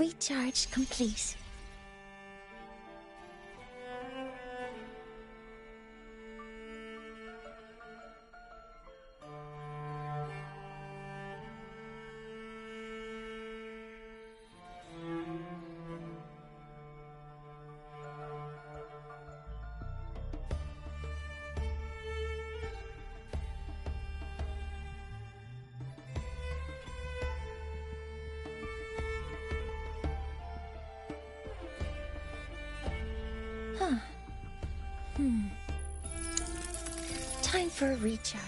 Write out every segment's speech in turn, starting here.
Recharge complete. Time for a recharge.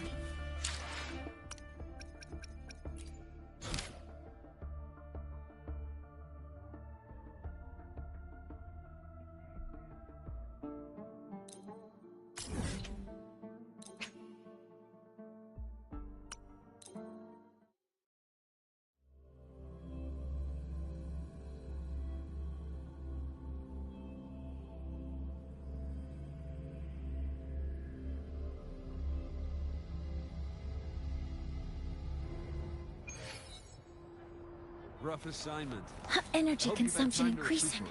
Rough assignment. Energy consumption increasing.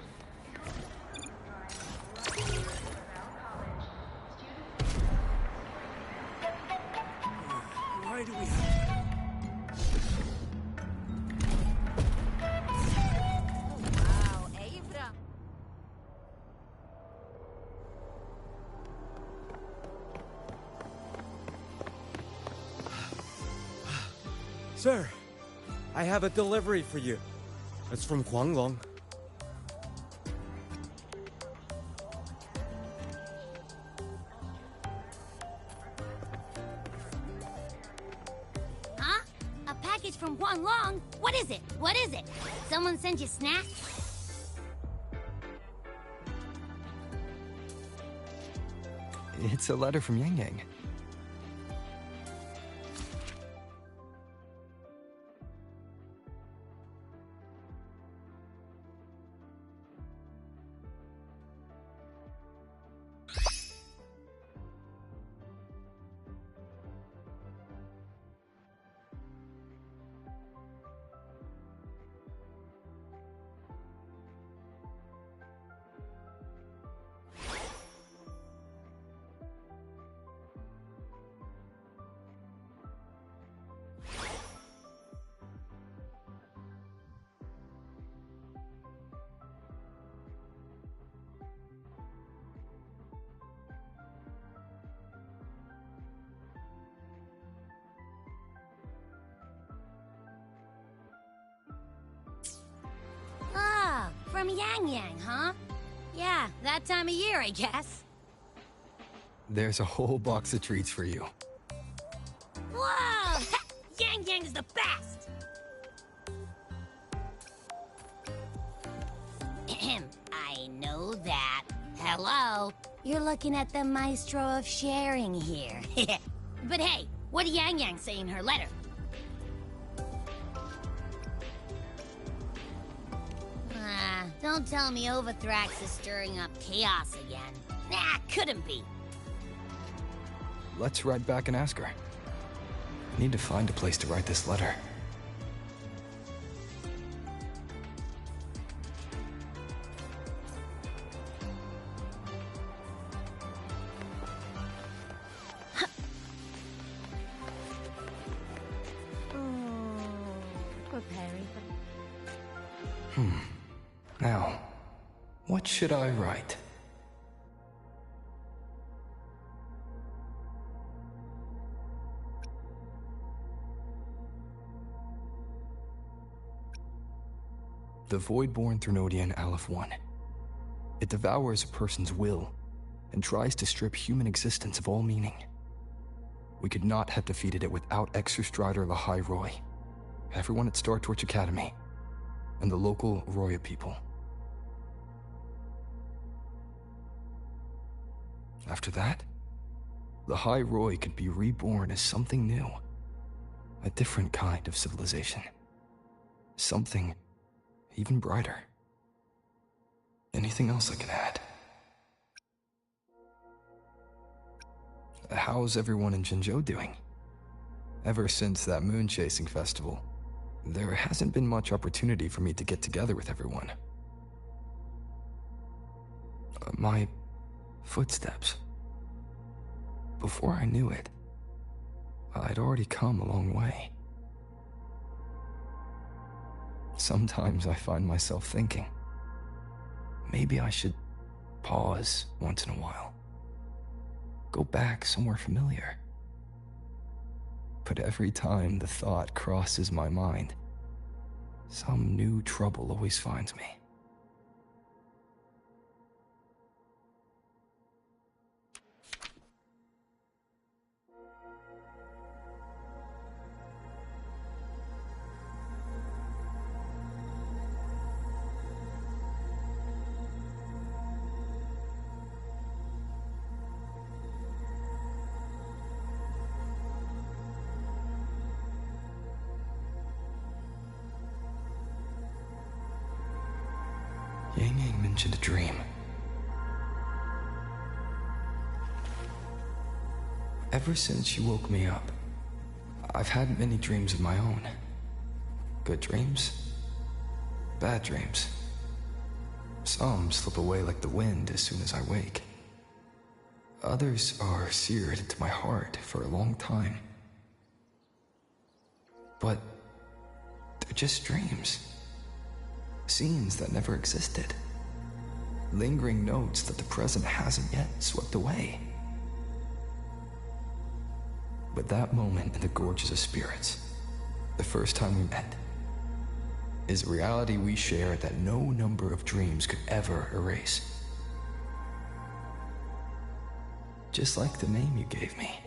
Why do we have... Wow, Eivra. Sir, I have a delivery for you. It's from YangYang. Huh? A package from YangYang? What is it? What is it? Someone sent you snacks? It's a letter from YangYang. Ah, from YangYang, huh? Yeah, that time of year, I guess. There's a whole box of treats for you. Whoa! YangYang's the best! Ahem, I know that. Hello? You're looking at the maestro of sharing here. But hey, what did YangYang say in her letter? Don't tell me Overthrax is stirring up chaos again. Nah, couldn't be. Let's ride back and ask her. I need to find a place to write this letter. Preparing Now, what should I write? The Voidborn Threnodian Aleph 1. It devours a person's will and tries to strip human existence of all meaning. We could not have defeated it without Exostrider Lahai Roy, everyone at Star Torch Academy, and the local Roya people. After that, Lahai Roy could be reborn as something new, a different kind of civilization, something even brighter. Anything else I can add? How's everyone in Jinzhou doing? Ever since that moon-chasing festival, there hasn't been much opportunity for me to get together with everyone. My footsteps. Before I knew it, I'd already come a long way. Sometimes I find myself thinking, maybe I should pause once in a while. Go back somewhere familiar. But every time the thought crosses my mind, some new trouble always finds me. YangYang mentioned a dream. Ever since she woke me up, I've had many dreams of my own. Good dreams, bad dreams. Some slip away like the wind as soon as I wake. Others are seared into my heart for a long time. But they're just dreams. Scenes that never existed. Lingering notes that the present hasn't yet swept away. But that moment in the Gorges of Spirits, the first time we met, is a reality we share that no number of dreams could ever erase. Just like the name you gave me,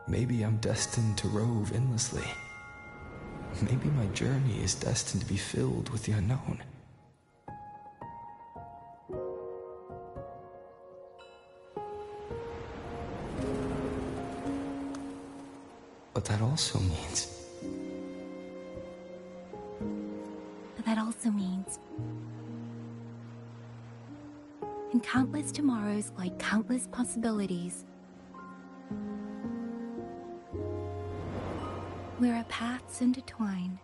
maybe I'm destined to rove endlessly. Maybe my journey is destined to be filled with the unknown. But that also means... In countless tomorrows lie countless possibilities. Where our paths intertwine.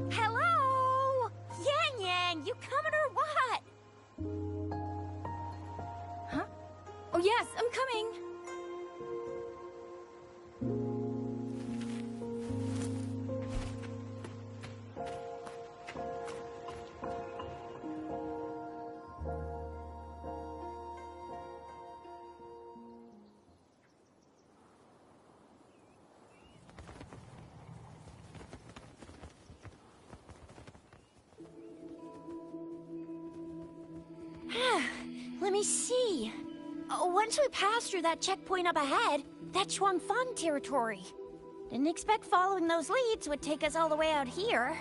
Hello? YangYang, you coming or what? Huh? Oh yes, I'm coming! Let me see. Once we pass through that checkpoint up ahead, that's Shuangfang territory. Didn't expect following those leads would take us all the way out here.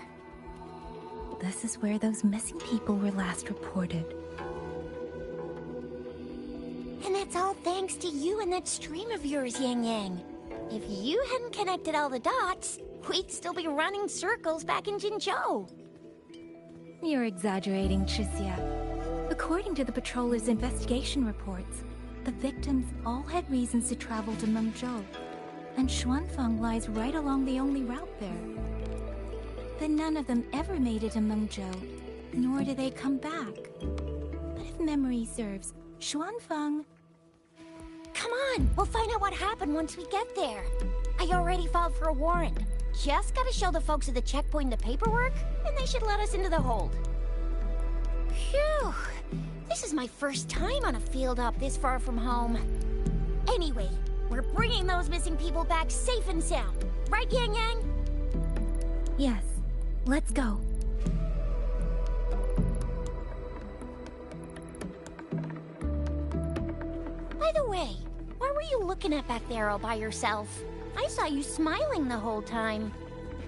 This is where those missing people were last reported. And that's all thanks to you and that stream of yours, YangYang. If you hadn't connected all the dots, we'd still be running circles back in Jinzhou. You're exaggerating, Tricia. According to the patroller's investigation reports, the victims all had reasons to travel to Mengzhou, and Xuanfang lies right along the only route there. But none of them ever made it to Mengzhou, nor do they come back. But if memory serves, Xuanfang... Come on, we'll find out what happened once we get there. I already filed for a warrant. Just gotta show the folks at the checkpoint the paperwork, and they should let us into the hold. Phew! This is my first time on a field op this far from home. Anyway, we're bringing those missing people back safe and sound. Right, YangYang? Yes, let's go. By the way, what were you looking at back there all by yourself? I saw you smiling the whole time.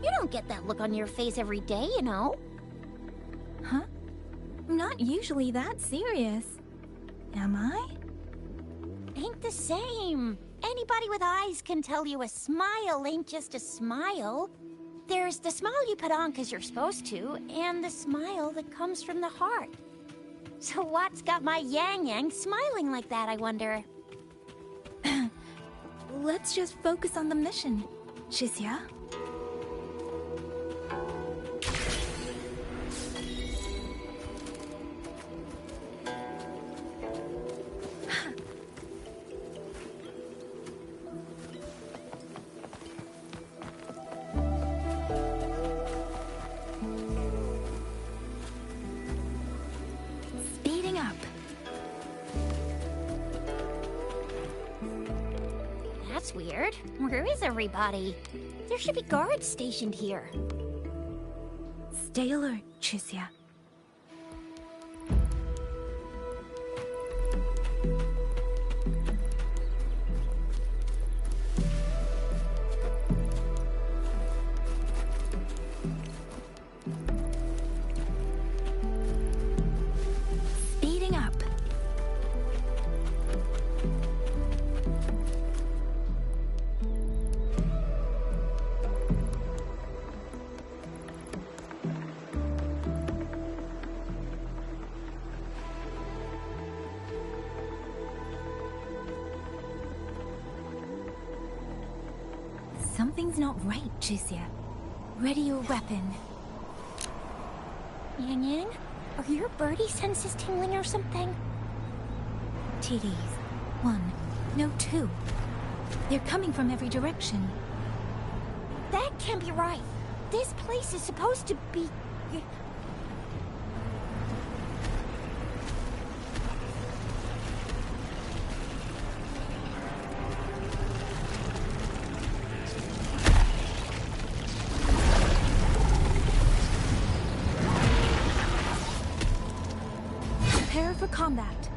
You don't get that look on your face every day, you know. Huh? I'm not usually that serious. Am I? Ain't the same. Anybody with eyes can tell you a smile ain't just a smile. There's the smile you put on 'cause you're supposed to, and the smile that comes from the heart. So what's got my YangYang smiling like that, I wonder? Let's just focus on the mission. Chisia? Speeding up. That's weird. Where is everybody? There should be guards stationed here. Stay alert, Chisia. Speeding up. Something's not right, Chisia. Ready your weapon. YangYang? Are your birdie senses tingling or something? TDs. 1. No, 2. They're coming from every direction. That can't be right. This place is supposed to be... Prepare for combat.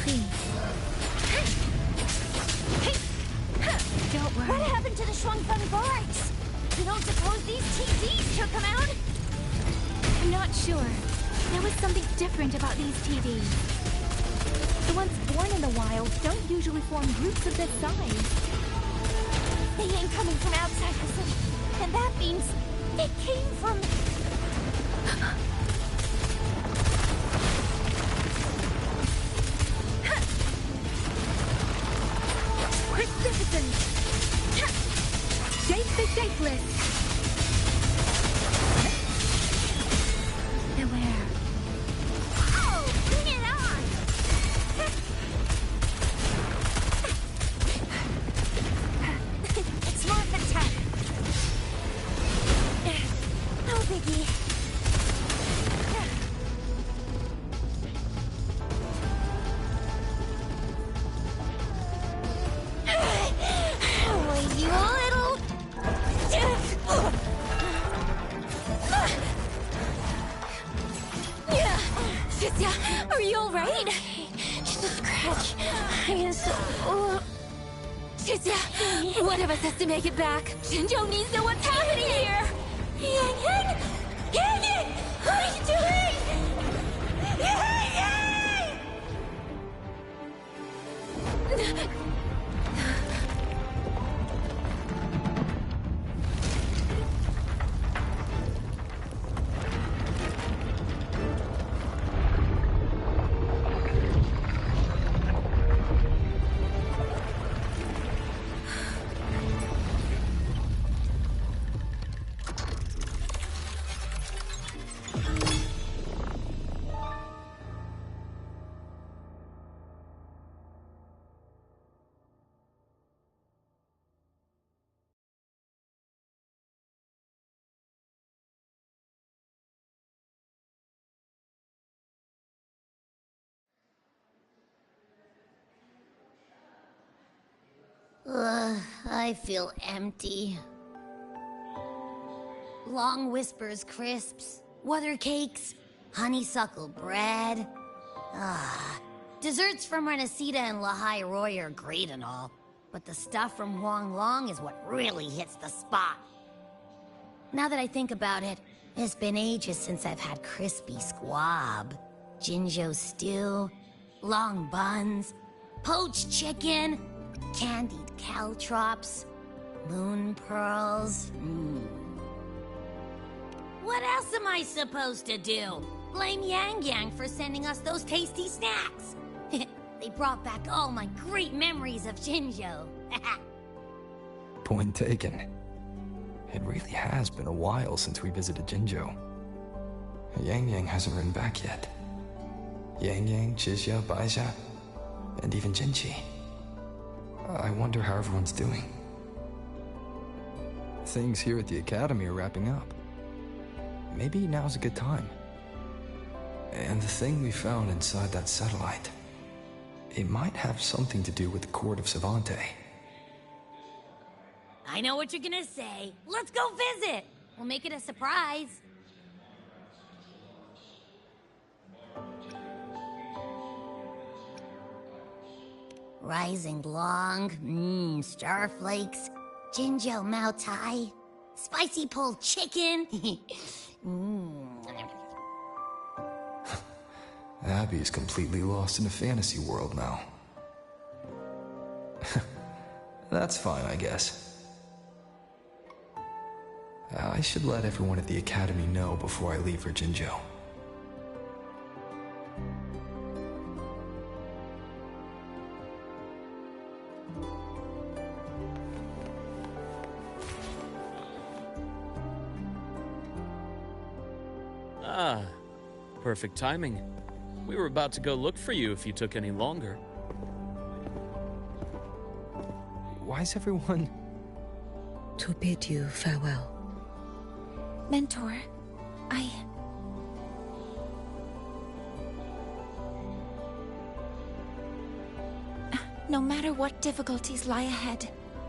Please. Don't worry. What happened to the Shuangfeng guards? You don't suppose these TDs took them out? I'm not sure. There was something different about these TVs. The ones born in the wild don't usually form groups of this size. They ain't coming from outside the city. And that means it came from... Quick citizens! Shape the shapeless! Beware. Oh, bring it on! It's Morph attack. No biggie. Oh, you little... Chisia, are you alright? Just a scratch. I am so... Chisia, one of us has to make it back. Jinzhou needs to know what's happening here! YangYang! YangYang! What are you doing? YangYang! I feel empty. Long whispers crisps, weather cakes, honeysuckle bread. Desserts from Renacita and Lahai Roy are great and all, but the stuff from Huanglong is what really hits the spot. Now that I think about it, it's been ages since I've had crispy squab, Jinzhou stew, long buns, poached chicken, candied caltrops. Moon pearls? What else am I supposed to do? Blame YangYang for sending us those tasty snacks. They brought back all my great memories of Jinzhou. Point taken. It really has been a while since we visited Jinzhou. YangYang hasn't written back yet. YangYang, Chixia, Baixia, and even Jinchi. I wonder how everyone's doing. Things here at the Academy are wrapping up. Maybe now's a good time. And the thing we found inside that satellite, it might have something to do with the Court of Savante. I know what you're gonna say. Let's go visit! We'll make it a surprise. Rising Long, starflakes, Jinzhou Mao Tai, spicy pulled chicken. Abby is completely lost in a fantasy world now. That's fine, I guess. I should let everyone at the Academy know before I leave for Jinzhou. Ah, perfect timing. We were about to go look for you if you took any longer. Why's everyone... To bid you farewell. Mentor, No matter what difficulties lie ahead,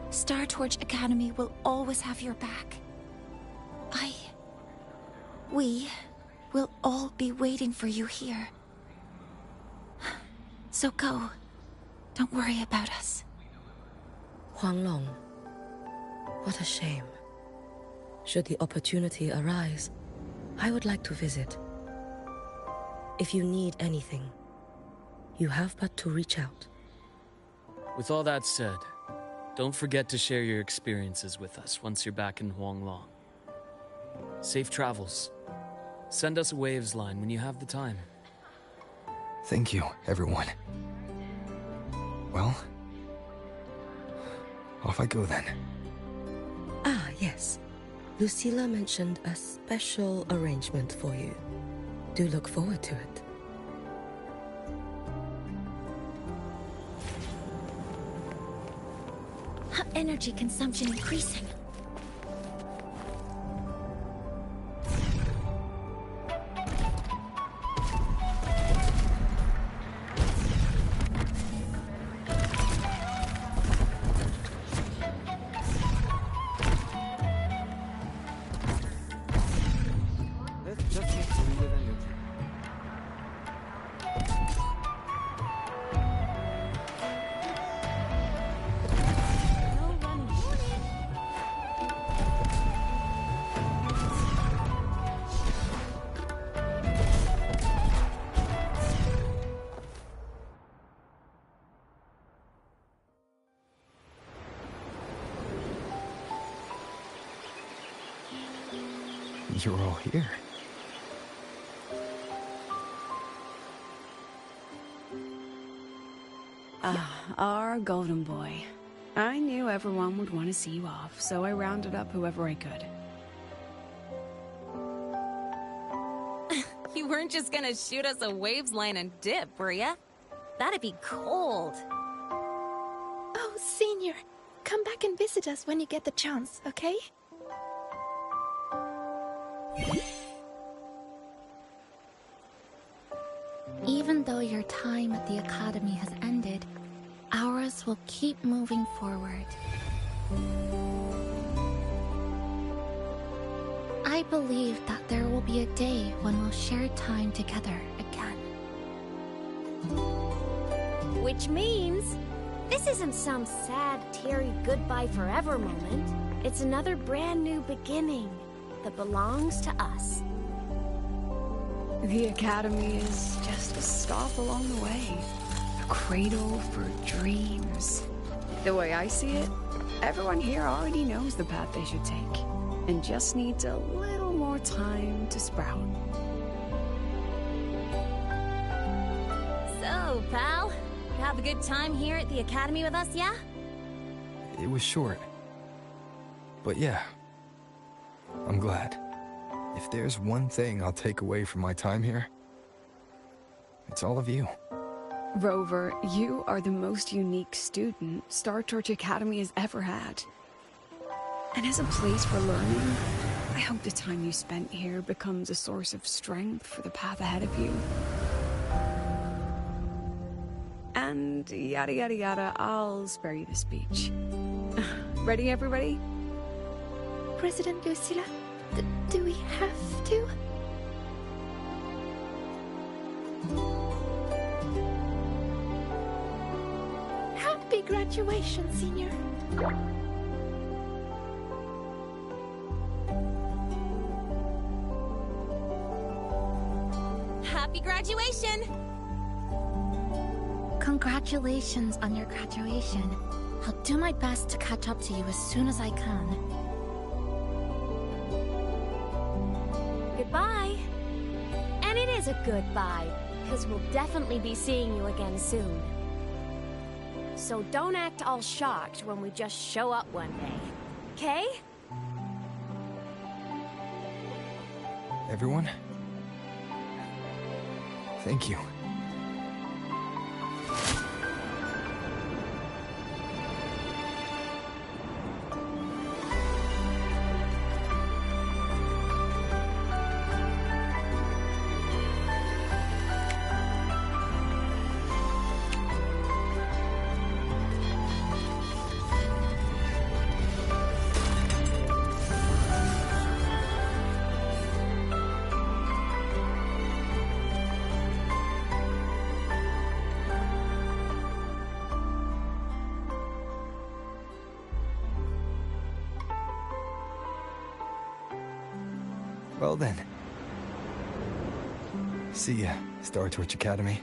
Star Torch Academy will always have your back. We will all be waiting for you here. So go. Don't worry about us. Huanglong. What a shame. Should the opportunity arise, I would like to visit. If you need anything, you have but to reach out. With all that said, don't forget to share your experiences with us once you're back in Huanglong. Safe travels. Send us a waves line when you have the time. Thank you, everyone. Well, off I go then. Ah, yes. Lucilla mentioned a special arrangement for you. Do look forward to it. Energy consumption increasing. You're all here. Our golden boy. I knew everyone would want to see you off, so I rounded up whoever I could. You weren't just gonna shoot us a waves line and dip, were ya? That'd be cold. Oh, Senior, come back and visit us when you get the chance, okay? Even though your time at the Academy has ended, ours will keep moving forward. I believe that there will be a day when we'll share time together again. Which means, this isn't some sad, teary goodbye forever moment. It's another brand new beginning that belongs to us. The Academy is just a stop along the way. A cradle for dreams. The way I see it, everyone here already knows the path they should take, and just needs a little more time to sprout. So, pal, you have a good time here at the Academy with us, yeah? It was short. But yeah, I'm glad. If there's one thing I'll take away from my time here, it's all of you. Rover, you are the most unique student Star Torch Academy has ever had. And as a place for learning, I hope the time you spent here becomes a source of strength for the path ahead of you. And yada yada yada, I'll spare you the speech. Ready, everybody? President Lucilla, do we have to? Happy graduation, senior. Happy graduation! Congratulations on your graduation. I'll do my best to catch up to you as soon as I can. Goodbye. And it is a goodbye, because we'll definitely be seeing you again soon. So don't act all shocked when we just show up one day, okay? Everyone, thank you. Well then. See ya, Star Torch Academy.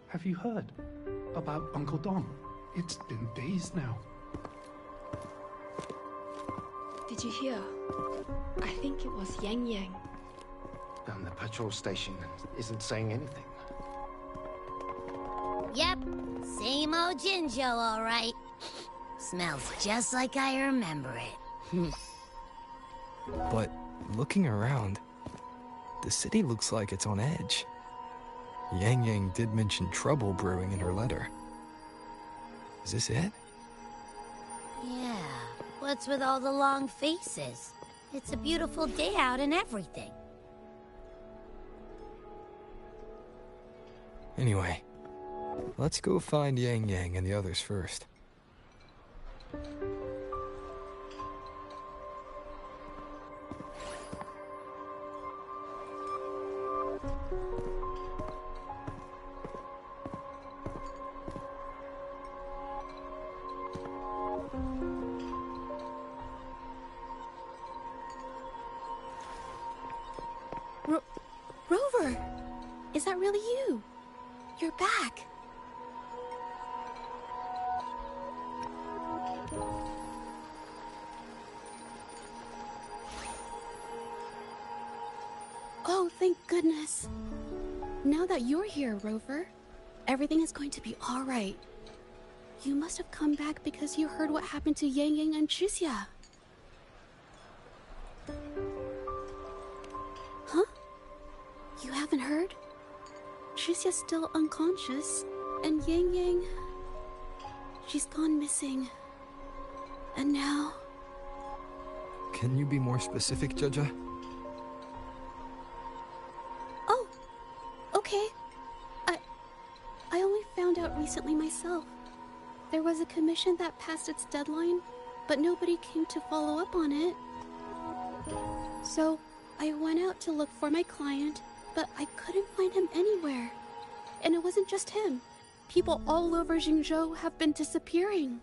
Have you heard about Uncle Don? It's been days now. Did you hear? I think it was YangYang. And the patrol station isn't saying anything. Yep, same old Jinjo, all right. Smells just like I remember it. But looking around, the city looks like it's on edge. YangYang did mention trouble brewing in her letter. Is this it? Yeah, what's with all the long faces? It's a beautiful day out and everything. Anyway, let's go find YangYang and the others first. Rover! Is that really you? You're back! Oh, thank goodness. Now that you're here, Rover, everything is going to be alright. You must have come back because you heard what happened to YangYang and Tricia. Huh? You haven't heard? Tricia's still unconscious, and YangYang... she's gone missing. And now... Can you be more specific, Jaja? Oh, okay. I only found out recently myself. There was a commission that passed its deadline, but nobody came to follow up on it. So, I went out to look for my client, but I couldn't find him anywhere. And it wasn't just him. People all over Jingzhou have been disappearing.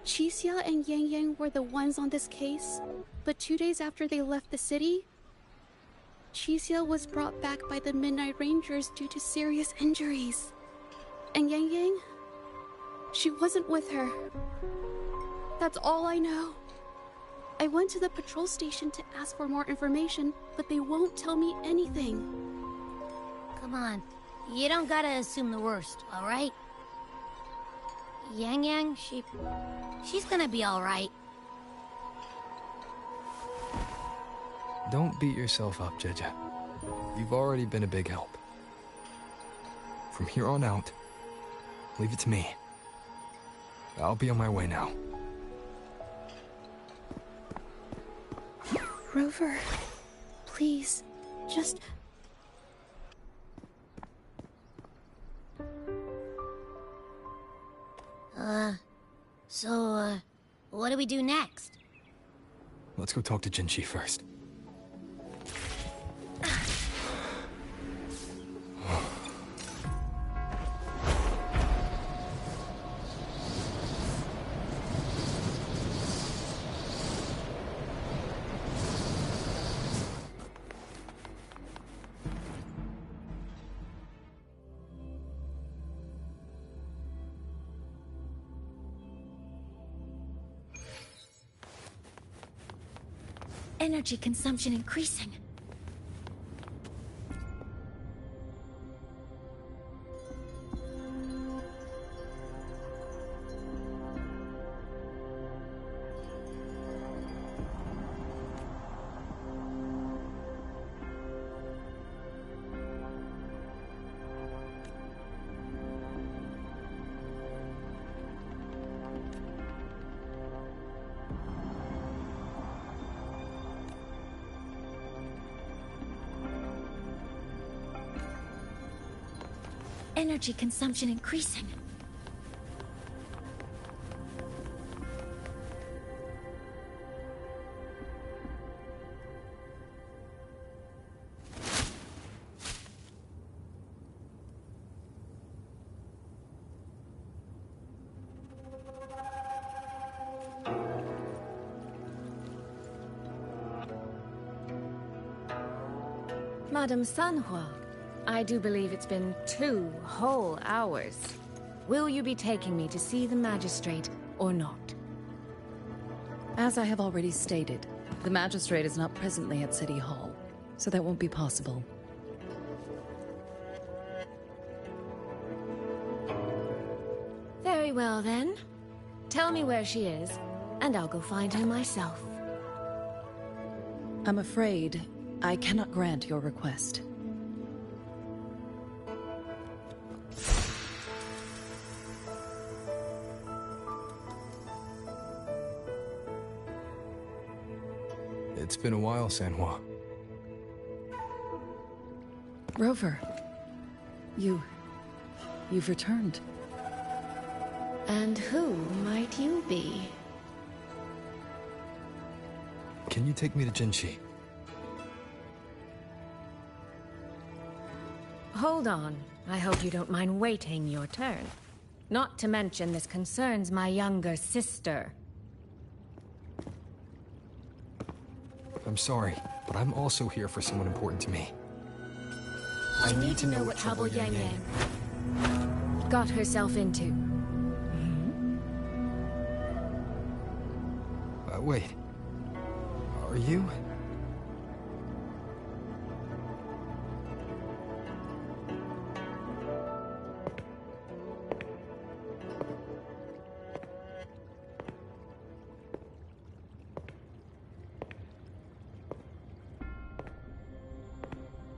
Qixia and YangYang were the ones on this case, but 2 days after they left the city, Qixia was brought back by the Midnight Rangers due to serious injuries. And YangYang? She wasn't with her. That's all I know. I went to the patrol station to ask for more information, but they won't tell me anything. Come on. You don't gotta assume the worst, alright? YangYang, she's gonna be alright. Don't beat yourself up, Jaja. You've already been a big help. From here on out, leave it to me. I'll be on my way now. Rover, please, just... So, what do we do next? Let's go talk to Jinchi first. Energy consumption increasing. Energy consumption increasing. Madame Sanhua, I do believe it's been 2 whole hours. Will you be taking me to see the magistrate or not? As I have already stated, the magistrate is not presently at City Hall, so that won't be possible. Very well then. Tell me where she is, and I'll go find her myself. I'm afraid I cannot grant your request. It's been a while, Sanhua. Rover, you've returned. And who might you be? Can you take me to Jinchi? Hold on. I hope you don't mind waiting your turn. Not to mention this concerns my younger sister. I'm sorry, but I'm also here for someone important to me. I need to know what trouble YangYang got herself into. Wait. Are you?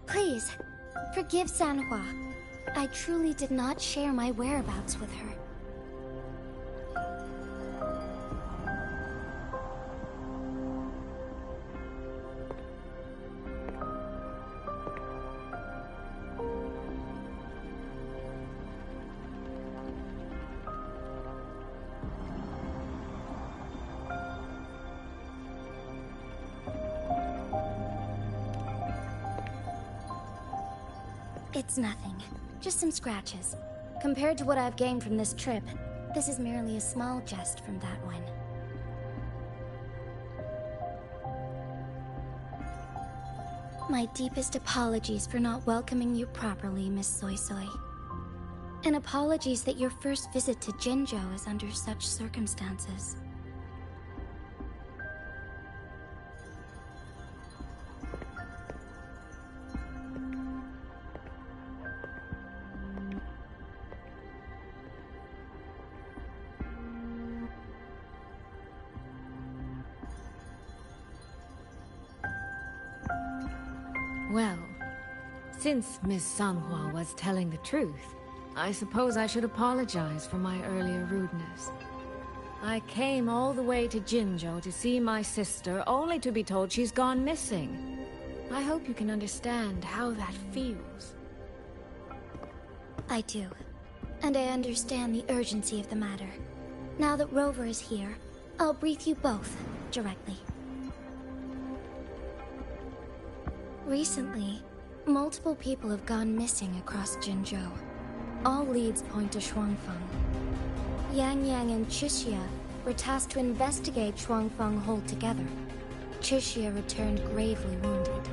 Please, forgive Sanhua. I truly did not share my whereabouts with her. It's nothing. Just some scratches. Compared to what I've gained from this trip, this is merely a small jest from that one. My deepest apologies for not welcoming you properly, Miss Soy Soy. And apologies that your first visit to Jinzhou is under such circumstances. Well, since Miss Sanhua was telling the truth, I suppose I should apologize for my earlier rudeness. I came all the way to Jinzhou to see my sister, only to be told she's gone missing. I hope you can understand how that feels. I do. And I understand the urgency of the matter. Now that Rover is here, I'll brief you both directly. Recently, multiple people have gone missing across Jinzhou. All leads point to Shuangfeng. YangYang and Chixia were tasked to investigate Shuangfeng Hold together. Chixia returned gravely wounded,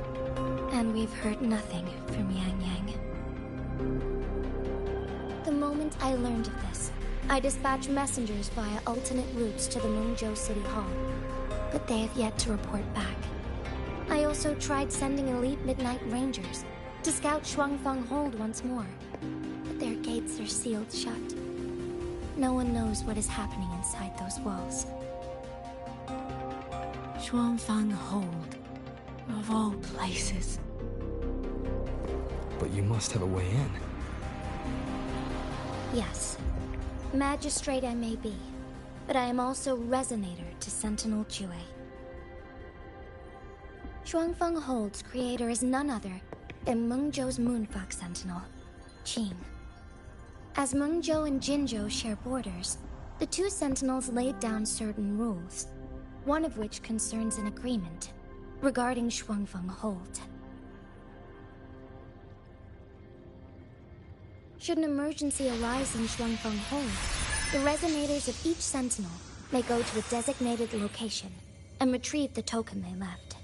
and we've heard nothing from YangYang. The moment I learned of this, I dispatched messengers via alternate routes to the Mengzhou City Hall, but they have yet to report back. I also tried sending elite Midnight Rangers to scout Shuangfeng Hold once more, but their gates are sealed shut. No one knows what is happening inside those walls. Shuangfeng Hold, of all places. But you must have a way in. Yes. Magistrate I may be, but I am also Resonator to Sentinel Jue. Shuangfeng Hold's creator is none other than Mengzhou's Moonfox Sentinel, Qing. As Mengzhou and Jinzhou share borders, the two Sentinels laid down certain rules, one of which concerns an agreement regarding Shuangfeng Hold. Should an emergency arise in Shuangfeng Hold, the resonators of each Sentinel may go to a designated location and retrieve the token they left.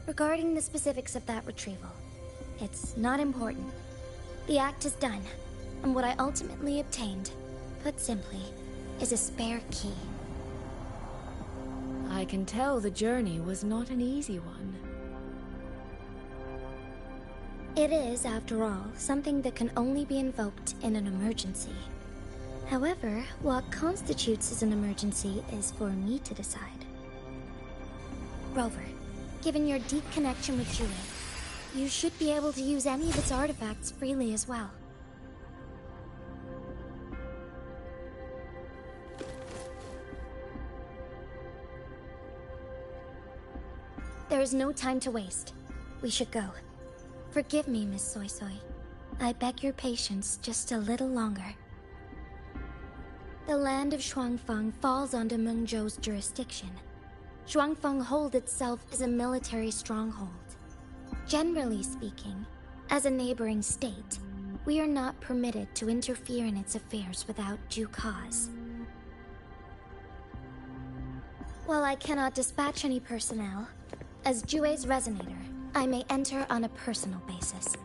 Regarding the specifics of that retrieval, it's not important. The act is done, and what I ultimately obtained, put simply, is a spare key. I can tell the journey was not an easy one. It is, after all, something that can only be invoked in an emergency. However, what constitutes as an emergency is for me to decide. Rover, given your deep connection with Jue, you should be able to use any of its artifacts freely as well. There is no time to waste. We should go. Forgive me, Miss Soy Soy. I beg your patience just a little longer. The land of Shuangfeng falls under Mengzhou's jurisdiction. Shuangfeng Hold itself is a military stronghold. Generally speaking, as a neighboring state, we are not permitted to interfere in its affairs without due cause. While I cannot dispatch any personnel, as Jue's Resonator, I may enter on a personal basis.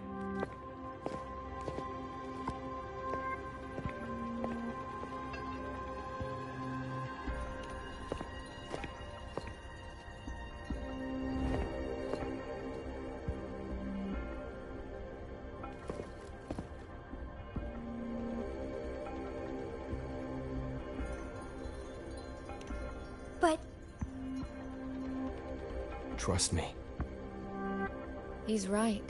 But... Trust me. He's right.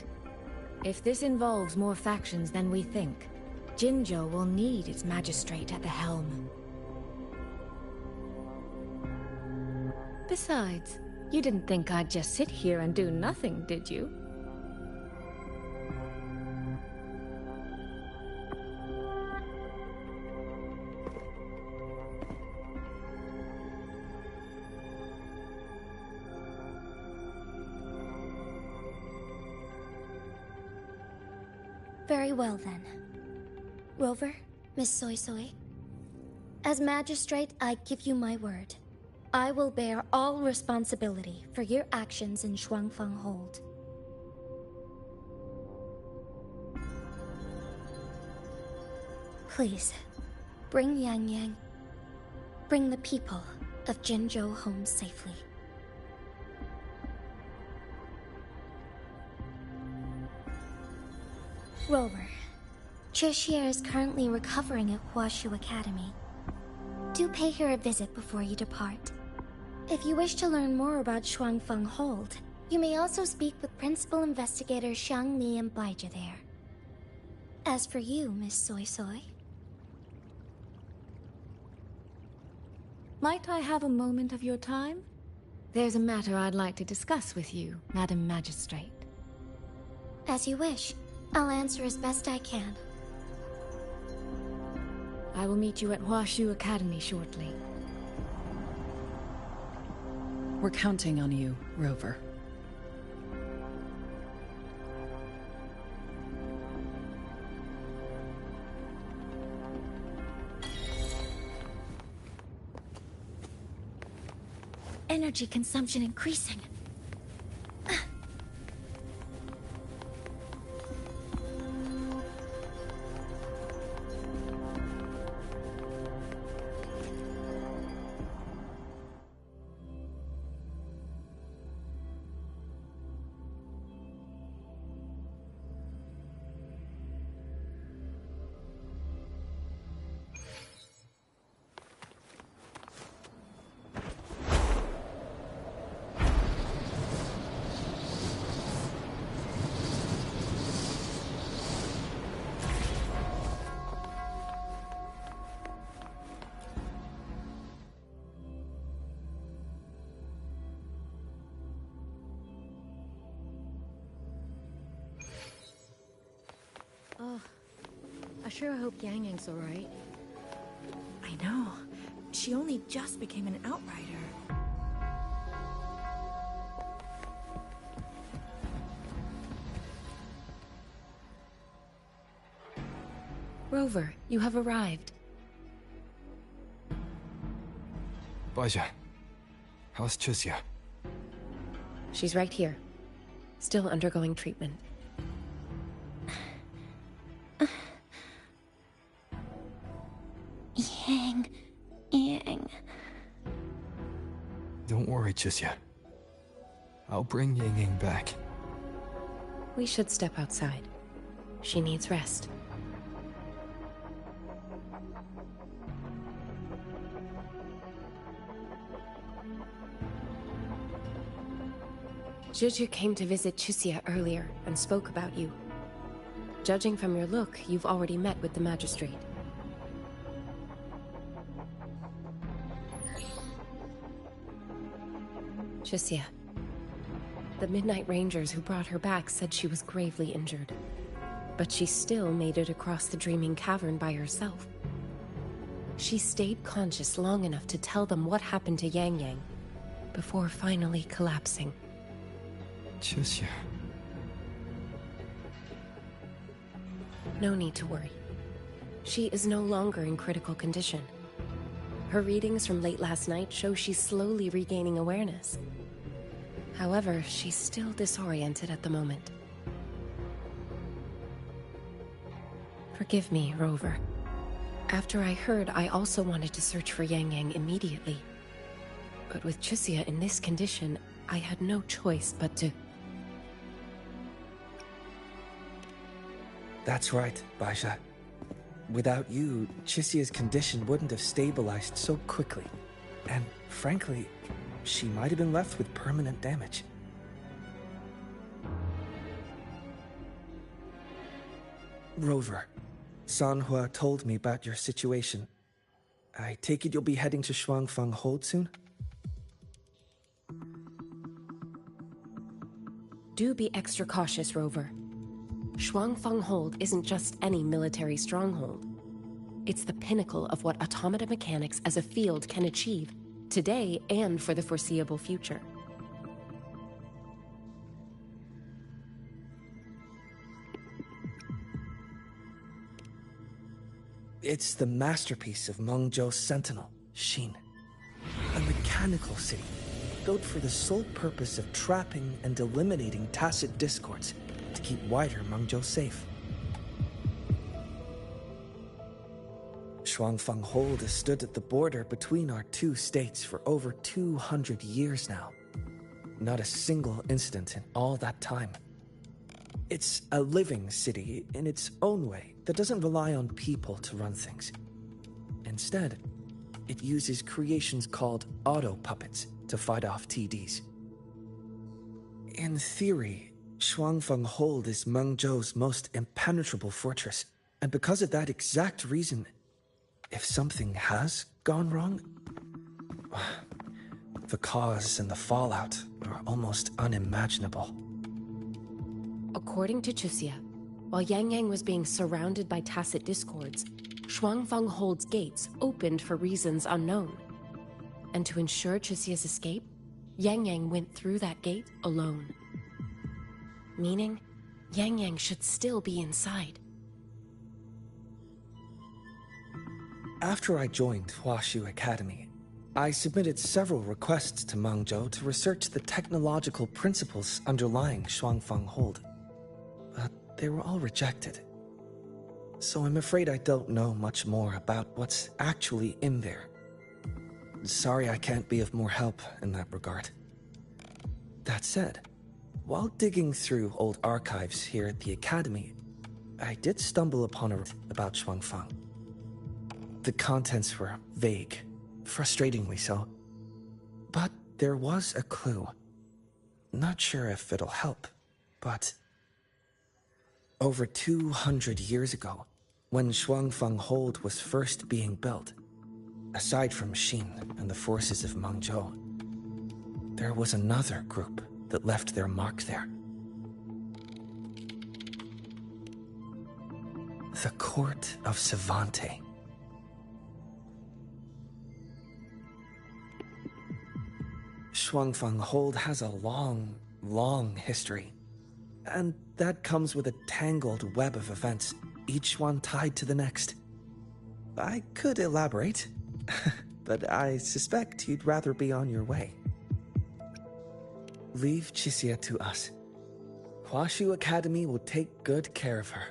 If this involves more factions than we think, Jinzhou will need its magistrate at the helm. Besides, you didn't think I'd just sit here and do nothing, did you? Very well then. Rover, Miss Soy Soy. As magistrate, I give you my word. I will bear all responsibility for your actions in Shuangfang Hold. Please, bring YangYang. Bring the people of Jinzhou home safely. Rover, Trishia is currently recovering at Huashu Academy. Do pay her a visit before you depart. If you wish to learn more about Shuangfang Hold, you may also speak with Principal Investigator Xiang Li and Baija there. As for you, Miss Soy Soy... Might I have a moment of your time? There's a matter I'd like to discuss with you, Madam Magistrate. As you wish. I'll answer as best I can. I will meet you at Huashu Academy shortly. We're counting on you, Rover. Energy consumption increasing. Oh, I sure hope YangYang's alright. I know. She only just became an outrider. Rover, you have arrived. Baija, how's Chixia? She's right here. Still undergoing treatment. Yang. Don't worry, Chixia. I'll bring YangYang back. We should step outside. She needs rest. Juju came to visit Chixia earlier and spoke about you. Judging from your look, you've already met with the magistrate. Chixia. The Midnight Rangers who brought her back said she was gravely injured. But she still made it across the Dreaming Cavern by herself. She stayed conscious long enough to tell them what happened to YangYang, before finally collapsing. Chixia. No need to worry. She is no longer in critical condition. Her readings from late last night show she's slowly regaining awareness. However, she's still disoriented at the moment. Forgive me, Rover. After I heard, I also wanted to search for YangYang immediately. But with Chixia in this condition, I had no choice but to... That's right, Baija. Without you, Chixia's condition wouldn't have stabilized so quickly. And frankly, she might have been left with permanent damage. Rover, Sanhua told me about your situation. I take it you'll be heading to Shuangfang Hold soon? Do be extra cautious, Rover. Shuangfang Hold isn't just any military stronghold. It's the pinnacle of what automata mechanics as a field can achieve, today and for the foreseeable future. It's the masterpiece of Mengzhou's sentinel, Xin. A mechanical city, built for the sole purpose of trapping and eliminating tacit discords to keep wider Mengzhou safe. Shuangfeng Hold has stood at the border between our two states for over 200 years now. Not a single incident in all that time. It's a living city in its own way that doesn't rely on people to run things. Instead, it uses creations called auto-puppets to fight off TDs. In theory, Shuangfeng Hold is Mengzhou's most impenetrable fortress, and because of that exact reason, if something has gone wrong, the cause and the fallout are almost unimaginable. According to Chuxia, while YangYang was being surrounded by tacit discords, Shuangfeng Hold's gates opened for reasons unknown. And to ensure Chuxia's escape, YangYang went through that gate alone. Meaning, YangYang should still be inside. After I joined Huaxu Academy, I submitted several requests to Mengzhou to research the technological principles underlying Shuangfeng Hold. But they were all rejected. So I'm afraid I don't know much more about what's actually in there. Sorry I can't be of more help in that regard. That said, while digging through old archives here at the Academy, I did stumble upon a about Shuangfeng. The contents were vague, frustratingly so. But there was a clue. Not sure if it'll help, but over 200 years ago, when Shuangfeng Hold was first being built, aside from Xin and the forces of Mengzhou, there was another group that left their mark there. The Court of Savante. Shuangfeng Hold has a long, long history. And that comes with a tangled web of events, each one tied to the next. I could elaborate, but I suspect you'd rather be on your way. Leave Chuxia to us. Huaxu Academy will take good care of her.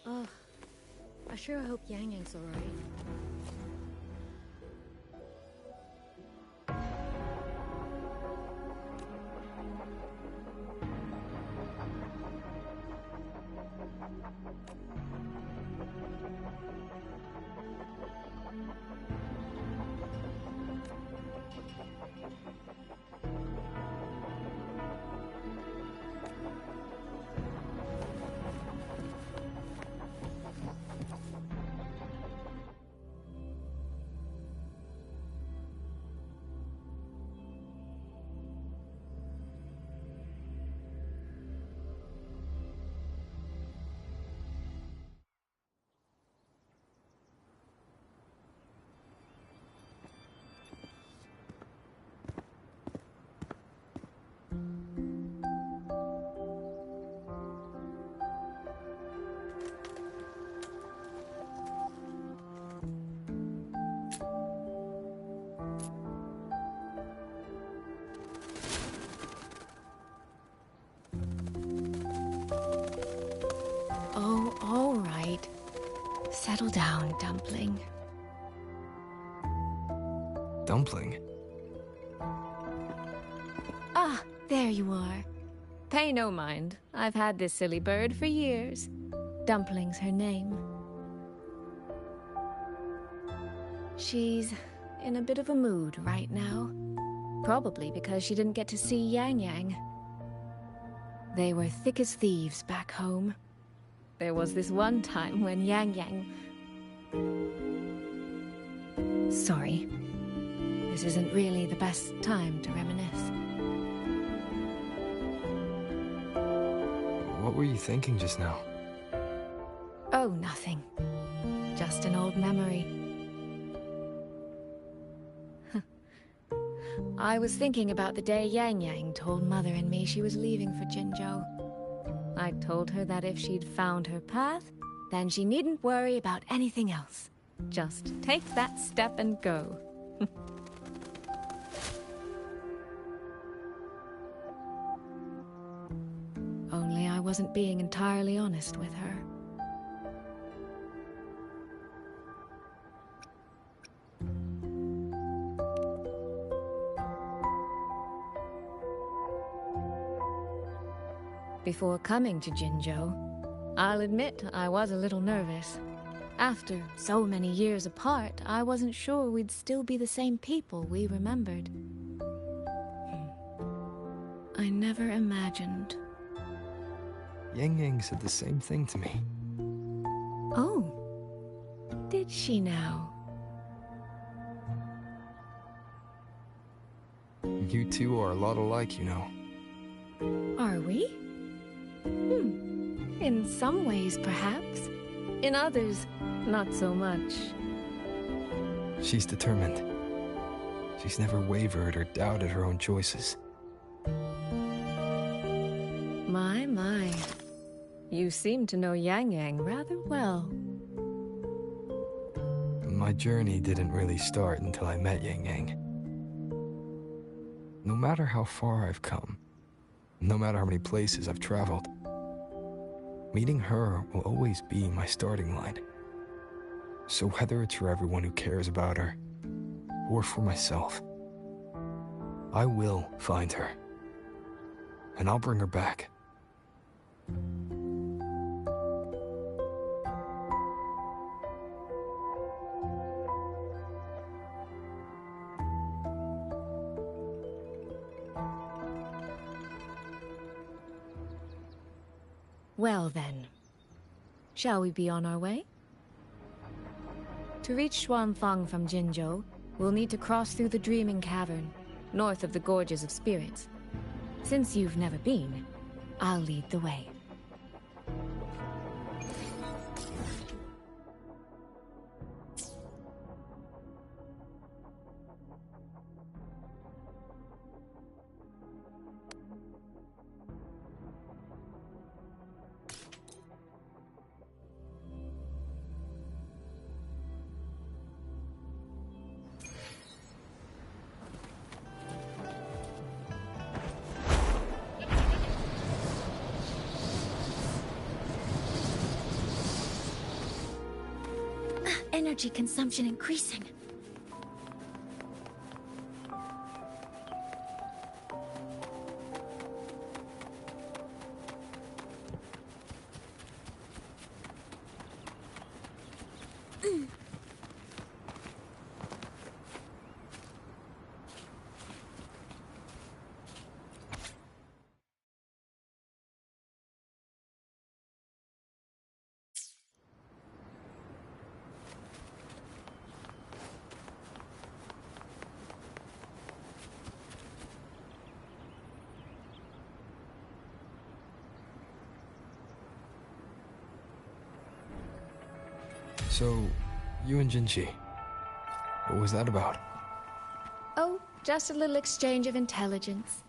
Oh, I sure hope YangYang's alright. Oh, all right. Settle down, Dumpling. Dumpling? Ah, there you are. Pay no mind. I've had this silly bird for years. Dumpling's her name. She's in a bit of a mood right now. Probably because she didn't get to see YangYang. They were thick as thieves back home. There was this one time when YangYang... Sorry. This isn't really the best time to reminisce. What were you thinking just now? Oh, nothing. Just an old memory. I was thinking about the day YangYang told Mother and me she was leaving for Jinzhou. I told her that if she'd found her path, then she needn't worry about anything else. Just take that step and go. Only I wasn't being entirely honest with her. Before coming to Jinzhou, I'll admit I was a little nervous. After so many years apart, I wasn't sure we'd still be the same people we remembered. I never imagined. YangYang said the same thing to me. Oh, did she now? You two are a lot alike, you know. Are we? In some ways, perhaps. In others, not so much. She's determined. She's never wavered or doubted her own choices. My. You seem to know YangYang rather well. My journey didn't really start until I met YangYang. No matter how far I've come, no matter how many places I've traveled, meeting her will always be my starting line. So whether it's for everyone who cares about her, or for myself, I will find her. And I'll bring her back. Well then, shall we be on our way? To reach Xuanfang from Jinzhou, we'll need to cross through the Dreaming Cavern, north of the Gorges of Spirits. Since you've never been, I'll lead the way. Energy consumption increasing. So, you and Jinchi, what was that about? Oh, just a little exchange of intelligence.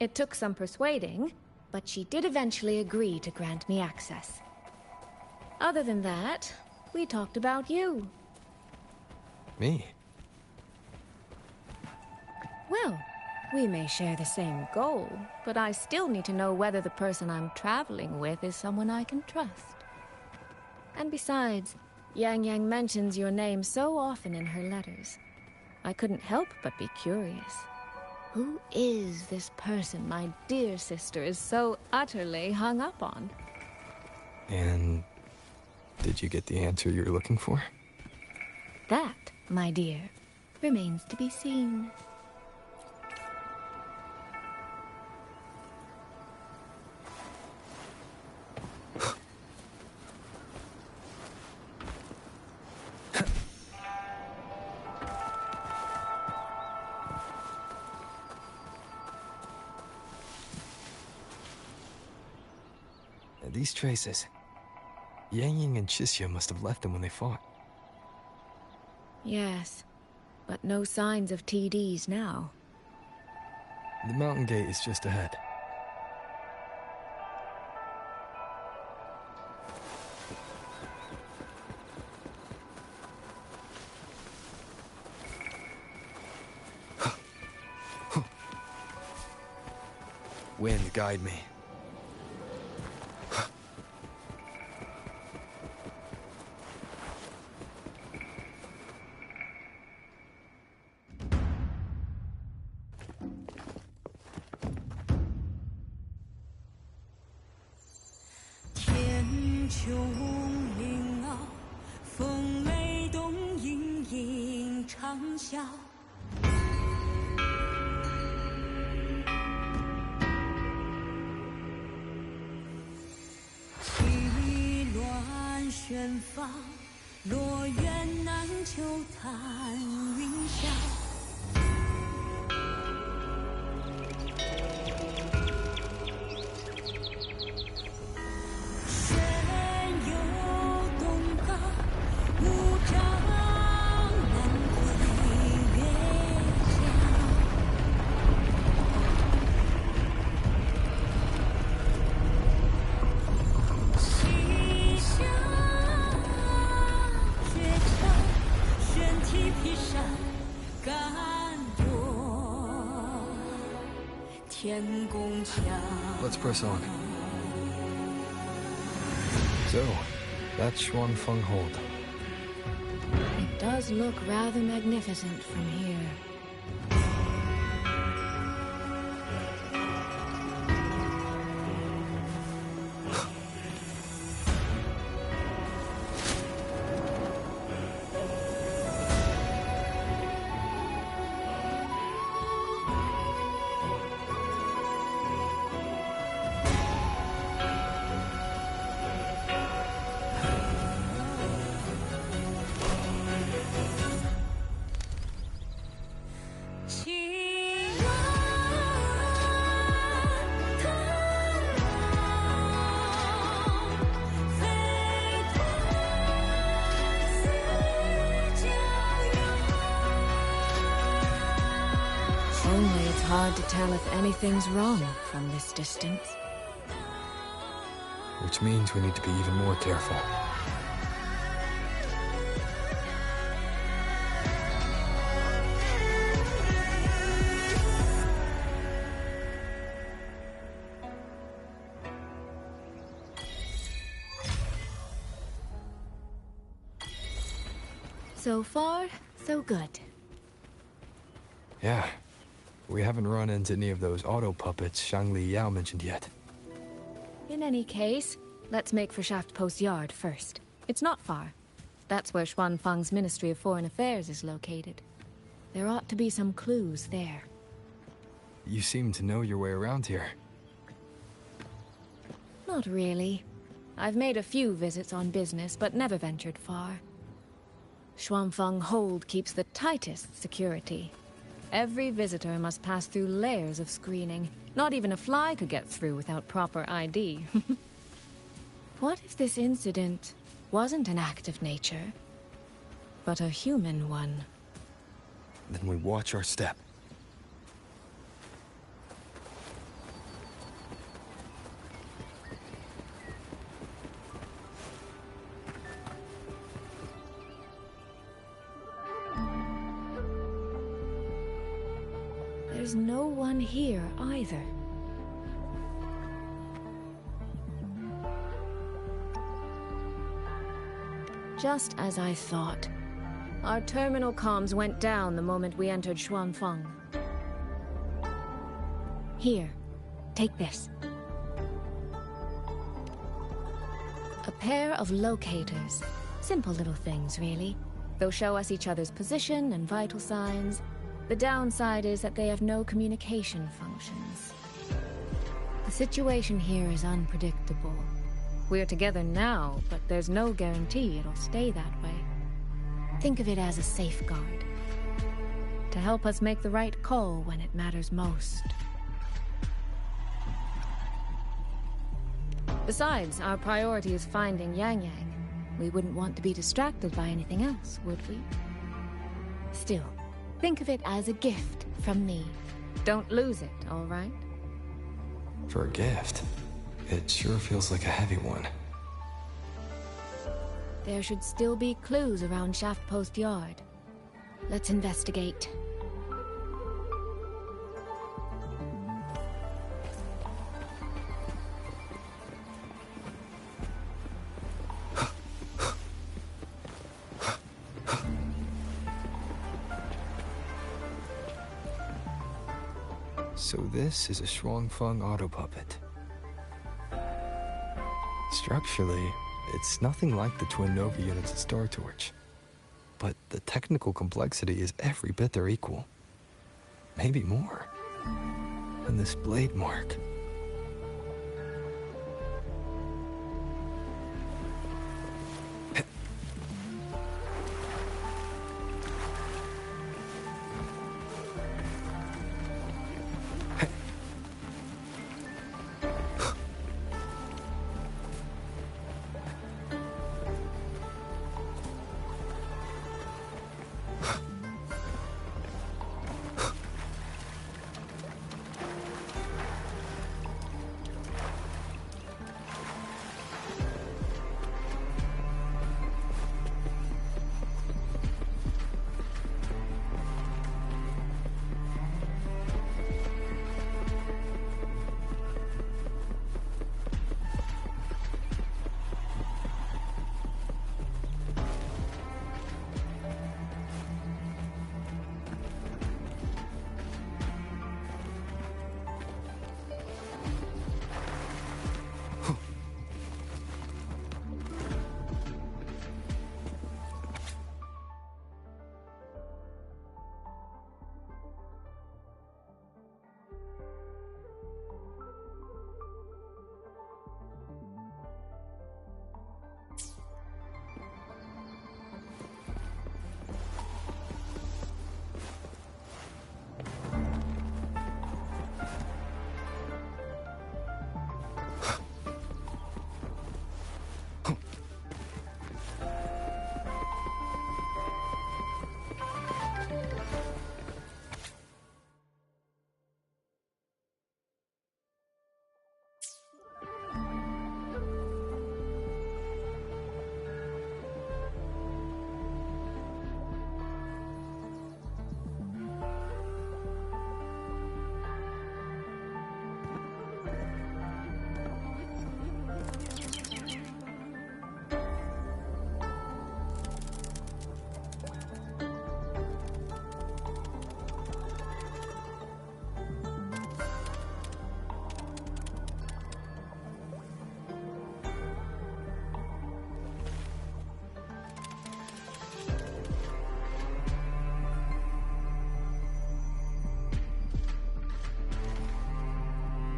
It took some persuading, but she did eventually agree to grant me access. Other than that, we talked about you. Me? Well, we may share the same goal, but I still need to know whether the person I'm traveling with is someone I can trust. And besides, YangYang mentions your name so often in her letters. I couldn't help but be curious. Who is this person my dear sister is so utterly hung up on? And did you get the answer you were looking for? That, my dear, remains to be seen. These traces. YangYang and Chixia must have left them when they fought. Yes, but no signs of TDs now. The mountain gate is just ahead. Wind, guide me. Let's press on. So, that's Xuanfeng Hold. It does look rather magnificent from here. Only it's hard to tell if anything's wrong from this distance. Which means we need to be even more careful. So far, so good. Yeah. We haven't run into any of those auto puppets Shangli Yao mentioned yet. In any case, let's make for Shaft Post Yard first. It's not far. That's where Xuanfeng's Ministry of Foreign Affairs is located. There ought to be some clues there. You seem to know your way around here. Not really. I've made a few visits on business, but never ventured far. Xuanfeng Hold keeps the tightest security. Every visitor must pass through layers of screening. Not even a fly could get through without proper ID. What if this incident wasn't an act of nature, but a human one? Then we watch our step. There's no one here either. Just as I thought. Our terminal comms went down the moment we entered Xuanfeng. Here, take this. A pair of locators. Simple little things, really. They'll show us each other's position and vital signs. The downside is that they have no communication functions. The situation here is unpredictable. We're together now, but there's no guarantee it'll stay that way. Think of it as a safeguard. To help us make the right call when it matters most. Besides, our priority is finding YangYang. We wouldn't want to be distracted by anything else, would we? Still, think of it as a gift from me. Don't lose it, all right? For a gift, it sure feels like a heavy one. There should still be clues around Shaft Post Yard. Let's investigate. So this is a Shuangfeng auto puppet. Structurally, it's nothing like the twin Nova units at Star Torch. But the technical complexity is every bit their equal. Maybe more. And this blade mark.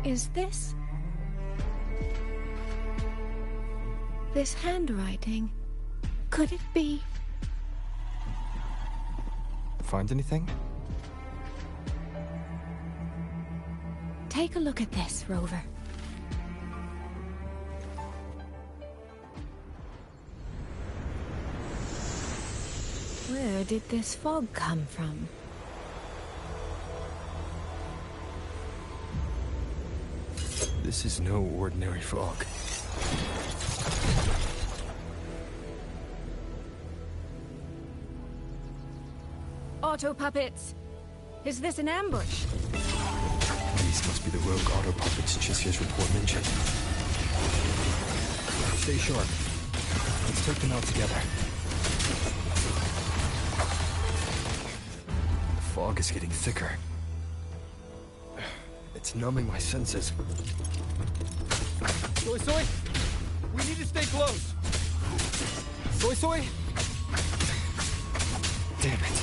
Is this... this handwriting? Could it be... Find anything? Take a look at this, Rover. Where did this fog come from? This is no ordinary fog. Auto puppets! Is this an ambush? These must be the rogue auto puppets Chisia's report mentioned. Stay sharp. Let's take them out together. The fog is getting thicker. It's numbing my senses. Soy Soy! We need to stay close! Soy Soy! Damn it.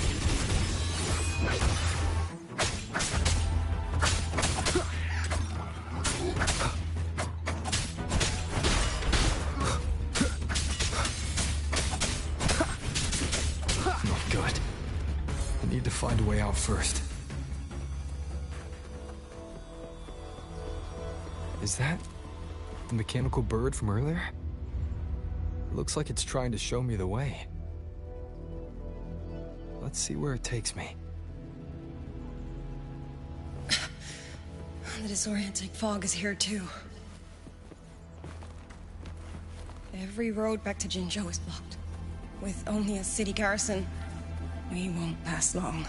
Not good. I need to find a way out first. Is that the mechanical bird from earlier? Looks like it's trying to show me the way. Let's see where it takes me. The disorienting fog is here too. Every road back to Jinzhou is blocked. With only a city garrison, we won't last long.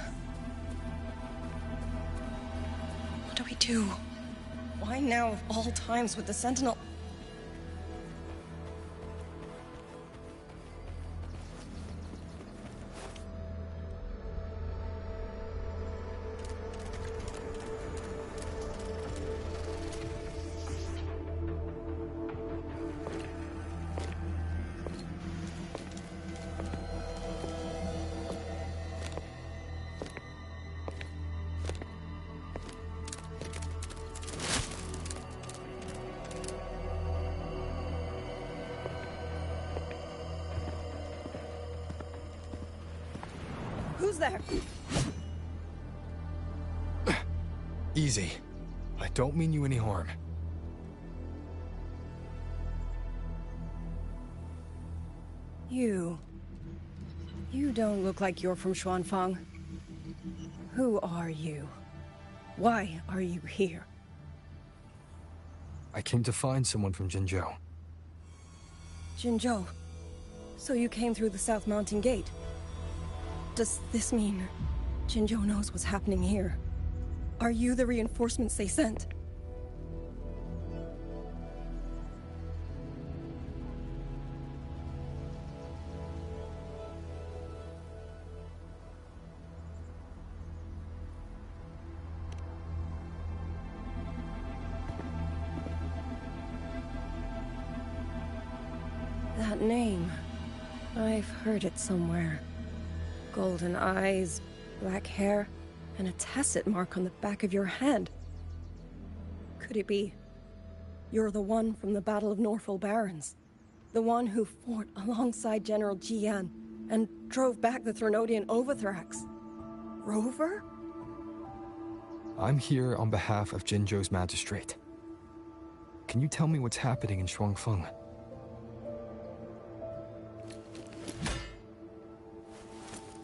What do we do? Why now of all times with the Sentinel? Who's there? Easy. I don't mean you any harm. You don't look like you're from Xuanfang. Who are you? Why are you here? I came to find someone from Jinzhou. Jinzhou. So you came through the South Mountain Gate? Does this mean Jinzhou knows what's happening here? Are you the reinforcements they sent? That name, I've heard it somewhere. Golden eyes, black hair, and a tacit mark on the back of your head. Could it be you're the one from the Battle of Norfolk Barrens? The one who fought alongside General Jian and drove back the Threnodian Overthrax? Rover? I'm here on behalf of Jinzhou's magistrate. Can you tell me what's happening in Shuangfeng?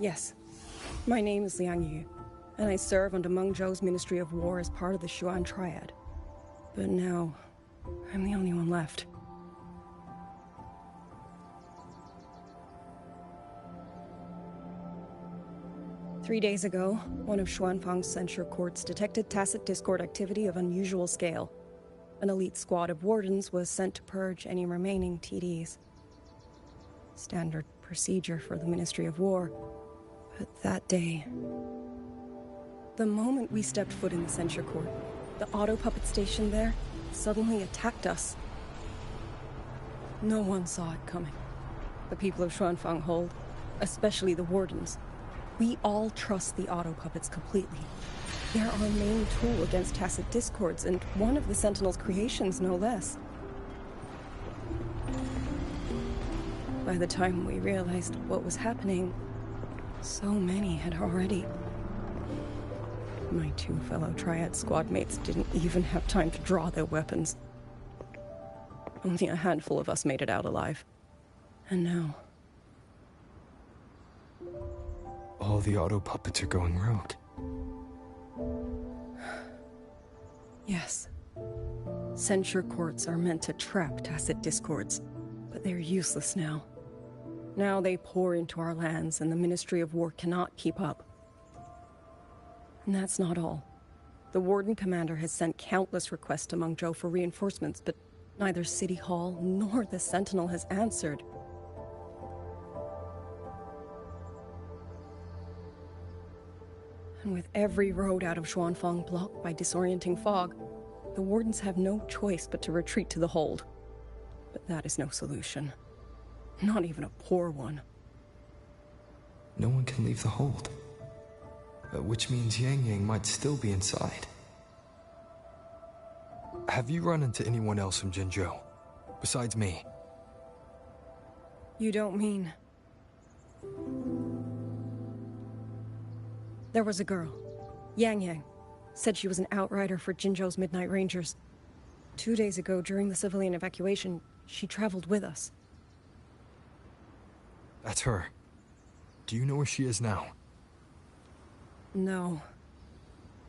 Yes. My name is YangYang, and I serve under Meng Zhou's Ministry of War as part of the Xuan Triad. But now, I'm the only one left. Three days ago, one of Xuanfang's censure courts detected tacit discord activity of unusual scale. An elite squad of wardens was sent to purge any remaining TDs. Standard procedure for the Ministry of War. But that day, the moment we stepped foot in the censure court, the auto puppet station there suddenly attacked us. No one saw it coming. The people of Xuanfang hold, especially the wardens. We all trust the auto puppets completely. They're our main tool against tacit discords, and one of the Sentinel's creations, no less. By the time we realized what was happening, so many had already. My two fellow Triad squad mates didn't even have time to draw their weapons. Only a handful of us made it out alive. And now... all the auto puppets are going rogue. Yes. Censure courts are meant to trap tacit discords, but they're useless now. Now they pour into our lands, and the Ministry of War cannot keep up. And that's not all. The Warden Commander has sent countless requests to Mengzhou for reinforcements, but neither City Hall nor the Sentinel has answered. And with every road out of Xuanfang blocked by disorienting fog, the Wardens have no choice but to retreat to the hold. But that is no solution. Not even a poor one. No one can leave the hold. Which means YangYang might still be inside. Have you run into anyone else from Jinzhou? Besides me? You don't mean... There was a girl, YangYang. Said she was an outrider for Jinzhou's Midnight Rangers. 2 days ago, during the civilian evacuation, she traveled with us. That's her. Do you know where she is now? No.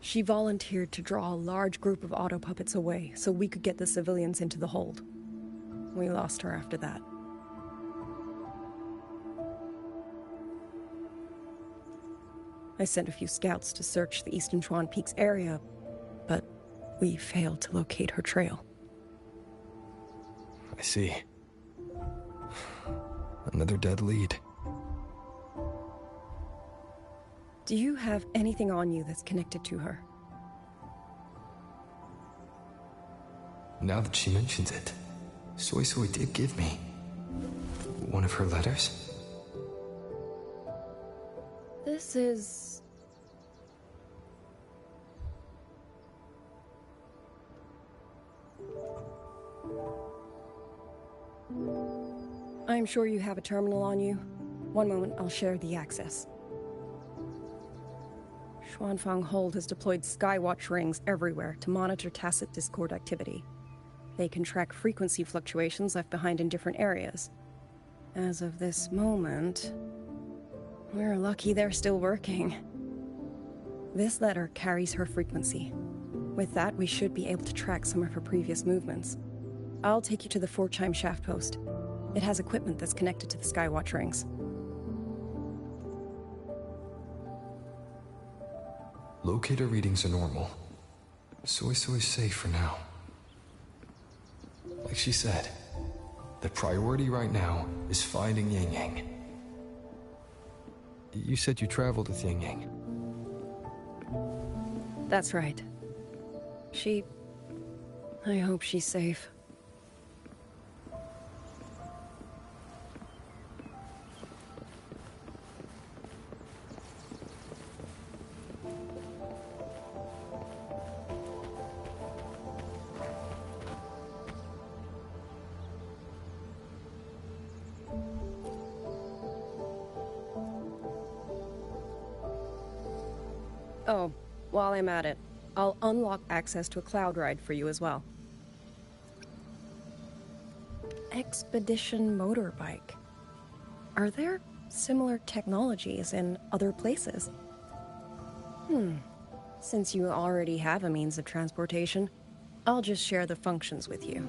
She volunteered to draw a large group of auto puppets away so we could get the civilians into the hold. We lost her after that. I sent a few scouts to search the Eastern Chuan Peaks area, but we failed to locate her trail. I see. Another dead lead. Do you have anything on you that's connected to her? Now that she mentions it, Soy Soy did give me one of her letters. This is... I'm sure you have a terminal on you. One moment, I'll share the access. Xuanfang Hold has deployed Skywatch rings everywhere to monitor tacit Discord activity. They can track frequency fluctuations left behind in different areas. As of this moment, we're lucky they're still working. This letter carries her frequency. With that, we should be able to track some of her previous movements. I'll take you to the 4-chime shaft post. It has equipment that's connected to the Skywatch rings. Locator readings are normal. Soy Soy's safe for now. Like she said, the priority right now is finding YangYang. You said you traveled with YangYang. That's right. I hope she's safe. Oh, while I'm at it, I'll unlock access to a cloud ride for you as well. Expedition motorbike. Are there similar technologies in other places? Since you already have a means of transportation, I'll just share the functions with you.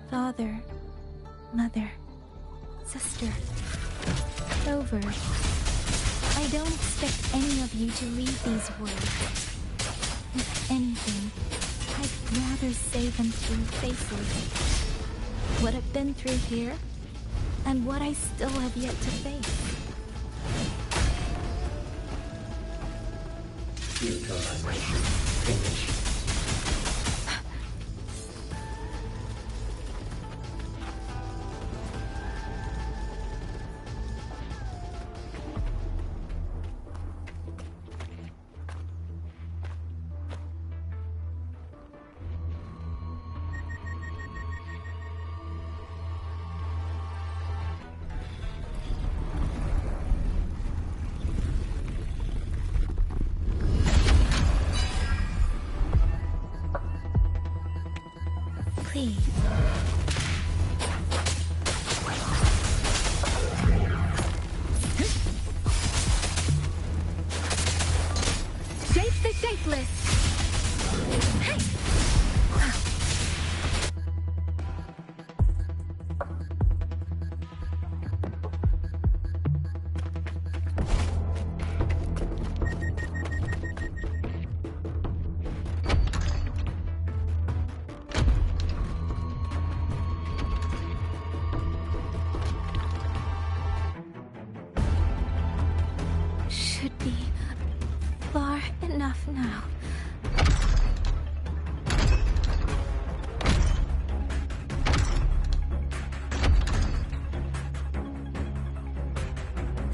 Father, mother, sister, Clover. I don't expect any of you to read these words. If anything, I'd rather say them to your faces. What I've been through here, and what I still have yet to face. Finish. Please. Shape the shapeless. Hey. Should be far enough now.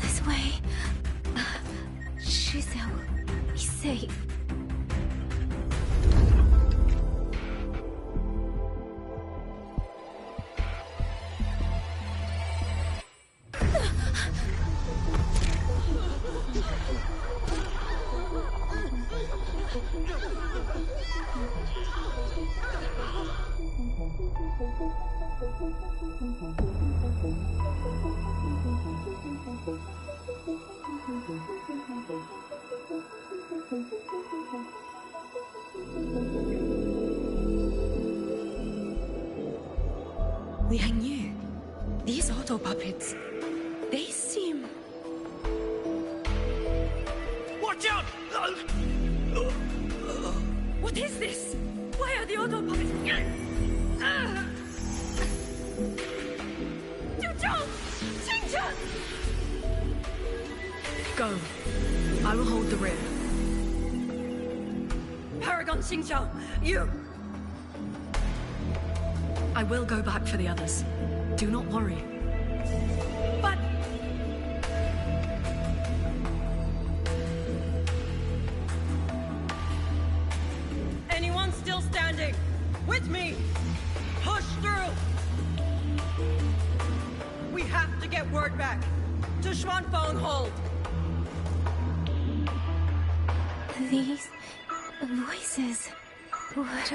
This way. Shizuo will be safe. YangYang, these auto puppets, they seem... Watch out! What is this? Why are the auto puppets... Go. I will hold the rear. Paragon Xingqiao, you... I will go back for the others. Do not worry. But... Anyone still standing? With me! Push through! We have to get word back. To Xuanfeng Hold! These voices... What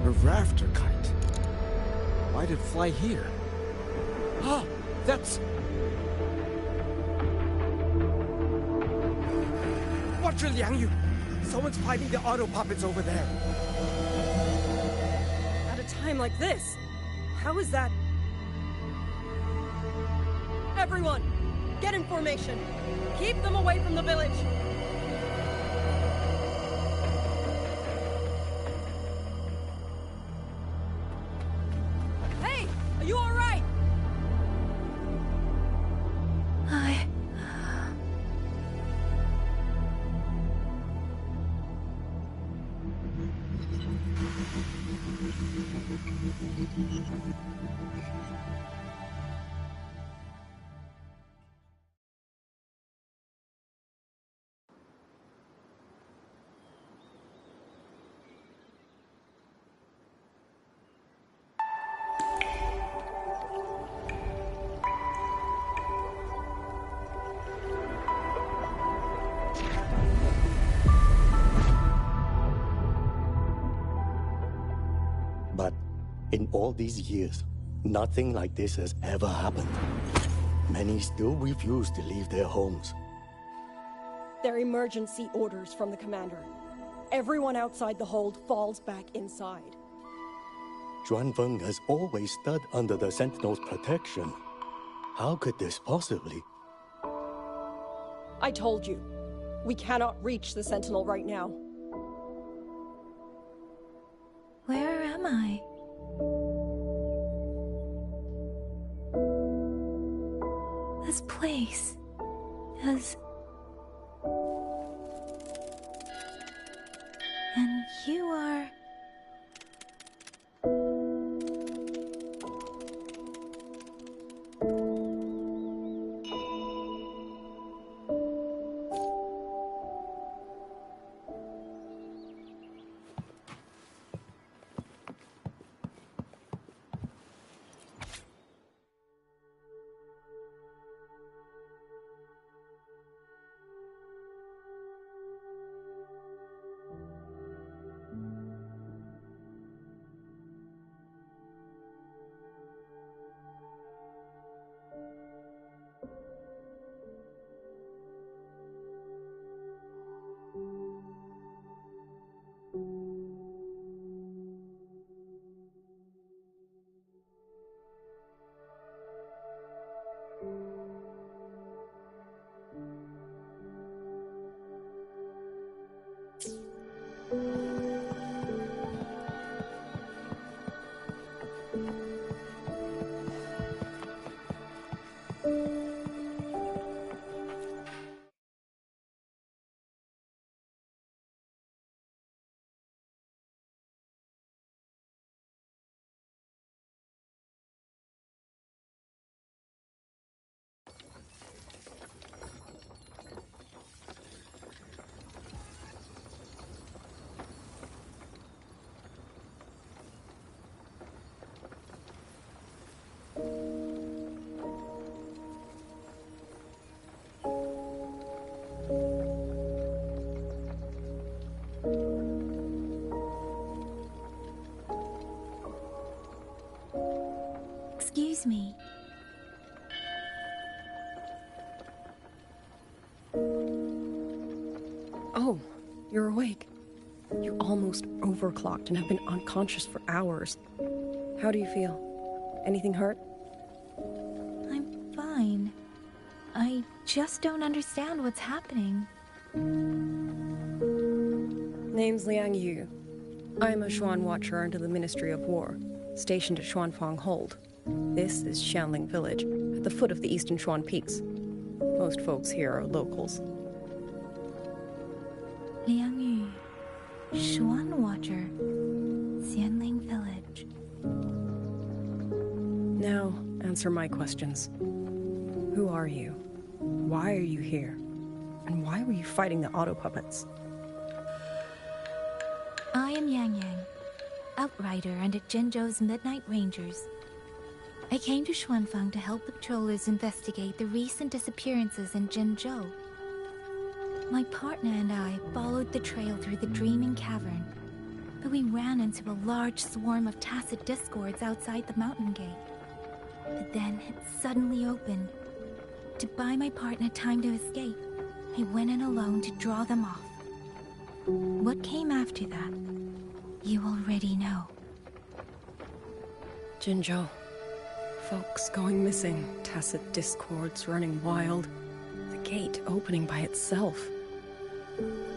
A rafter kite. Why'd it fly here? Ah, that's... Watch your Liangyu! Someone's fighting the auto puppets over there. At a time like this, how is that? Everyone, get in formation. Keep them away from the village. Hey, are you all right? But in all these years, nothing like this has ever happened. Many still refuse to leave their homes. They're emergency orders from the commander. Everyone outside the hold falls back inside. Xuanfeng has always stood under the Sentinel's protection. How could this possibly? I told you. We cannot reach the Sentinel right now. Where am I? This place is... And you are... Excuse me. Oh, you're awake. You almost overclocked and have been unconscious for hours. How do you feel? Anything hurt? I'm fine. I just don't understand what's happening. Name's Liang Yu. I'm a Xuan Watcher under the Ministry of War, stationed at Xuanfang Hold. This is Xianling Village, at the foot of the Eastern Xuan Peaks. Most folks here are locals. Liang Yu, Xuan Watcher, Xianling Village. Now, answer my questions. Who are you? Why are you here? And why were you fighting the auto puppets? I am YangYang, Outrider under Jinzhou's Midnight Rangers. I came to Xuanfang to help the patrollers investigate the recent disappearances in Jinzhou. My partner and I followed the trail through the Dreaming Cavern, but we ran into a large swarm of Tacet Discords outside the mountain gate. But then it suddenly opened. To buy my partner time to escape, I went in alone to draw them off. What came after that, you already know. Jinzhou. Folks going missing, Tacet Discords running wild, the gate opening by itself.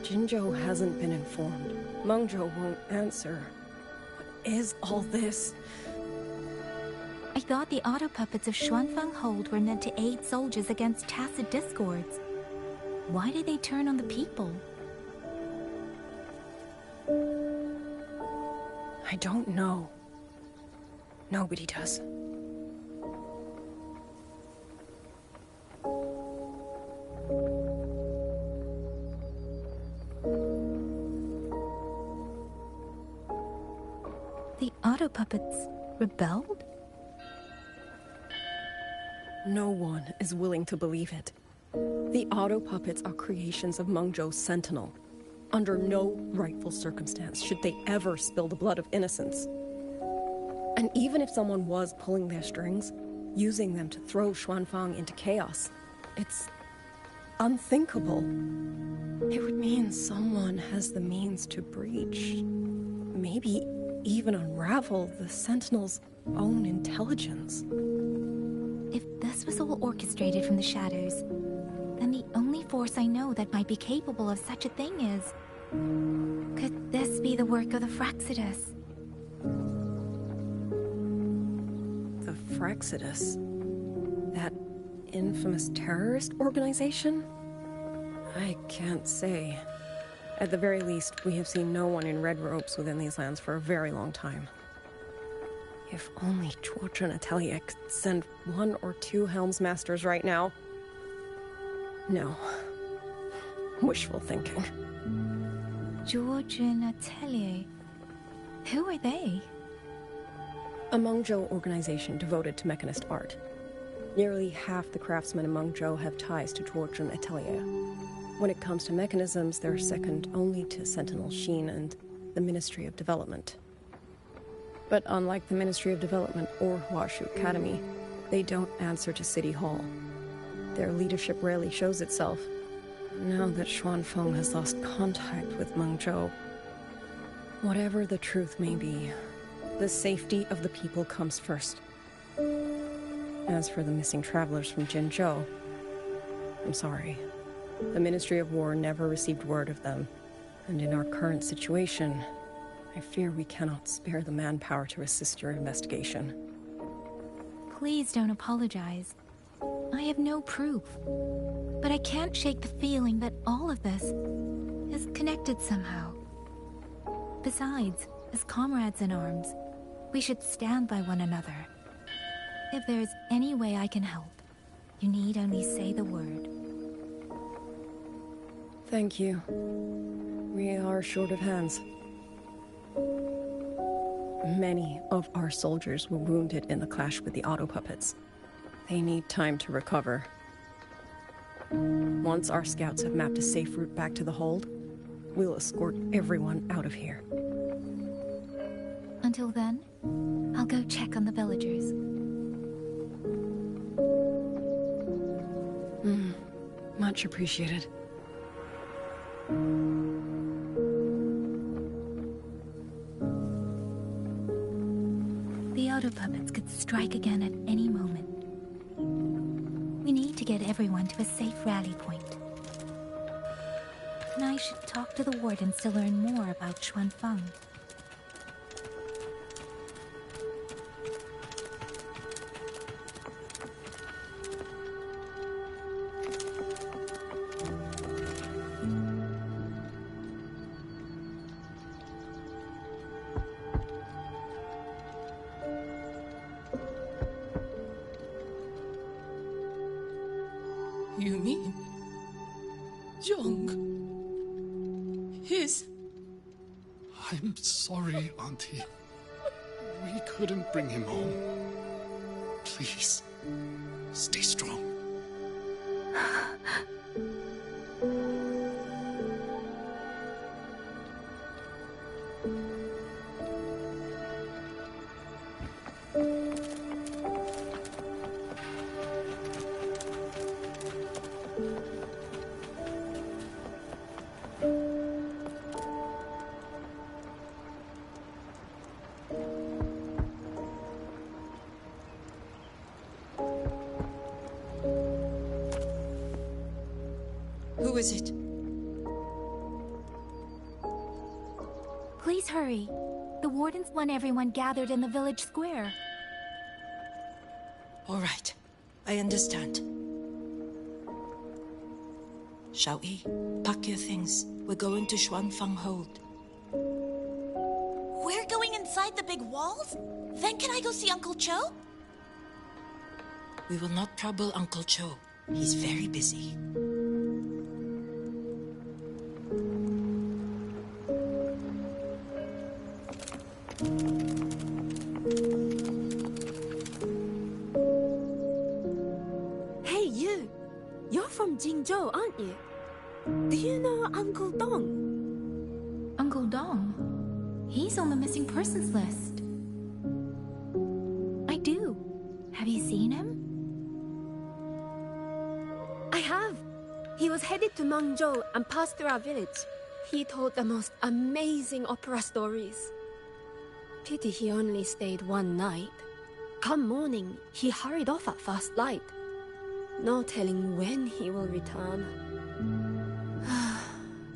Jinzhou hasn't been informed. Mengzhou won't answer. What is all this? I thought the auto puppets of Xuanfang Hold were meant to aid soldiers against Tacet Discords. Why did they turn on the people? I don't know. Nobody does. The auto puppets rebelled? No one is willing to believe it. The auto puppets are creations of Mengzhou's Sentinel. Under no rightful circumstance should they ever spill the blood of innocents. And even if someone was pulling their strings, using them to throw Xuanfang into chaos, it's unthinkable. It would mean someone has the means to breach, maybe even unravel the Sentinel's own intelligence. If this was all orchestrated from the shadows, then the only force I know that might be capable of such a thing is... Could this be the work of the Fraxidus? The Fraxidus? That infamous terrorist organization? I can't say. At the very least, we have seen no one in red robes within these lands for a very long time. If only George and Atelier could send 1 or 2 Helmsmasters right now. No. Wishful thinking. George and Atelier? Who are they? A Mengzhou organization devoted to mechanist art. Nearly half the craftsmen in Mengzhou have ties to George and Atelier. When it comes to mechanisms, they're second only to Sentinel Sheen and the Ministry of Development. But unlike the Ministry of Development or Huashu Academy, they don't answer to City Hall. Their leadership rarely shows itself. Now that Xuanfeng has lost contact with Mengzhou, whatever the truth may be, the safety of the people comes first. As for the missing travelers from Jinzhou, I'm sorry. The Ministry of War never received word of them, and in our current situation, I fear we cannot spare the manpower to assist your investigation. Please don't apologize. I have no proof. But I can't shake the feeling that all of this is connected somehow. Besides, as comrades in arms, we should stand by one another. If there is any way I can help, you need only say the word. Thank you. We are short of hands. Many of our soldiers were wounded in the clash with the auto puppets. They need time to recover. Once our scouts have mapped a safe route back to the hold, we'll escort everyone out of here. Until then, I'll go check on the villagers. Much appreciated. The auto puppets could strike again at any moment. We need to get everyone to a safe rally point. And I should talk to the wardens to learn more about Xuanfeng. You mean... Jung... His... I'm sorry, Auntie. We couldn't bring him home. Please, stay strong. Who is it? Please hurry. The wardens want everyone gathered in the village square. All right. I understand. Xiaoyi, pack your things. We're going to Xuanfeng Hold. We're going inside the big walls? Then can I go see Uncle Cho? We will not trouble Uncle Cho. He's very busy. Hey, you! You're from Jingzhou, aren't you? Do you know Uncle Dong? Uncle Dong? He's on the missing persons list. I do. Have you seen him? I have. He was headed to Mengzhou and passed through our village. He told the most amazing opera stories. Pity he only stayed one night. Come morning, he hurried off at first light. No telling when he will return.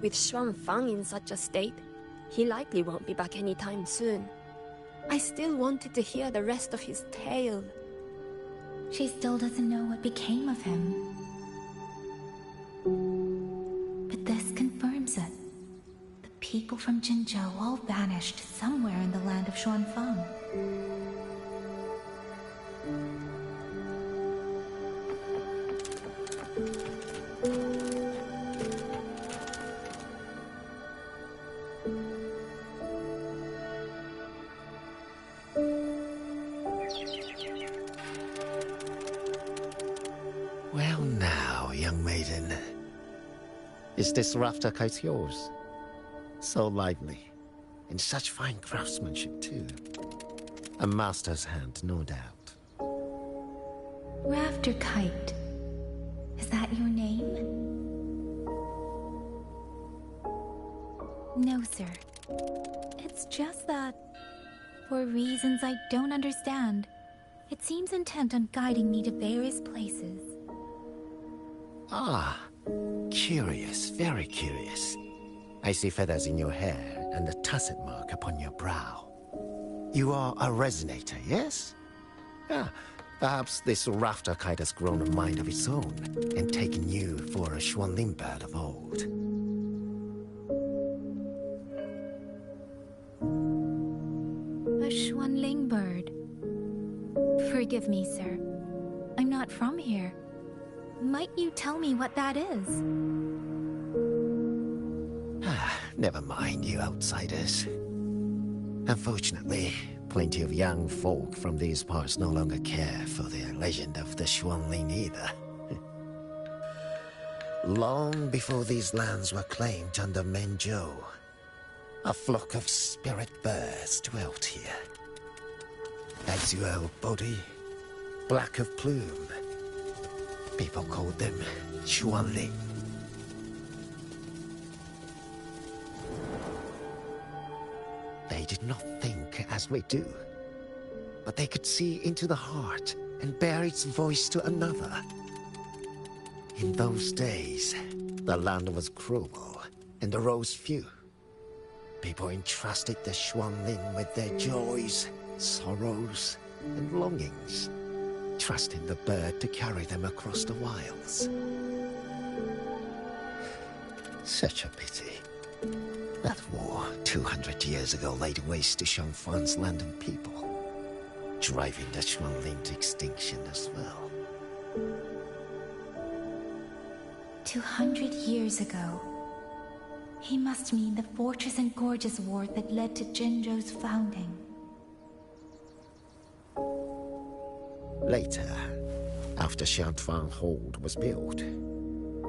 With Xuanfang in such a state, he likely won't be back anytime soon. I still wanted to hear the rest of his tale. She still doesn't know what became of him. But this confirms it. The people from Jinzhou all vanished somewhere in the land of Xuanfang. Well now, young maiden. Is this rafter kite yours? So lively. And such fine craftsmanship, too. A master's hand, no doubt. Rafter Kite. Is that your name? No, sir. It's just that, for reasons I don't understand, it seems intent on guiding me to various places. Ah, curious, very curious. I see feathers in your hair and a tacet mark upon your brow. You are a resonator, yes? Ah, perhaps this rafter kite has grown a mind of its own and taken you for a Xuanling bird of old. A Xuanling bird. Forgive me, sir. I'm not from here. Might you tell me what that is? Never mind, you outsiders. Unfortunately, plenty of young folk from these parts no longer care for the legend of the Xuanling either. Long before these lands were claimed under Mengzhou, a flock of spirit birds dwelt here. Azure body, black of plume. People called them Xuanling. They did not think as we do, but they could see into the heart and bear its voice to another. In those days, the land was cruel and the roads few. People entrusted the Xuanling with their joys, sorrows, and longings, trusting the bird to carry them across the wilds. Such a pity. That war 200 years ago laid waste to Xuanfang's land and people, driving the Xuanling to extinction as well. 200 years ago. He must mean the Fortress and Gorges War that led to Jinzhou's founding. Later, after Xuanfang Hold was built,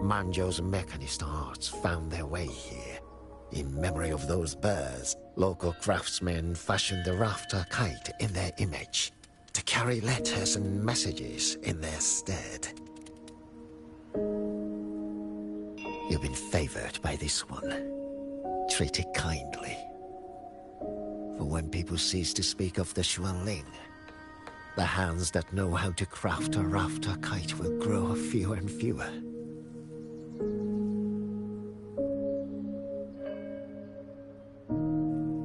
Manzhou's mechanist arts found their way here. In memory of those birds, local craftsmen fashioned the rafter kite in their image, to carry letters and messages in their stead. You've been favored by this one. Treat it kindly. For when people cease to speak of the Xuanling, the hands that know how to craft a rafter kite will grow fewer and fewer.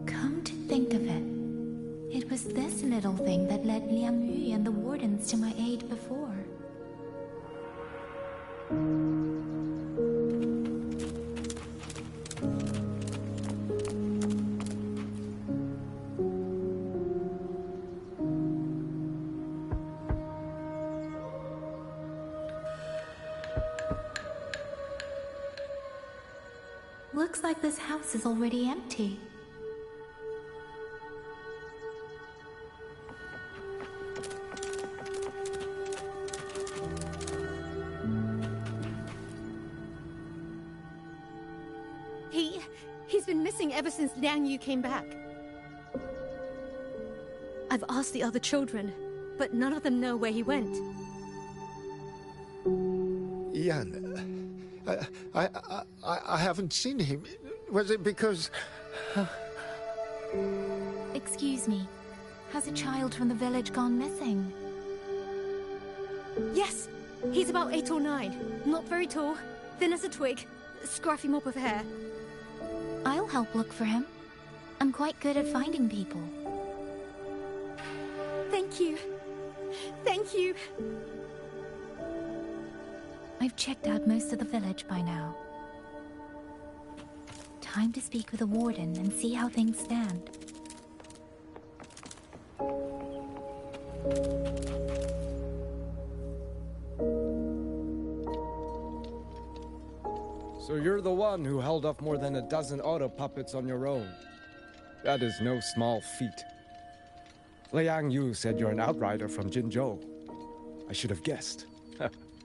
Come to think of it, it was this little thing that led Liang Yu and the wardens to my aid before. Looks like this house is already empty. He's been missing ever since Liang Yu came back. I've asked the other children, but none of them know where he went. Yan, I haven't seen him. Was it because... Excuse me. Has a child from the village gone missing? Yes, He's about 8 or 9. Not very tall, thin as a twig, scruffy mop of hair. I'll help look for him. I'm quite good at finding people. Thank you. Thank you. I've checked out most of the village by now. Time to speak with the warden and see how things stand. So you're the one who held off more than a dozen auto puppets on your own. That is no small feat. Liang Yu said you're an outrider from Jinzhou. I should have guessed.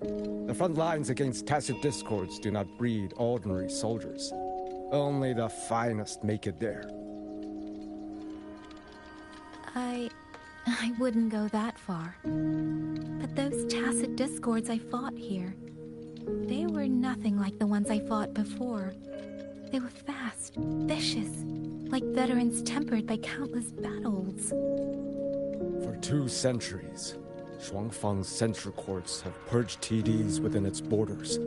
The front lines against tacit discords do not breed ordinary soldiers. Only the finest make it there. I wouldn't go that far. But those tacit discords I fought here, they were nothing like the ones I fought before. They were fast, vicious, like veterans tempered by countless battles. For 2 centuries, Shuangfang's central courts have purged TDs within its borders.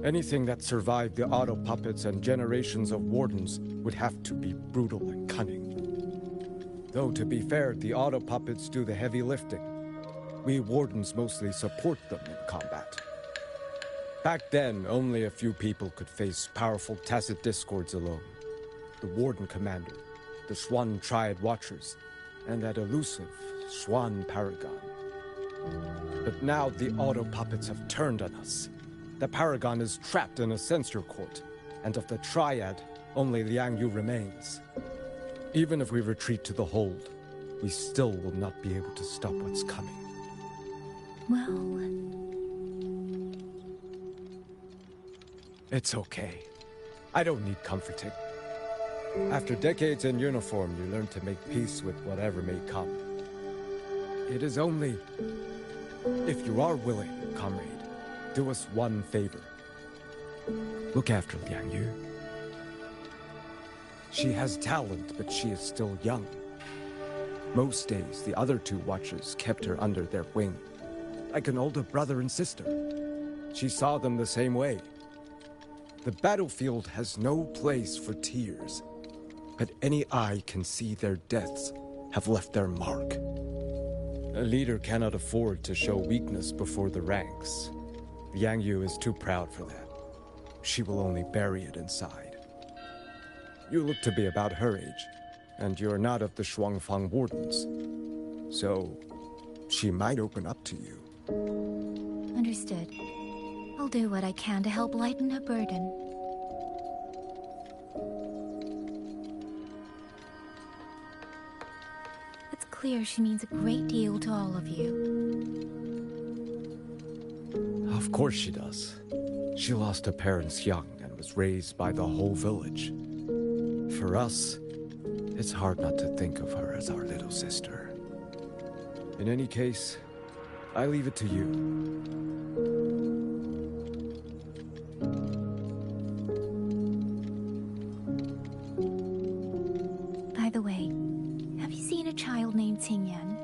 Anything that survived the auto puppets and generations of wardens would have to be brutal and cunning. Though, to be fair, the auto puppets do the heavy lifting. We wardens mostly support them in combat. Back then, only a few people could face powerful tacit discords alone. The Warden Commander, the Swan Triad Watchers, and that elusive Swan Paragon. But now the auto puppets have turned on us. The Paragon is trapped in a censor court, and of the Triad, only Liang Yu remains. Even if we retreat to the hold, we still will not be able to stop what's coming. Well... It's okay. I don't need comforting. After decades in uniform, you learn to make peace with whatever may come. It is only... If you are willing, comrade, do us one favor. Look after Liang Yu. She has talent, but she is still young. Most days, the other 2 watchers kept her under their wing, like an older brother and sister. She saw them the same way. The battlefield has no place for tears, but any eye can see their deaths have left their mark. A leader cannot afford to show weakness before the ranks. Liang Yu is too proud for that. She will only bury it inside. You look to be about her age, and you're not of the Shuangfang Wardens. So, she might open up to you. Understood. I'll do what I can to help lighten her burden. It's clear she means a great deal to all of you. Of course she does. She lost her parents young and was raised by the whole village. For us, it's hard not to think of her as our little sister. In any case, I leave it to you. By the way, have you seen a child named Qingyan?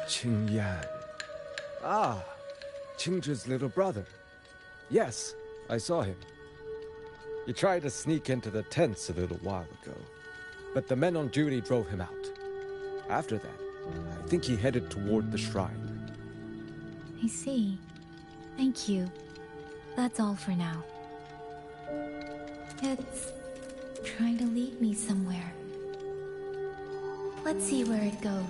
Qingyan. Ah, Qingzhi's little brother. Yes, I saw him. He tried to sneak into the tents a little while ago, but the men on duty drove him out. After that, I think he headed toward the shrine. I see. Thank you. That's all for now. It's trying to lead me somewhere. Let's see where it goes.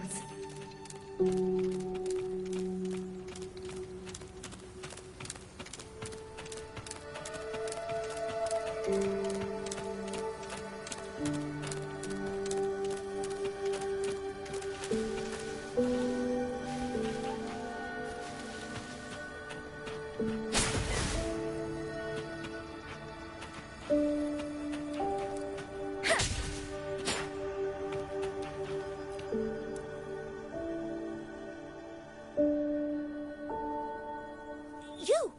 You!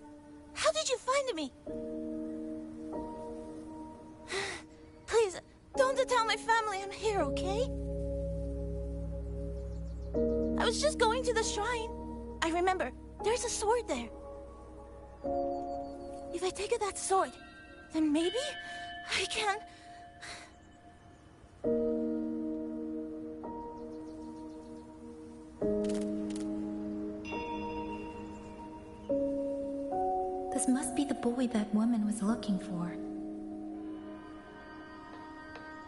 How did you find me? Please, don't tell my family I'm here, okay? I was just going to the shrine. I remember. There's a sword there. If I take that sword, then maybe I can... This must be the boy that woman was looking for.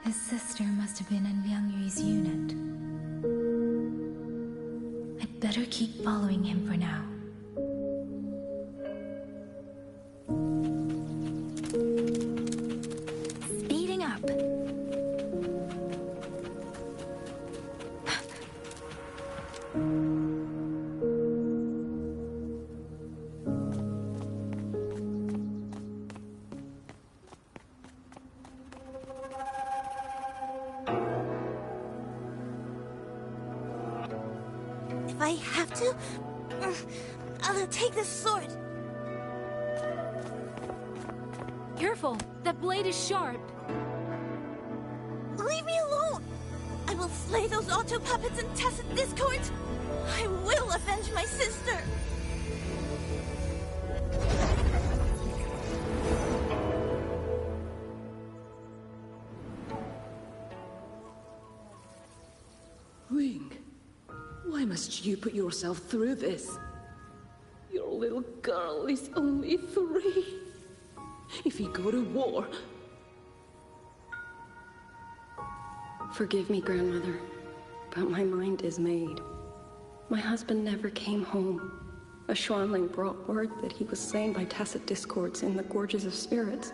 His sister must have been in Liang Yu's unit. I'd better keep following him for now. Speeding up. If I have to, I'll take this sword. Careful! That blade is sharp! Leave me alone! I will slay those auto puppets and tacit discords! I will avenge my sister! Ling, why must you put yourself through this? Your little girl is only 3. If we go to war... Forgive me, Grandmother, but my mind is made. My husband never came home. A Xuanling brought word that he was slain by tacit discords in the Gorges of Spirits.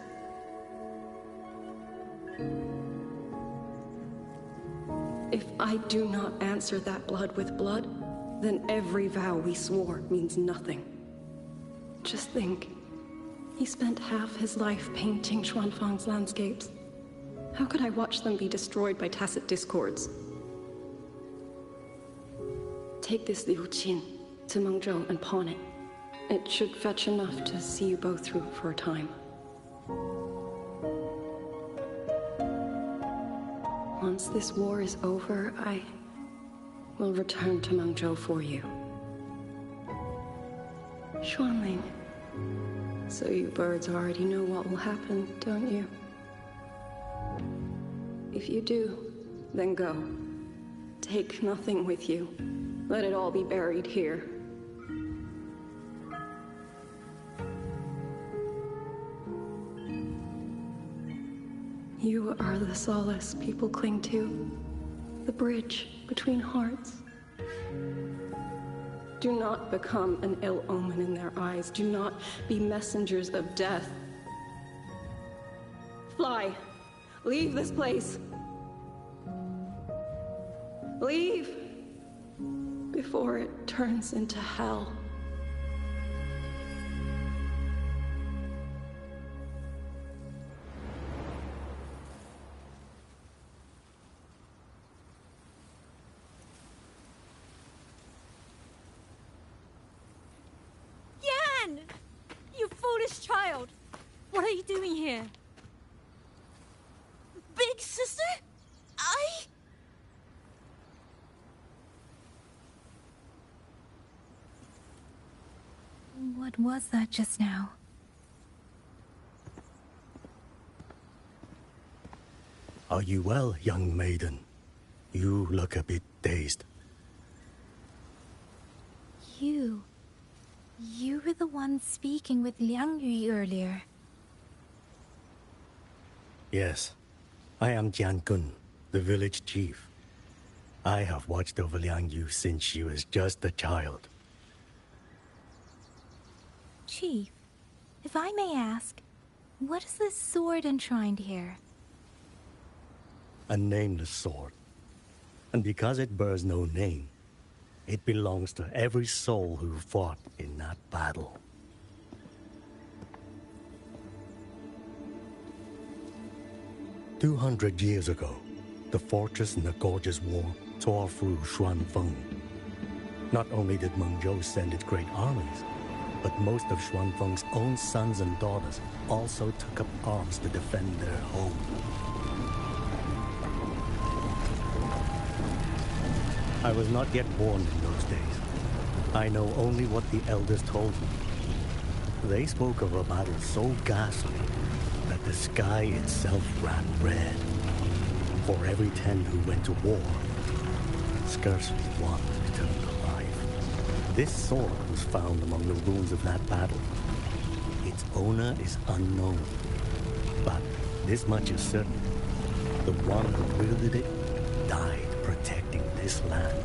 If I do not answer that blood with blood, then every vow we swore means nothing. Just think, he spent half his life painting Xuanfang's landscapes. How could I watch them be destroyed by tacit discords? Take this Liu Qin to Mengzhou and pawn it. It should fetch enough to see you both through for a time. Once this war is over, I will return to Mengzhou for you. Xuanling, so you birds already know what will happen, don't you? If you do, then go. Take nothing with you. Let it all be buried here. You are the solace people cling to, the bridge between hearts. Do not become an ill omen in their eyes. Do not be messengers of death. Fly! Leave this place! Leave! Before it turns into hell. Yan! You foolish child! What are you doing here? Big sister? What was that just now? Are you well, young maiden? You look a bit dazed. You were the one speaking with Liang Yu earlier. Yes, I am Jian Gun, the village chief. I have watched over Liang Yu since she was just a child. Chief, if I may ask, what is this sword enshrined here? A nameless sword. And because it bears no name, it belongs to every soul who fought in that battle. "200 years ago, the fortress in the Gorgeous War tore through Xuanfeng. Not only did Mengzhou send its great armies, but most of Xuanfeng's own sons and daughters also took up arms to defend their home. I was not yet born in those days, I know only what the elders told me. They spoke of a battle so ghastly that the sky itself ran red. For every 10 who went to war, scarcely one returned alive. This sword was found among the ruins of that battle. Its owner is unknown, but this much is certain. The one who wielded it died protecting this land.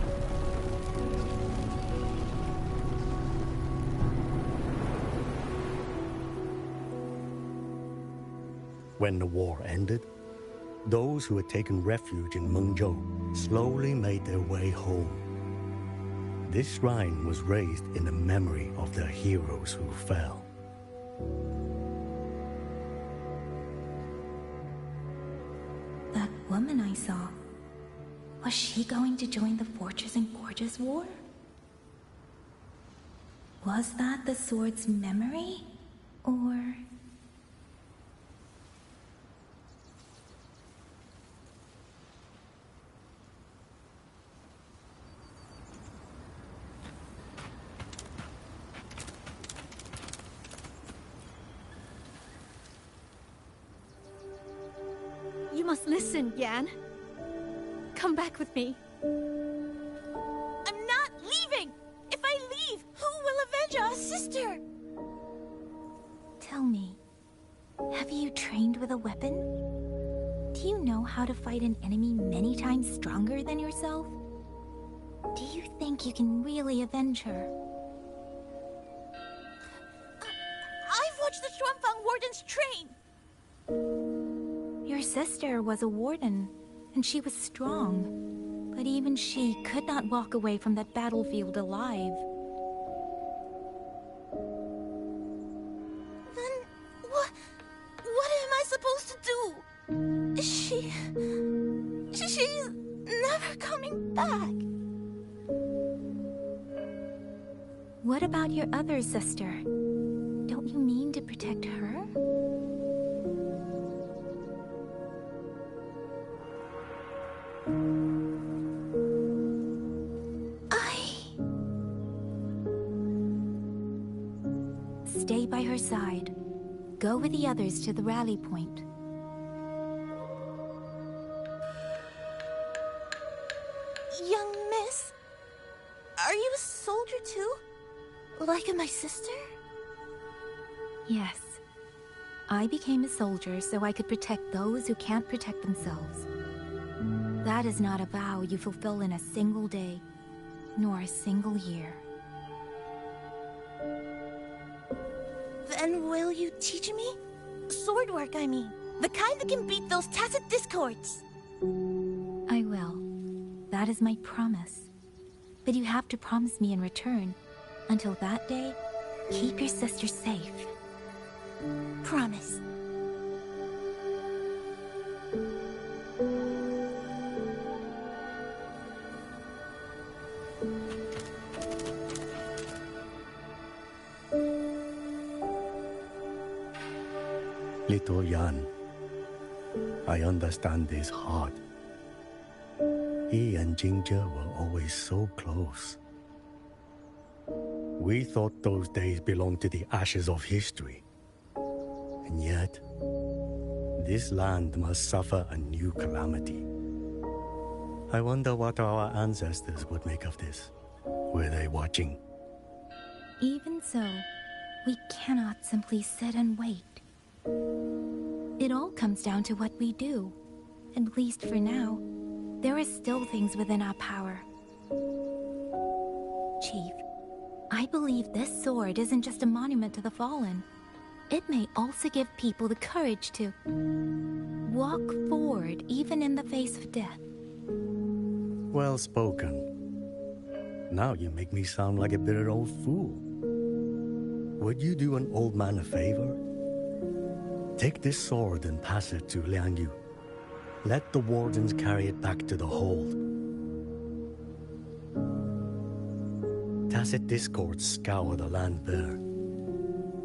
When the war ended, those who had taken refuge in Mengzhou slowly made their way home. This shrine was raised in the memory of the heroes who fell. That woman I saw, was she going to join the Fortress and Gorges War? Was that the sword's memory? Or... You must listen, Yan. Come back with me. I'm not leaving! If I leave, who will avenge our sister? Tell me, have you trained with a weapon? Do you know how to fight an enemy many times stronger than yourself? Do you think you can really avenge her? I've watched the Xuanfang Wardens train! Your sister was a warden, and she was strong. But even she could not walk away from that battlefield alive. Then, what am I supposed to do? She's never coming back. What about your other sister? Don't you mean to protect her? Stay by her side. Go with the others to the rally point. Young miss, are you a soldier too? Like my sister? Yes. I became a soldier so I could protect those who can't protect themselves. That is not a vow you fulfill in a single day, nor a single year. Then will you teach me? Sword work, I mean. The kind that can beat those tacit discords. I will. That is my promise. But you have to promise me in return. Until that day, keep your sister safe. Promise. Little Yan, I understand this hard. He and Ginger were always so close. We thought those days belonged to the ashes of history. And yet, this land must suffer a new calamity. I wonder what our ancestors would make of this. Were they watching? Even so, we cannot simply sit and wait. It all comes down to what we do. At least for now, there are still things within our power. Chief, I believe this sword isn't just a monument to the fallen. It may also give people the courage to walk forward even in the face of death. Well spoken. Now you make me sound like a bitter old fool. Would you do an old man a favor? Take this sword and pass it to Liang Yu. Let the wardens carry it back to the hold. Tacit discords scour the land bare.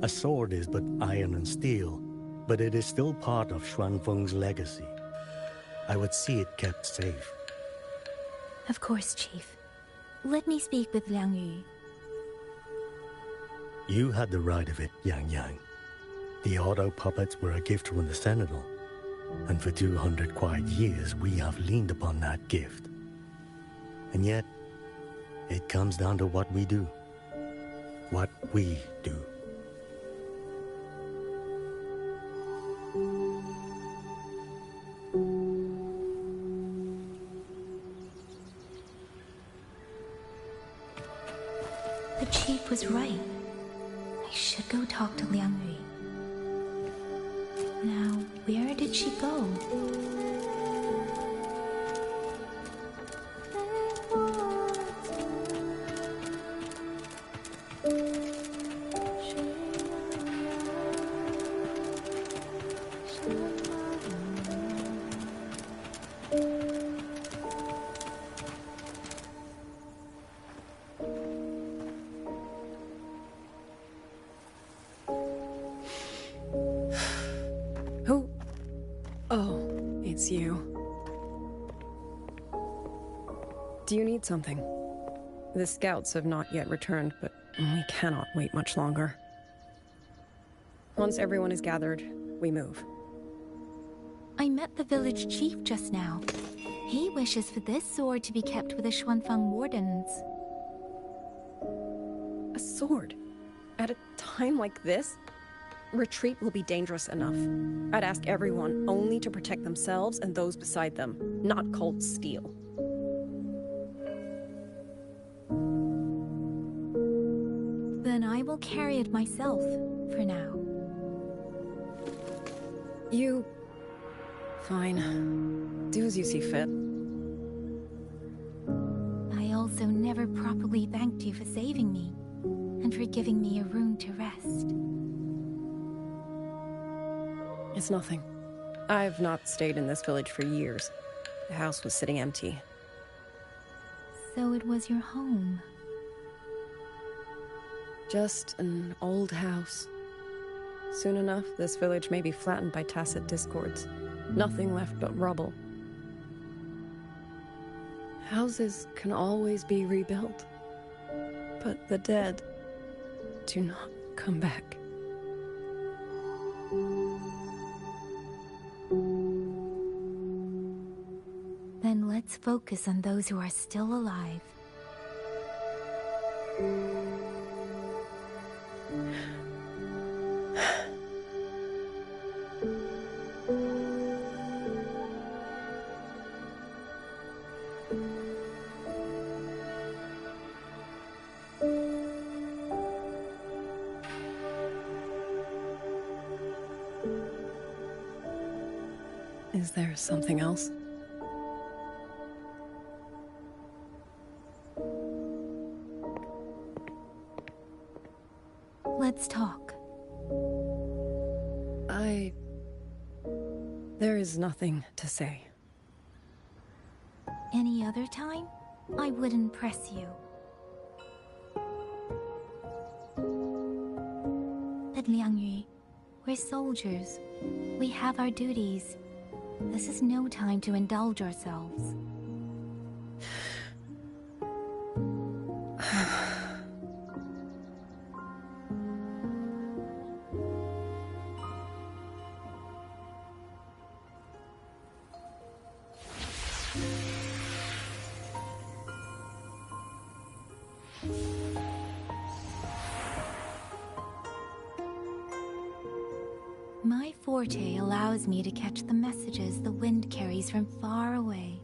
A sword is but iron and steel, but it is still part of Xuanfeng's legacy. I would see it kept safe. Of course, Chief. Let me speak with Liang Yu. You had the right of it, YangYang. The auto puppets were a gift from the Sentinel, and for 200 quiet years we have leaned upon that gift. And yet, it comes down to what we do. What we do. The chief was right. I should go talk to Liang Yu. Now, where did she go? Who? Oh, it's you. Do you need something? The scouts have not yet returned, but we cannot wait much longer. Once everyone is gathered, we move. I met the village chief just now. He wishes for this sword to be kept with the Xuanfang wardens. A sword? At a time like this? Retreat will be dangerous enough. I'd ask everyone only to protect themselves and those beside them, not cold steel. Then I will carry it myself, for now. You... Fine. Do as you see fit. I also never properly thanked you for saving me, and for giving me a room to rest. It's nothing. I've not stayed in this village for years. The house was sitting empty. So it was your home. Just an old house. Soon enough, this village may be flattened by tacit discords. Nothing left but rubble. Houses can always be rebuilt. But the dead do not come back. Then let's focus on those who are still alive. Is there something else? Let's talk. There is nothing to say. Any other time, I wouldn't press you. But Liang Yu, we're soldiers. We have our duties. This is no time to indulge ourselves. My forte allows me to catch the messages the wind carries from far away.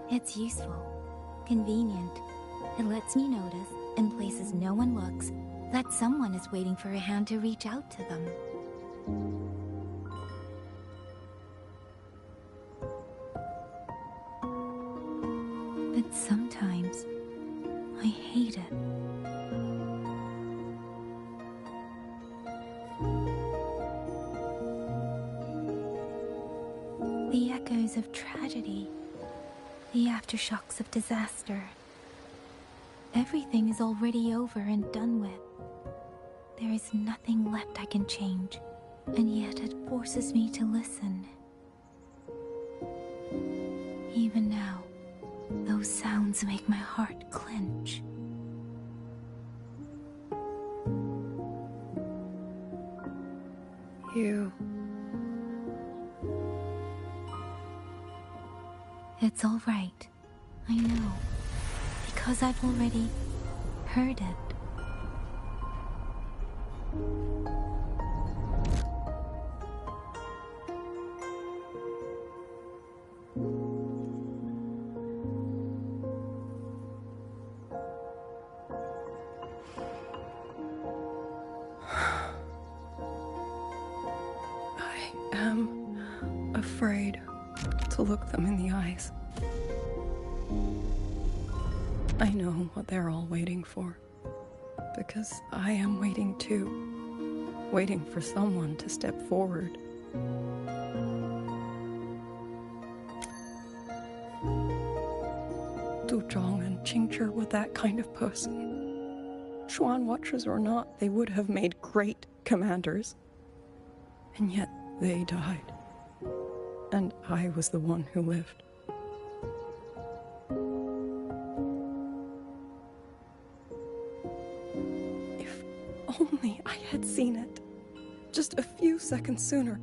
It's useful, convenient. It lets me notice, in places no one looks, that someone is waiting for a hand to reach out to them. But sometimes, I hate it. The echoes of tragedy, the aftershocks of disaster. Everything is already over and done with. There is nothing left I can change, and yet it forces me to listen. Even now, those sounds make my heart clench. You... It's all right. I know. Because I've already heard it. I am afraid to look them in the eyes. I know what they're all waiting for. Because I am waiting too. Waiting for someone to step forward. Du Zhong and Qingzhi were that kind of person. Xuan Watchers or not, they would have made great commanders. And yet they died. And I was the one who lived. If only I had seen it. Just a few seconds sooner.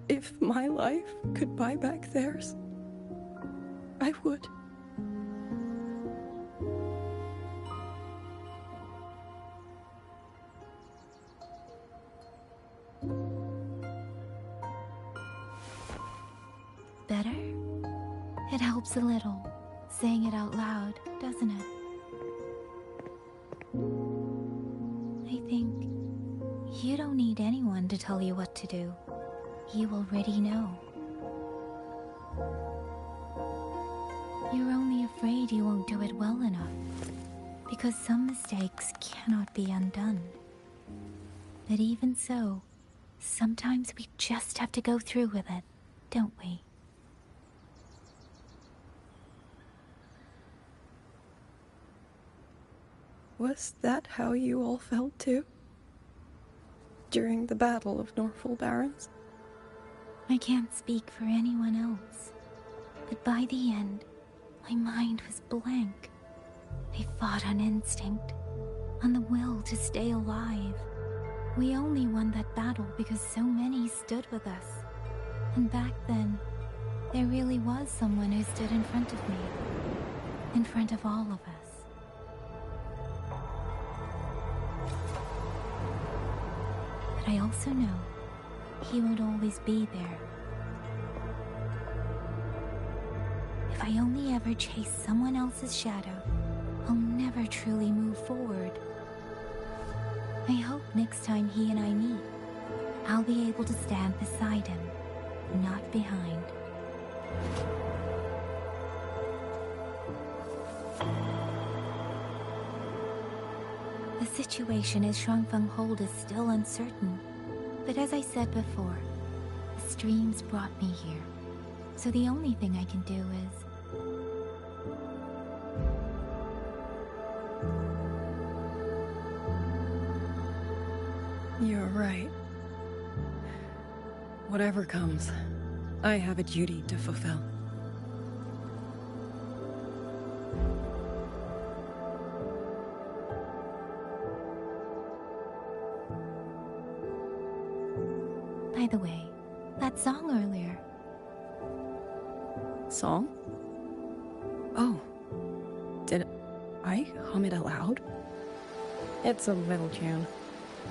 If my life could buy back theirs, I would. Better? It helps a little, saying it out loud, doesn't it? I think you don't need anyone to tell you what to do. You already know. You're only afraid you won't do it well enough, because some mistakes cannot be undone. But even so, sometimes we just have to go through with it, don't we? Was that how you all felt too? During the Battle of Norfolk Barrens? I can't speak for anyone else, but by the end, my mind was blank. I fought on instinct, on the will to stay alive. We only won that battle because so many stood with us. And back then, there really was someone who stood in front of me, in front of all of us. But I also know he won't always be there. If I only ever chase someone else's shadow, I'll never truly move forward. I hope next time he and I meet, I'll be able to stand beside him, not behind. The situation as Shuangfeng Hold is still uncertain, but as I said before, the streams brought me here, so the only thing I can do is... You're right. Whatever comes, I have a duty to fulfill. By the way, that song earlier. Song? Oh. Did I hum it aloud? It's a little tune.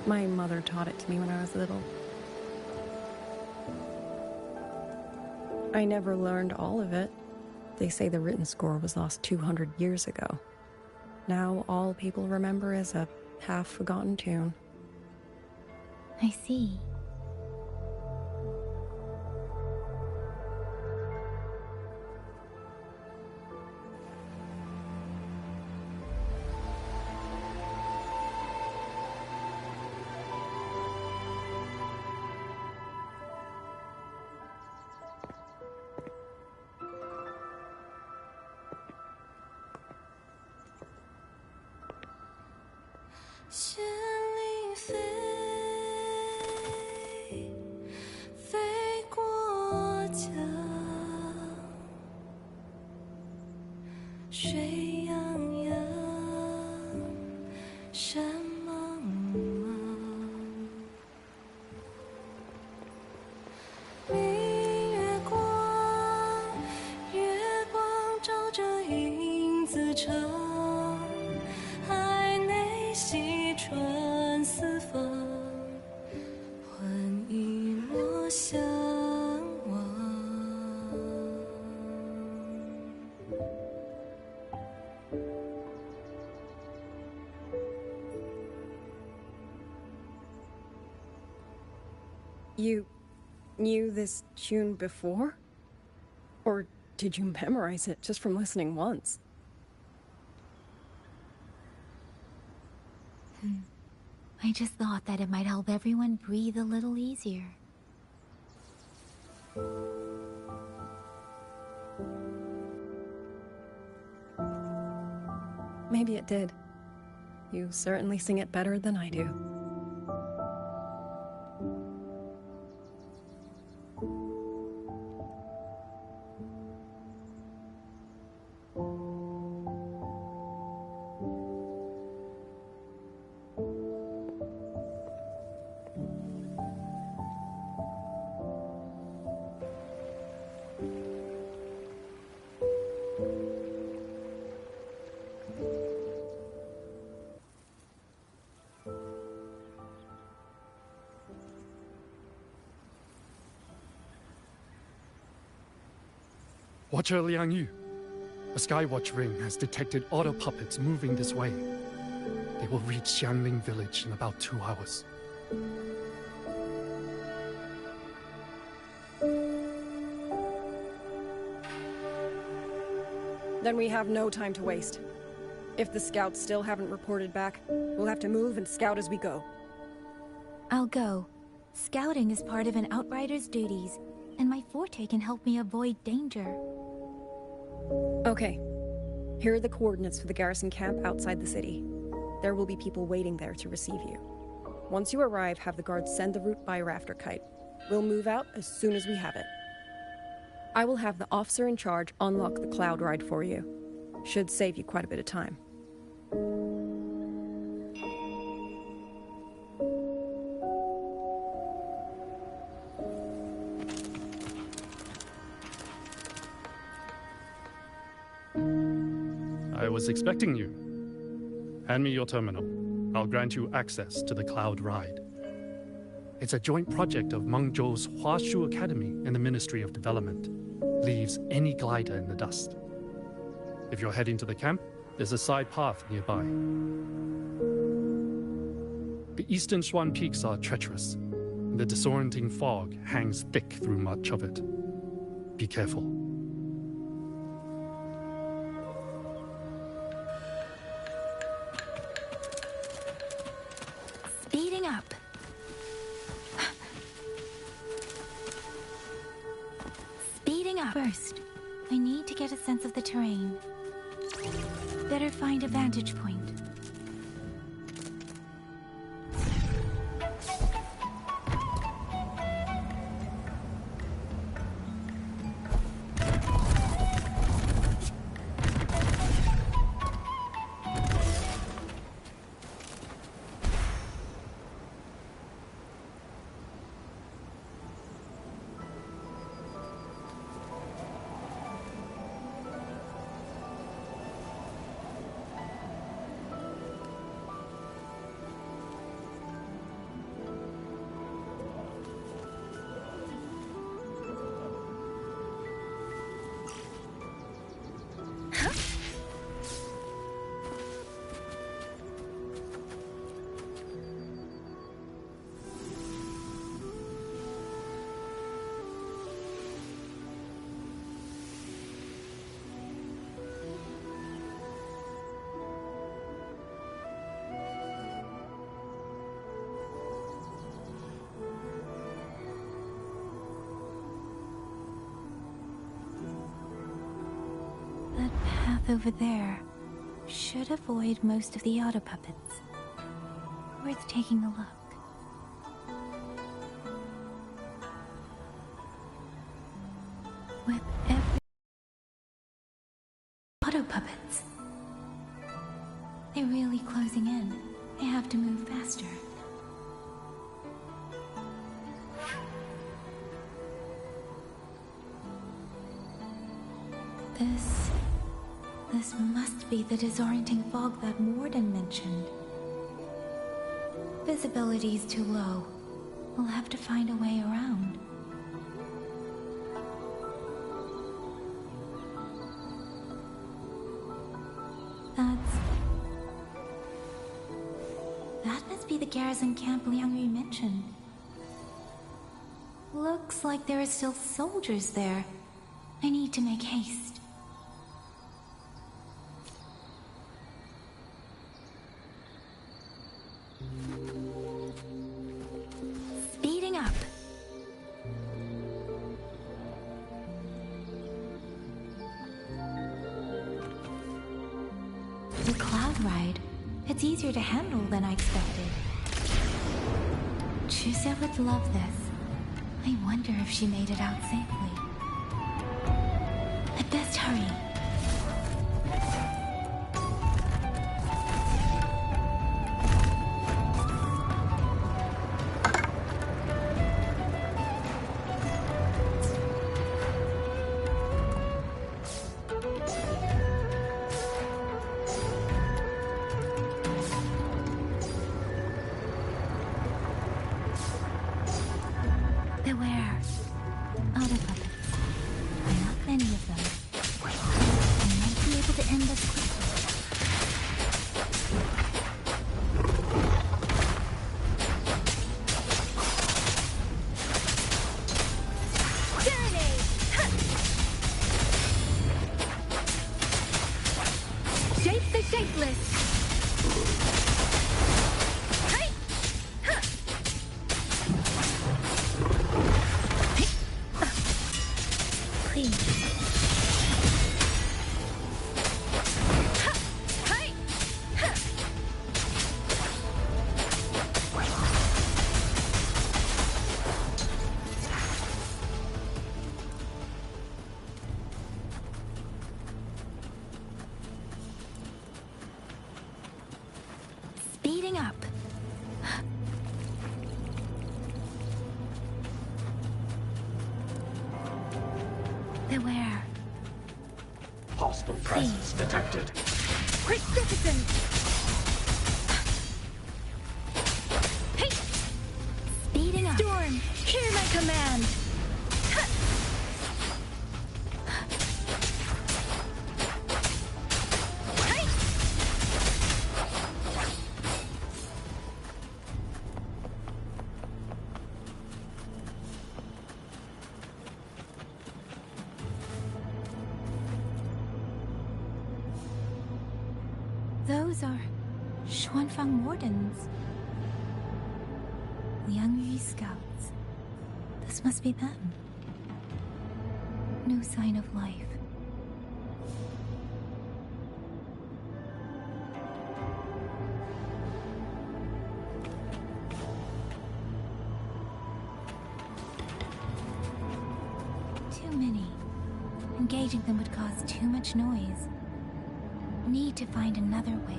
My mother taught it to me when I was little. I never learned all of it. They say the written score was lost 200 years ago. Now all people remember is a half-forgotten tune. I see. 向往。You knew this tune before? Or did you memorize it just from listening once? I just thought that it might help everyone breathe a little easier. Maybe it did. You certainly sing it better than I do. Watcher Liang, a Skywatch ring has detected auto puppets moving this way. They will reach Xiangling village in about 2 hours. Then we have no time to waste. If the scouts still haven't reported back, we'll have to move and scout as we go. I'll go. Scouting is part of an outrider's duties, and my forte can help me avoid danger. Okay. Here are the coordinates for the garrison camp outside the city. There will be people waiting there to receive you. Once you arrive, have the guards send the route by rafter kite. We'll move out as soon as we have it. I will have the officer in charge unlock the cloud ride for you. Should save you quite a bit of time. I was expecting you. Hand me your terminal. I'll grant you access to the cloud ride. It's a joint project of Mengzhou's Huashu Academy and the Ministry of Development. Leaves any glider in the dust. If you're heading to the camp, there's a side path nearby. The eastern Xuan peaks are treacherous. The disorienting fog hangs thick through much of it. Be careful. Speeding up. Speeding up. First, I need to get a sense of the terrain. Better find a vantage point. Over there should avoid most of the auto puppets. Worth taking a look. With every auto puppets, they're really closing in. I have to move faster. This must be the disorienting fog that Morden mentioned. Visibility's too low. We'll have to find a way around. That must be the garrison camp Liang Yu mentioned. Looks like there are still soldiers there. I need to make haste. Speeding up. The cloud ride. It's easier to handle than I expected. Tricia would love this. I wonder if she made it out safely. I'd best hurry. Beware. Other puppets. Not many of them. I might be able to end this quickly. Grenade! Shape the shapeless! Speeding up. Beware. Hostile presence detected. Quick citizen! Hey! Speeding up. Storm, hear my command! Those are Xuanfang Wardens. Liang Yu scouts. This must be them. No sign of life. Too many. Engaging them would cause too much noise. Need to find another way.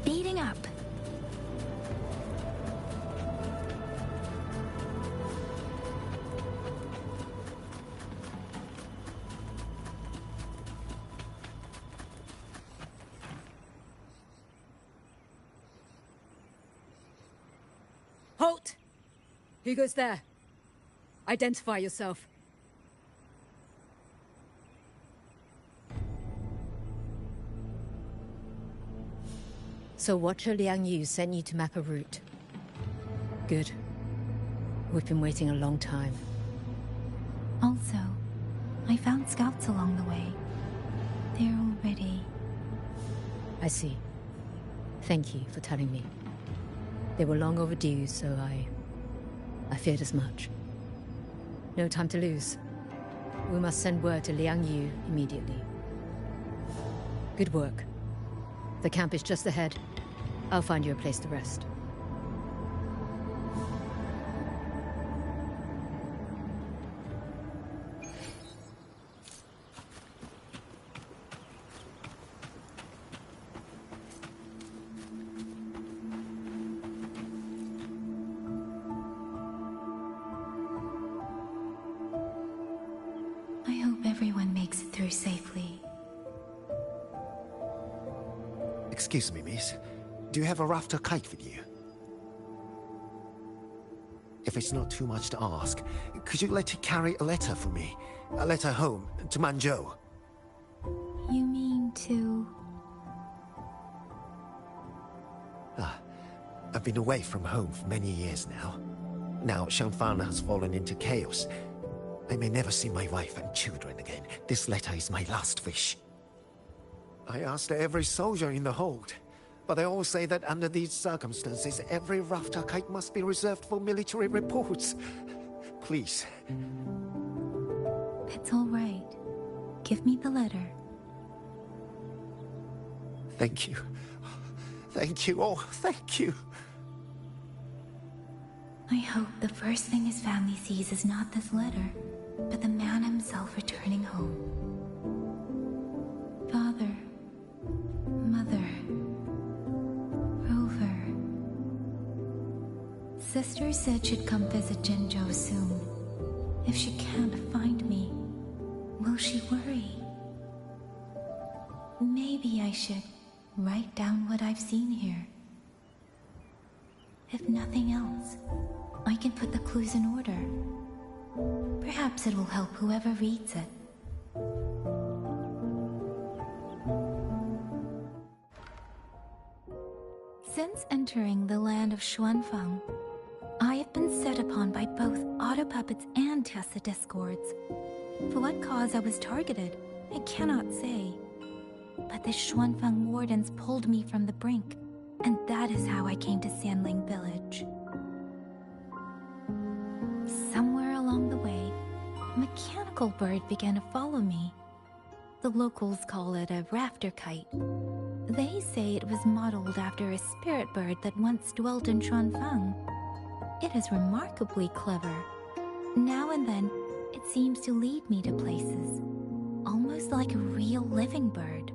Speeding up. Halt! Who goes there? Identify yourself. So Watcher Liang Yu sent you to map a route. Good. We've been waiting a long time. Also, I found scouts along the way. They're already... I see. Thank you for telling me. They were long overdue, so I feared as much. No time to lose. We must send word to Liang Yu immediately. Good work. The camp is just ahead. I'll find you a place to rest. Excuse me, miss. Do you have a rafter kite with you? If it's not too much to ask, could you let it carry a letter for me? A letter home, to Manzhou. You mean to... I've been away from home for many years now. Now Shangfang has fallen into chaos. I may never see my wife and children again. This letter is my last wish. I asked every soldier in the hold, but they all say that under these circumstances, every rafter kite must be reserved for military reports. Please. It's all right. Give me the letter. Thank you. Thank you. Oh, thank you. I hope the first thing his family sees is not this letter, but the man himself returning home. Father, Mother, Rover. Sister said she'd come visit Jinzhou soon. If she can't find me, will she worry? Maybe I should write down what I've seen here. If nothing else, I can put the clues in order. Perhaps it will help whoever reads it. Since entering the land of Xuanfang, I have been set upon by both auto puppets and Tessa discords. For what cause I was targeted, I cannot say. But the Xuanfang wardens pulled me from the brink, and that is how I came to Sanling Village. Somewhere along the way, a mechanical bird began to follow me. The locals call it a rafter kite. They say it was modeled after a spirit bird that once dwelt in Xuanfang. It is remarkably clever. Now and then, it seems to lead me to places, almost like a real living bird.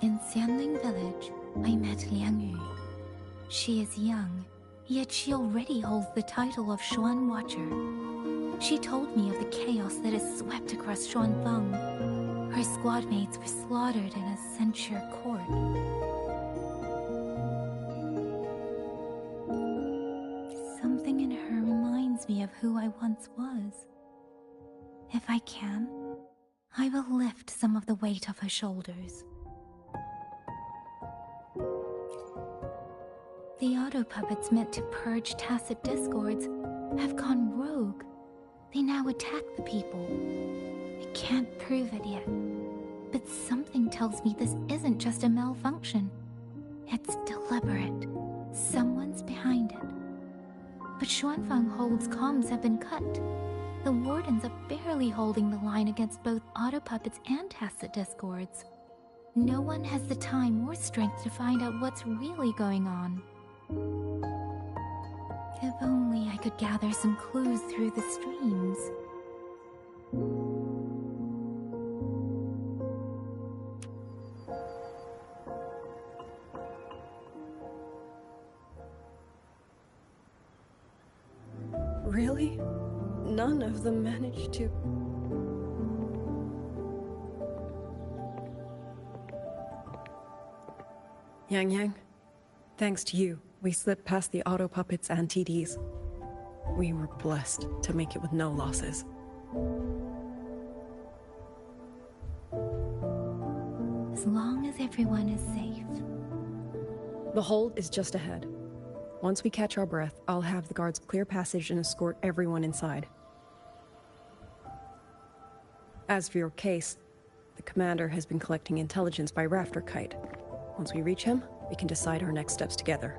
In Sanling Village, I met Liang Yu. She is young, yet she already holds the title of Xuan Watcher. She told me of the chaos that has swept across Xuanfang. Her squad mates were slaughtered in a censure court. Something in her reminds me of who I once was. If I can, I will lift some of the weight off her shoulders. The auto puppets meant to purge tacit discords have gone rogue. They now attack the people. I can't prove it yet, but something tells me this isn't just a malfunction. It's deliberate. Someone's behind it. But Xuanfang Hold's comms have been cut. The wardens are barely holding the line against both auto puppets and tacit discords. No one has the time or strength to find out what's really going on. If only I could gather some clues through the streams. Really? None of them managed to... YangYang, thanks to you, we slipped past the auto puppets and TDs. We were blessed to make it with no losses. As long as everyone is safe. The hold is just ahead. Once we catch our breath, I'll have the guards clear passage and escort everyone inside. As for your case, the commander has been collecting intelligence by Rafter Kite. Once we reach him, we can decide our next steps together.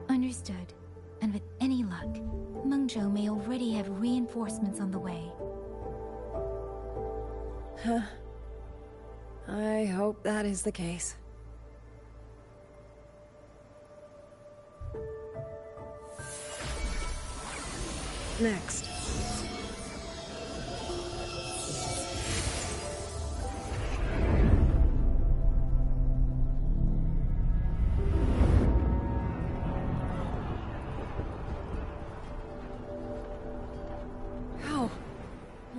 Understood. And with any luck, Mengzhou may already have reinforcements on the way. Huh. I hope that is the case. Next.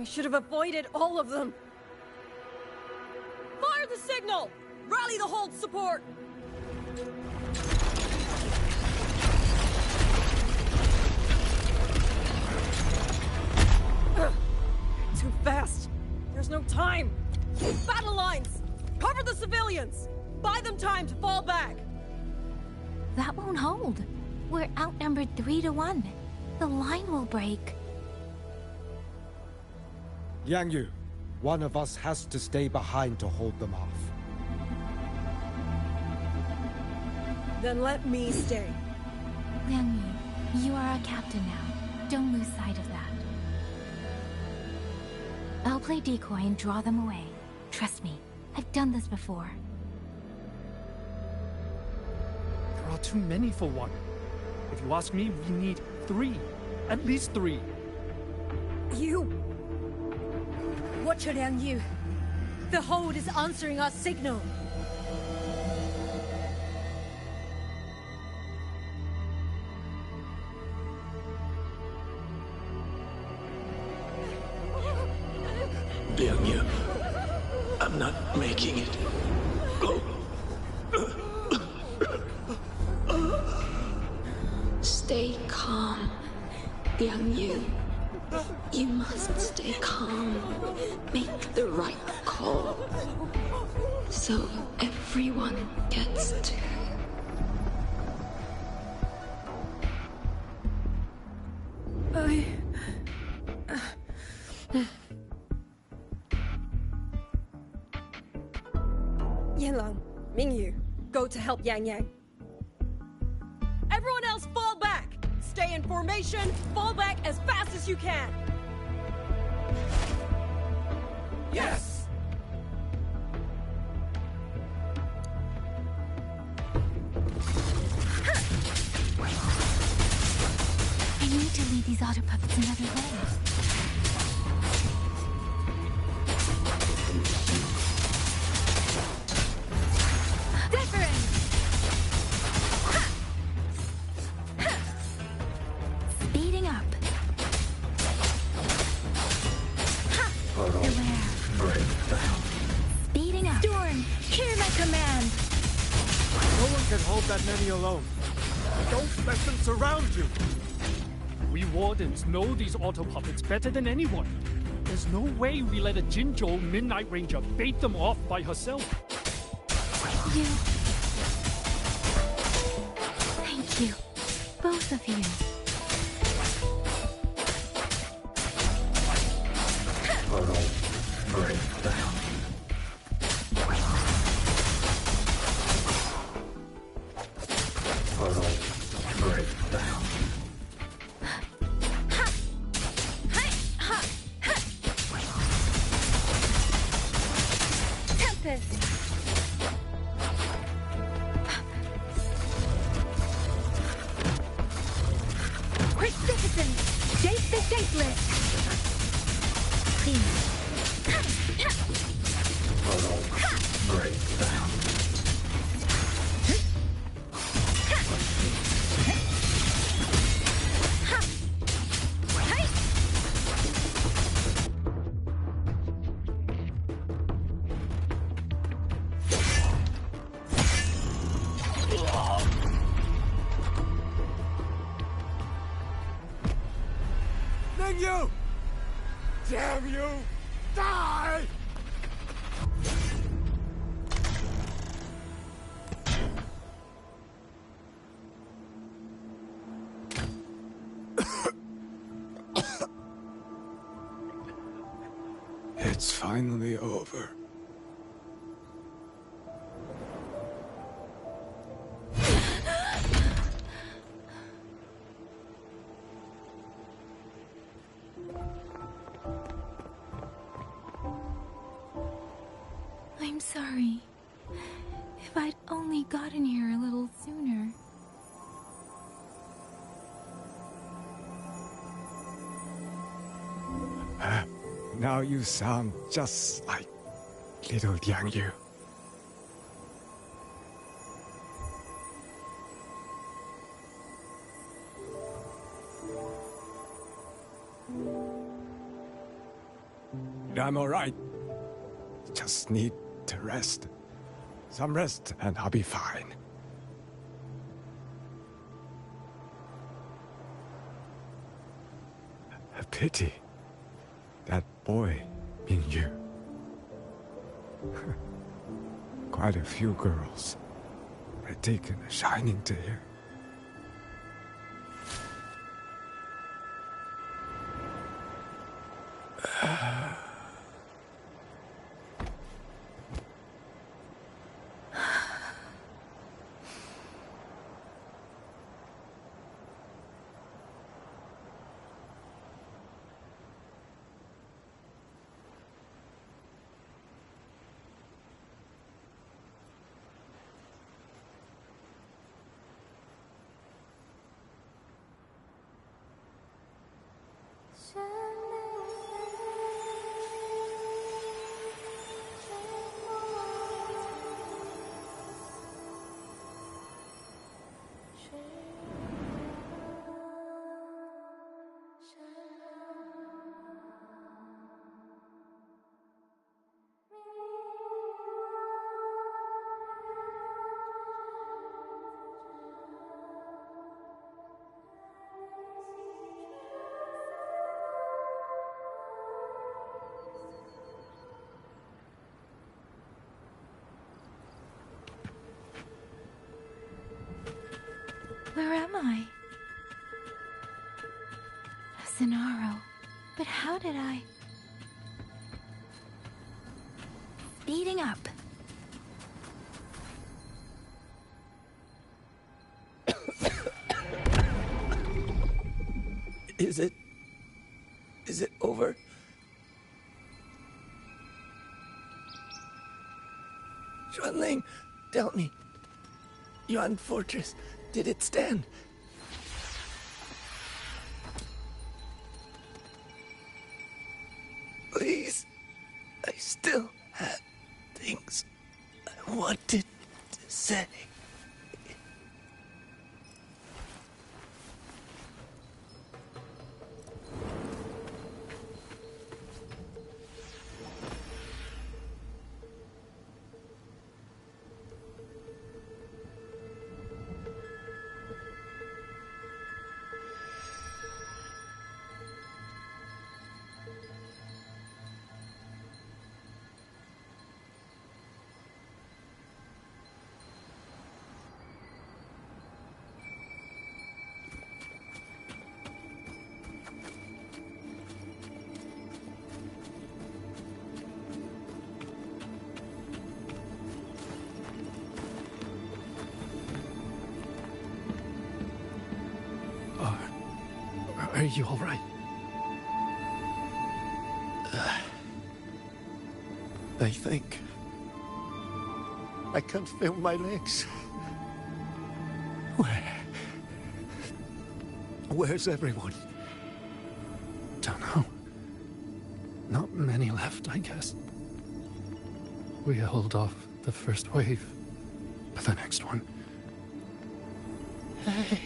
should have avoided all of them. Fire the signal! Rally the hold support! Too fast! There's no time! Battle lines! Cover the civilians! Buy them time to fall back! That won't hold. We're outnumbered 3 to 1. The line will break. Yang, one of us has to stay behind to hold them off. Then let me stay. Yang, you are our captain now. Don't lose sight of that. I'll play decoy and draw them away. Trust me, I've done this before. There are too many for one. If you ask me, we need 3. At least 3. You! Watch her, Yang. The hold is answering our signal. Yang, I'm not making it. Stay calm, Yang. You must stay calm. Make the right call. So everyone gets to... Yanlang, Mingyu, go to help YangYang. Everyone else fall back! Stay in formation, fall back as fast as you can! Yes! I need to lead these auto puppets another way. Speeding up. Speeding up. Storm, hear my command. No one can hold that many alone. Don't let them surround you. We Wardens know these auto puppets better than anyone. There's no way we let a Jinzhou Midnight Ranger bait them off by herself. You. Thank you. Both of you. Breakdown. Breakdown. Tempest. Quick citizen, date the dateless. Please. Breakdown. Mingyu! Damn you! Die! It's finally over. I'm sorry. If I'd only gotten here a little sooner. Now you sound just like little Yang. I'm alright. Just need to rest. Some rest, and I'll be fine. A pity. That boy, Mingyu. Quite a few girls had taken a shining to him. Where am I? Zenaro. But how did I... Speeding up. Is it over? Xuanling, tell me. Yuan Fortress, did it stand? Please, I still have things I wanted to say. Are you all right? I think I can't feel my legs. Where's everyone? Don't know. Not many left, I guess. We held off the first wave, but the next one. Hey,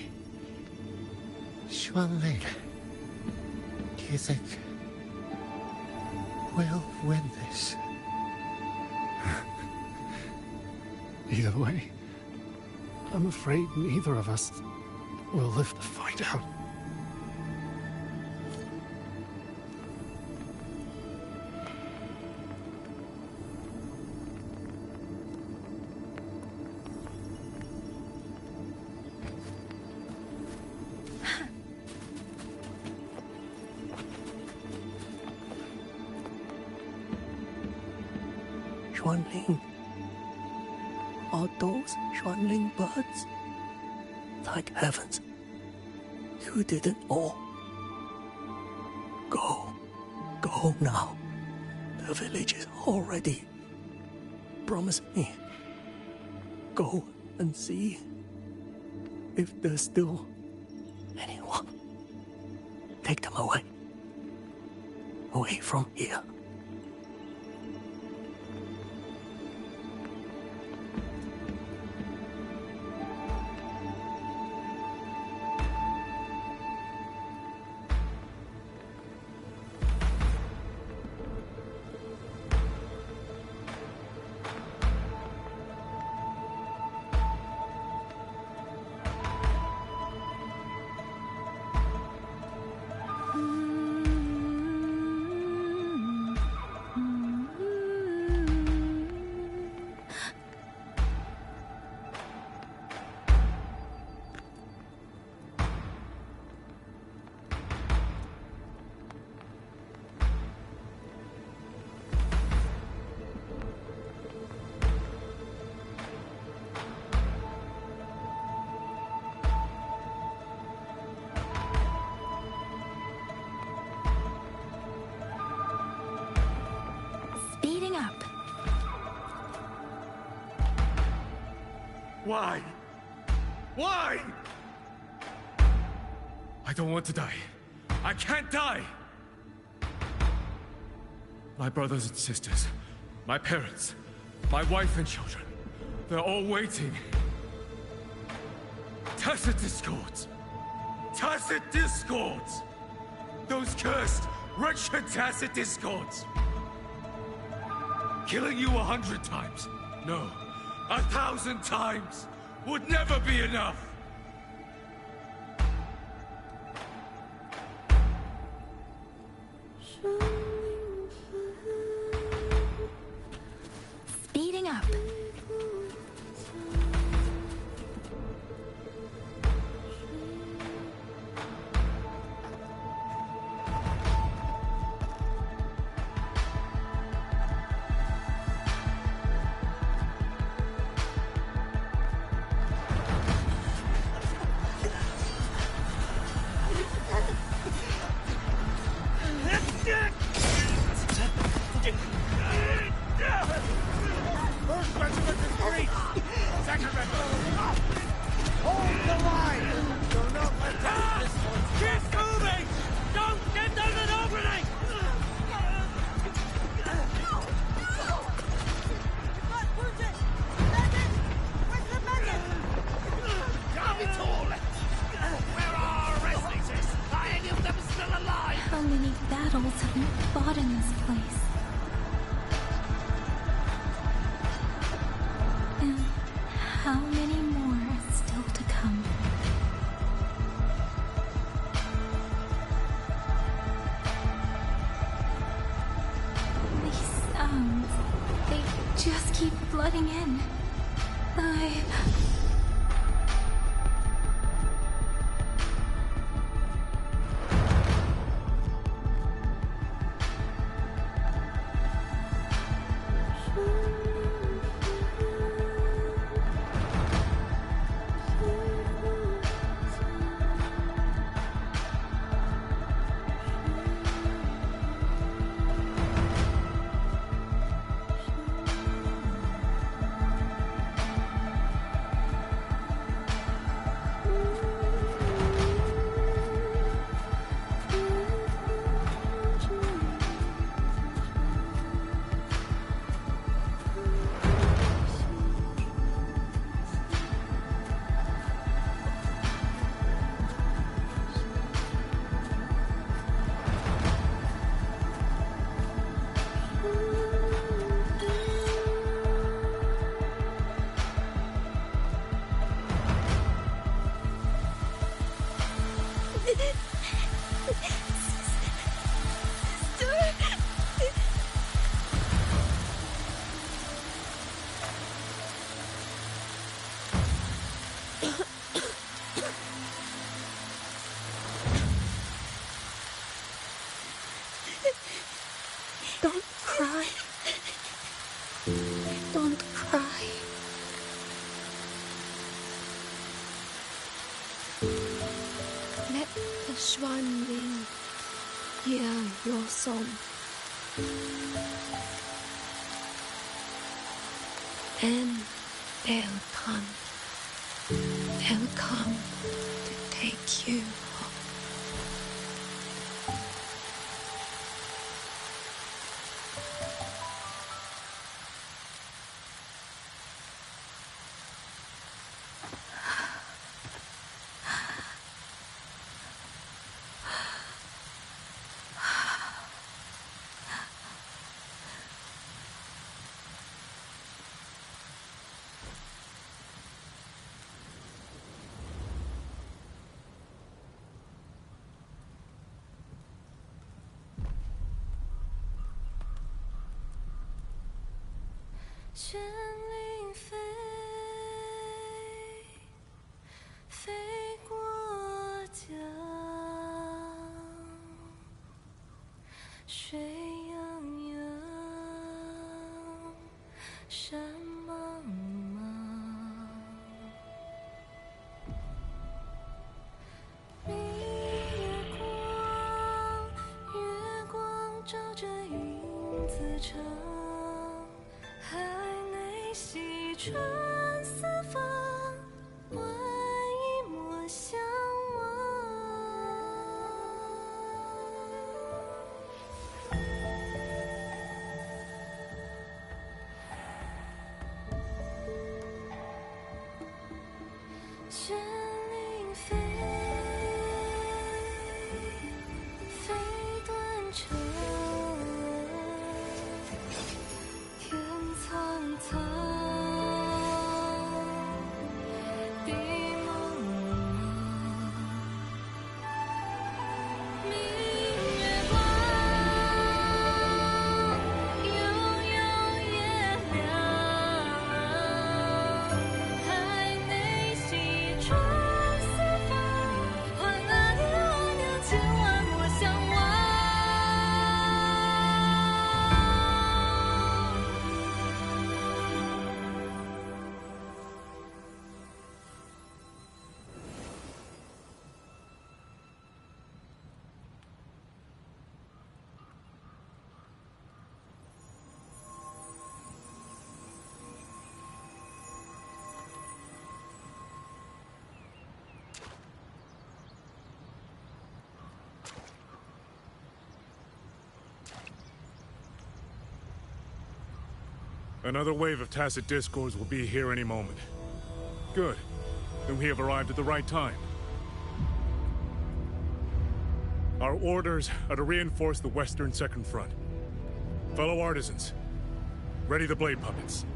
Xuanling, do you think we'll win this? Either way, I'm afraid neither of us will live to find out. Xuanling. Are those Xuanling birds? Thank heavens. You didn't all. Go. Go now. The village is all ready. Promise me. Go and see if there's still anyone. Take them away. Away from here. up. Why? Why? I don't want to die. I can't die! My brothers and sisters, my parents, my wife and children, they're all waiting. Tacit discords! Tacit discords! Those cursed, wretched tacit discords! Killing you 100 times, no, 1,000 times, would never be enough! Speeding up. First regiment is breached! Second regiment! Hold the line! Do not let this one... Keep moving! Don't get them an overnight! Where are our restlessers? Are any of them still alive? How many battles have we fought in this place? And how many more are still to come? These sounds, they just keep flooding in. Don't cry. Don't cry. Let the swan wing hear your song. And they'll come. They'll come to take you home. 春四方，万一莫相望。旋铃飞，飞断肠。天苍苍，地茫茫。明月光，悠悠夜凉。海内西窗四方，换那年我娘千万莫相忘。Another wave of tacit discords will be here any moment. Good. Then we have arrived at the right time. Our orders are to reinforce the western second front. Fellow artisans, ready the blade puppets.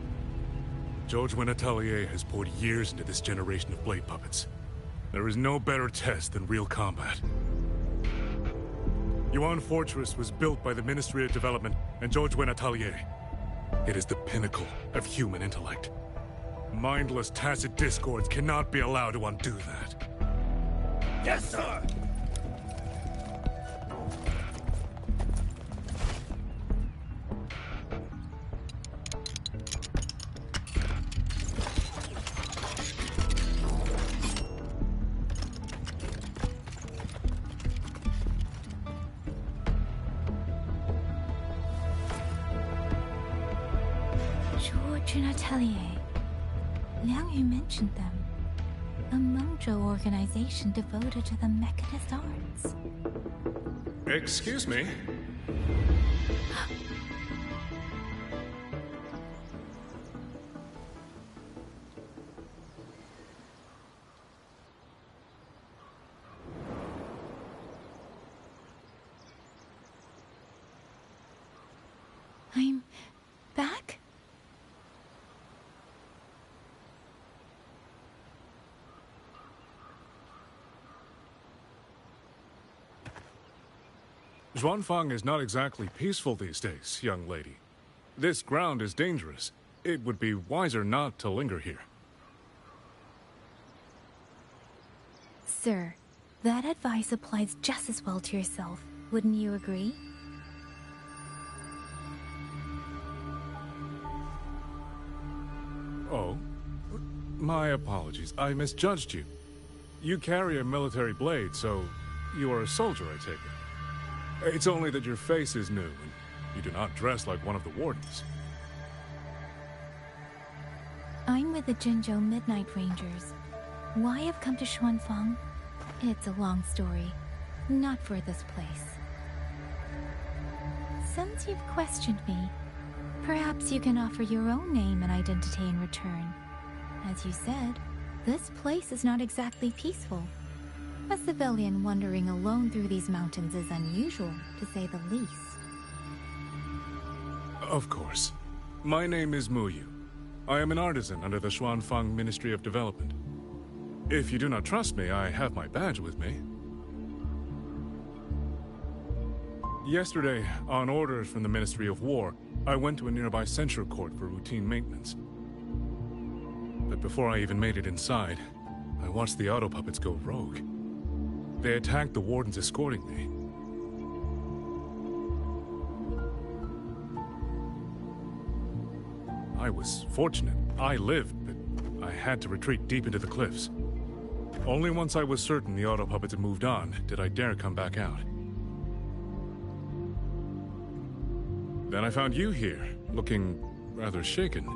YangYang Atelier has poured years into this generation of blade puppets. There is no better test than real combat. Yuan Fortress was built by the Ministry of Development and YangYang Atelier. It is the pinnacle of human intellect. Mindless, tacit discords cannot be allowed to undo that. Yes, sir! YangYang Atelier. Liang Yu mentioned them. A Mengzhou organization devoted to the mechanist arts. Excuse me? I'm back? Xuanfang is not exactly peaceful these days, young lady. This ground is dangerous. It would be wiser not to linger here. Sir, that advice applies just as well to yourself. Wouldn't you agree? Oh? My apologies. I misjudged you. You carry a military blade, so you are a soldier, I take it. It's only that your face is new, and you do not dress like one of the wardens. I'm with the Jinzhou Midnight Rangers. Why I've come to Xuanfang? It's a long story. Not for this place. Since you've questioned me, perhaps you can offer your own name and identity in return. As you said, this place is not exactly peaceful. A civilian wandering alone through these mountains is unusual, to say the least. Of course. My name is Muyu. I am an artisan under the Xuanfang Ministry of Development. If you do not trust me, I have my badge with me. Yesterday, on orders from the Ministry of War, I went to a nearby censure court for routine maintenance. But before I even made it inside, I watched the auto puppets go rogue. They attacked the wardens escorting me. I was fortunate. I lived, but I had to retreat deep into the cliffs. Only once I was certain the auto puppets had moved on did I dare come back out. Then I found you here, looking rather shaken.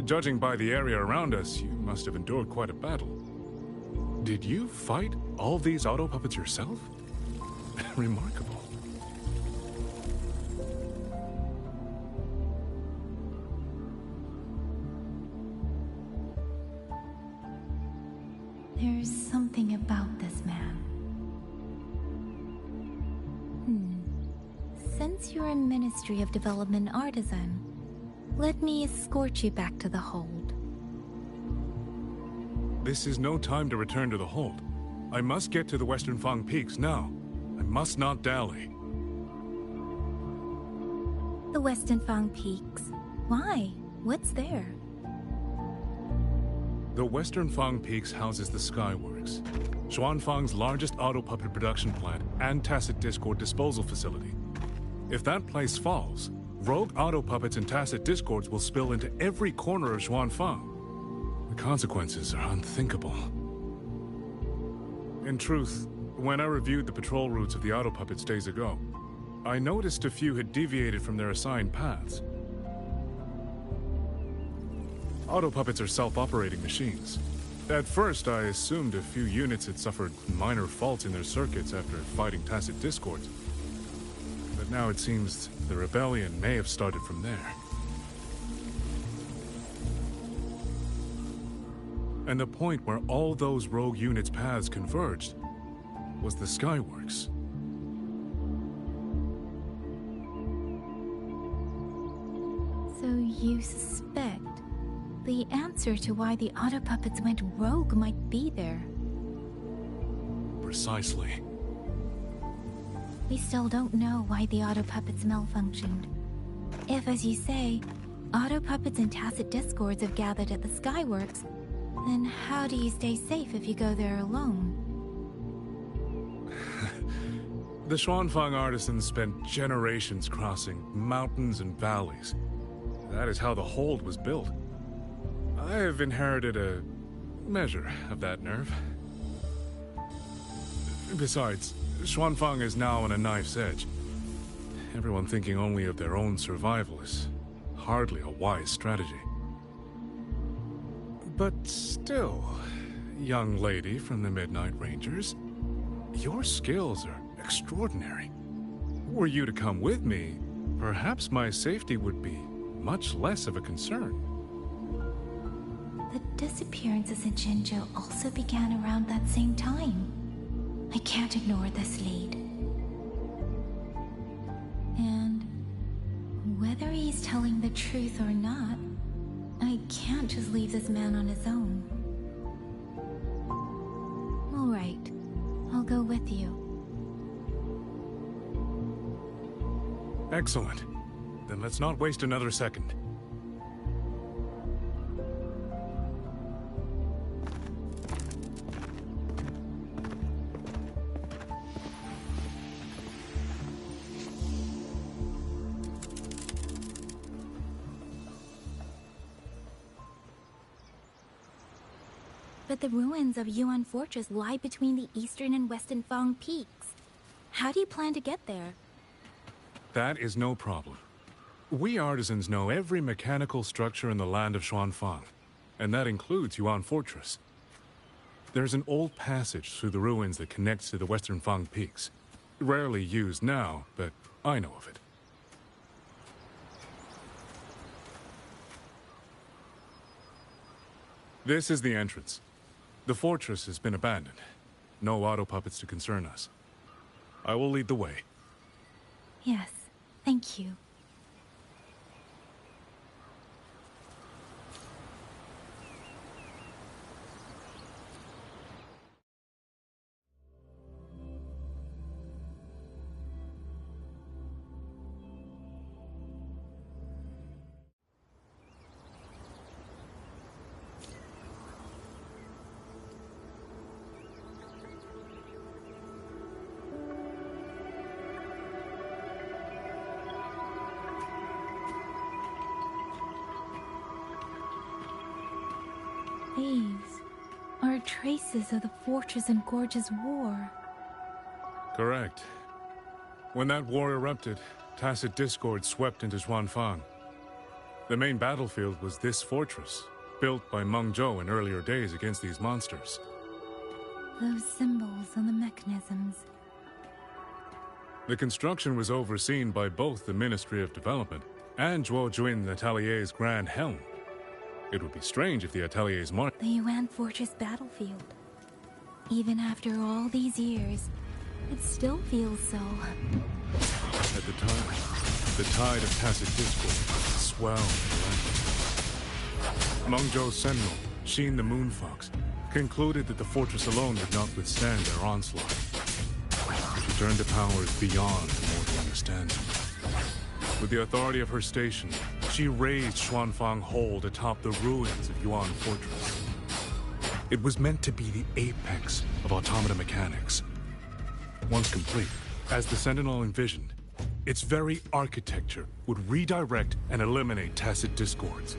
Judging by the area around us, you must have endured quite a battle. Did you fight all these auto puppets yourself? Remarkable. There's something about this man. Since you're a Ministry of Development artisan, let me escort you back to the hold. This is no time to return to the hold. I must get to the Western Fang Peaks now. I must not dally. The Western Fang Peaks? Why? What's there? The Western Fang Peaks houses the Skyworks, Xuanfang's largest auto puppet production plant and tacit discord disposal facility. If that place falls, rogue auto puppets and tacit discords will spill into every corner of Xuanfang. The consequences are unthinkable. In truth, when I reviewed the patrol routes of the auto puppets days ago, I noticed a few had deviated from their assigned paths. Auto puppets are self-operating machines. At first, I assumed a few units had suffered minor faults in their circuits after fighting tacit discords. But now it seems the rebellion may have started from there. And the point where all those rogue units' paths converged was the Skyworks. So you suspect the answer to why the auto puppets went rogue might be there? Precisely. We still don't know why the auto puppets malfunctioned. If, as you say, auto puppets and tacit discords have gathered at the Skyworks, then how do you stay safe if you go there alone? The Xuanfang artisans spent generations crossing mountains and valleys. That is how the hold was built. I have inherited a measure of that nerve. Besides, Xuanfang is now on a knife's edge. Everyone thinking only of their own survival is hardly a wise strategy. But still, young lady from the Midnight Rangers, your skills are extraordinary. Were you to come with me, perhaps my safety would be much less of a concern. The disappearances in Jinzhou also began around that same time. I can't ignore this lead. And whether he's telling the truth or not, I can't just leave this man on his own. All right, I'll go with you. Excellent. Then let's not waste another second. But the ruins of Yuan Fortress lie between the eastern and western Fang Peaks. How do you plan to get there? That is no problem. We artisans know every mechanical structure in the land of Xuanfang, and that includes Yuan Fortress. There's an old passage through the ruins that connects to the western Fang Peaks. Rarely used now, but I know of it. This is the entrance. The fortress has been abandoned. No auto puppets to concern us. I will lead the way. Yes, thank you. These are traces of the Fortress and Gorge's war. Correct. When that war erupted, tacit discord swept into Xuanfang. The main battlefield was this fortress, built by Meng Zhou in earlier days against these monsters. Those symbols on the mechanisms. The construction was overseen by both the Ministry of Development and Zhuo Jun Atelier's Grand Helm. It would be strange if the Atelier's mark... The Yuan Fortress battlefield. Even after all these years, it still feels so. At the time, the tide of tacit discord swelled relentlessly. Meng Zhou's sentinel, Xin the Moonfox, concluded that the fortress alone would not withstand their onslaught. She turned to powers beyond mortal understanding. With the authority of her station, she raised Xuanfang Hold atop the ruins of Yuan Fortress. It was meant to be the apex of automata mechanics. Once complete, as the Sentinel envisioned, its very architecture would redirect and eliminate tacit discords.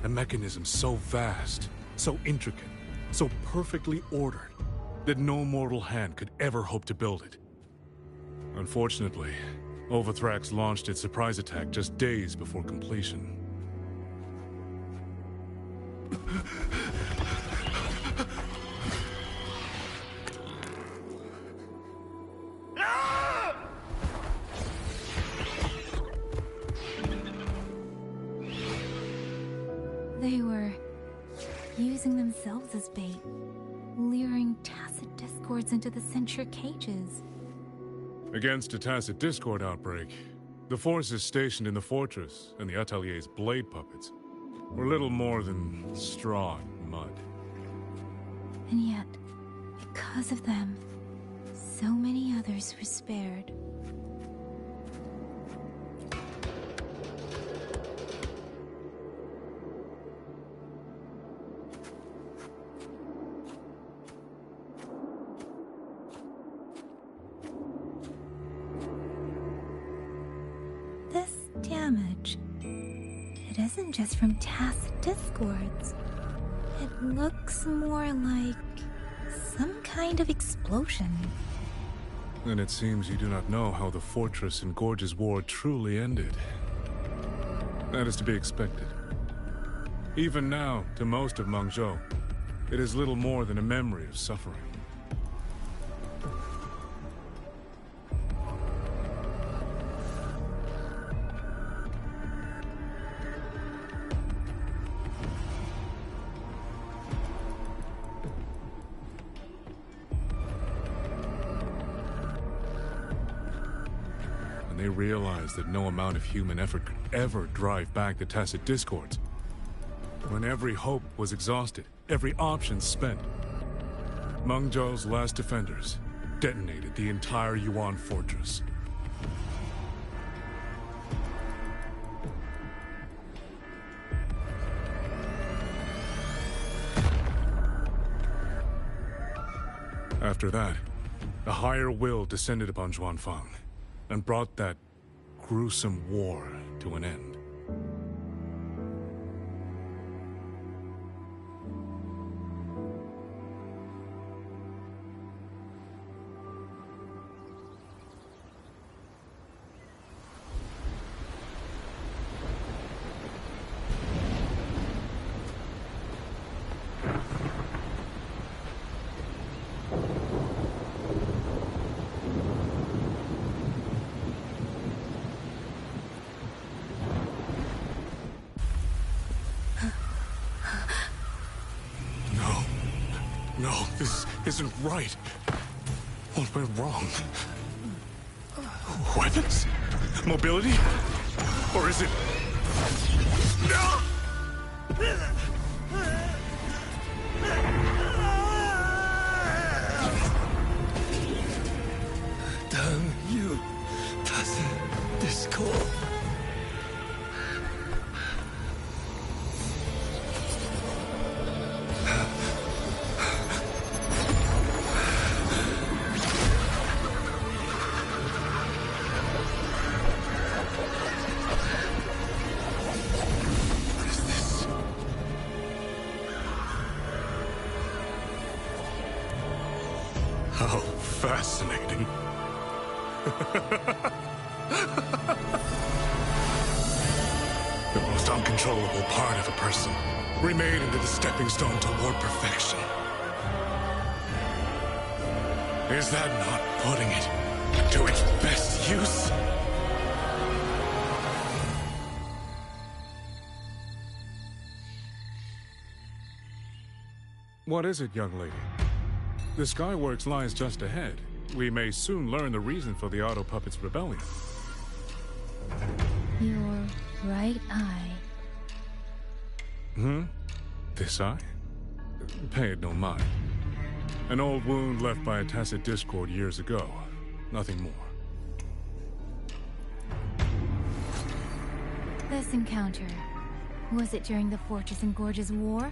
A mechanism so vast, so intricate, so perfectly ordered, that no mortal hand could ever hope to build it. Unfortunately, Overthrax launched its surprise attack just days before completion. They were using themselves as bait, luring tacit discords into the censure cages. Against a tacit discord outbreak, the forces stationed in the fortress and the Atelier's blade puppets were little more than straw and mud. And yet, because of them, so many others were spared. This damage, it isn't just from tacit discords. It looks more like some kind of explosion. Then it seems you do not know how the Fortress and Gorge's war truly ended. That is to be expected. Even now, to most of Meng Zhou, it is little more than a memory of suffering. They realized that no amount of human effort could ever drive back the tacit discords. When every hope was exhausted, every option spent, Meng Zhou's last defenders detonated the entire Yuan fortress. After that, a higher will descended upon Xuanfang and brought that gruesome war to an end. No, this isn't right. What went wrong? Weapons? Mobility? Or is it... No! Damn you, tacit discord. How fascinating. The most uncontrollable part of a person, remade into the stepping stone toward perfection. Is that not putting it to its best use? What is it, young lady? The Skyworks lies just ahead. We may soon learn the reason for the Auto Puppets' rebellion. Your right eye. This eye? Pay it no mind. An old wound left by a tacit discord years ago. Nothing more. This encounter, was it during the Fortress and Gorges War?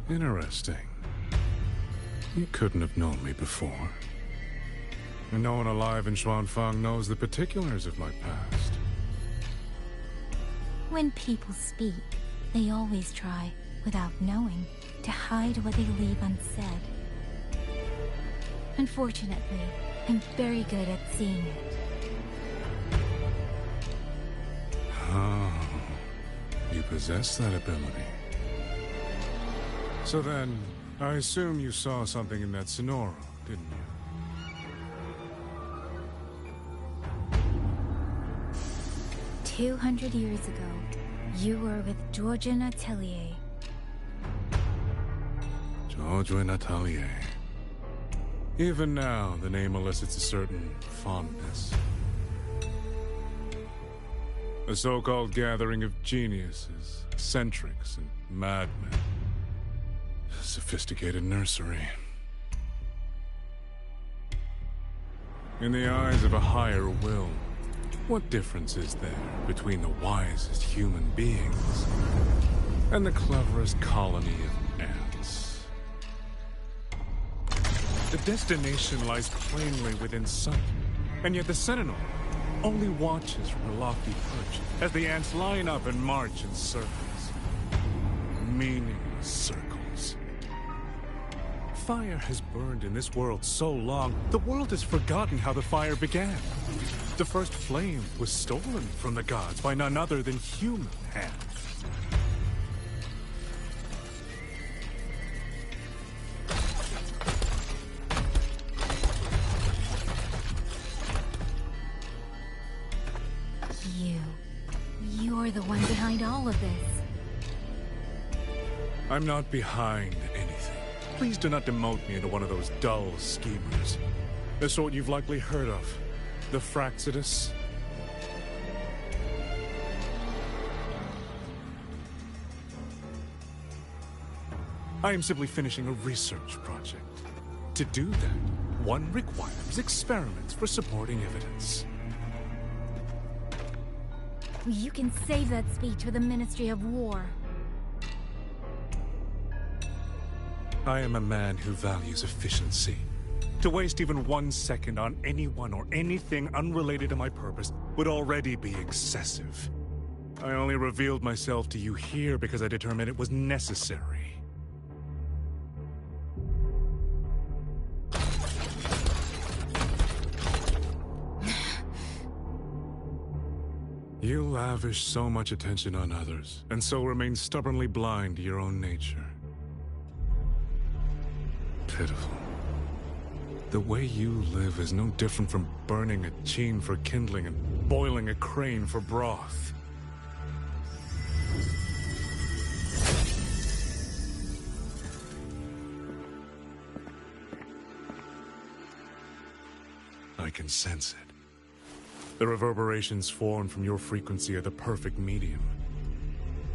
Interesting. You couldn't have known me before. And no one alive in Xuanfang knows the particulars of my past. When people speak, they always try, without knowing, to hide what they leave unsaid. Unfortunately, I'm very good at seeing it. Oh, you possess that ability. So then, I assume you saw something in that Sonoro, didn't you? 200 years ago, you were with Georgian Atelier. Georgian Atelier. Even now, the name elicits a certain fondness. A so-called gathering of geniuses, eccentrics, and madmen. A sophisticated nursery. In the eyes of a higher will, what difference is there between the wisest human beings and the cleverest colony of ants? The destination lies plainly within sight, and yet the Sentinel only watches from a lofty perch as the ants line up and march in circles. Meaningless circles. Fire has burned in this world so long, the world has forgotten how the fire began. The first flame was stolen from the gods by none other than human hands. You're the one behind all of this. I'm not behind anything. Please do not demote me into one of those dull schemers. The sort you've likely heard of. The Fraxidus. I am simply finishing a research project. To do that, one requires experiments for supporting evidence. You can save that speech for the Ministry of War. I am a man who values efficiency. To waste even 1 second on anyone or anything unrelated to my purpose would already be excessive. I only revealed myself to you here because I determined it was necessary. You lavish so much attention on others, and so remain stubbornly blind to your own nature. Pitiful. The way you live is no different from burning a chine for kindling and boiling a crane for broth. I can sense it. The reverberations formed from your frequency are the perfect medium.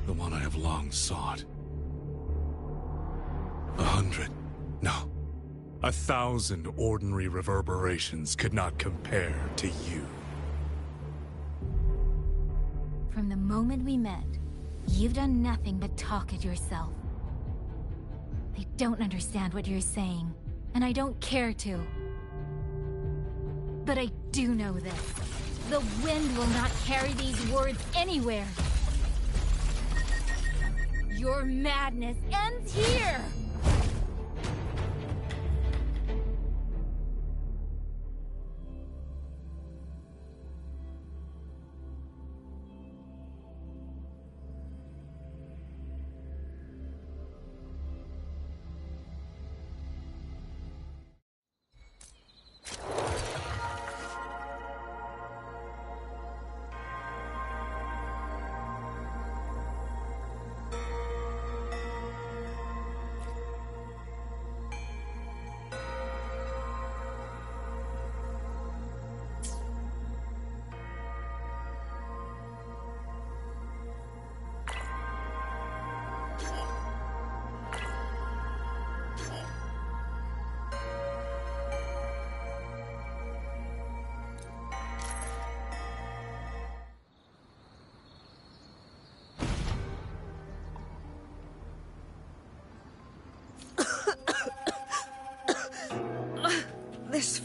The one I have long sought. 100, no, 1,000 ordinary reverberations could not compare to you. From the moment we met, you've done nothing but talk at yourself. I don't understand what you're saying, and I don't care to. But I do know this. The wind will not carry these words anywhere. Your madness ends here!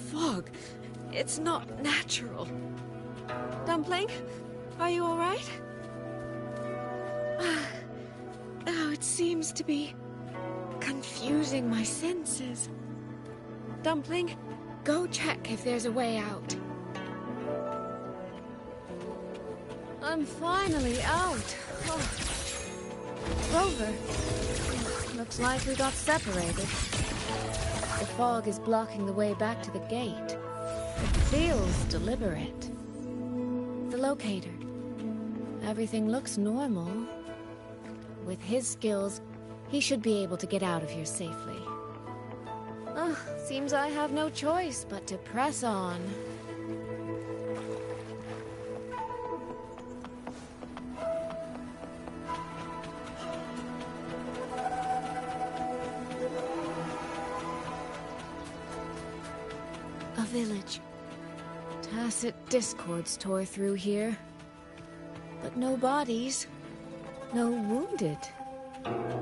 fog. It's not natural. Dumpling, are you all right? Oh, it seems to be confusing my senses. Dumpling, go check if there's a way out. I'm finally out. Oh. Rover, looks like we got separated. The fog is blocking the way back to the gate. It feels deliberate. The locator. Everything looks normal. With his skills, he should be able to get out of here safely. Seems I have no choice but to press on. A village. Tacit discords tore through here. But no bodies. No wounded.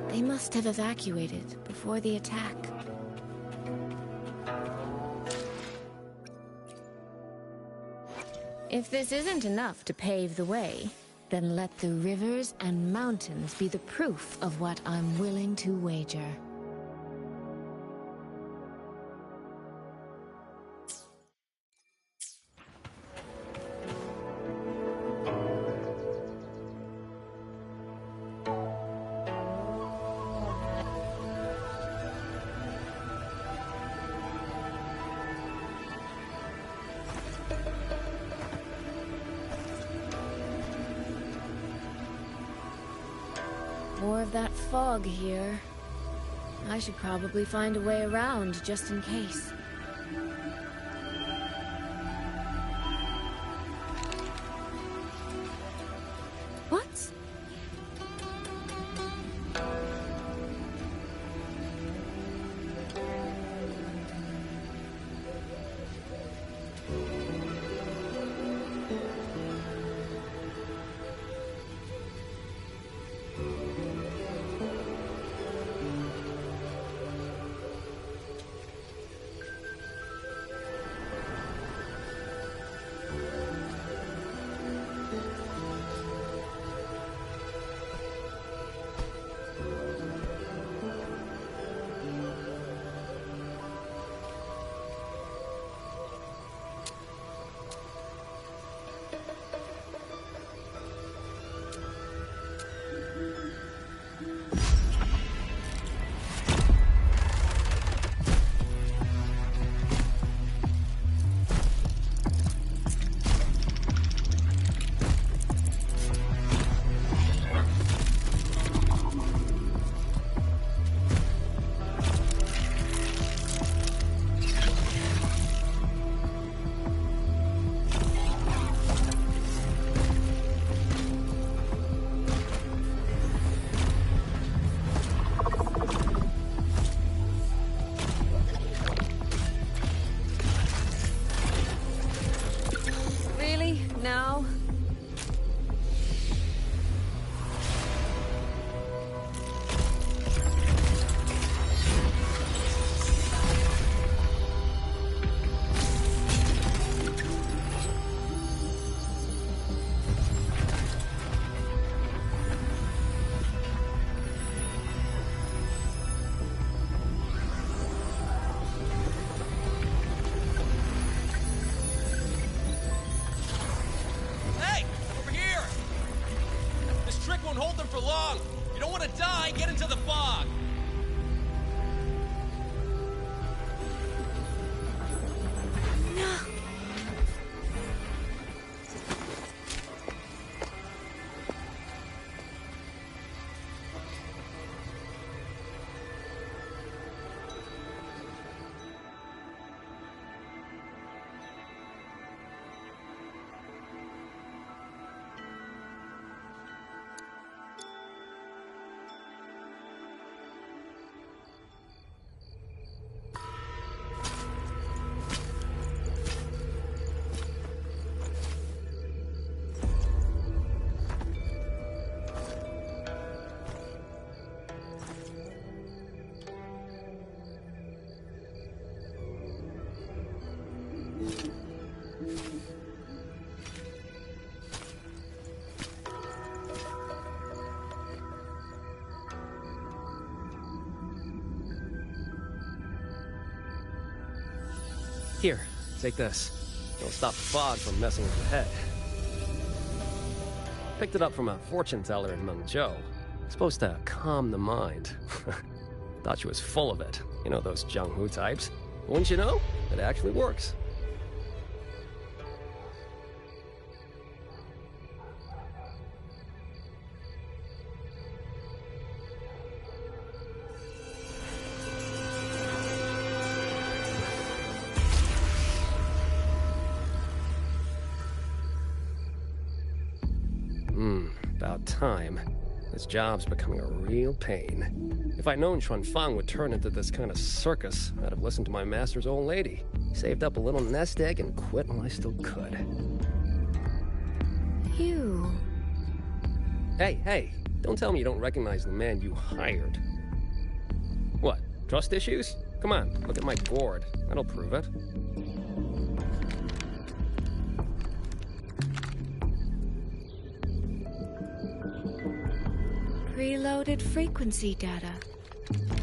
They must have evacuated before the attack. If this isn't enough to pave the way, then let the rivers and mountains be the proof of what I'm willing to wager. More of that fog here. I should probably find a way around, just in case. What? Now? Hold them for long. You don't want to die, get into the fog. No. Here, take this. It'll stop the fog from messing with your head. Picked it up from a fortune teller in Mengzhou. Supposed to calm the mind. Thought she was full of it. You know those Jianghu types. But wouldn't you know? It actually works. About time. This job's becoming a real pain. If I'd known Xuanfang would turn into this kind of circus, I'd have listened to my master's old lady. Saved up a little nest egg and quit while I still could. You... Hey, don't tell me you don't recognize the man you hired. What, trust issues? Come on, look at my board. That'll prove it. Preloaded frequency data.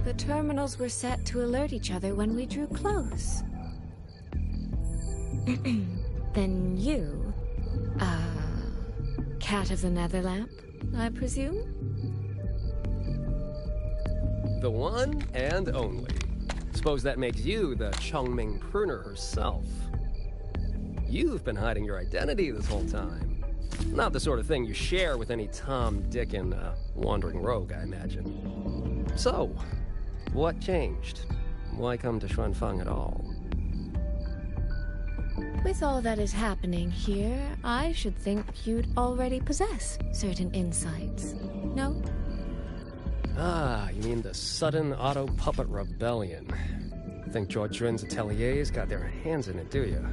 The terminals were set to alert each other when we drew close. Then you... Cat of the Netherlamp, I presume? The one and only. Suppose that makes you the Chongming Pruner herself. You've been hiding your identity this whole time. Not the sort of thing you share with any Tom, Dick, and wandering rogue, I imagine. So, what changed? Why come to Xuanfang at all? With all that is happening here, I should think you'd already possess certain insights. No? Ah, you mean the sudden auto-puppet rebellion. Think George Ren's ateliers got their hands in it, do you?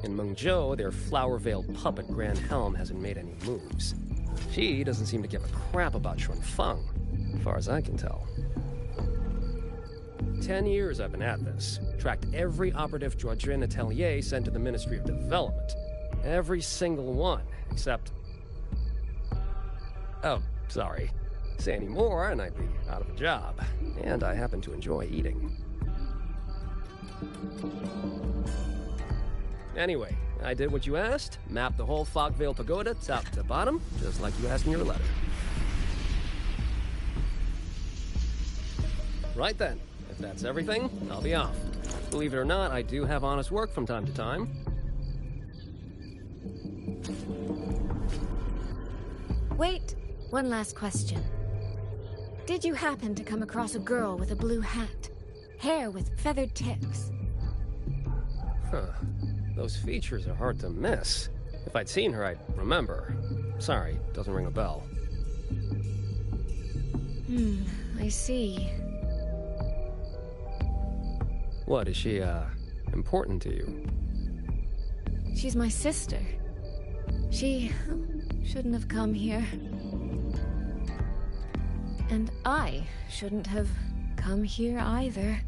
In Mengzhou, their flower-veiled puppet Grand Helm hasn't made any moves. She doesn't seem to give a crap about Xuanfang, as far as I can tell. 10 years I've been at this. Tracked every operative Georgian atelier sent to the Ministry of Development. Every single one, except... Oh, sorry. Say any more and I'd be out of a job. And I happen to enjoy eating. Anyway, I did what you asked, mapped the whole Fogvale Pagoda top to bottom, just like you asked in your letter. Right then, if that's everything, I'll be off. Believe it or not, I do have honest work from time to time. Wait, one last question. Did you happen to come across a girl with a blue hat? Hair with feathered tips? Huh. Those features are hard to miss. If I'd seen her, I'd remember. Sorry, doesn't ring a bell. I see. What, is she, important to you? She's my sister. She shouldn't have come here. And I shouldn't have come here either.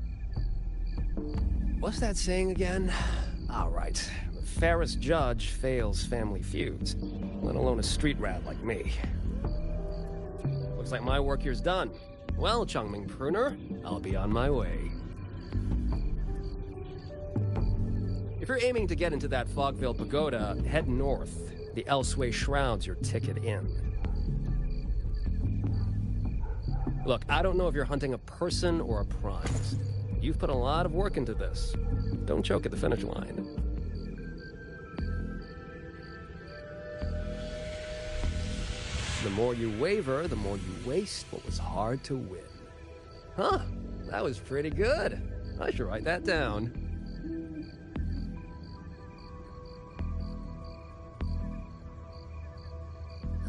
What's that saying again? All right. The fairest judge fails family feuds, let alone a street rat like me. Looks like my work here's done. Well, Chongming Pruner, I'll be on my way. If you're aiming to get into that Fogvale Pagoda, head north. The Elseway Shroud's your ticket in. Look, I don't know if you're hunting a person or a prize. You've put a lot of work into this. Don't choke at the finish line. The more you waver, the more you waste what was hard to win. Huh, that was pretty good. I should write that down.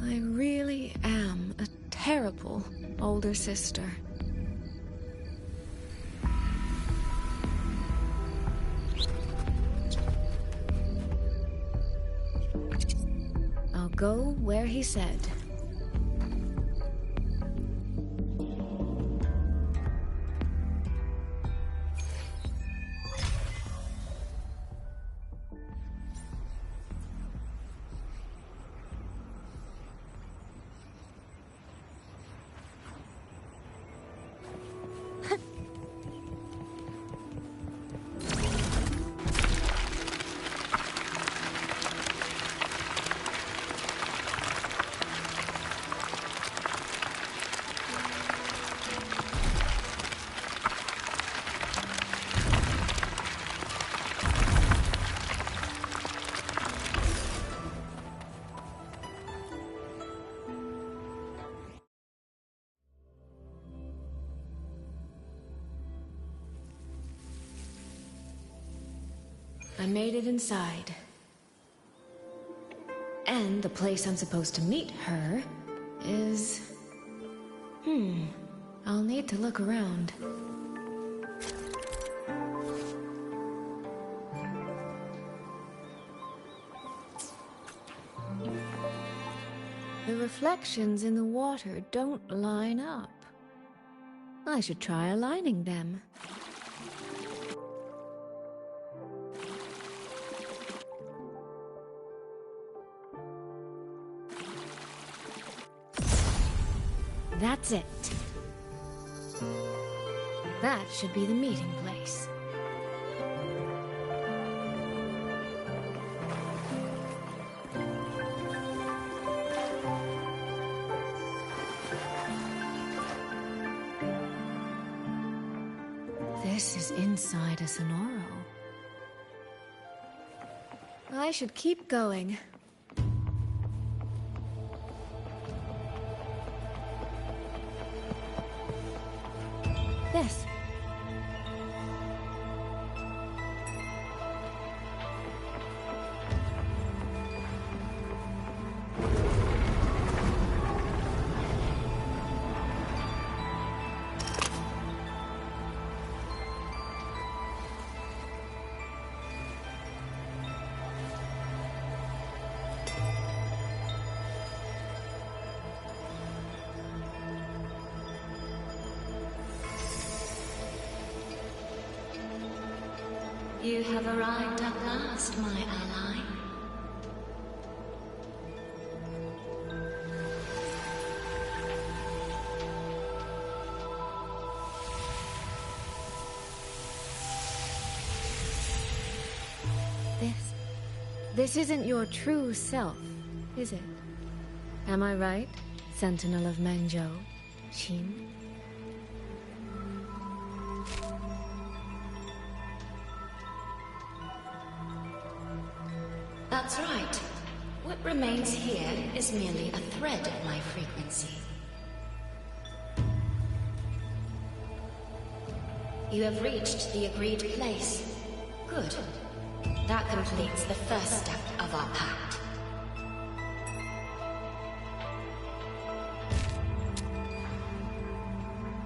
I really am a terrible older sister. I'll go where he said. I made it inside. And the place I'm supposed to meet her is... I'll need to look around. The reflections in the water don't line up. I should try aligning them. That's it. That should be the meeting place. This is inside a Sonoro. I should keep going. This. You have arrived at last, my ally. This isn't your true self, is it? Am I right, Sentinel of Mengzhou, Xin? That's right. What remains here is merely a thread of my frequency. You have reached the agreed place. Good. That completes the first step of our pact.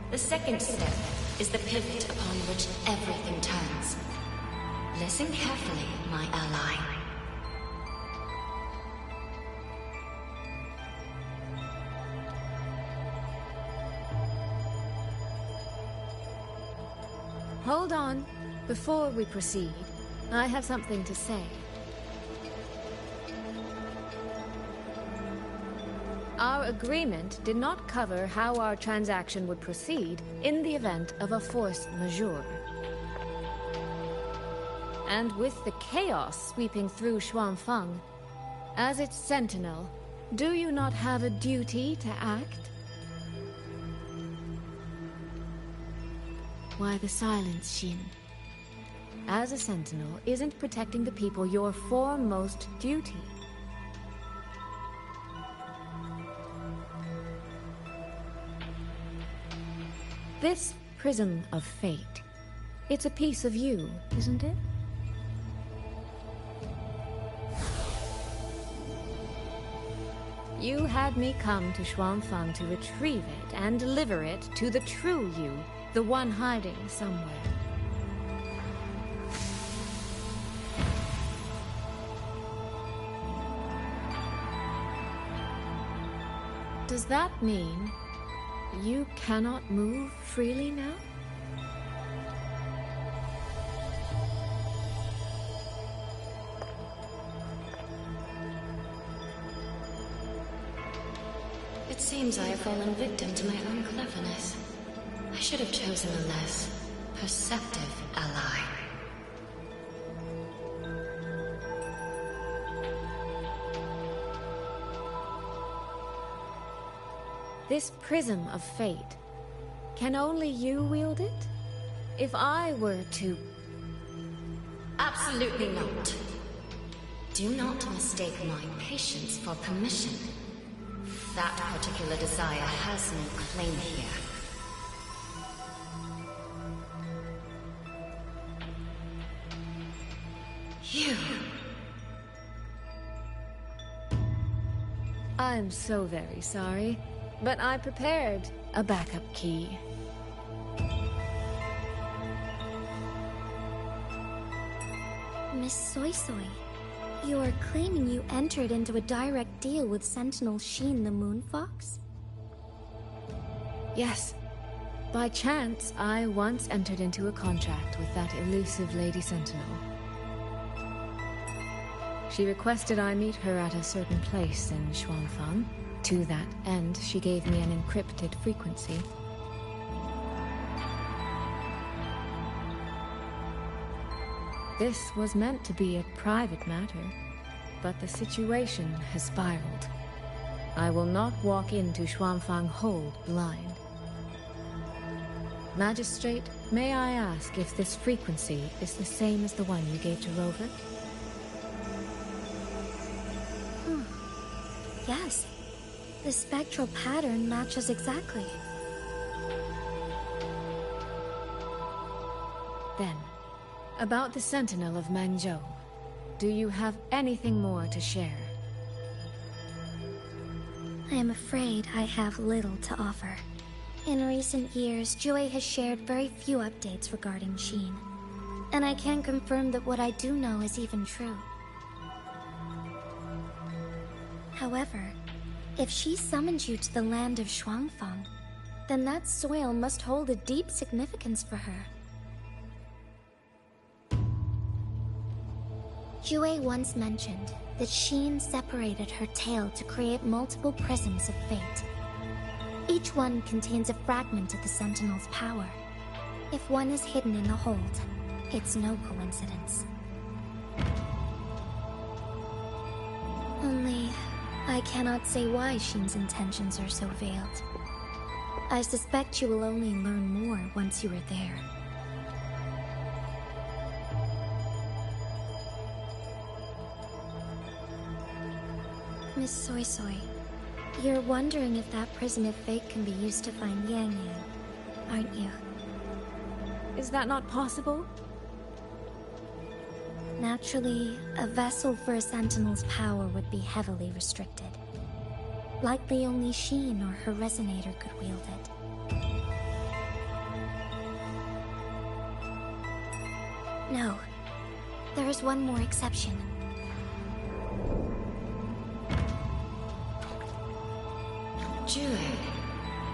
The second step is the pivot upon which everything turns. Listen carefully, my ally. Hold on. Before we proceed, I have something to say. Our agreement did not cover how our transaction would proceed in the event of a force majeure. And with the chaos sweeping through Xuanfeng, as its sentinel, do you not have a duty to act? Why the silence, Xin? As a sentinel, isn't protecting the people your foremost duty? This prism of fate, it's a piece of you, isn't it? You had me come to Xuanfeng to retrieve it and deliver it to the true you, the one hiding somewhere. Does that mean you cannot move freely now? It seems I have fallen victim to my own cleverness. I should have chosen a less perceptive ally. This prism of fate, can only you wield it? If I were to... Absolutely not. Do not mistake my patience for permission. That particular desire has no claim here. You... I'm so very sorry, but I prepared a backup key. Miss Soy Soy, you are claiming you entered into a direct deal with Sentinel Sheen the Moon Fox? Yes. By chance, I once entered into a contract with that elusive Lady Sentinel. She requested I meet her at a certain place in Xuanfang. To that end, she gave me an encrypted frequency. This was meant to be a private matter, but the situation has spiraled. I will not walk into Xuanfang Hold blind. Magistrate, may I ask if this frequency is the same as the one you gave to Rover? Yes. The spectral pattern matches exactly. Then, about the Sentinel of Mangzhou, do you have anything more to share? I am afraid I have little to offer. In recent years, Jue has shared very few updates regarding Sheen, and I can't confirm that what I do know is even true. However, if she summoned you to the land of Xuanfang, then that soil must hold a deep significance for her. Jue once mentioned that Sheen separated her tail to create multiple prisms of fate. Each one contains a fragment of the Sentinel's power. If one is hidden in the hold, it's no coincidence. Only, I cannot say why Sheen's intentions are so veiled. I suspect you will only learn more once you are there. Miss Soy Soy, you're wondering if that prism of fate can be used to find YangYang, aren't you? Is that not possible? Naturally, a vessel for a Sentinel's power would be heavily restricted. Likely only Sheen or her resonator could wield it. No. There is one more exception. Jue,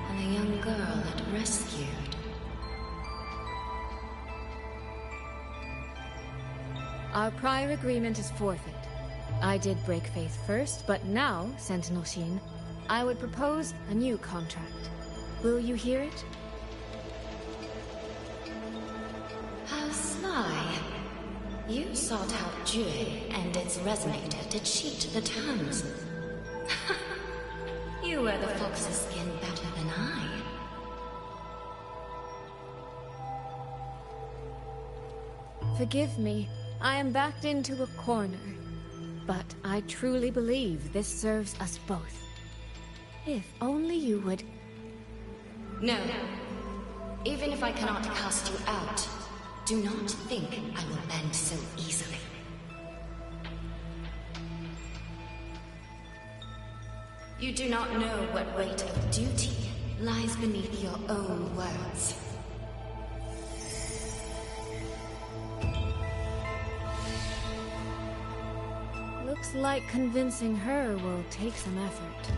and a young girl it rescued. Our prior agreement is forfeit. I did break faith first, but now, Sentinel Sheen, I would propose a new contract. Will you hear it? How sly. You sought out Jue and its resonator to cheat the towns. You wear the fox's skin better than I. Forgive me. I am backed into a corner. But I truly believe this serves us both. If only you would... No. Even if I cannot cast you out, do not think I will bend so easily. You do not know what weight of duty lies beneath your own words. Looks like convincing her will take some effort.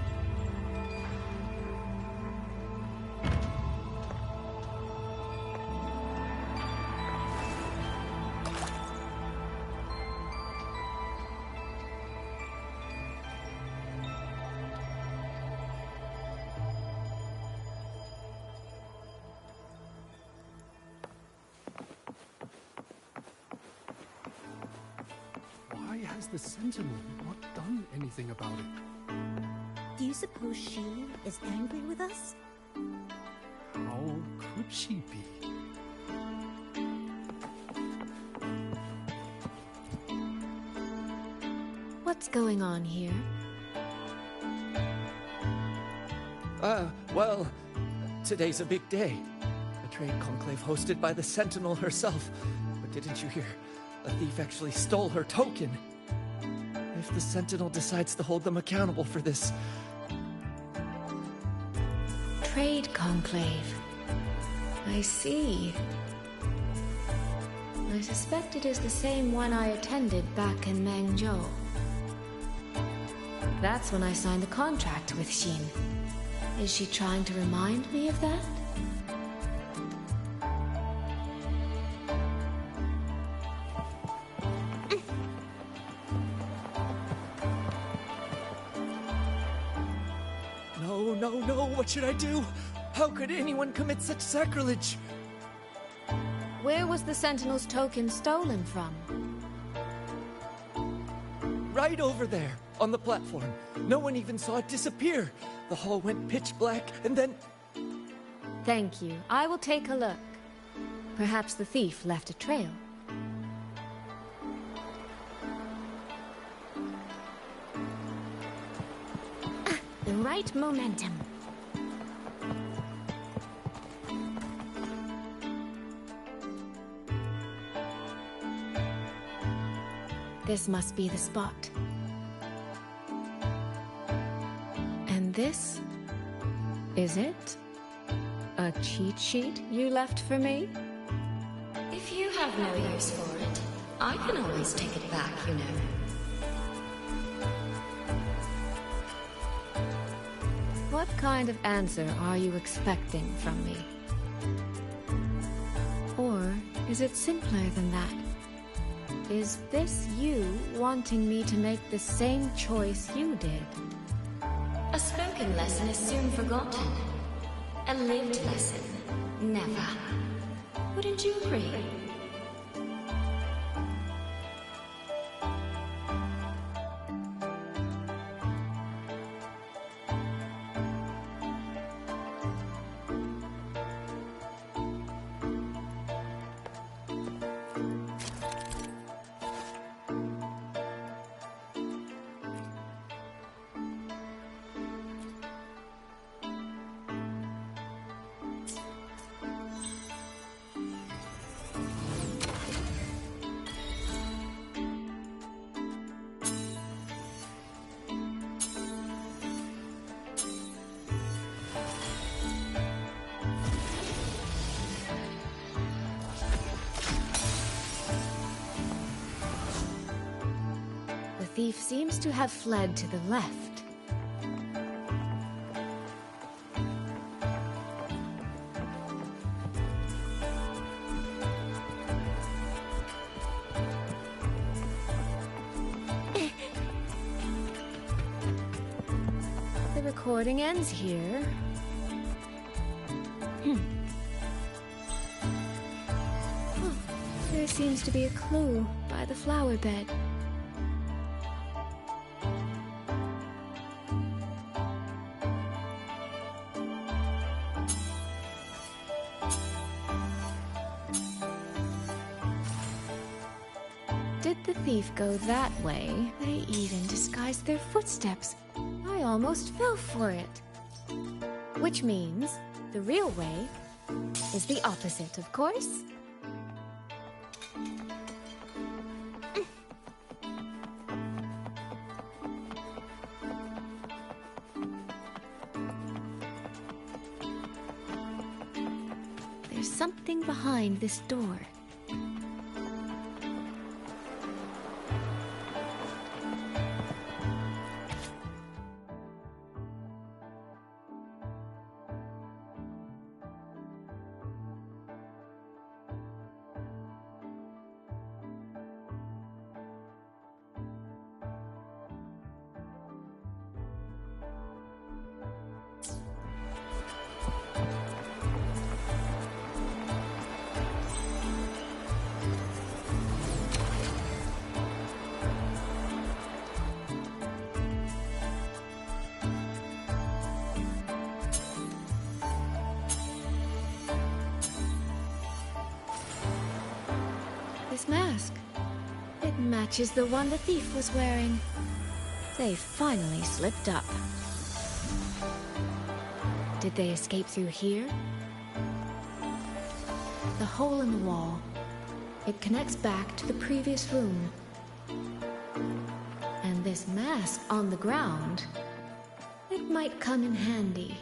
Why has the Sentinel not done anything about it? Do you suppose she is angry with us? How could she be? What's going on here? Well, today's a big day. A trade conclave hosted by the Sentinel herself. But didn't you hear? A thief actually stole her token. If the Sentinel decides to hold them accountable for this... Trade conclave. I see. I suspect it is the same one I attended back in Mangzhou. That's when I signed the contract with Xin. Is she trying to remind me of that? No, what should I do? How could anyone commit such sacrilege? Where was the Sentinel's token stolen from? Right over there, on the platform. No one even saw it disappear. The hall went pitch black, and then... Thank you. I will take a look. Perhaps the thief left a trail. The right momentum. This must be the spot. And this? Is it? A cheat sheet you left for me? If you have no use for it, I can always take it back, you know. What kind of answer are you expecting from me? Or is it simpler than that? Is this you wanting me to make the same choice you did? A spoken lesson is soon forgotten. A lived lesson, never. Wouldn't you agree? The thief seems to have fled to the left. The recording ends here. Oh, there seems to be a clue by the flower bed. Did the thief go that way? They even disguised their footsteps. I almost fell for it. Which means the real way is the opposite, of course. There's something behind this door. This mask. It matches the one the thief was wearing. They finally slipped up. Did they escape through here? The hole in the wall. It connects back to the previous room. And this mask on the ground, it might come in handy.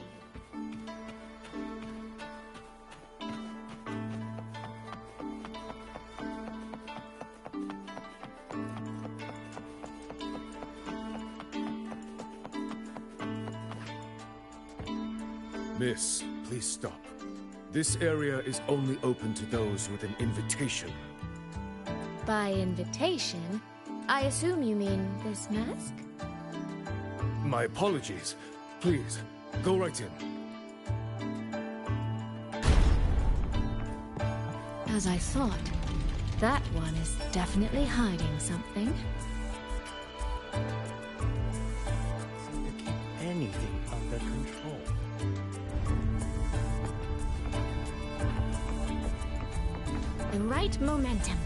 Miss, please stop. This area is only open to those with an invitation. By invitation, I assume you mean this mask? My apologies. Please, go right in. As I thought, that one is definitely hiding something. Seem to keep anything under control. The right momentum.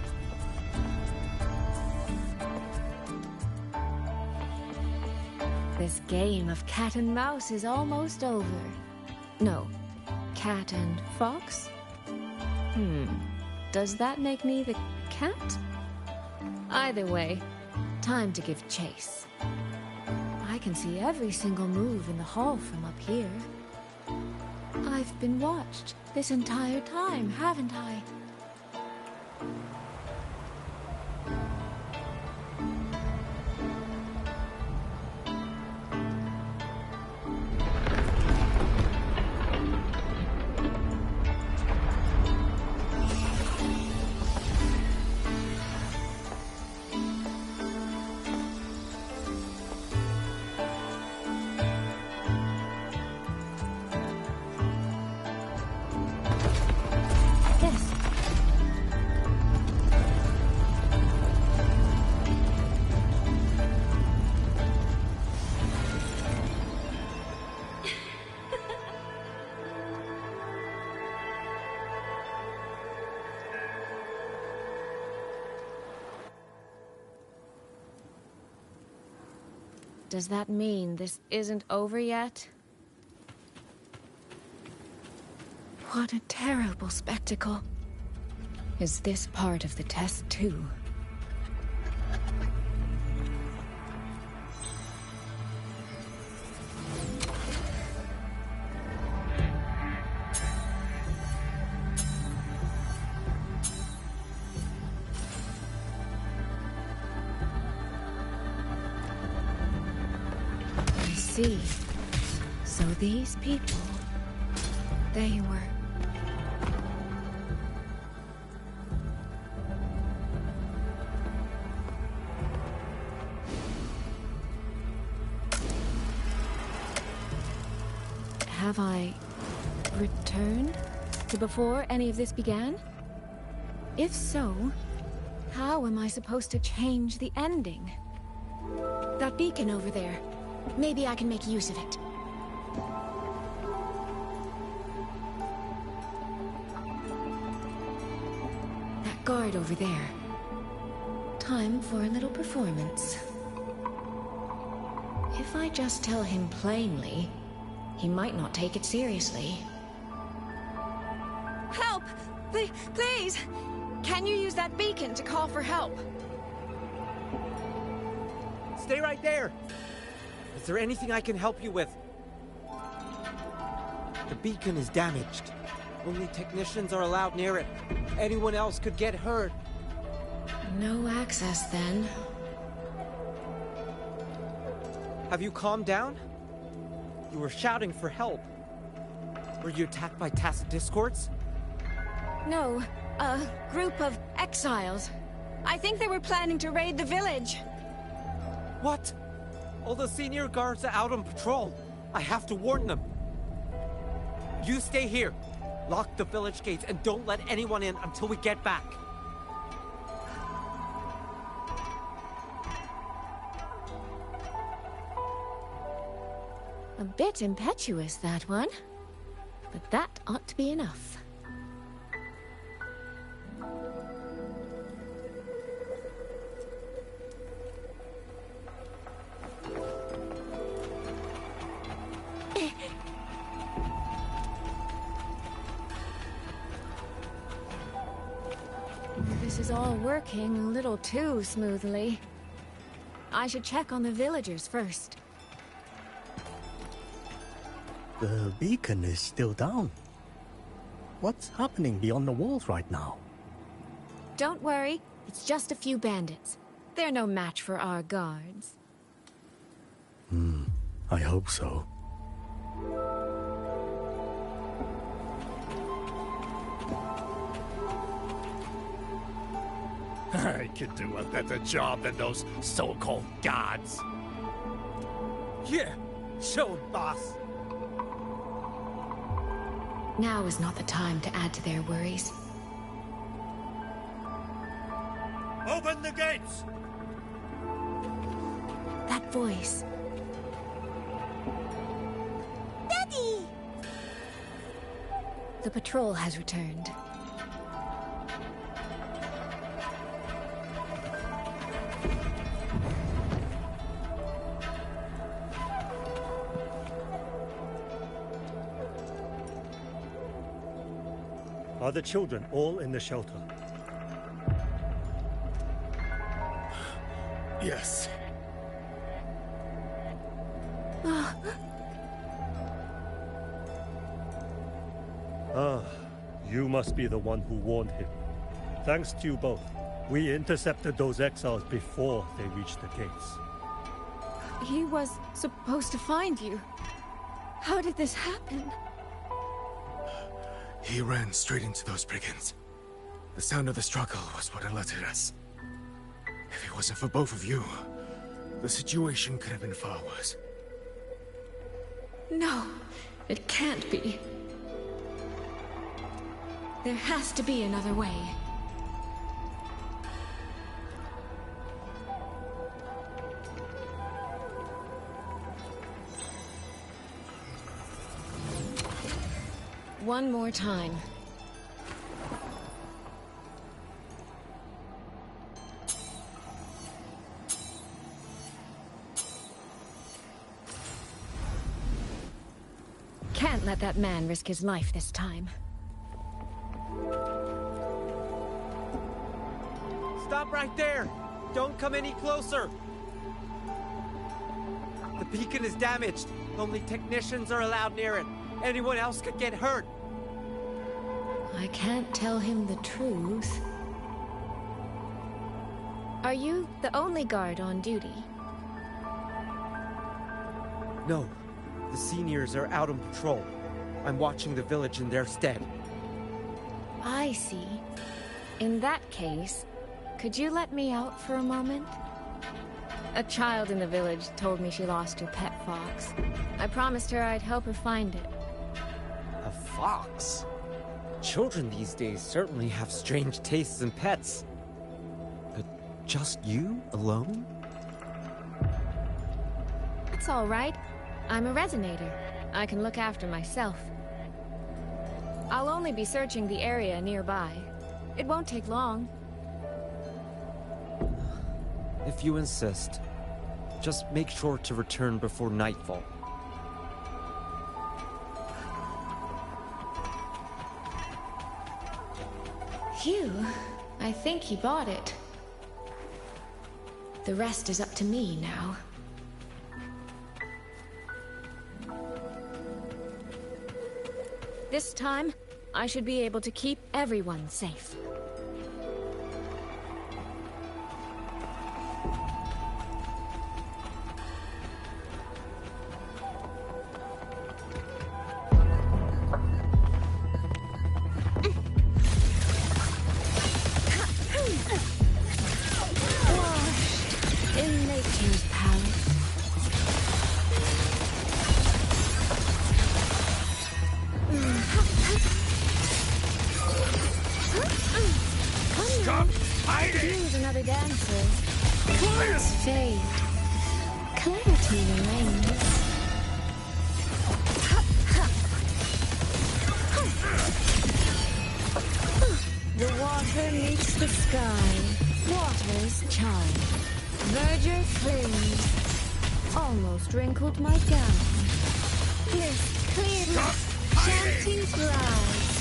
This game of cat and mouse is almost over. No, cat and fox? Does that make me the cat? Either way, time to give chase. I can see every single move in the hall from up here. I've been watched this entire time, haven't I? Does that mean this isn't over yet? What a terrible spectacle. Is this part of the test too? See. So these people, they were... Have I returned to before any of this began? If so, how am I supposed to change the ending? That beacon over there. Maybe I can make use of it. That guard over there. Time for a little performance. If I just tell him plainly, he might not take it seriously. Help! Please! Can you use that beacon to call for help? Stay right there! Is there anything I can help you with? The beacon is damaged. Only technicians are allowed near it. Anyone else could get hurt. No access, then. Have you calmed down? You were shouting for help. Were you attacked by Tacit Discords? No, a group of exiles. I think they were planning to raid the village. What? All the senior guards are out on patrol. I have to warn them. You stay here. Lock the village gates and don't let anyone in until we get back. A bit impetuous, that one. But that ought to be enough. This is all working a little too smoothly. I should check on the villagers first. The beacon is still down. What's happening beyond the walls right now? Don't worry, it's just a few bandits. They're no match for our guards. I hope so. I could do a better job than those so-called gods. Yeah, show 'em, boss. Now is not the time to add to their worries. Open the gates! That voice. Daddy! The patrol has returned. Are the children all in the shelter? Yes. You must be the one who warned him. Thanks to you both, we intercepted those exiles before they reached the gates. He was supposed to find you. How did this happen? He ran straight into those brigands. The sound of the struggle was what alerted us. If it wasn't for both of you, the situation could have been far worse. No, it can't be. There has to be another way. One more time. Can't let that man risk his life this time. Stop right there! Don't come any closer! The beacon is damaged. Only technicians are allowed near it. Anyone else could get hurt. I can't tell him the truth. Are you the only guard on duty? No. The seniors are out on patrol. I'm watching the village in their stead. I see. In that case, could you let me out for a moment? A child in the village told me she lost her pet fox. I promised her I'd help her find it. A fox? Children these days certainly have strange tastes in pets. But just you alone? It's all right. I'm a resonator. I can look after myself. I'll only be searching the area nearby. It won't take long. If you insist, just make sure to return before nightfall. Phew, I think he bought it. The rest is up to me now. This time, I should be able to keep everyone safe. Washed in nature's palette. Stop hiding! Here's another dancer. Clouds fade. Clarity remains. The water meets the sky. Water's charm. Verdure clings. Almost wrinkled my gown. Mist clears. Shanties rise.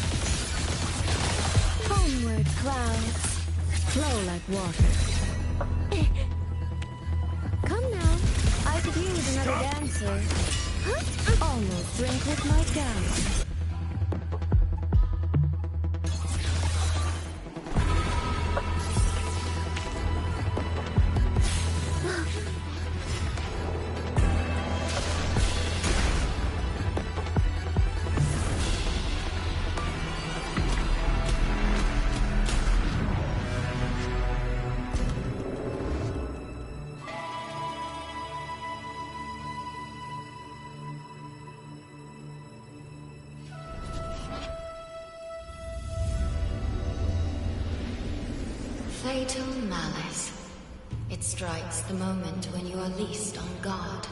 Homeward clouds. flow like water. Come now, I could use another dancer. Almost wrinkled my gown. Fatal malice. It strikes the moment when you are least on guard.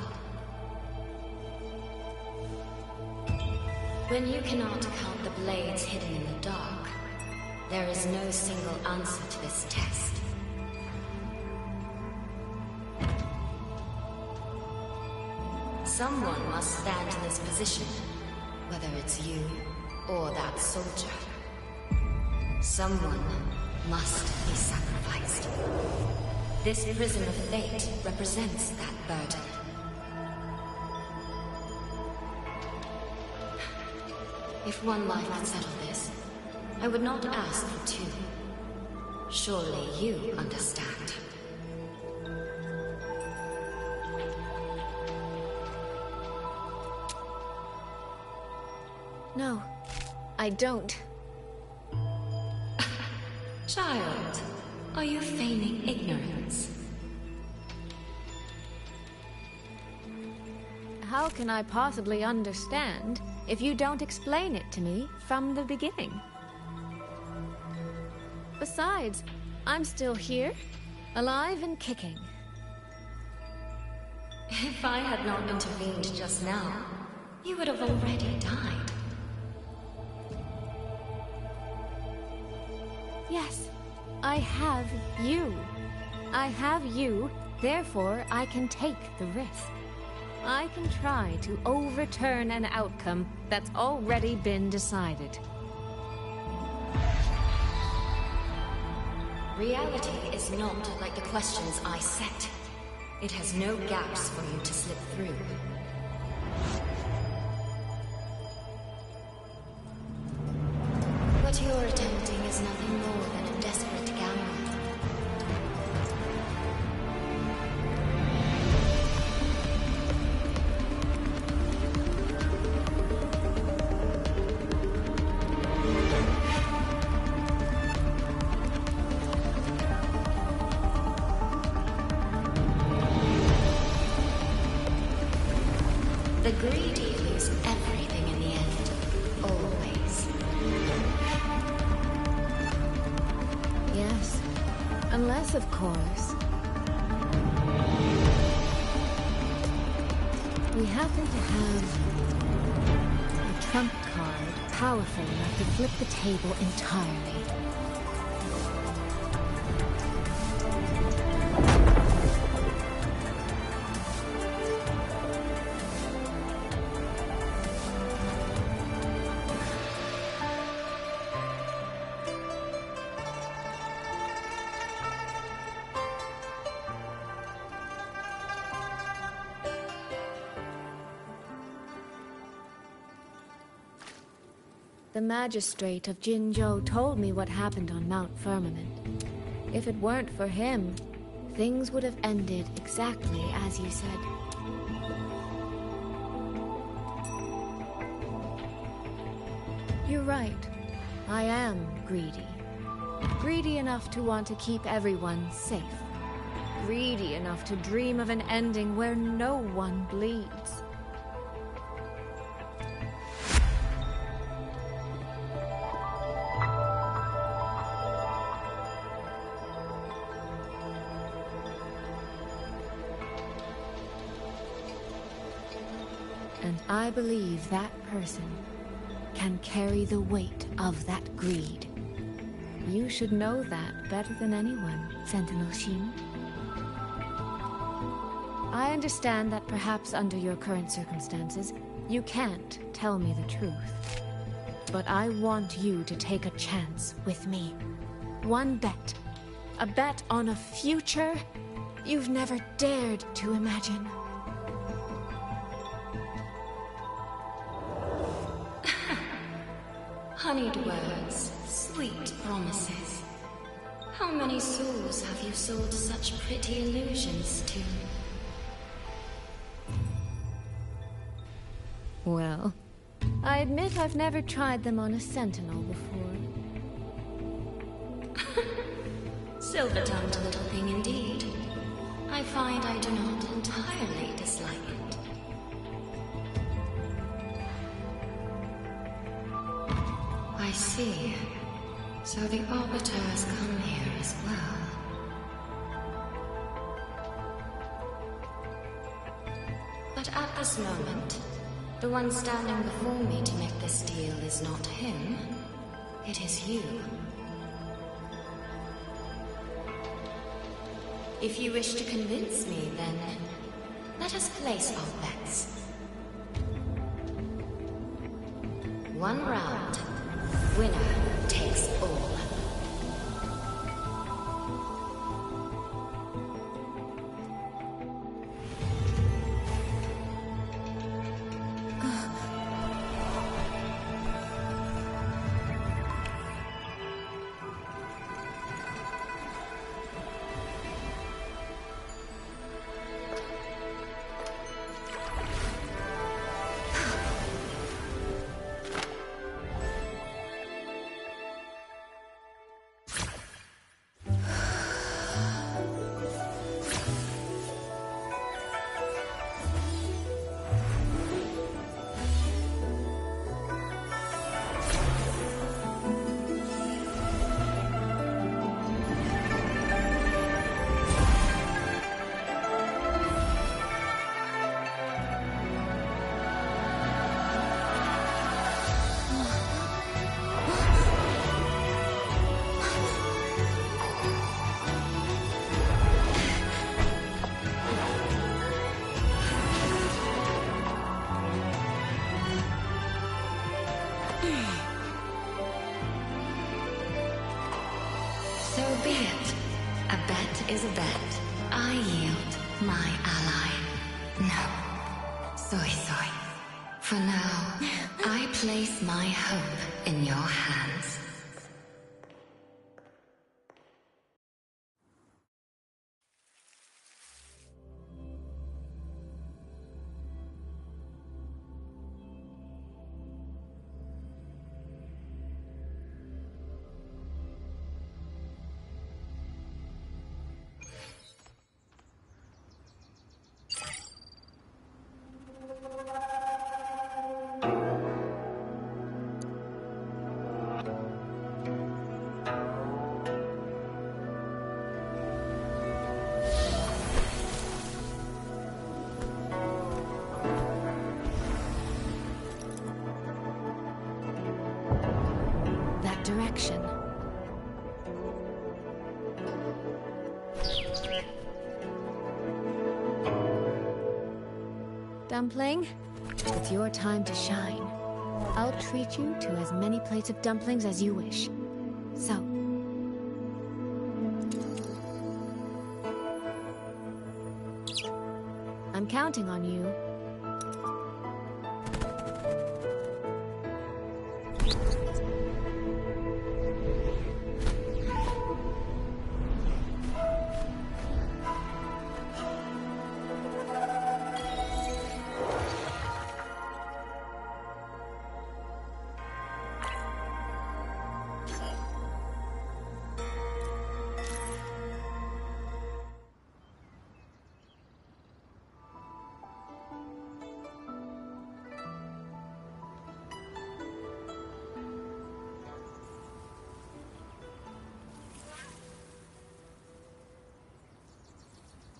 When you cannot count the blades hidden in the dark, there is no single answer to this test. Someone must stand in this position, whether it's you or that soldier. Someone must be sacrificed. This prison of fate represents that burden. If one life could settle this, I would not ask for two. Surely you understand. No, I don't. Child, are you feigning ignorance? How can I possibly understand if you don't explain it to me from the beginning? Besides, I'm still here, alive and kicking. If I had not intervened just now, you would have already died. Yes, I have you. I have you, therefore I can take the risk. I can try to overturn an outcome that's already been decided. Reality is not like the questions I set. It has no gaps for you to slip through. What you're attempting is nothing more than a desperate gamble. The greedy lose everything in the end, always. Yes, unless, of course, we happen to have a trump card powerful enough to flip the table entirely. The magistrate of Jinzhou told me what happened on Mount Firmament. If it weren't for him, things would have ended exactly as you said. You're right. I am greedy. Greedy enough to want to keep everyone safe. Greedy enough to dream of an ending where no one bleeds. And I believe that person can carry the weight of that greed. You should know that better than anyone, Sentinel Xin. I understand that perhaps under your current circumstances, you can't tell me the truth. But I want you to take a chance with me. One bet, A bet on a future you've never dared to imagine. Honeyed words, sweet promises. How many souls have you sold such pretty illusions to? Well, I admit I've never tried them on a sentinel before. Silver-tongued little thing indeed. I find I do not entirely dislike it. I see. So the Arbiter has come here as well. But at this moment, the one standing before me to make this deal is not him. It is you. If you wish to convince me, then let us place our bets. One round. Winner takes all. So be it. A bet is a bet. I yield my ally. No. Soy. For now, I place my hope in your hands. Direction. Dumpling, it's your time to shine. I'll treat you to as many plates of dumplings as you wish. So, I'm counting on you.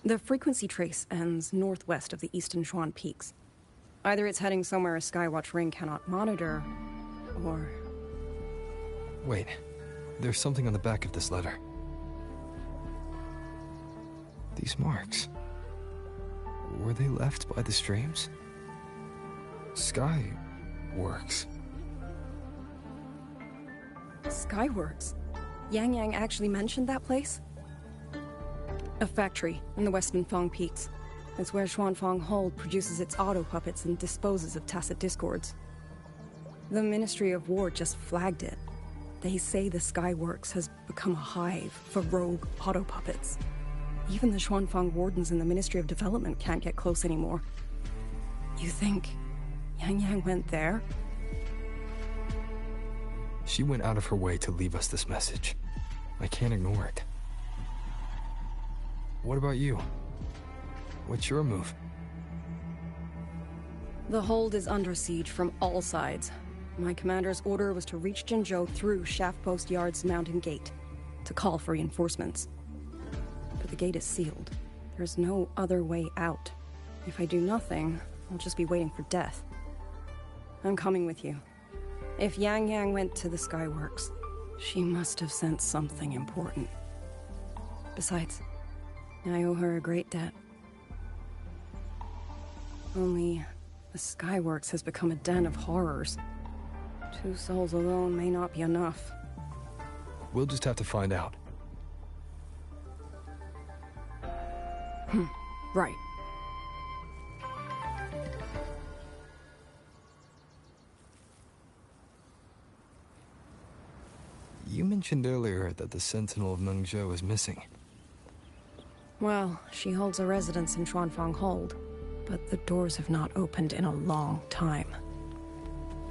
The frequency trace ends northwest of the Eastern Shuan Peaks. Either it's heading somewhere a Skywatch ring cannot monitor, or... Wait, there's something on the back of this letter. These marks... were they left by the streams? Skyworks. Skyworks? YangYang actually mentioned that place? A factory in the Western Fang Peaks. It's where Xuanfang Hold produces its auto puppets and disposes of tacit discords. The Ministry of War just flagged it. They say the Skyworks has become a hive for rogue auto puppets. Even the Xuanfang wardens in the Ministry of Development can't get close anymore. You think YangYang went there? She went out of her way to leave us this message. I can't ignore it. What about you? What's your move? The hold is under siege from all sides. My commander's order was to reach Jinzhou through Shaft Post Yard's mountain gate, to call for reinforcements. But the gate is sealed. There's no other way out. If I do nothing, I'll just be waiting for death. I'm coming with you. If YangYang went to the Skyworks, she must have sent something important. Besides, I owe her a great debt. Only, the Skyworks has become a den of horrors. 2 souls alone may not be enough. We'll just have to find out. Right. You mentioned earlier that the Sentinel of Mengzhou is missing. Well, she holds a residence in Xuanfang Hold, but the doors have not opened in a long time.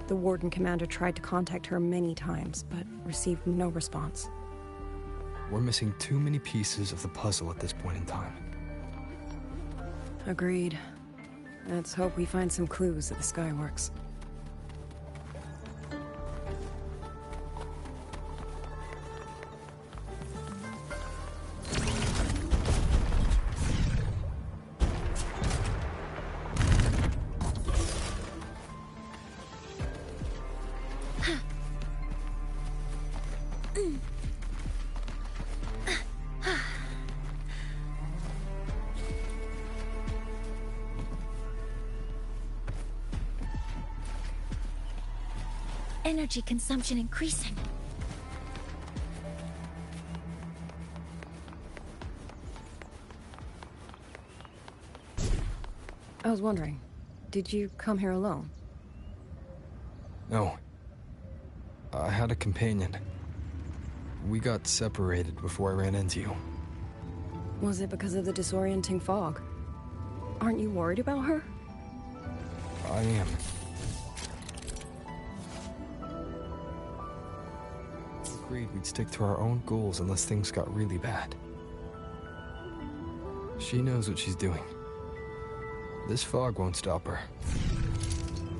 The Warden Commander tried to contact her many times, but received no response. We're missing too many pieces of the puzzle at this point in time. Agreed. Let's hope we find some clues at the Skyworks. Energy consumption increasing. I was wondering, did you come here alone? No. I had a companion. We got separated before I ran into you. Was it because of the disorienting fog? Aren't you worried about her? I am. We agreed we'd stick to our own goals unless things got really bad. She knows what she's doing. This fog won't stop her.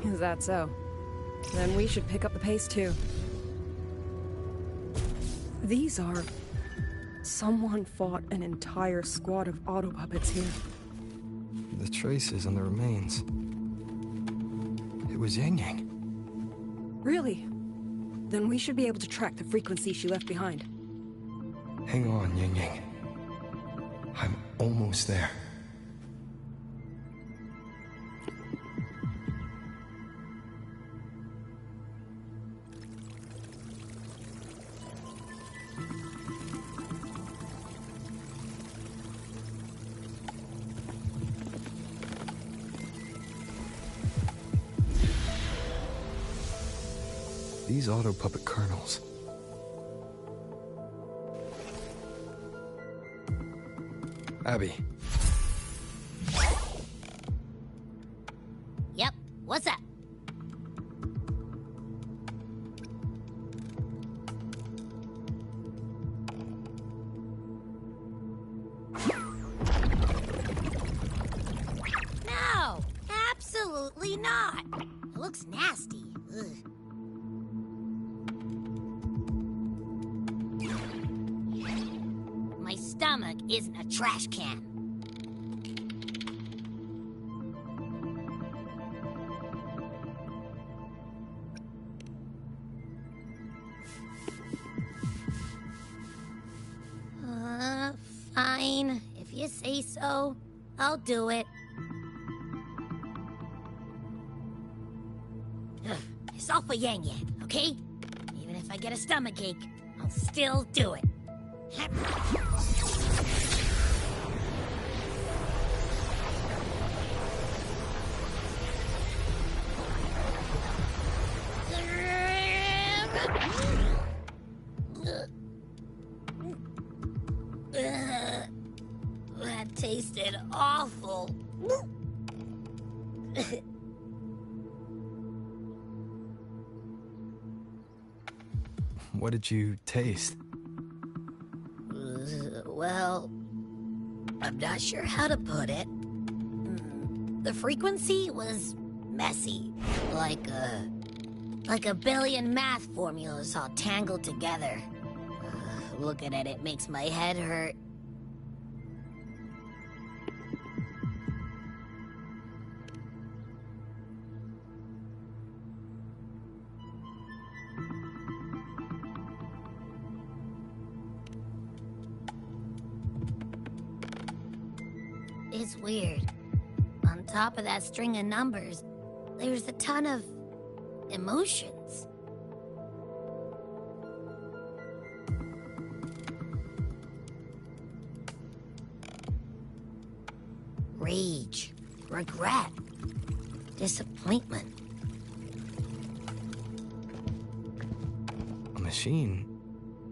Is that so? Then we should pick up the pace too. These are... Someone fought an entire squad of auto puppets here. The traces on the remains. It was YangYang. Really? Then we should be able to track the frequency she left behind. Hang on, YangYang. I'm almost there. These auto puppet kernels. Abby. Yep, what's up? No, absolutely not. It looks nasty. Ugh. My stomach isn't a trash can. Fine. If you say so, I'll do it. It's all for YangYang, okay? Even if I get a stomachache, I'll still do it. tasted awful. What did you taste? Well, I'm not sure how to put it. The frequency was messy, like a billion math formulas all tangled together. Looking at it makes my head hurt. It's weird. On top of that string of numbers, there's a ton of emotions. Rage, regret, disappointment. A machine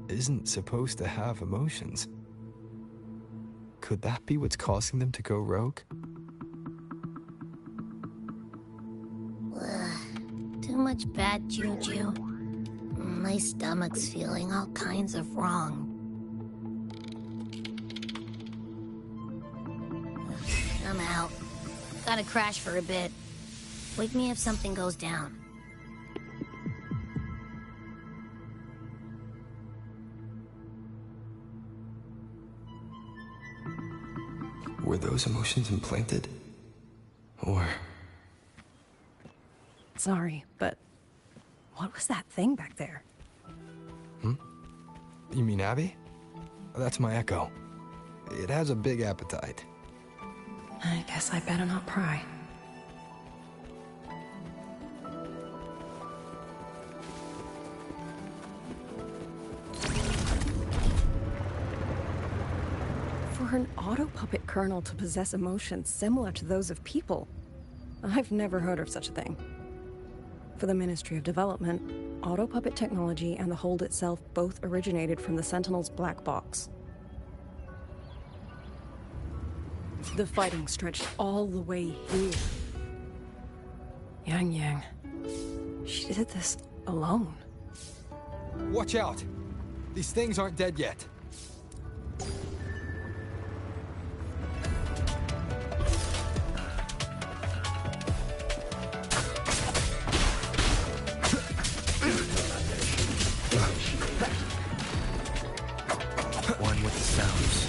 isn't supposed to have emotions. Could that be what's causing them to go rogue? Too much bad juju. My stomach's feeling all kinds of wrong. I'm out. Gotta crash for a bit. Wake me if something goes down. Were those emotions implanted? Or... Sorry, but what was that thing back there? You mean Abby? That's my echo. It has a big appetite. I guess I better not pry. For an auto-puppet kernel to possess emotions similar to those of people, I've never heard of such a thing. For the Ministry of Development, auto-puppet technology and the hold itself both originated from the Sentinel's black box. The fighting stretched all the way here. YangYang, she did this alone. Watch out! These things aren't dead yet. One with the sounds.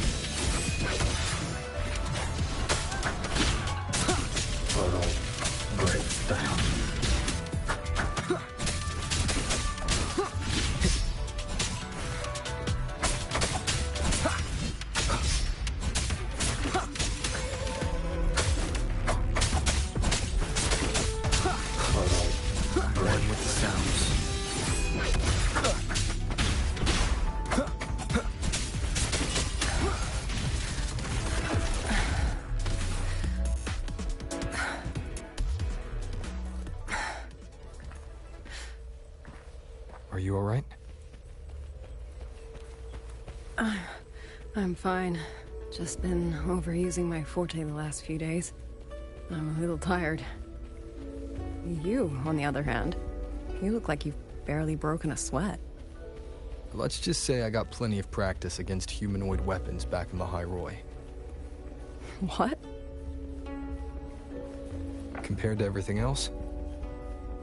Break down. One with the sounds. Are you alright? I'm fine. Just been overusing my forte the last few days. I'm a little tired. You, on the other hand, you look like you've barely broken a sweat. Let's just say I got plenty of practice against humanoid weapons back in the High Roy. What? Compared to everything else,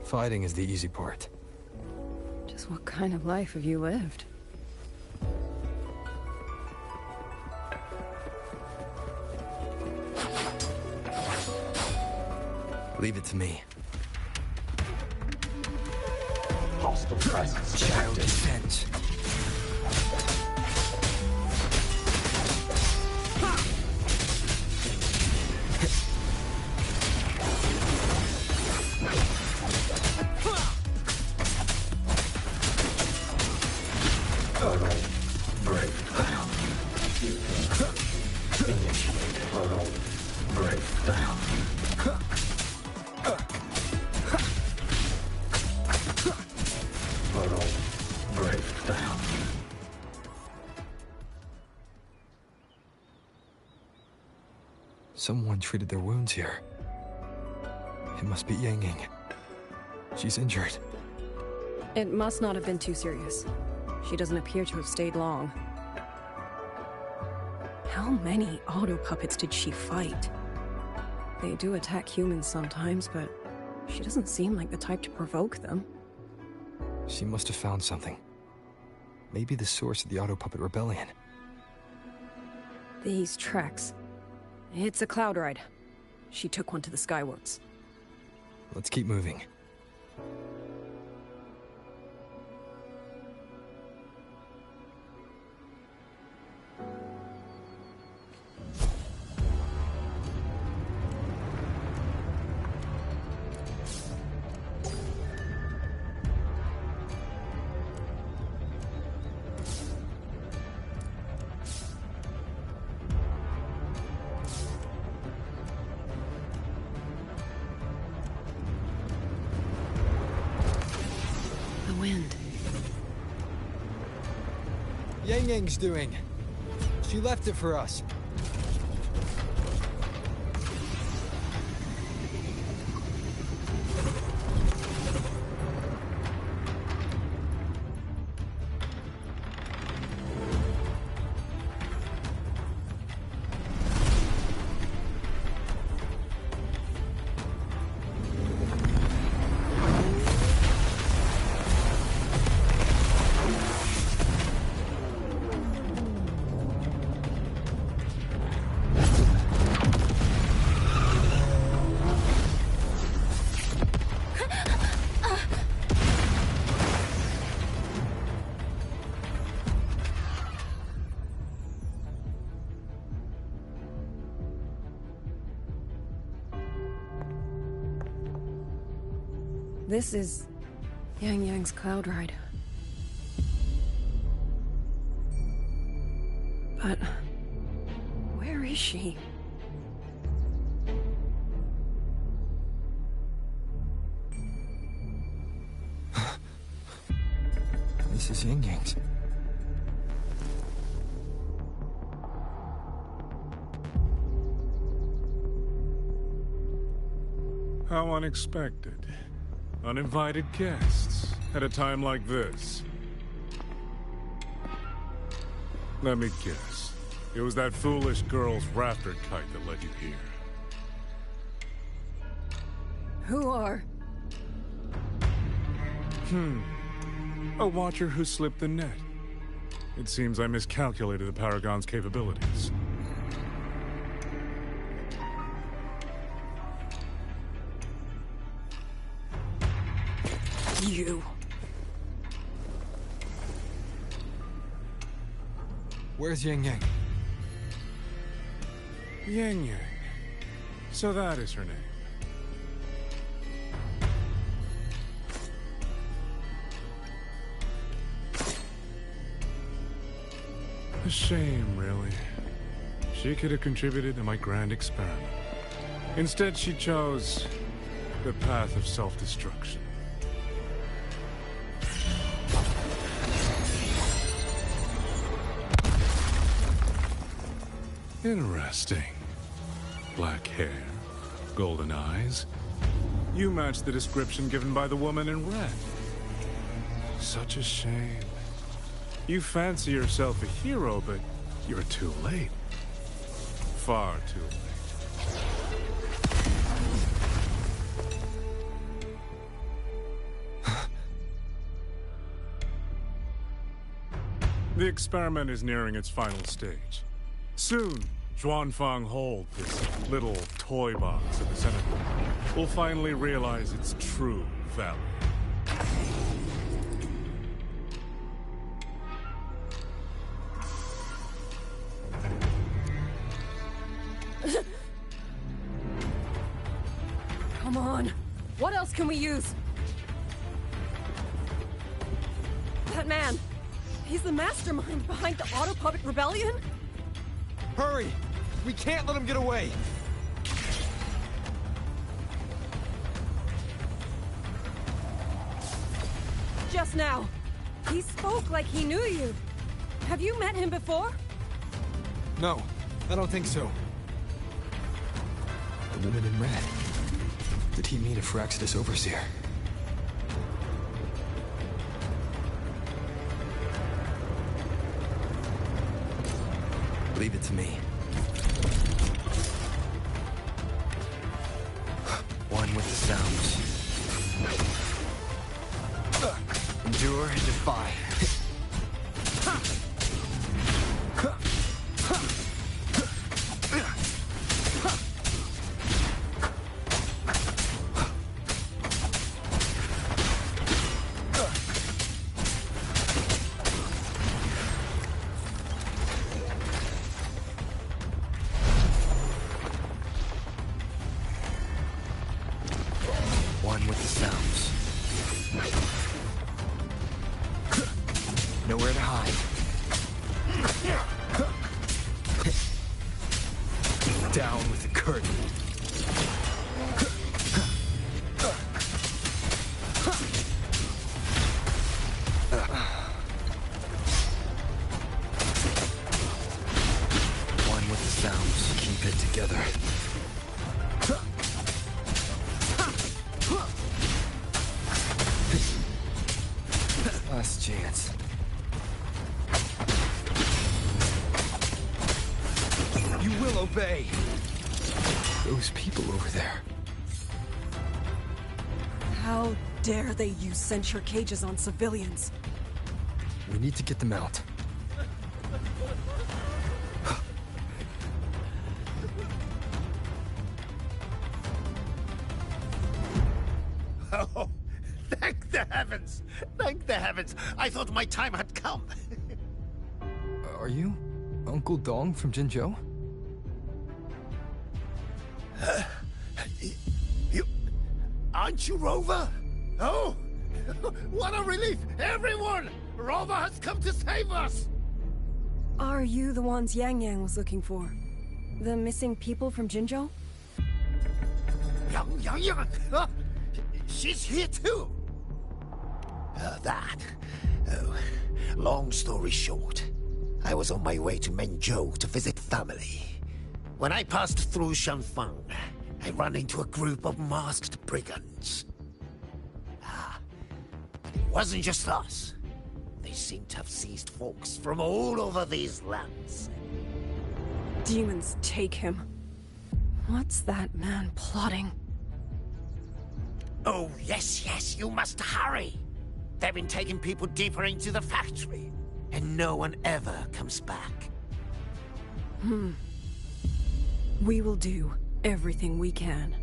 fighting is the easy part. Just what kind of life have you lived? Leave it to me. Hostile presence. Child defense. Breakdown. Initiate total breakdown. Total breakdown. Someone treated their wounds here. It must be YangYang. She's injured. It must not have been too serious. She doesn't appear to have stayed long. How many auto puppets did she fight? They do attack humans sometimes, but she doesn't seem like the type to provoke them. She must have found something. Maybe the source of the auto puppet rebellion. These tracks. It's a cloud ride. She took one to the Skyworks. Let's keep moving. YangYang's doing? She left it for us. This is YangYang's cloud ride. But where is she? This is YangYang's. How unexpected. Uninvited guests at a time like this. Let me guess. It was that foolish girl's rafter kite that led you here. Who are? A watcher who slipped the net. It seems I miscalculated the Paragon's capabilities. You. Where's YangYang? YangYang. So that is her name. A shame, really. She could have contributed to my grand experiment. Instead, she chose the path of self-destruction. Interesting. Black hair, golden eyes. You match the description given by the woman in red. Such a shame. You fancy yourself a hero, but you're too late. Far too late. The experiment is nearing its final stage. Soon, Xuanfang Hold, this little toy box at the center, will finally realize its true value. Come on. What else can we use? That man. He's the mastermind behind the Auto Puppet Rebellion? Hurry! We can't let him get away! Just now. He spoke like he knew you. Have you met him before? No, I don't think so. The woman in red. Did he meet a Phyrexidus overseer? Leave it to me. One with the sounds. Endure and defy. One with the sounds. Nowhere to hide. Down with the curtain. One with the sounds. Keep it together. Last chance. You will obey. Those people over there. How dare they use censure cages on civilians? We need to get them out. Oh, thank the heavens! Thank the heavens! I thought my time had come. Are you Uncle Dong from Jinzhou? You... Aren't you Rover? Oh! What a relief! Everyone! Rover has come to save us! Are you the ones YangYang was looking for? The missing people from Jinzhou? YangYang! She's here too! Oh, long story short, I was on my way to Menzhou to visit family. When I passed through Shanfeng, I ran into a group of masked brigands. It wasn't just us. They seem to have seized folks from all over these lands. Demons take him. What's that man plotting? Oh, yes, you must hurry. They've been taking people deeper into the factory, and no one ever comes back. We will do everything we can.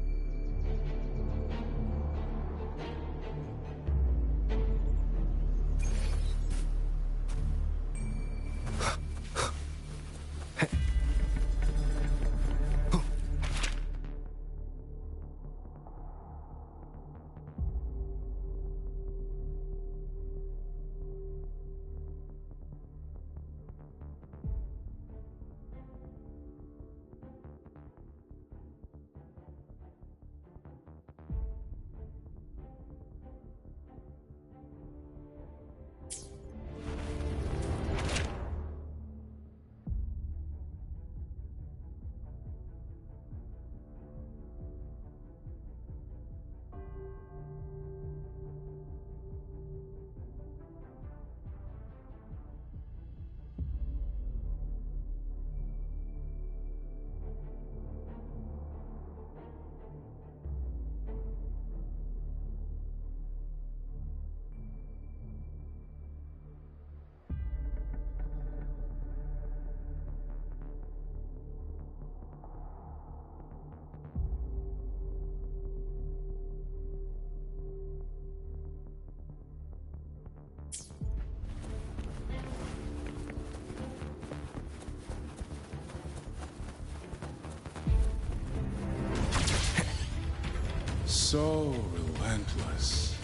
So relentless.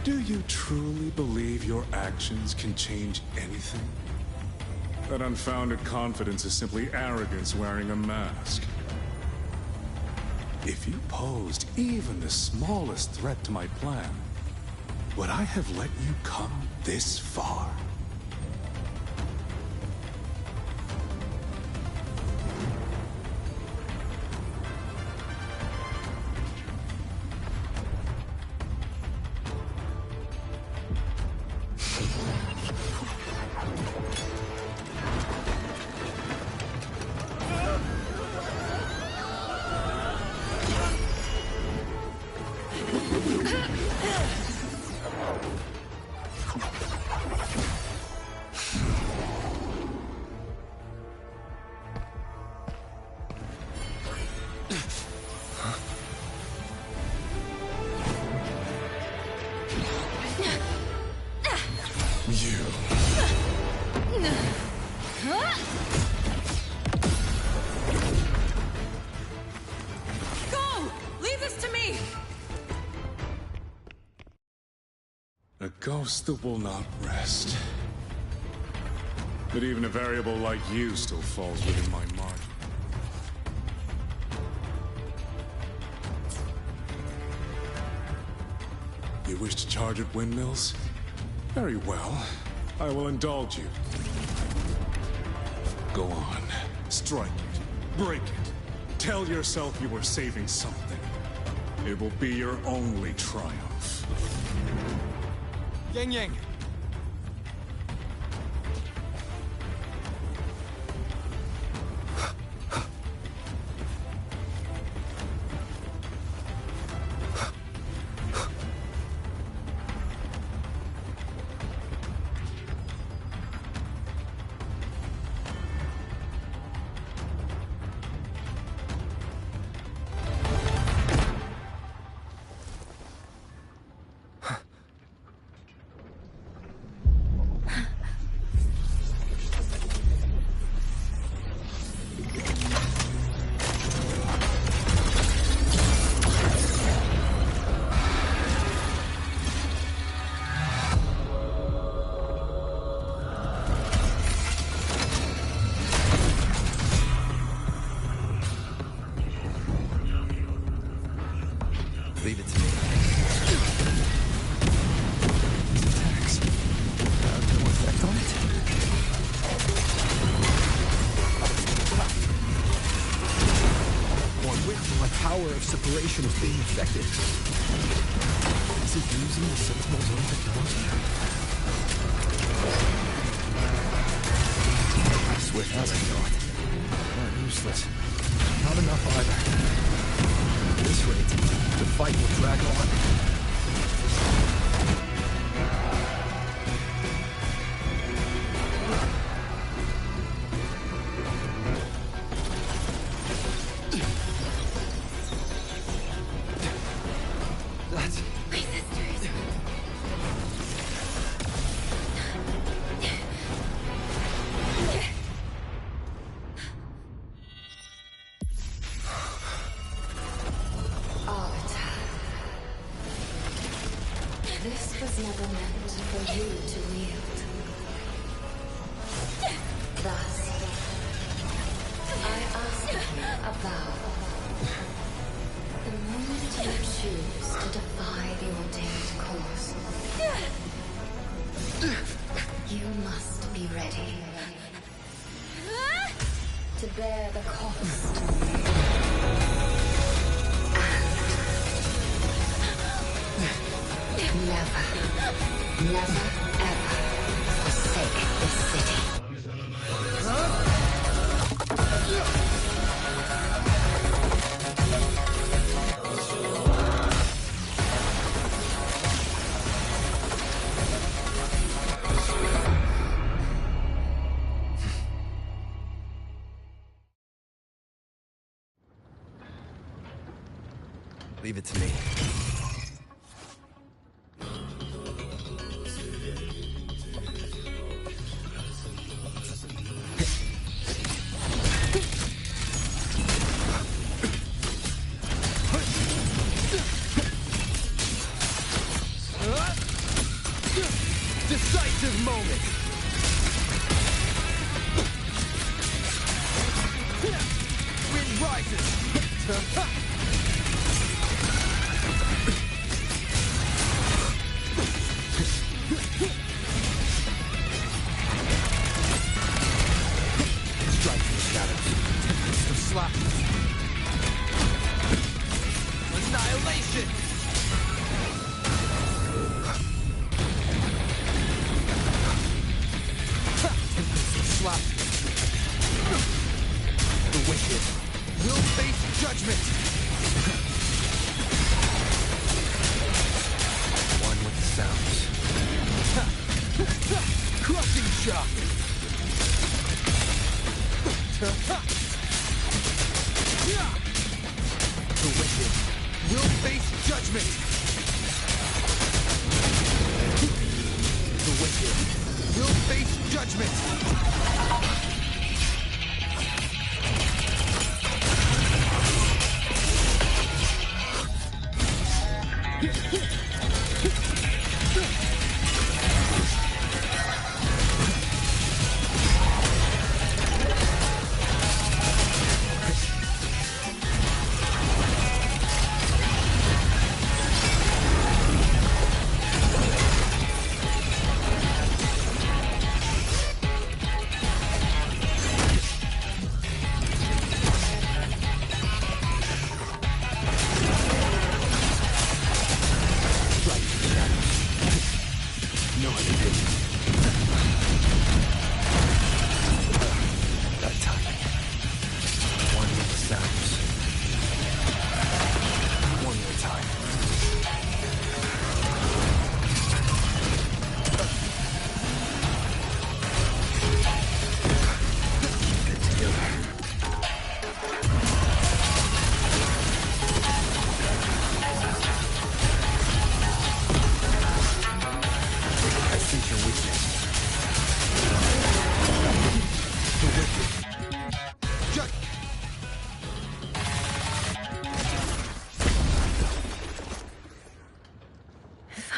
Do you truly believe your actions can change anything? That unfounded confidence is simply arrogance wearing a mask. If you posed even the smallest threat to my plan, would I have let you come this far? A ghost that will not rest. But even a variable like you still falls within my margin. You wish to charge at windmills? Very well. I will indulge you. Go on. Strike it. Break it. Tell yourself you were saving something. It will be your only triumph. YangYang! Leave it to me. These attacks have no effect on it. Or with my power of separation is being affected. Is it using the Sentinel's own technology? Swift as I thought. Not useless. Not enough either. At this rate, the fight will drag on. That's... My sisters. This was never meant for you to wield. Thus, I ask you a vow. The moment you choose to defy the ordained course, you must be ready to bear the cost. Never, ever forsake this city. Leave it to me. Decisive moment! Wind rises! Strike the shadows. The slap. Annihilation! Slap. The wicked will face judgment. One with the sounds. Crushing shock. The wicked will face judgment. The wicked will face judgment.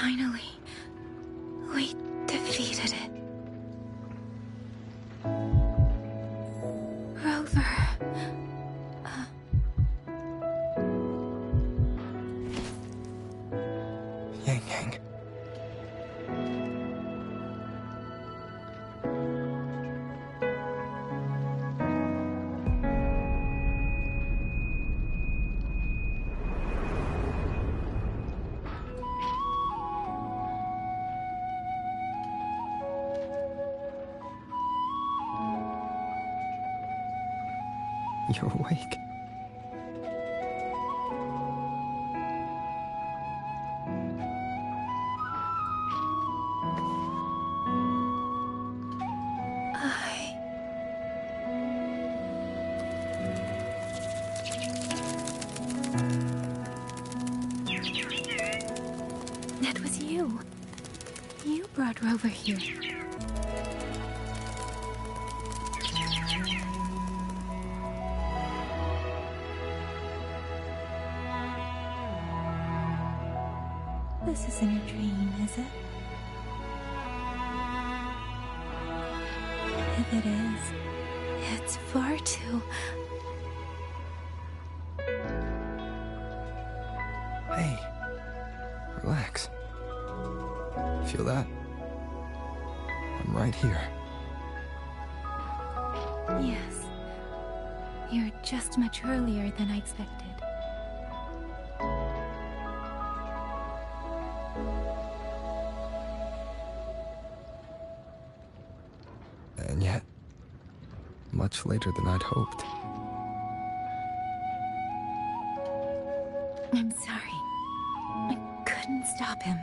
Finally, we defeated it. Rover. YangYang. You're awake. That was you. You brought Rover here. This isn't a dream, is it? If it is, it's far too... Hey, relax. Feel that? I'm right here. Yes. You're just much earlier than I expected. And yet, much later than I'd hoped. I'm sorry. I couldn't stop him.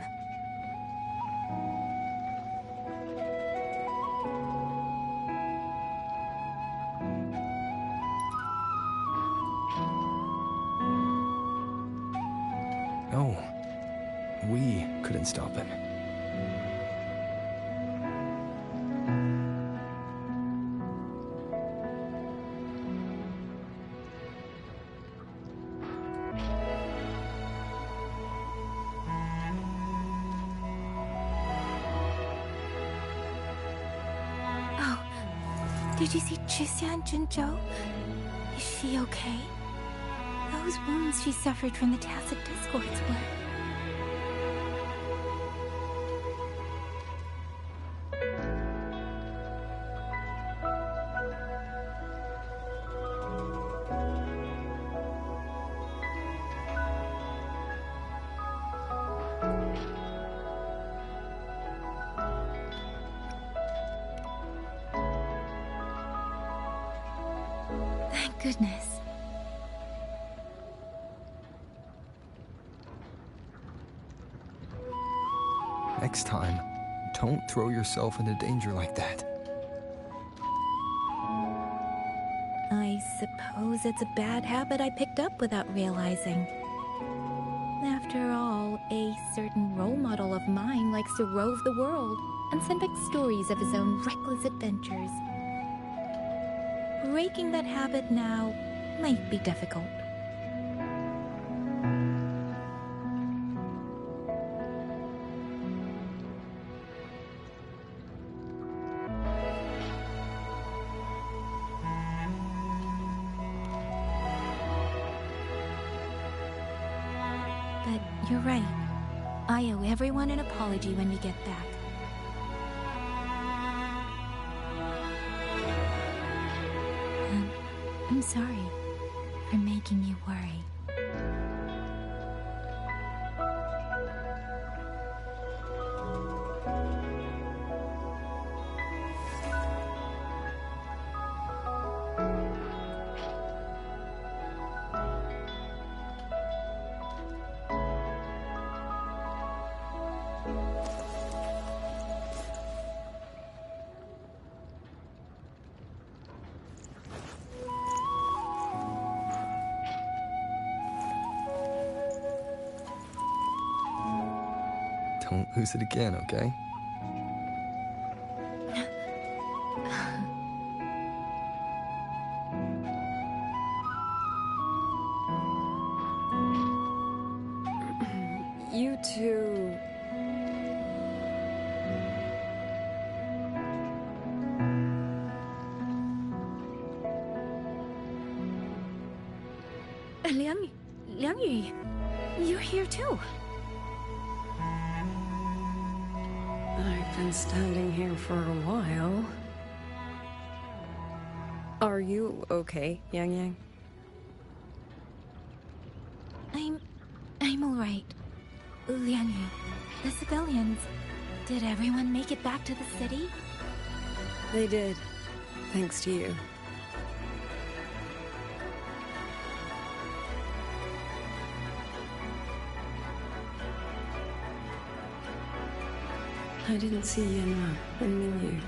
No, we couldn't stop him. Oh, did you see Chixia and Jinzhou? Is she okay? Those wounds she suffered from the tacit discords were... Thank goodness. Next time, don't throw yourself into danger like that. I suppose it's a bad habit I picked up without realizing. After all, a certain role model of mine likes to rove the world and send back stories of his own reckless adventures. Breaking that habit now might be difficult. But you're right. I owe everyone an apology when we get back. I'm sorry for making you worry. Don't lose it again, okay? You two Liang Yu, you're here too. I've been standing here for a while. Are you okay, YangYang? I'm all right. Liang Yu, the civilians, did everyone make it back to the city? They did, thanks to you. I didn't see Yanma and Mingyu.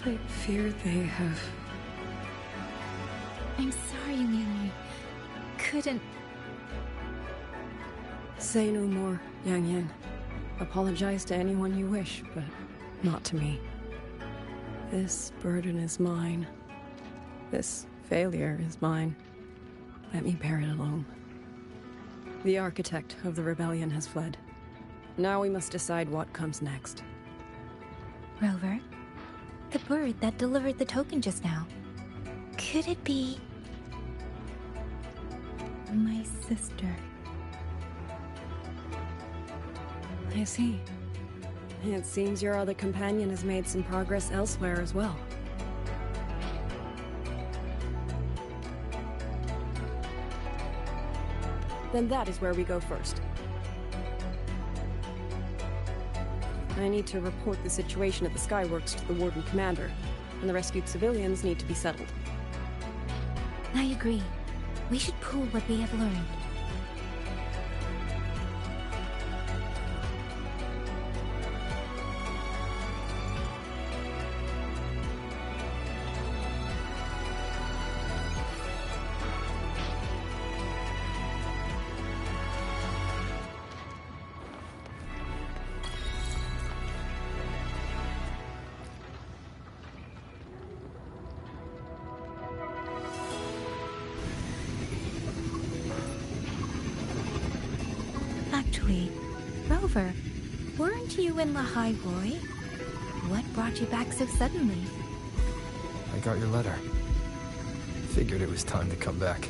I fear they have... I'm sorry, Liang Yu. Couldn't... Say no more, YangYang. Apologize to anyone you wish, but not to me. This burden is mine. This failure is mine. Let me bear it alone. The architect of the rebellion has fled. Now we must decide what comes next. Rover, the bird that delivered the token just now. Could it be... my sister? I see. It seems your other companion has made some progress elsewhere as well. Then that is where we go first. I need to report the situation at the Skyworks to the Warden Commander, and the rescued civilians need to be settled. I agree. We should pool what we have learned. Actually, Rover, weren't you in Lahai Roy? What brought you back so suddenly? I got your letter. Figured it was time to come back.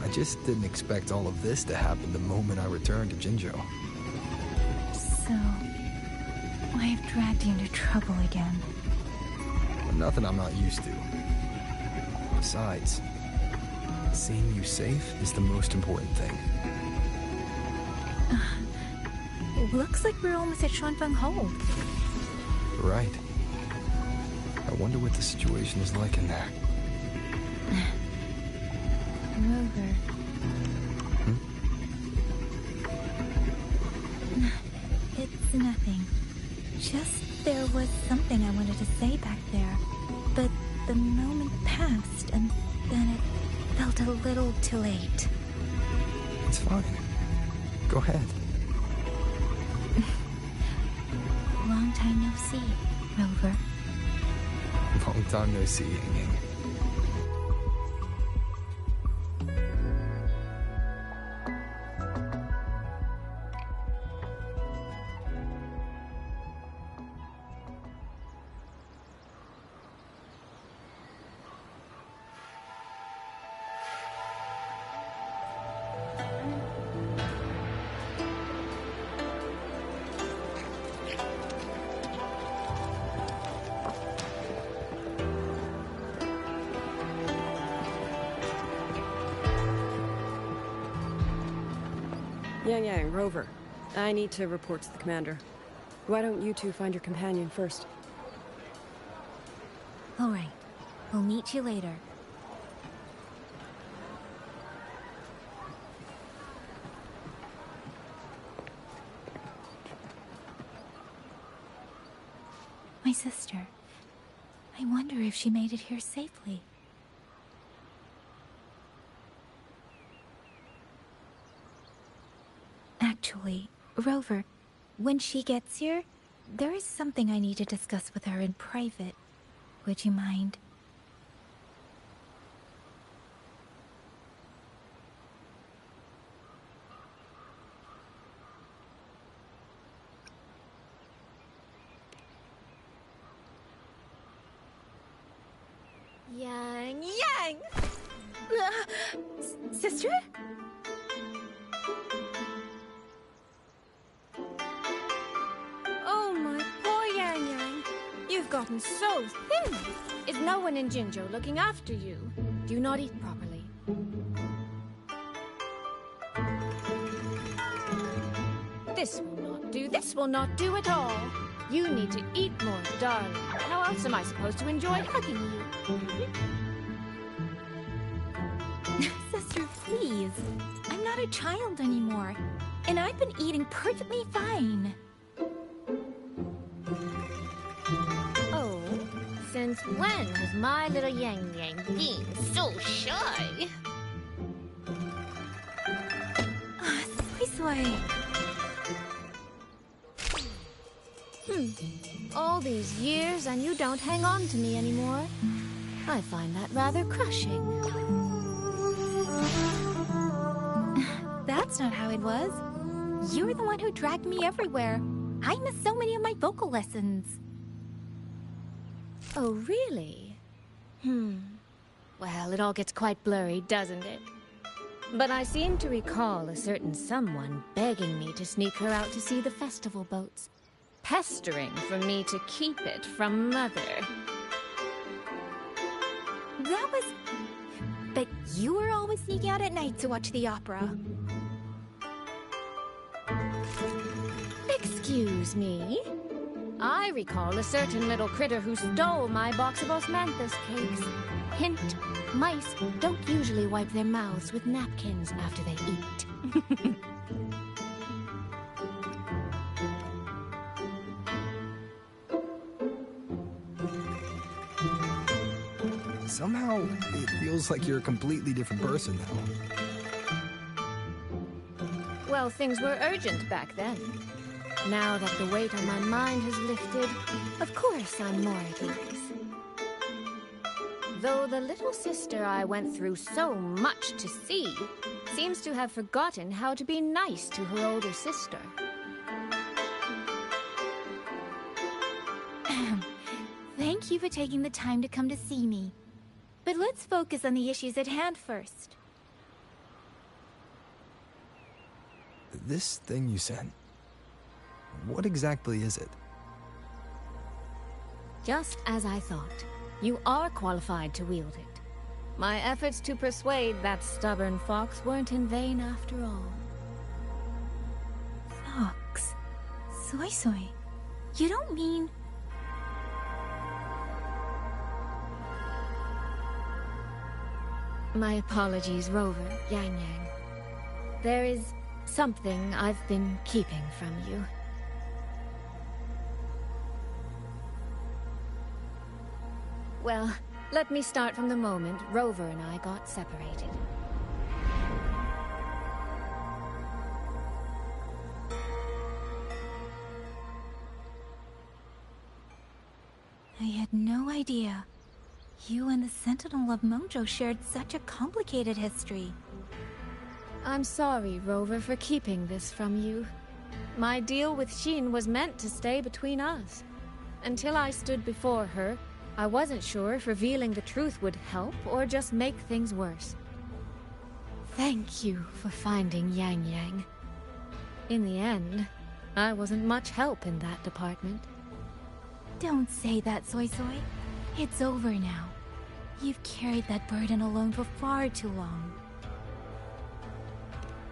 I just didn't expect all of this to happen the moment I returned to Jinzhou. So... I have dragged you into trouble again. Nothing I'm not used to. Besides, seeing you safe is the most important thing. Looks like we're almost at Xuanfeng Hold. Right. I wonder what the situation is like in there. Rover. It's nothing. Just there was something I wanted to say back there. But the moment passed, and then it felt a little too late. It's fine. Go ahead. Long time no see, Rover. Long time no see, YangYang. YangYang, Rover. I need to report to the commander. Why don't you two find your companion first? All right. We'll meet you later. My sister. I wonder if she made it here safely. Actually, Rover, when she gets here, there is something I need to discuss with her in private. Would you mind? YangYang! Sister? Oh, my poor YangYang. You've gotten so thin. Is no one in Jinzhou looking after you? Do you not eat properly? This will not do. This will not do at all. You need to eat more, darling. How else am I supposed to enjoy hugging you? Sister, please. I'm not a child anymore. And I've been eating perfectly fine. Oh, since when has my little YangYang been so shy? Soy. All these years and you don't hang on to me anymore. I find that rather crushing. That's not how it was. You're the one who dragged me everywhere. I missed so many of my vocal lessons. Oh, really? Well, it all gets quite blurry, doesn't it? But I seem to recall a certain someone begging me to sneak her out to see the festival boats. Pestering for me to keep it from Mother. That was... But you were always sneaking out at night to watch the opera. Excuse me? I recall a certain little critter who stole my box of osmanthus cakes. Hint, mice don't usually wipe their mouths with napkins after they eat. Somehow, it feels like you're a completely different person now. Well, things were urgent back then. Now that the weight on my mind has lifted, of course I'm more at ease. Though the little sister I went through so much to see seems to have forgotten how to be nice to her older sister. Thank you for taking the time to come to see me. But let's focus on the issues at hand first. This thing you sent, what exactly is it? Just as I thought. You are qualified to wield it. My efforts to persuade that stubborn fox weren't in vain after all. Fox? Soy. You don't mean... My apologies, Rover, YangYang. There is something I've been keeping from you. Well, let me start from the moment Rover and I got separated. I had no idea. You and the Sentinel of Mengzhou shared such a complicated history. I'm sorry, Rover, for keeping this from you. My deal with Xin was meant to stay between us. Until I stood before her, I wasn't sure if revealing the truth would help or just make things worse. Thank you for finding YangYang. In the end, I wasn't much help in that department. Don't say that, Soy. It's over now. You've carried that burden alone for far too long.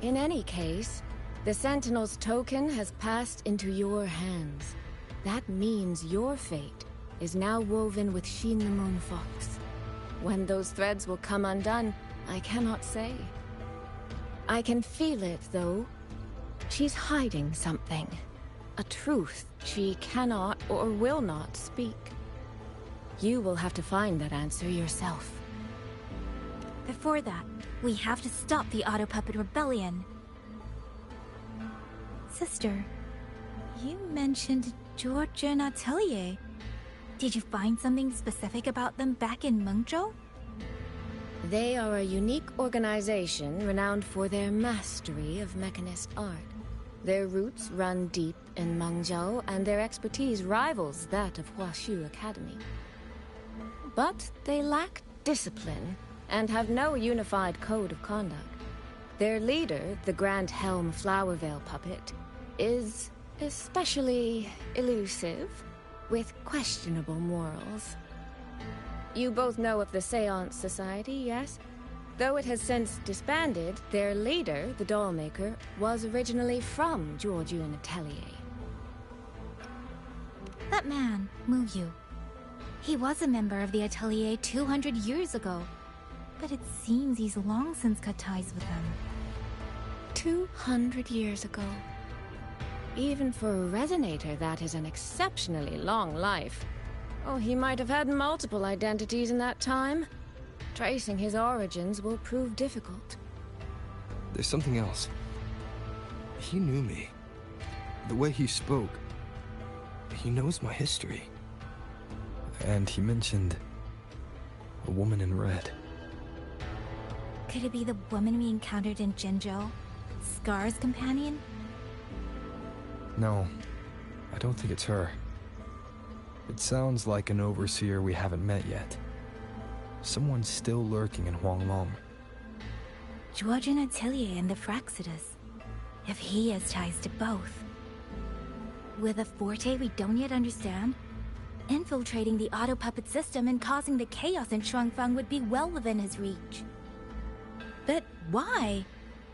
In any case, the Sentinel's token has passed into your hands. That means your fate is now woven with Xin the Moon Fox. When those threads will come undone, I cannot say. I can feel it, though. She's hiding something. A truth she cannot or will not speak. You will have to find that answer yourself. Before that, we have to stop the Auto Puppet Rebellion. Sister, you mentioned George and Atelier. Did you find something specific about them back in Mengzhou? They are a unique organization renowned for their mastery of mechanist art. Their roots run deep in Mengzhou, and their expertise rivals that of Huashu Academy. But they lack discipline and have no unified code of conduct. Their leader, the Grand Helm Flowervale puppet, is especially elusive, with questionable morals. You both know of the Seance Society, yes? Though it has since disbanded, their leader, the Dollmaker, was originally from Jiuzhun Atelier. That man, Muyu. He was a member of the Atelier 200 years ago, but it seems he's long since cut ties with them. 200 years ago. Even for a resonator, that is an exceptionally long life. Oh, he might have had multiple identities in that time. Tracing his origins will prove difficult. There's something else. He knew me. The way he spoke. He knows my history. And he mentioned a woman in red. Could it be the woman we encountered in Jinzhou? Scar's companion? No, I don't think it's her. It sounds like an overseer we haven't met yet. Someone still lurking in Huanglong. Jiuzhun Atelier and the Fraxidus. If he has ties to both. With a forte we don't yet understand, infiltrating the auto puppet system and causing the chaos in Shuangfang would be well within his reach. But why?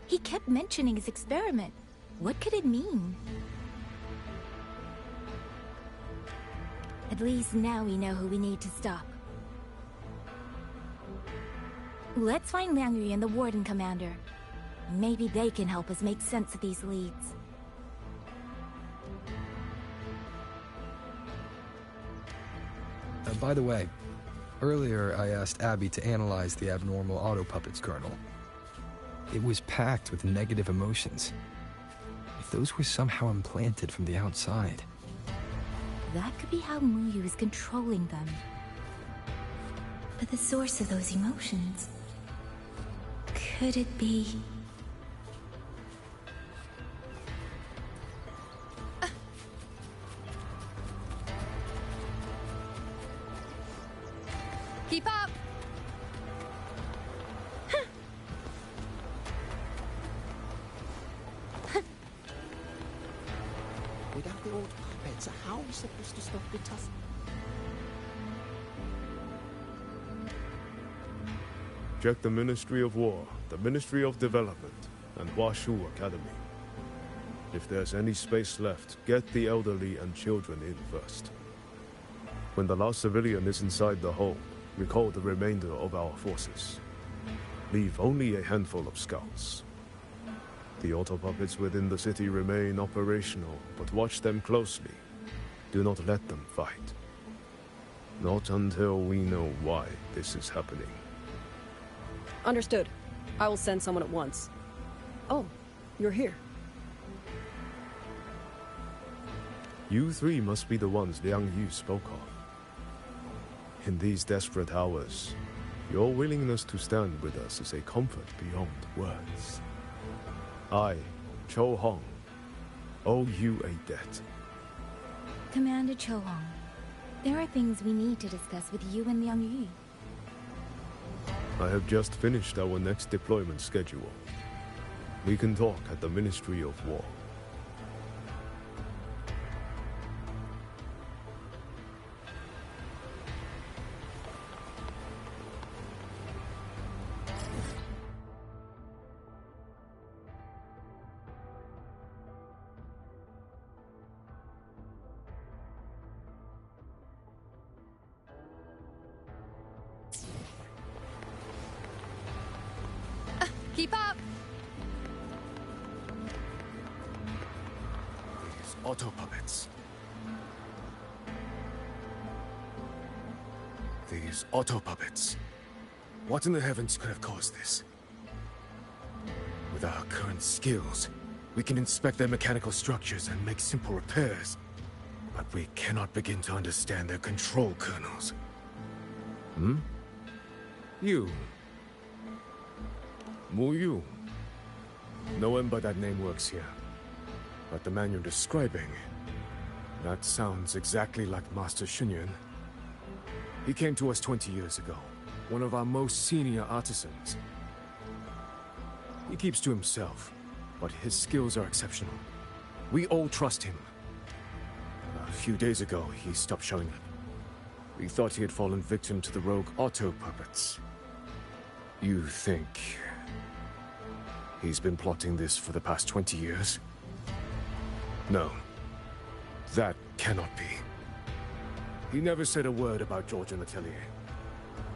He kept mentioning his experiment. What could it mean? At least now we know who we need to stop. Let's find Liang and the Warden Commander. Maybe they can help us make sense of these leads. By the way, earlier I asked Abby to analyze the abnormal auto puppet's kernel. It was packed with negative emotions. If those were somehow implanted from the outside... That could be how Muyu is controlling them. But the source of those emotions... Could it be... Keep up! Without the old puppets, how are we supposed to stop the tussle? Check the Ministry of War, the Ministry of Development, and Huashu Academy. If there's any space left, get the elderly and children in first. When the last civilian is inside the hold, recall the remainder of our forces. Leave only a handful of scouts. The auto puppets within the city remain operational, but watch them closely. Do not let them fight. Not until we know why this is happening. Understood. I will send someone at once. Oh, you're here. You three must be the ones Liang Yu spoke of. In these desperate hours, your willingness to stand with us is a comfort beyond words. I, Cho Hong, owe you a debt. Commander Cho Hong, there are things we need to discuss with you and Liang Yu. I have just finished our next deployment schedule. We can talk at the Ministry of War. Keep up! These auto puppets. These auto puppets. What in the heavens could have caused this? With our current skills, we can inspect their mechanical structures and make simple repairs. But we cannot begin to understand their control kernels. Hmm? You. Muyu. No one but that name works here. But the man you're describing... that sounds exactly like Master Xunyuan. He came to us 20 years ago. One of our most senior artisans. He keeps to himself, but his skills are exceptional. We all trust him. A few days ago, he stopped showing up. We thought he had fallen victim to the rogue auto puppets. You think he's been plotting this for the past 20 years? No. That cannot be. He never said a word about George and Atelier.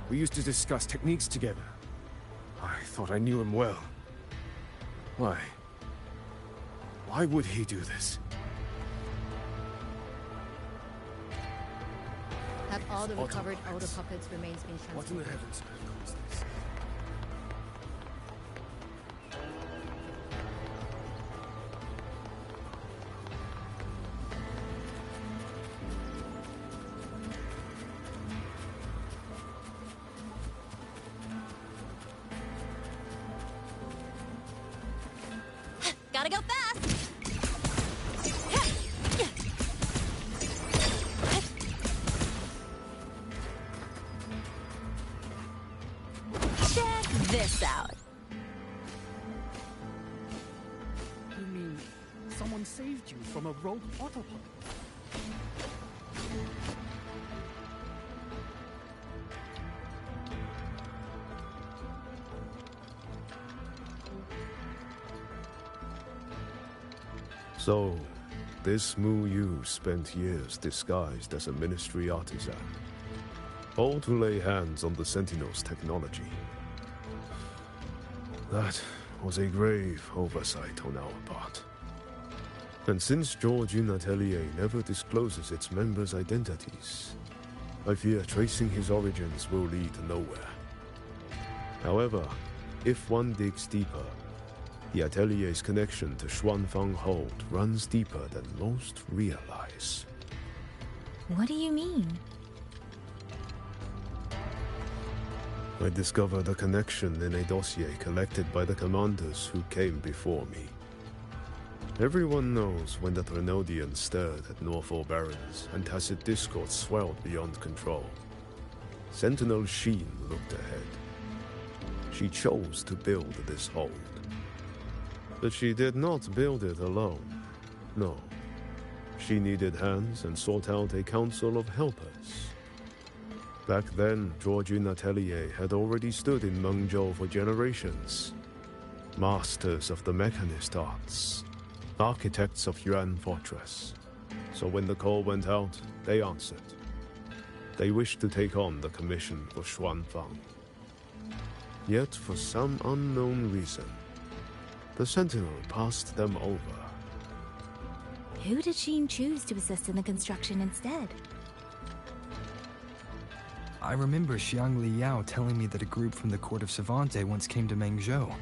We used to discuss techniques together. I thought I knew him well. Why? Why would he do this? Have all the recovered auto puppets remains been transferred? What in the heavens could have caused this? Gotta go fast! Check this out. You mean someone saved you from a rogue autopilot? So, this Mu Yu spent years disguised as a ministry artisan, all to lay hands on the Sentinel's technology. That was a grave oversight on our part. And since George Atelier never discloses its members' identities, I fear tracing his origins will lead nowhere. However, if one digs deeper, the Atelier's connection to Xuanfang Hold runs deeper than most realize. What do you mean? I discovered a connection in a dossier collected by the commanders who came before me. Everyone knows when the Trinodians stirred at Norfolk Barrens and tacit discord swelled beyond control. Sentinel Sheen looked ahead. She chose to build this hold. But she did not build it alone. No. She needed hands and sought out a council of helpers. Back then, Georgian Atelier had already stood in Mengzhou for generations. Masters of the mechanist arts. Architects of Yuan Fortress. So when the call went out, they answered. They wished to take on the commission for Xuanfang. Yet, for some unknown reason, the Sentinel passed them over. Who did Sheen choose to assist in the construction instead? I remember Xiang Liyao telling me that a group from the court of Savante once came to Mengzhou.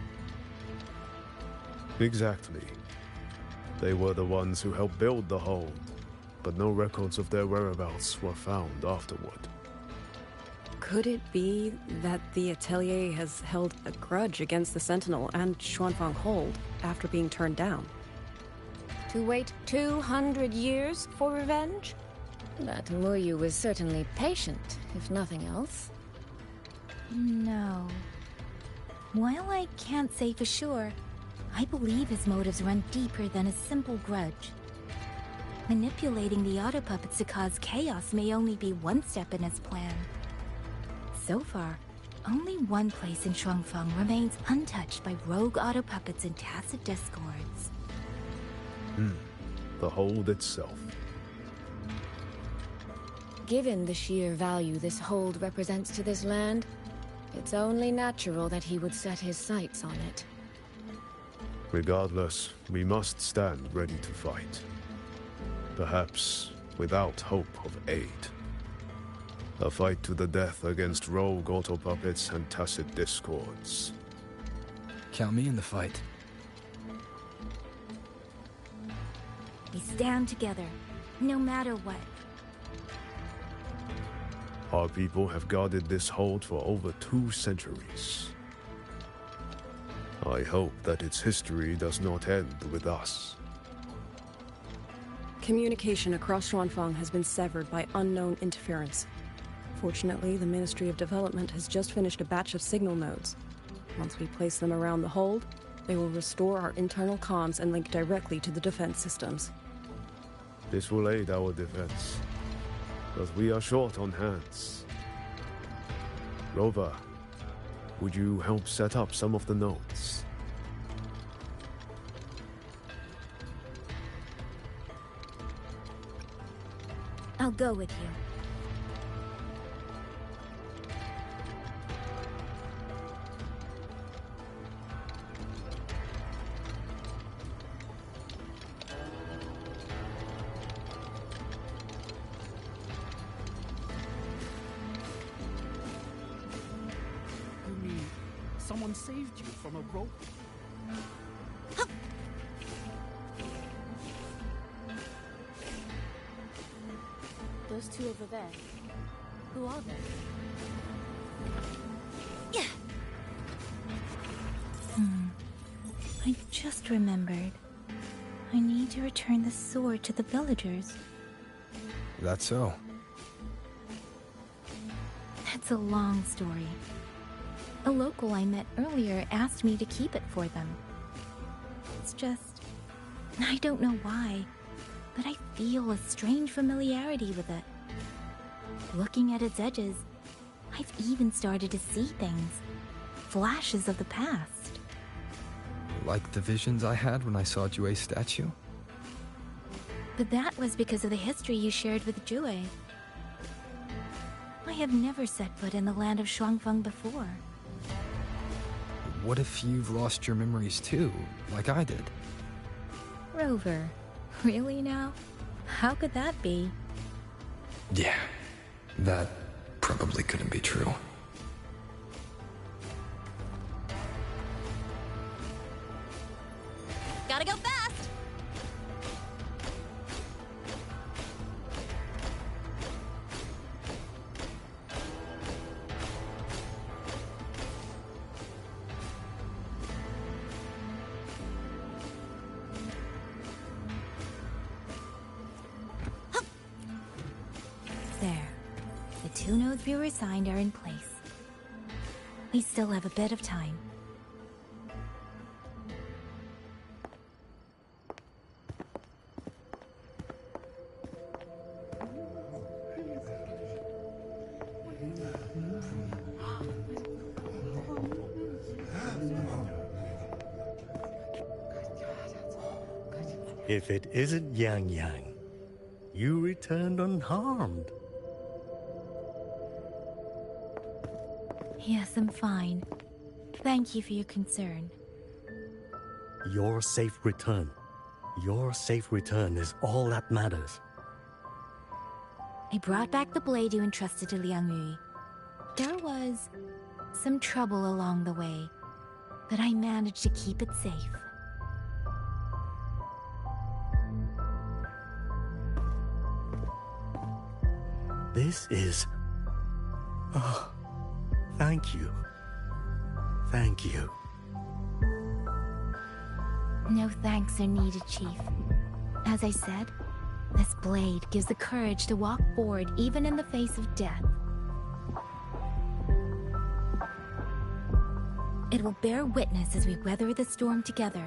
Exactly. They were the ones who helped build the hold, but no records of their whereabouts were found afterward. Could it be that the Atelier has held a grudge against the Sentinel and Xuanfang Hold after being turned down? To wait 200 years for revenge? That Mu Yu was certainly patient, if nothing else. No. While I can't say for sure, I believe his motives run deeper than a simple grudge. Manipulating the auto puppets to cause chaos may only be one step in his plan. So far, only one place in Shuangfeng remains untouched by rogue auto puppets and tacit discords. The hold itself. Given the sheer value this hold represents to this land, it's only natural that he would set his sights on it. Regardless, we must stand ready to fight. Perhaps without hope of aid. A fight to the death against rogue auto puppets and tacit discords. Count me in the fight. We stand together, no matter what. Our people have guarded this hold for over 2 centuries. I hope that its history does not end with us. Communication across Xuanfang has been severed by unknown interference. Fortunately, the Ministry of Development has just finished a batch of signal nodes. Once we place them around the hold, They will restore our internal comms and link directly to the defense systems. This will aid our defense, but we are short on hands. Rover, would you help set up some of the nodes? I'll go with you. You mean someone saved you from a rope? Those two over there. Who are they? I just remembered. I need to return the sword to the villagers. That's so. That's a long story. A local I met earlier asked me to keep it for them. It's just... I don't know why, but I feel a strange familiarity with it. Looking at its edges, I've even started to see things. Flashes of the past. Like the visions I had when I saw Jue's statue? But that was because of the history you shared with Jue. I have never set foot in the land of Shuangfeng before. What if you've lost your memories too, like I did? Rover, really now? How could that be? Yeah, that probably couldn't be true. Gotta go fast! There. The 2 nodes we were assigned are in place. We still have a bit of time. If it isn't YangYang, you returned unharmed. Yes, I'm fine. Thank you for your concern. Your safe return. Your safe return is all that matters. I brought back the blade you entrusted to Liang Yu. There was some trouble along the way, but I managed to keep it safe. This is... Oh, thank you. Thank you. No thanks are needed, Chief. As I said, this blade gives the courage to walk forward even in the face of death. It will bear witness as we weather the storm together.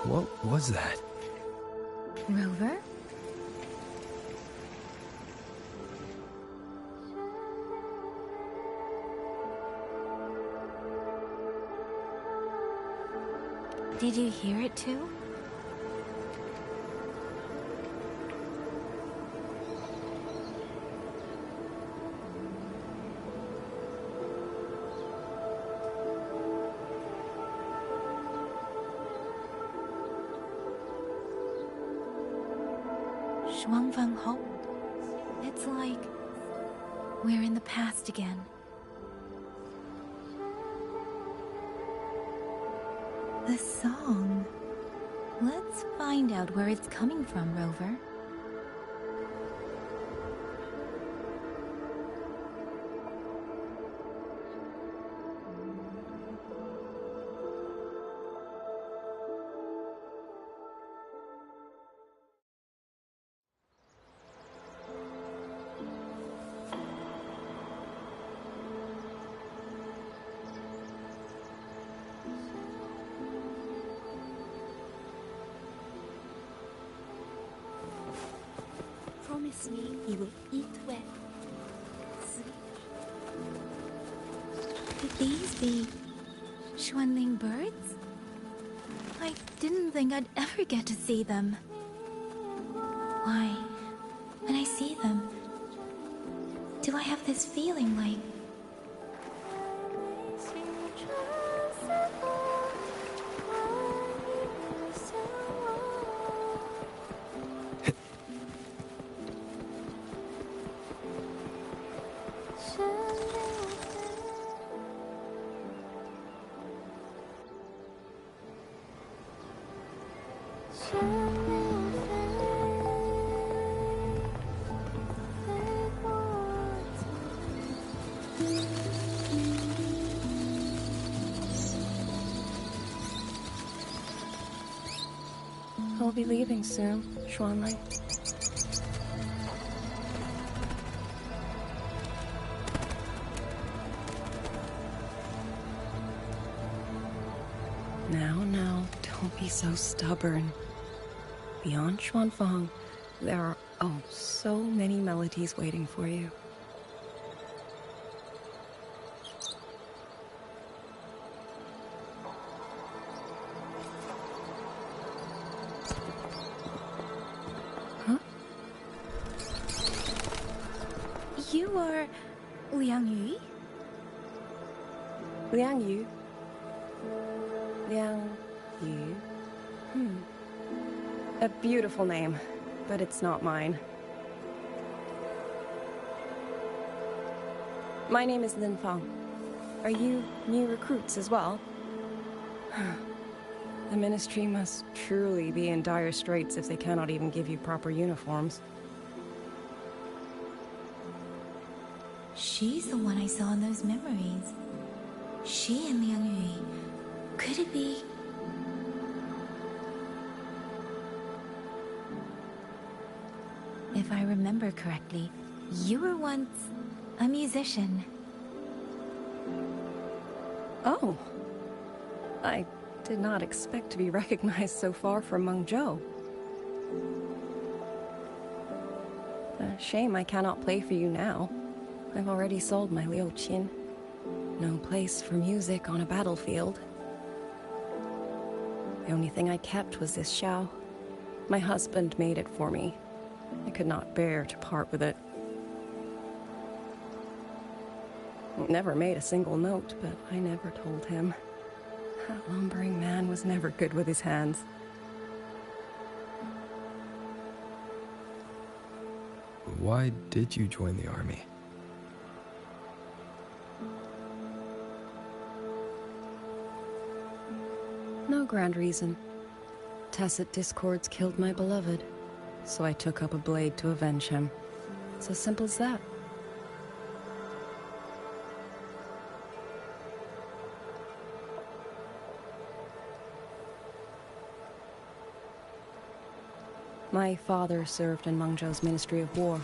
What was that? Rover? Did you hear it too? Shuangfeng hold. It's like we're in the past again. The song. Let's find out where it's coming from, Rover. Promise me you will eat well. Could these be Xuanling birds? I didn't think I'd ever get to see them. Why, when I see them, do I have this feeling like... I'll be leaving soon, Xuanling. Now, don't be so stubborn. Beyond Xuanfang, there are, oh, so many melodies waiting for you. You are... Liang Yu? Liang Yu? Liang Yu? A beautiful name, but it's not mine. My name is Lin Fang. Are you new recruits as well? The Ministry must truly be in dire straits if they cannot even give you proper uniforms. She's the one I saw in those memories. She and Liang Yu. Could it be... If I remember correctly, you were once a musician. Oh. I did not expect to be recognized so far from Mengzhou. A shame I cannot play for you now. I've already sold my Liu Qin. No place for music on a battlefield. The only thing I kept was this xiao. My husband made it for me. I could not bear to part with it. It never made a single note, but I never told him. That lumbering man was never good with his hands. Why did you join the army? No grand reason. Tacit discords killed my beloved, so I took up a blade to avenge him. It's as simple as that. My father served in Mengzhou's Ministry of War.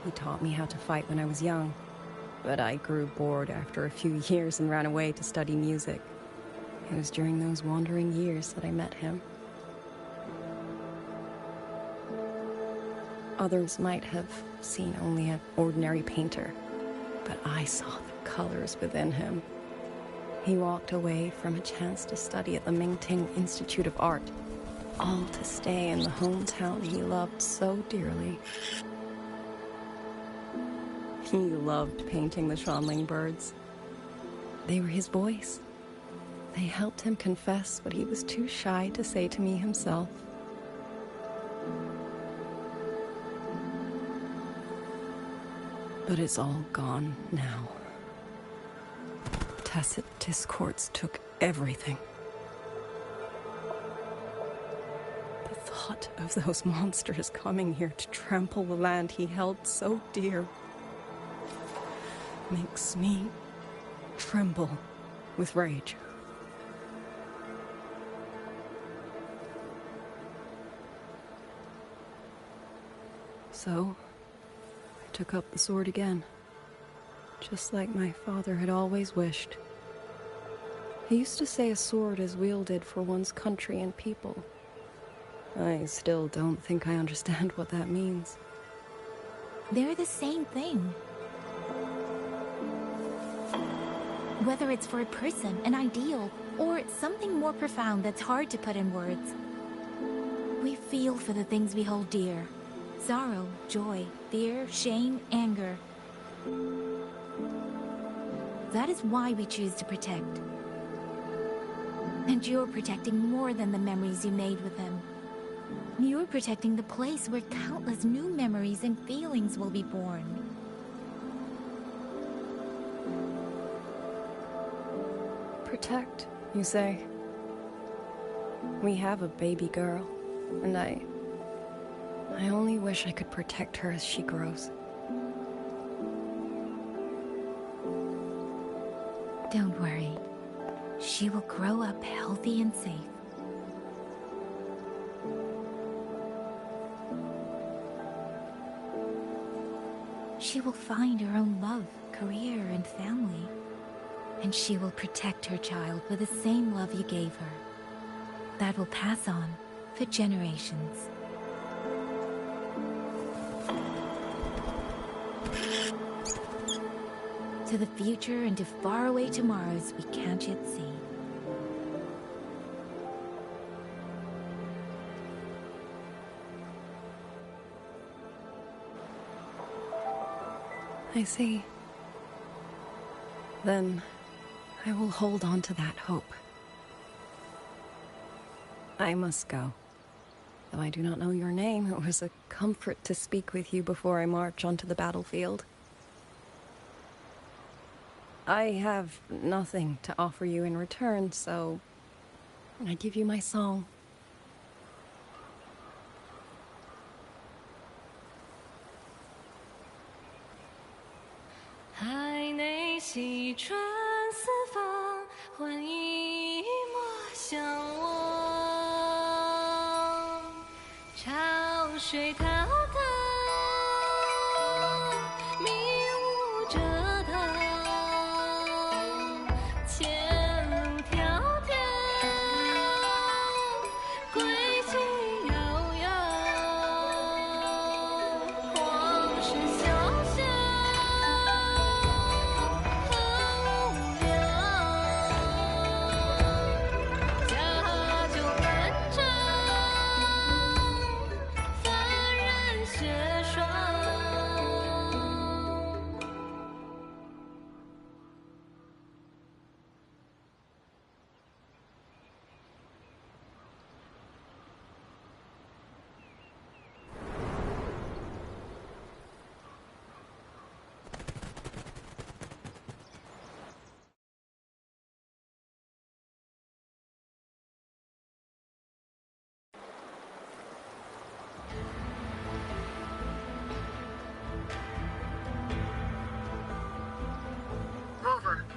He taught me how to fight when I was young, but I grew bored after a few years and ran away to study music. It was during those wandering years that I met him. Others might have seen only an ordinary painter, but I saw the colors within him. He walked away from a chance to study at the Mingting Institute of Art, all to stay in the hometown he loved so dearly. He loved painting the Shanling birds. They were his voice. They helped him confess what he was too shy to say to me himself. But it's all gone now. Tacit discords took everything. The thought of those monsters coming here to trample the land he held so dear makes me tremble with rage. So, I took up the sword again, just like my father had always wished. He used to say a sword is wielded for one's country and people. I still don't think I understand what that means. They're the same thing. Whether it's for a person, an ideal, or it's something more profound that's hard to put in words. We feel for the things we hold dear. Sorrow, joy, fear, shame, anger. That is why we choose to protect. And you're protecting more than the memories you made with him. You're protecting the place where countless new memories and feelings will be born. Protect, you say? We have a baby girl, and I only wish I could protect her as she grows. Don't worry. She will grow up healthy and safe. She will find her own love, career, and family. And she will protect her child with the same love you gave her. That will pass on for generations. To the future and to faraway tomorrows we can't yet see. I see. Then I will hold on to that hope. I must go. Though I do not know your name, it was a comfort to speak with you before I march onto the battlefield. I have nothing to offer you in return, so I give you my song.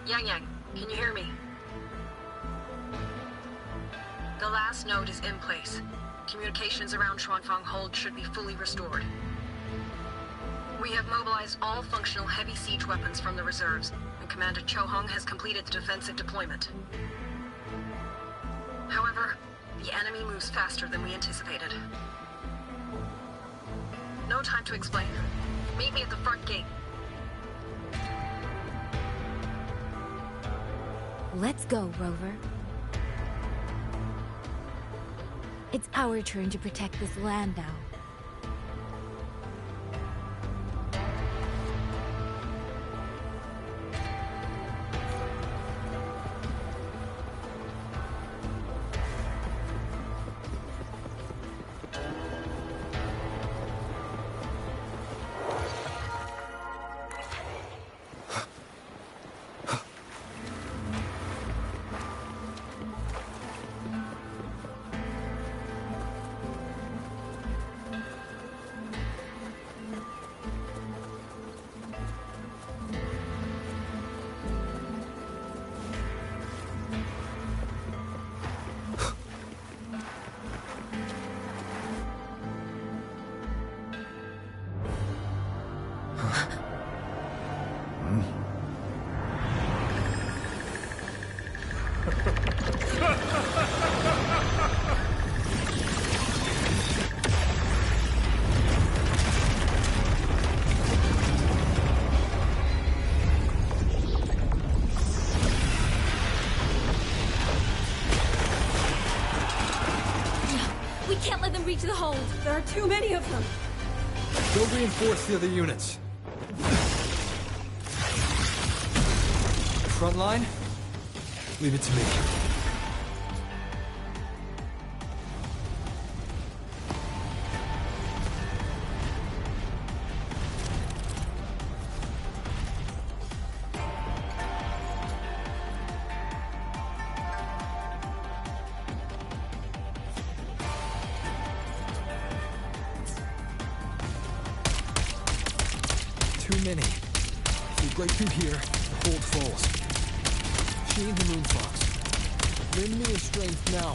YangYang, can you hear me? The last node is in place. Communications around Xuanfang Hold should be fully restored. We have mobilized all functional heavy siege weapons from the reserves, and Commander Cho Hong has completed the defensive deployment. However, the enemy moves faster than we anticipated. No time to explain. Meet me at the front gate. Let's go, Rover. It's our turn to protect this land now. We can't let them reach the hold. There are too many of them. Go reinforce the other units. Front line? Leave it to me. Too many. If we break through here, the hold falls. She and the Moonfox. Lend me your strength now.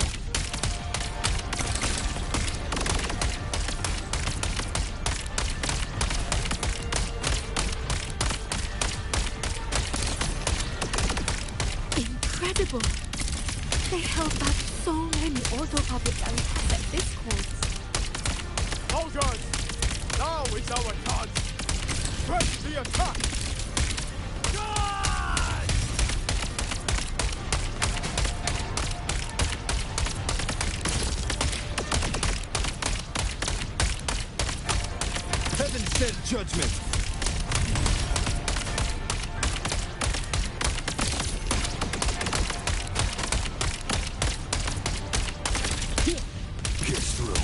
Incredible! They held back so many auto-puppets and at this course. Soldiers! Now is our chance! Press the attack! Heaven sent judgment! Pierce through.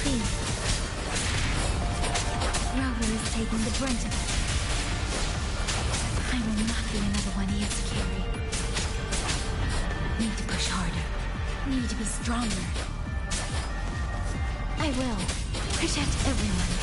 Please. Rover is taking the brunt of it. I will not be another one he has to carry. Need to push harder. Need to be stronger. I will. Protect everyone.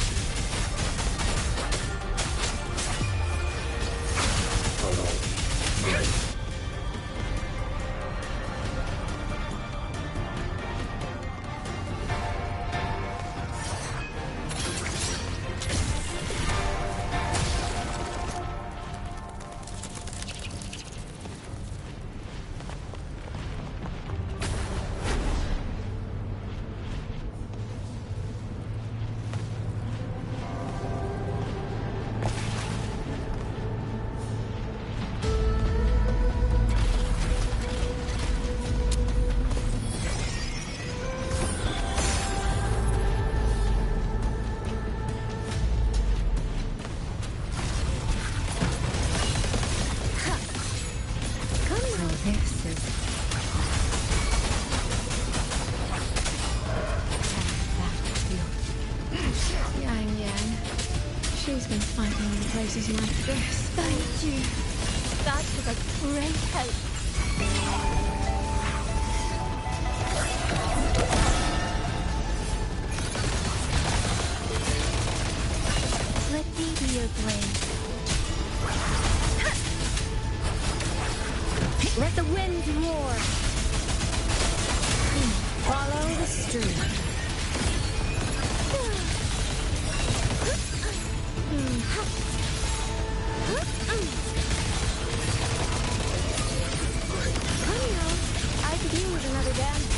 This is my best. Thank you. That was a great help. Let me be your blade. Let the wind roar. Follow the stream. I could use another dance.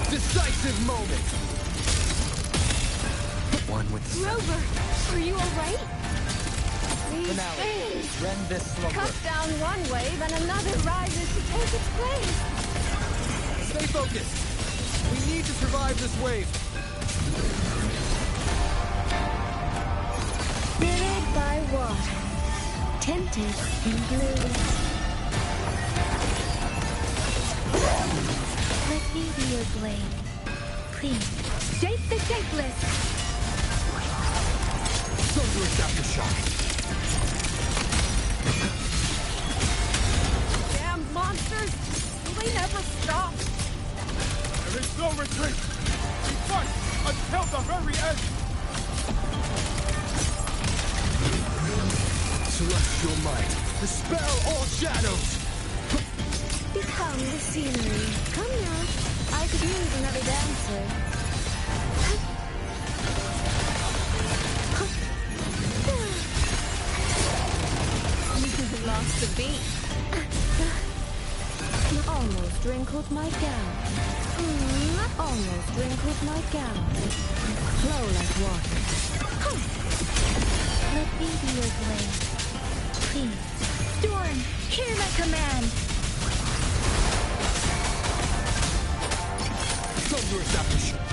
Decisive moment! One with the Rover, are you alright? finale. Rend this slumber. Cut down one wave and another rises to take its place. Stay focused. We need to survive this wave. Spirited by water, tinted in blue. Let me be your blade. Clean. Shape the shapeless. Thunderous aftershock. Damn monsters! Will they never stop? There is no retreat! We fight until the very end! Celestial might, dispel all shadows! Become the scenery. Come now. I could use another dancer. Lost the beat. Almost wrinkled my gown. Almost wrinkled my gown. Flow like water. Let me be your blade. Please. Storm, hear my command. Thunderous aftershock.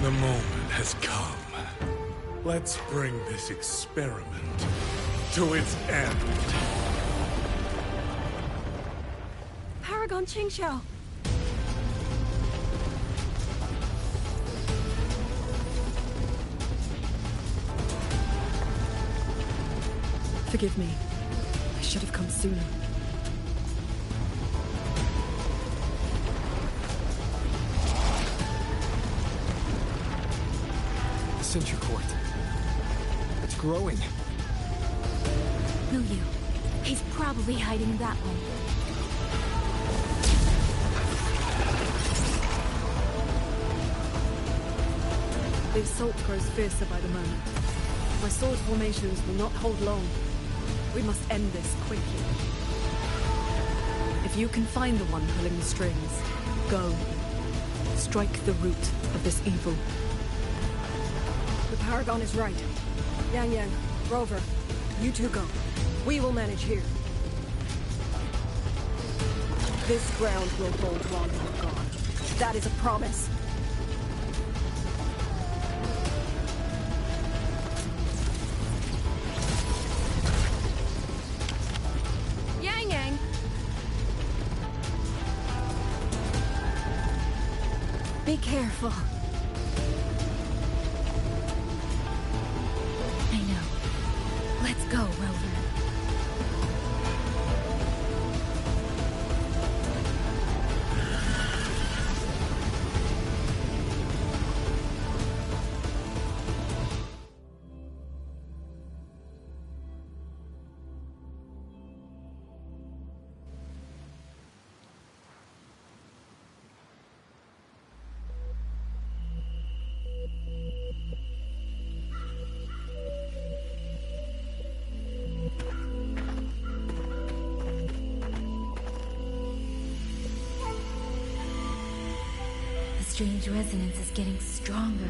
The moment has come. Let's bring this experiment to its end. Paragon Qingxiao! Forgive me. I should have come sooner. Censure Court. It's growing. No, you. He's probably hiding that one. The assault grows fiercer by the moment. My sword formations will not hold long. We must end this quickly. If you can find the one pulling the strings, go. Strike the root of this evil. The Paragon is right. YangYang, Rover, you two go. We will manage here. This ground will hold Wanfang God. That is a promise. YangYang! Be careful. I know. Let's go, Rover. The strange resonance is getting stronger.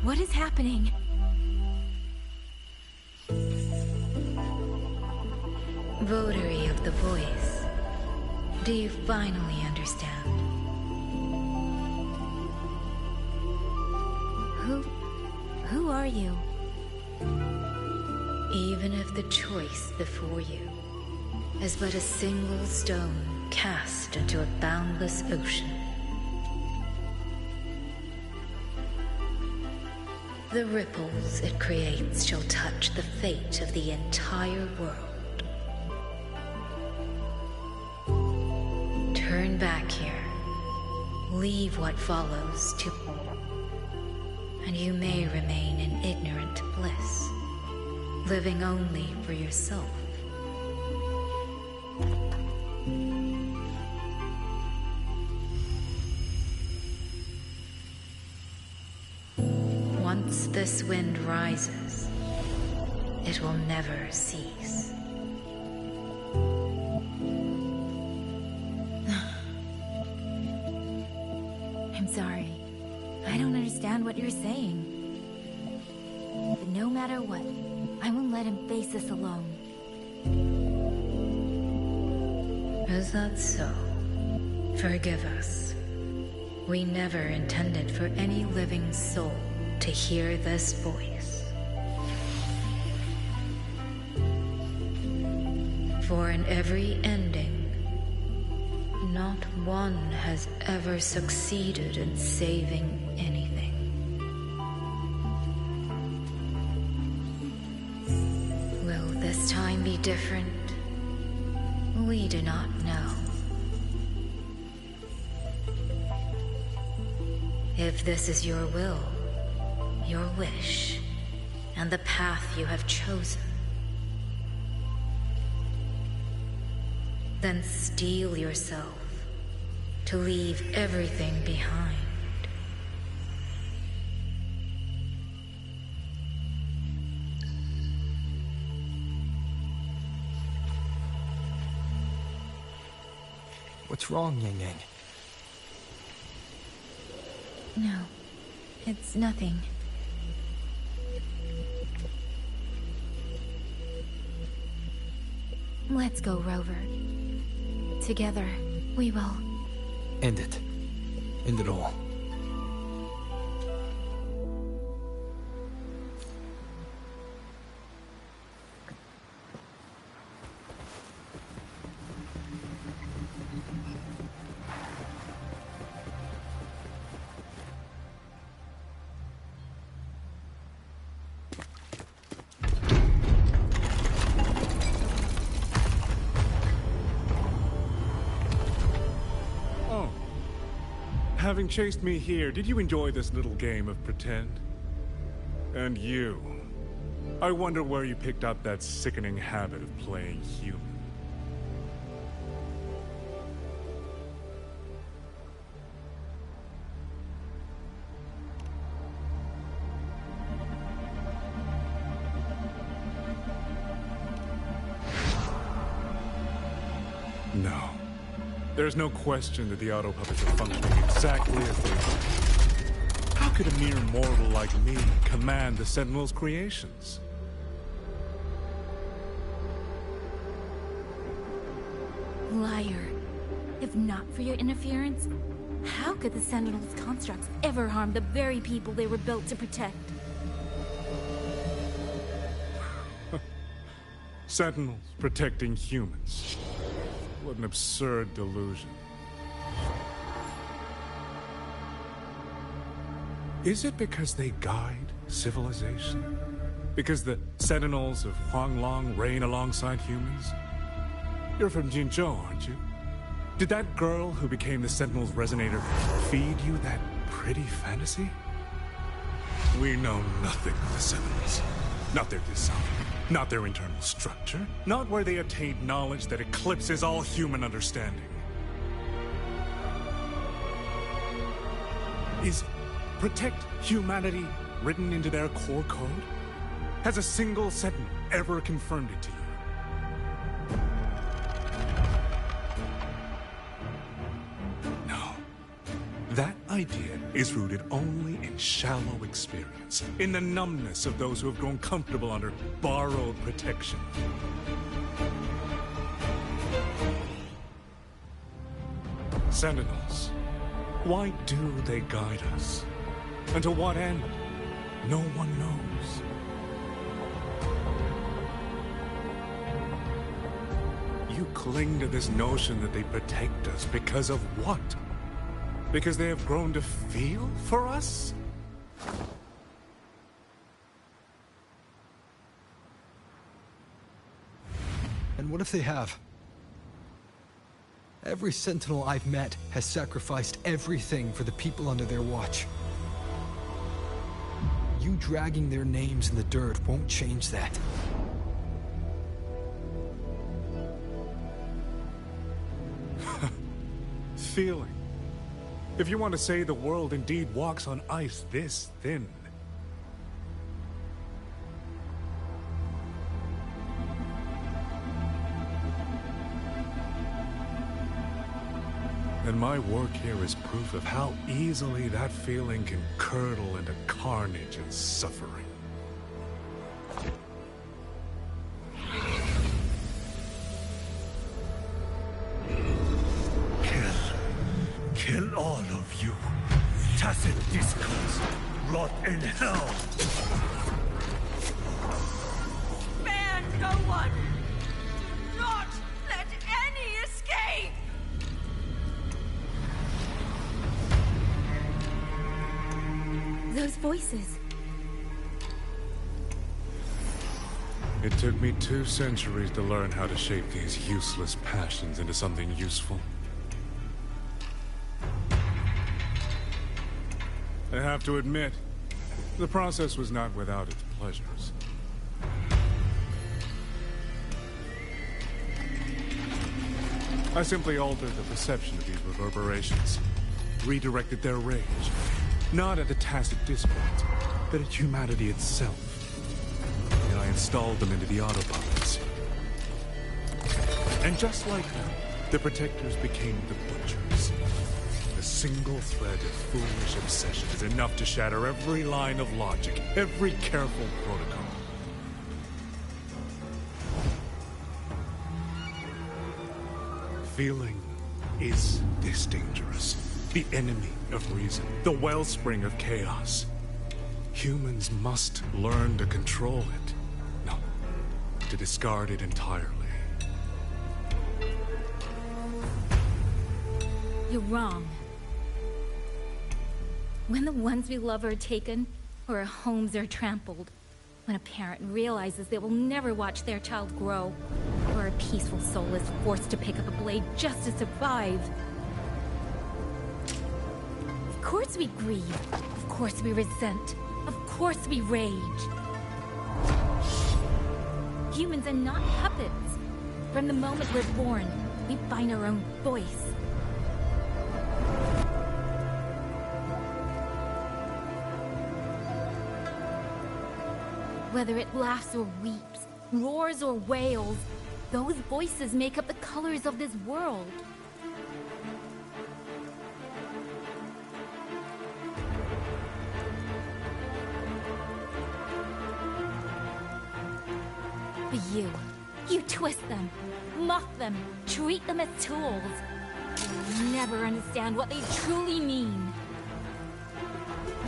What is happening? Votary of the voice, do you finally understand? Who are you? Even if the choice before you is but a single stone cast into a boundless ocean, the ripples it creates shall touch the fate of the entire world. Turn back here, leave what follows to, and you may remain in ignorant bliss, living only for yourself. Once this wind rises, it will never cease. I'm sorry. I don't understand what you're saying. But no matter what, I won't let him face us alone. Is that so? Forgive us. We never intended for any living soul to hear this voice. For in every ending, not one has ever succeeded in saving anything. Will this time be different? We do not know. If this is your will, your wish, and the path you have chosen, then steel yourself to leave everything behind. What's wrong, YangYang? No, it's nothing. Let's go, Rover. Together, we will. End it. End it all. Having chased me here, did you enjoy this little game of pretend? And you? I wonder where you picked up that sickening habit of playing human. There's no question that the auto puppets are functioning exactly as they are. How could a mere mortal like me command the Sentinel's creations? Liar. If not for your interference, how could the Sentinel's constructs ever harm the very people they were built to protect? Sentinels protecting humans. What an absurd delusion. Is it because they guide civilization? Because the Sentinels of YangYang reign alongside humans? You're from Jinzhou, aren't you? Did that girl who became the Sentinel's resonator feed you that pretty fantasy? We know nothing of the Sentinels. Not their design, not their internal structure, not where they attained knowledge that eclipses all human understanding. Is protect humanity written into their core code? Has a single Sentinel ever confirmed it to you? That idea is rooted only in shallow experience, in the numbness of those who have grown comfortable under borrowed protection. Sentinels, why do they guide us? And to what end? No one knows. You cling to this notion that they protect us because of what? Because they have grown to feel for us? And what if they have? Every Sentinel I've met has sacrificed everything for the people under their watch. You dragging their names in the dirt won't change that. Feeling. If you want to say the world indeed walks on ice this thin. Then my work here is proof of how easily that feeling can curdle into carnage and suffering. Kill all of you. Tacit discords. Rot in hell. Ban no one! Do not let any escape! Those voices. It took me 2 centuries to learn how to shape these useless passions into something useful. I have to admit, the process was not without its pleasures. I simply altered the perception of these reverberations, redirected their rage, not at the tacit discords, but at humanity itself. And I installed them into the autopilots. And just like them, the protectors became the butchers. A single thread of foolish obsession is enough to shatter every line of logic, every careful protocol. Feeling is this dangerous. The enemy of reason, the wellspring of chaos. Humans must learn to control it. No, to discard it entirely. You're wrong. When the ones we love are taken, or our homes are trampled, when a parent realizes they will never watch their child grow, or a peaceful soul is forced to pick up a blade just to survive. Of course we grieve. Of course we resent. Of course we rage. Humans are not puppets. From the moment we're born, we find our own voice. Whether it laughs or weeps, roars or wails, those voices make up the colors of this world. You twist them, mock them, treat them as tools. You'll never understand what they truly mean.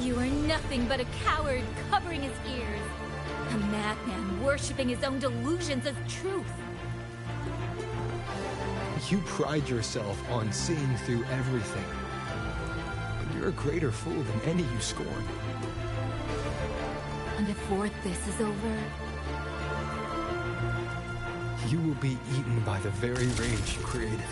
You are nothing but a coward covering his ears. A madman worshipping his own delusions as truth. You pride yourself on seeing through everything. But you're a greater fool than any you scorn. And before this is over, you will be eaten by the very rage you created.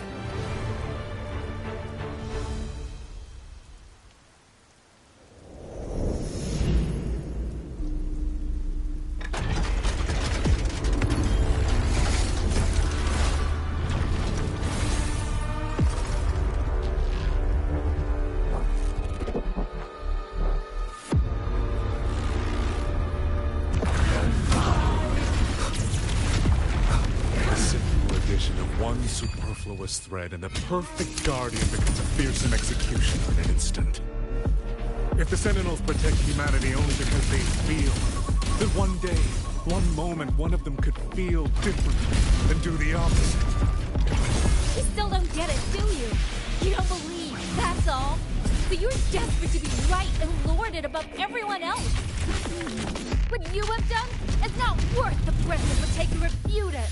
Thread, and the perfect guardian becomes a fearsome executioner in an instant. If the Sentinels protect humanity only because they feel, then one day, one moment, one of them could feel differently and do the opposite. You still don't get it, do you? You don't believe, that's all. So you're desperate to be right and lord it above everyone else. What you have done is not worth the breath it would take to refute it.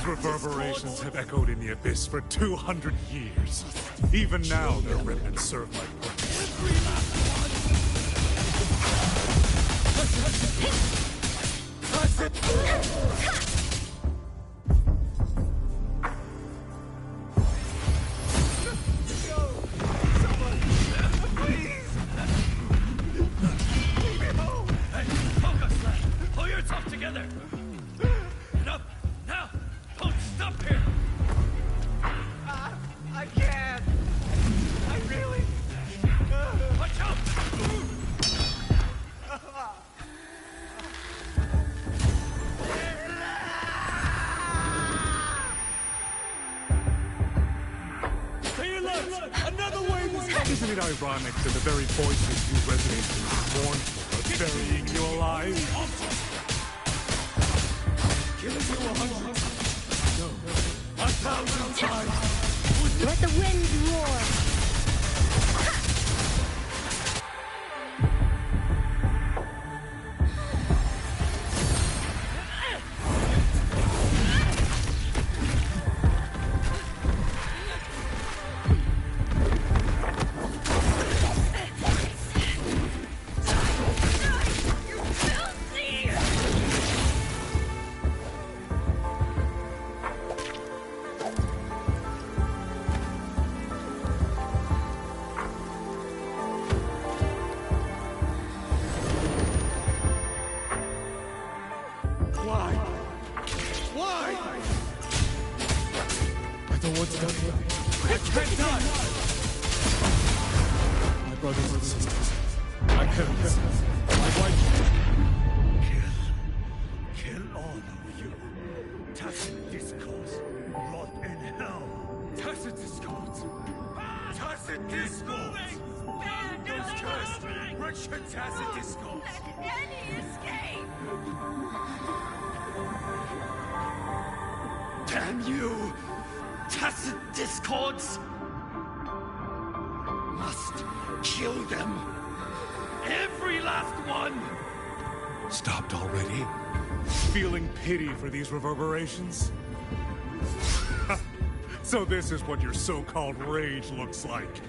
Reverberations have echoed in the abyss for 200 years. Even now, their remnants serve my purpose. Isn't it ironic that the very voices you resonate with mournful are burying you alive? Killing you 100 no, 1,000 times! Let the wind roar! brothers and sisters, my parents, my wife. Kill all of you. Tacit discords, rot in hell. Tacit discords. Tacit discords. Those cursed, wretched tacit discords. Let Annie escape! Damn you! Tacit discords! Must kill them. Every last one! Stopped already? Feeling pity for these reverberations? So this is what your so-called rage looks like.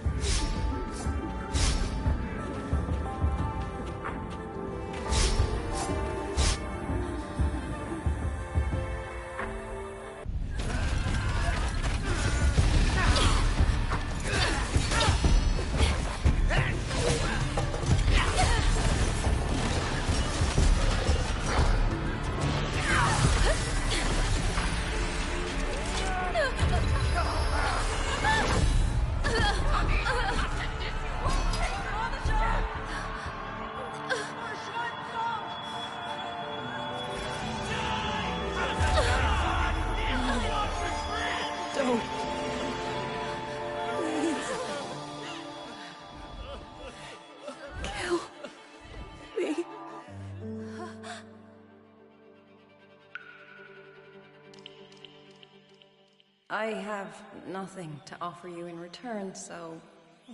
I have nothing to offer you in return, so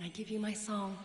I give you my song.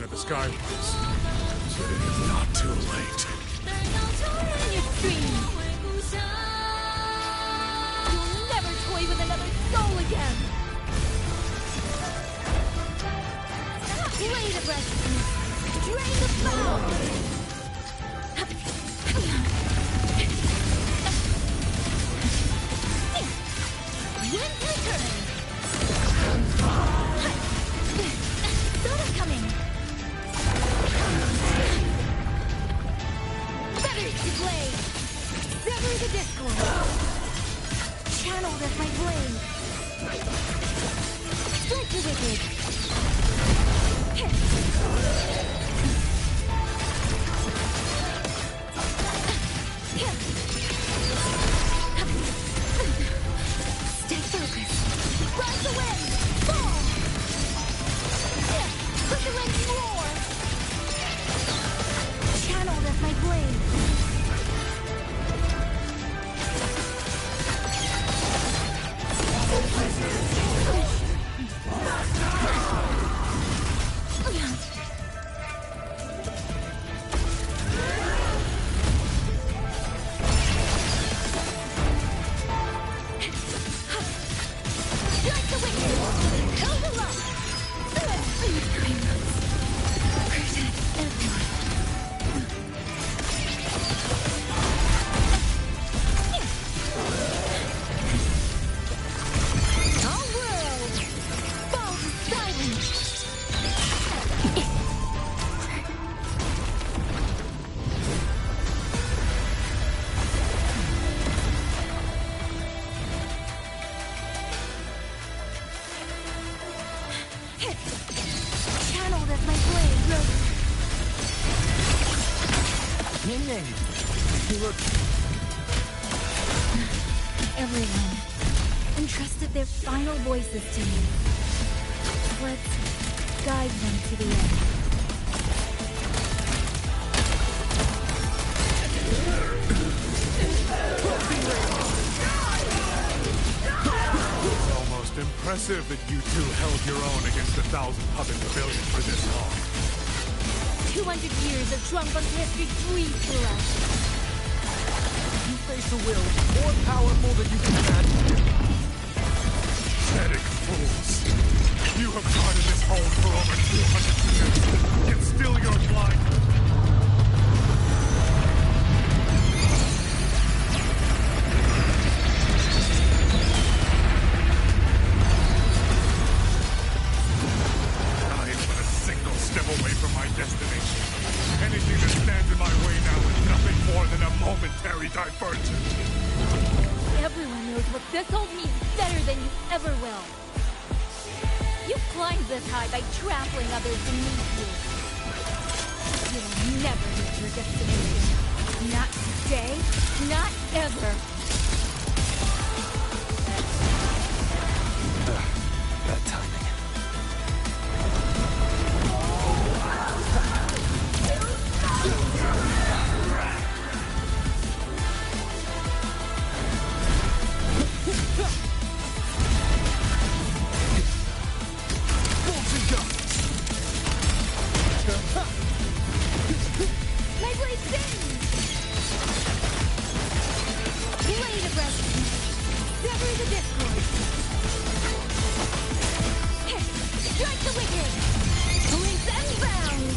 Of the Skywards. But it is not too late. You'll never toy with another soul again! Blade of Resistance! Drain the foul! Winter turn! Soda coming! The blade! Sever the discord! Channeled as my blade! Strike the wicked! YangYang, you look... Everyone entrusted their final voices to me. Let's guide them to the end. It's almost impressive that you two held your own against 1,000 puppet pavilions for this long. 200 years of Shuangfeng's history breathe through us. You face a will more powerful than you can imagine. Pathetic fools. You have guarded this home for over 200 years, yet still you're blind. I am but a single step away from my destination. Anything that stands in my way now is nothing more than a momentary diversion. Everyone knows what this hold means better than you ever will. You climbed this high by trampling others beneath you. You'll never reach your destination. Not today, not ever. Bad timing. My blade sings! Blade of Rescue! Sever the discord! Strike the wicked! Links unbound!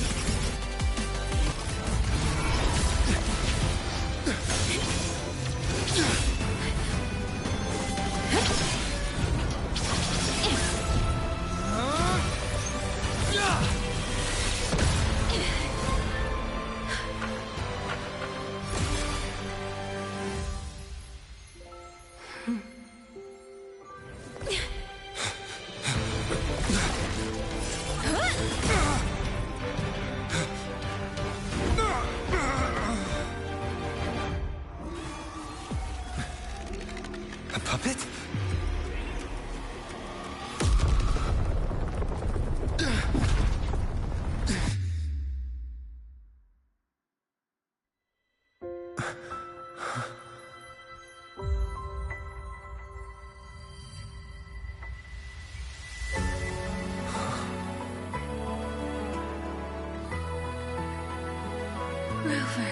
A puppet? Rover.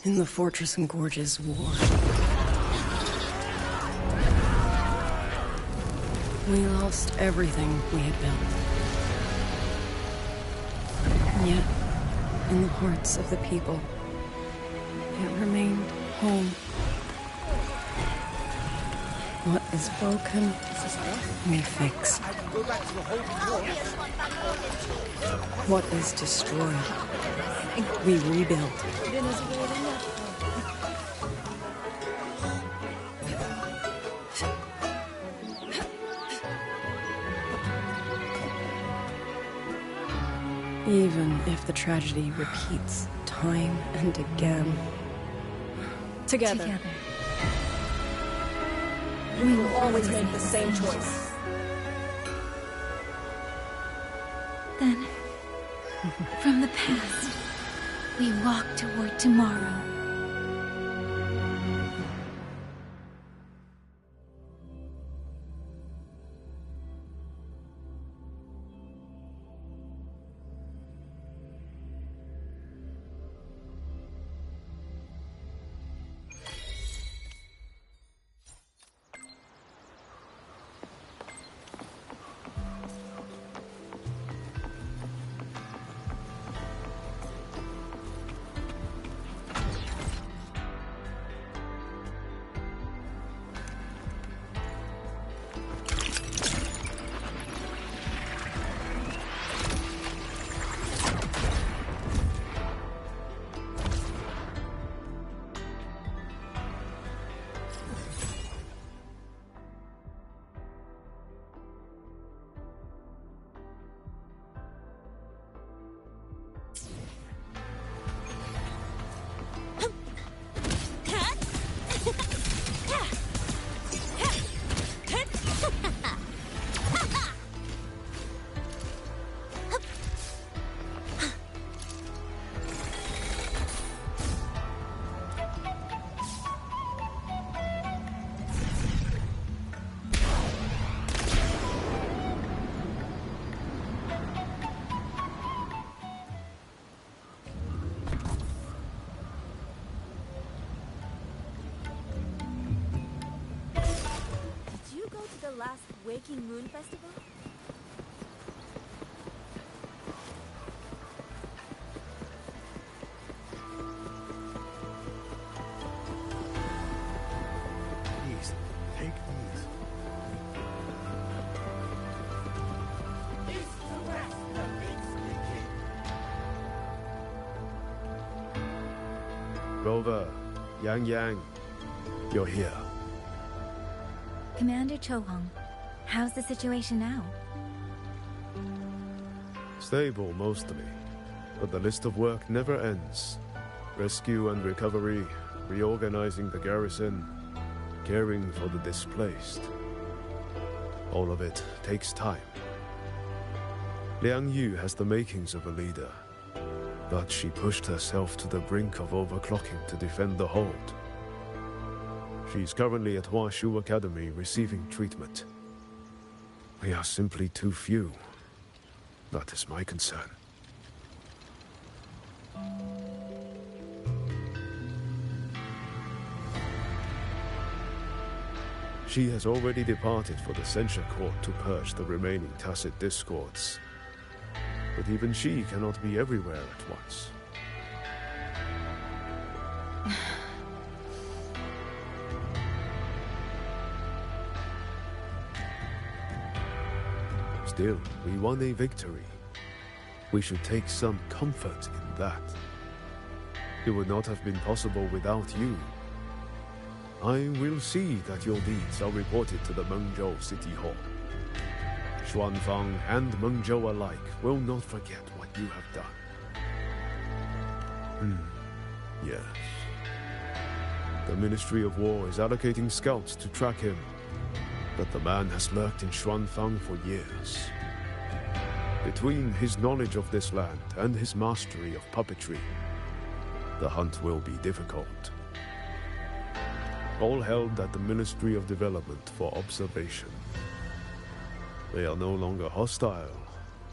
In the Fortress and Gorges War, we lost everything we had built. And yet, in the hearts of the people, it remained home. What is broken, we fix. What is destroyed, we rebuild. Even if the tragedy repeats time and again. Together. We will always make the same choice. Then, from the past, we walk toward tomorrow. the last Waking Moon Festival? Please, take these. East to west, the big sneaky. Rover, YangYang, you're here. Commander Chohong, how's the situation now? Stable, mostly. But the list of work never ends. Rescue and recovery, reorganizing the garrison, caring for the displaced. All of it takes time. Liang Yu has the makings of a leader, but she pushed herself to the brink of overclocking to defend the hold. She's currently at WuWa Academy receiving treatment. We are simply too few. That is my concern. She has already departed for the censure court to purge the remaining tacit discords. But even she cannot be everywhere at once. Still, we won a victory. We should take some comfort in that. It would not have been possible without you. I will see that your deeds are reported to the Mengzhou City Hall. Xuanfang and Mengzhou alike will not forget what you have done. Yes. The Ministry of War is allocating scouts to track him. But the man has lurked in Xuanfang for years. Between his knowledge of this land and his mastery of puppetry, the hunt will be difficult. All held at the Ministry of Development for observation. They are no longer hostile,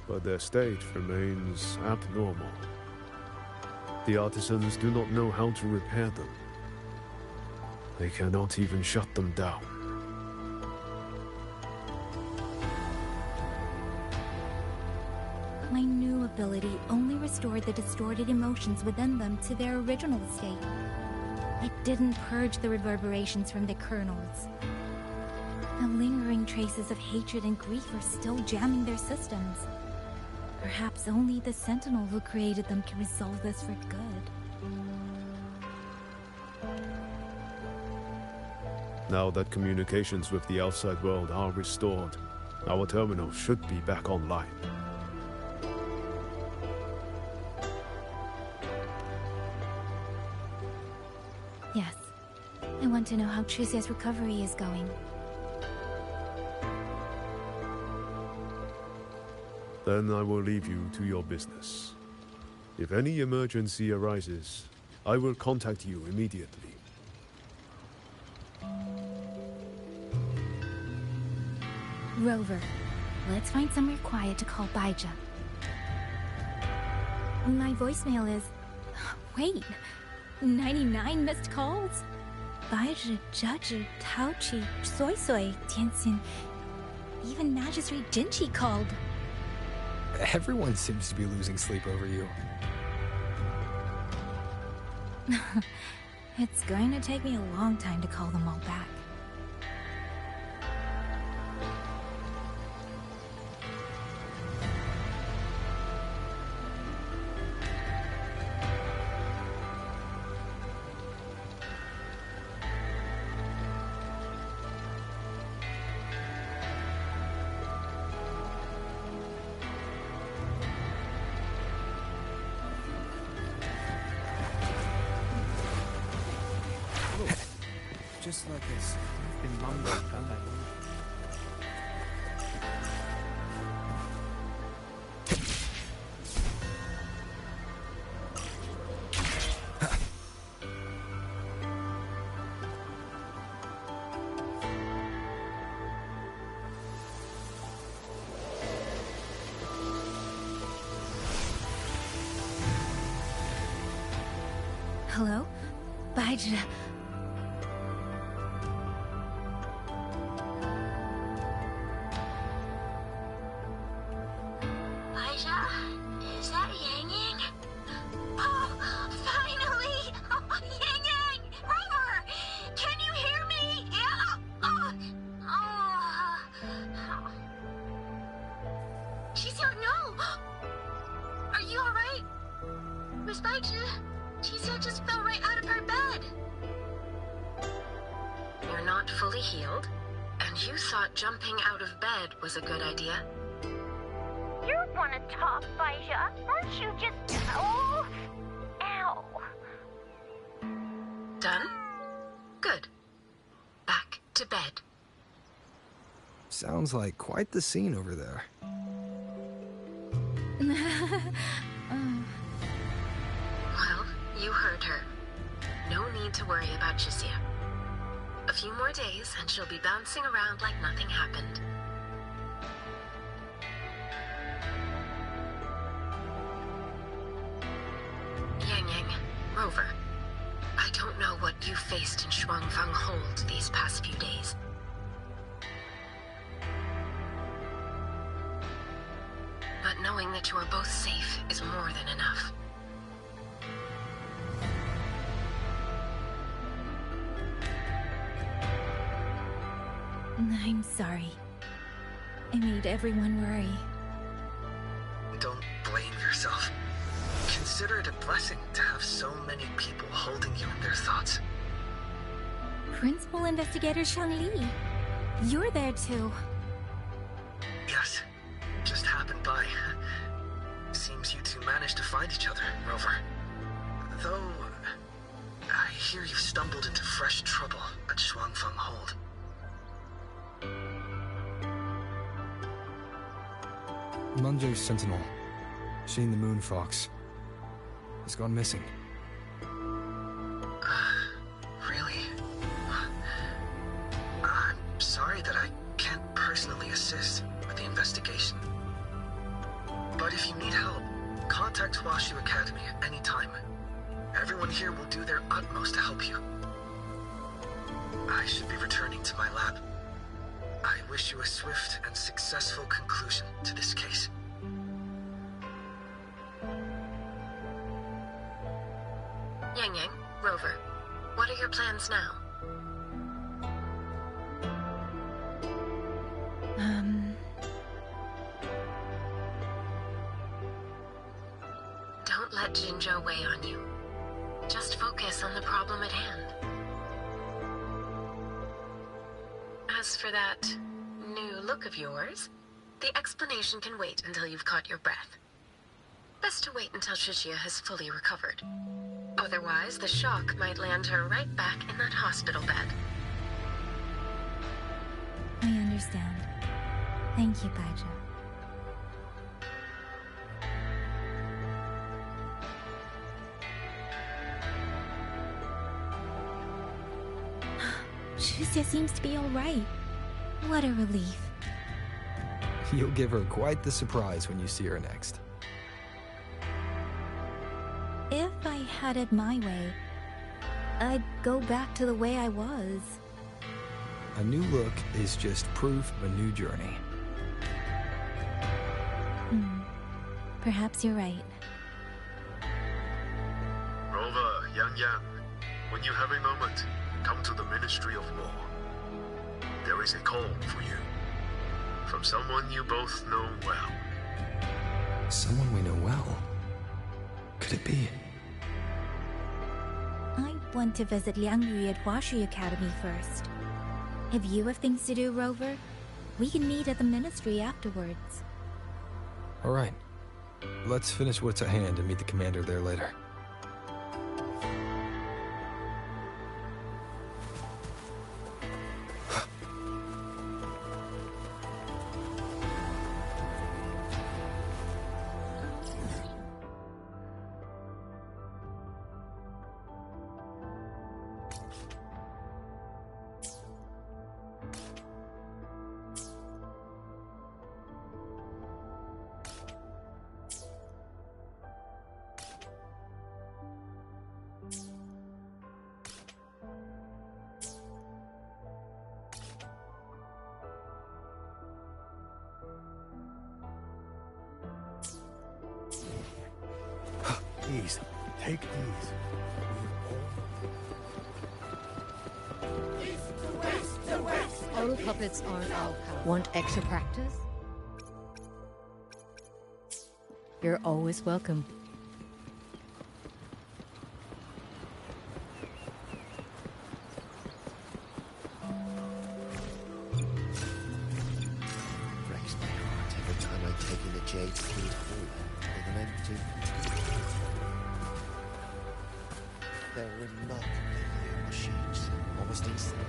but their state remains abnormal. The artisans do not know how to repair them. They cannot even shut them down. My new ability only restored the distorted emotions within them to their original state. It didn't purge the reverberations from the kernels. The lingering traces of hatred and grief are still jamming their systems. Perhaps only the Sentinel who created them can resolve this for good. Now that communications with the outside world are restored, our terminal should be back online. Yes. I want to know how Trucia's recovery is going. Then I will leave you to your business. If any emergency arises, I will contact you immediately. Rover, let's find somewhere quiet to call Baija. My voicemail is... Wait, 99 missed calls? Baija, Judge, Taochi, Soy Soy, Tianxin... Even Magistrate Jinchi called. Everyone seems to be losing sleep over you. It's going to take me a long time to call them all back. Just like it's been mumbling. Hello? Baija... Miss Baichi, Chisia just fell right out of her bed. You're not fully healed, and you thought jumping out of bed was a good idea. You wanna talk, Baija? Aren't you just... Oh! Ow. Done? Good. Back to bed. Sounds like quite the scene over there. Well, you heard her. No need to worry about Chisia. A few more days and she'll be bouncing around like nothing happened. YangYang, Rover, I don't know what you faced in Shuangfang Hold these past few days. But knowing that you are both safe is more than enough. I'm sorry. I made everyone worry. Don't blame yourself. Consider it a blessing to have so many people holding you in their thoughts. Principal Investigator Shanli, you're there too. Yes, just happened by. Seems you two managed to find each other, Rover. Though, I hear you stumbled into fresh trouble at Shuangfang Hold. Mangzhou's sentinel, Sheen the Moon Fox, has gone missing. Really? I'm sorry that I can't personally assist with the investigation. But if you need help, contact Huashu Academy at any time. Everyone here will do their utmost to help you. I should be returning to my lab. I wish you a swift and successful conclusion to this case. YangYang, Rover, what are your plans now? Don't let Jinzhou weigh on you. Just focus on the problem at hand. As for that new look of yours, the explanation can wait until you've caught your breath. Best to wait until Chisia has fully recovered. Otherwise, the shock might land her right back in that hospital bed. I understand. Thank you, Baija. Chisia seems to be all right. What a relief. You'll give her quite the surprise when you see her next. If I had it my way, I'd go back to the way I was. A new look is just proof of a new journey. Perhaps you're right. Rover, YangYang, when you have a moment, come to the Ministry of War. There is a call for you. From someone you both know well. Someone we know well? Could it be? I want to visit Liangyu at Huashu Academy first. If you have things to do, Rover, we can meet at the Ministry afterwards. All right. Let's finish what's at hand and meet the commander there later. These. Take these. Auto puppets aren't all powerful. Want extra practice? You're always welcome. They're remarkably new machines, almost instantly.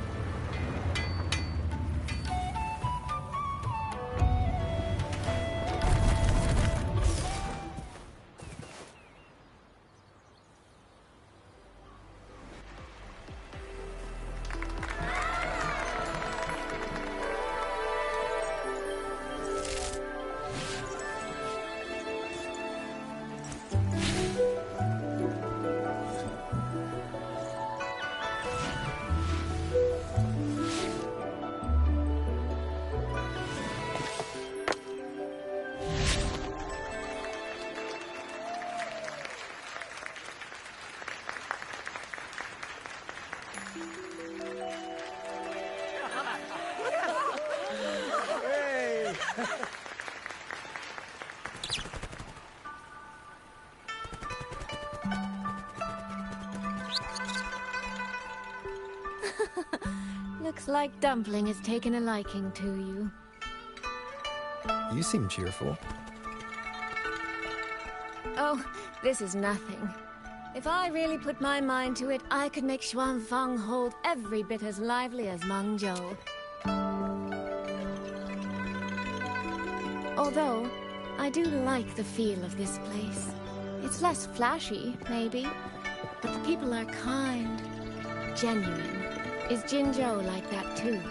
Looks like Dumpling has taken a liking to you. You seem cheerful. Oh, this is nothing. If I really put my mind to it, I could make Xuanfang hold every bit as lively as Mengzhou. Although, I do like the feel of this place. It's less flashy, maybe, but the people are kind, genuine. Is Jinzhou like that too?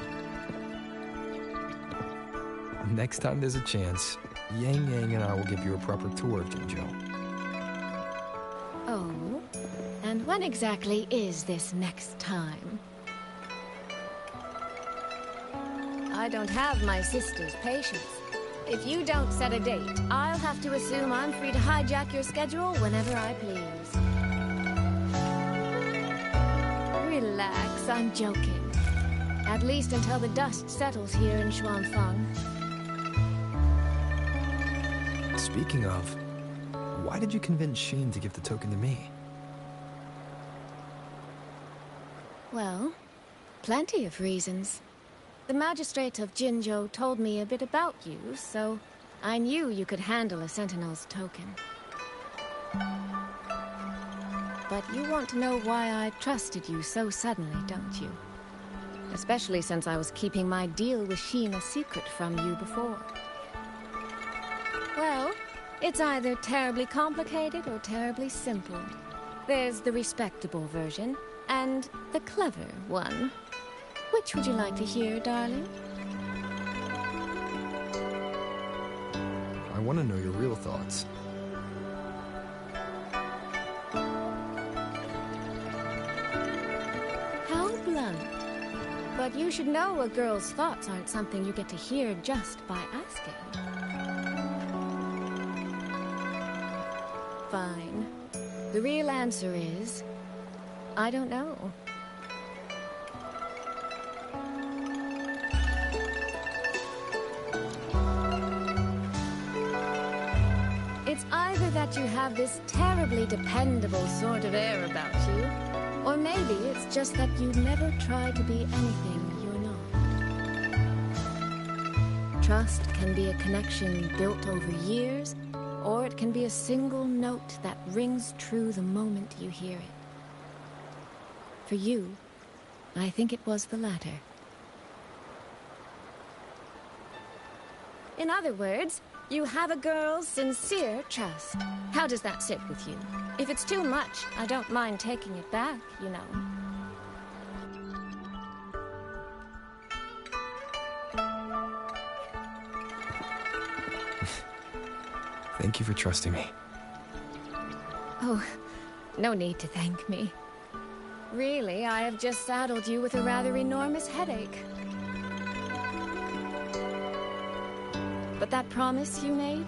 Next time there's a chance, YangYang and I will give you a proper tour of Jinzhou. Oh? And when exactly is this next time? I don't have my sister's patience. If you don't set a date, I'll have to assume I'm free to hijack your schedule whenever I please. Relax, I'm joking. At least until the dust settles here in Xuanfang. Speaking of, why did you convince Xin to give the token to me? Well, plenty of reasons. The magistrate of Jinzhou told me a bit about you, so I knew you could handle a Sentinel's token. But you want to know why I trusted you so suddenly, don't you? Especially since I was keeping my deal with Xin a secret from you before. Well, it's either terribly complicated or terribly simple. There's the respectable version, and the clever one. Which would you like to hear, darling? I want to know your real thoughts. How blunt. But you should know a girl's thoughts aren't something you get to hear just by asking. Fine. The real answer is... I don't know. It's either that you have this terribly dependable sort of air about you, or maybe it's just that you never try to be anything you're not. Trust can be a connection built over years, or it can be a single note that rings true the moment you hear it. For you, I think it was the latter. In other words, you have a girl's sincere trust. How does that sit with you? If it's too much, I don't mind taking it back, you know. Thank you for trusting me. Oh, no need to thank me. Really, I have just saddled you with a rather enormous headache. But that promise you made,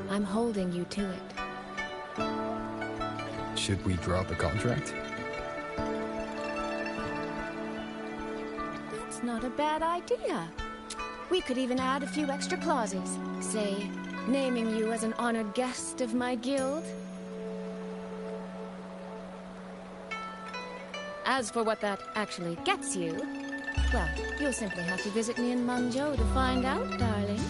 I'm holding you to it. Should we drop the contract? That's not a bad idea. We could even add a few extra clauses. Say, naming you as an honored guest of my guild. As for what that actually gets you, well, you'll simply have to visit me in Mengzhou to find out, darling.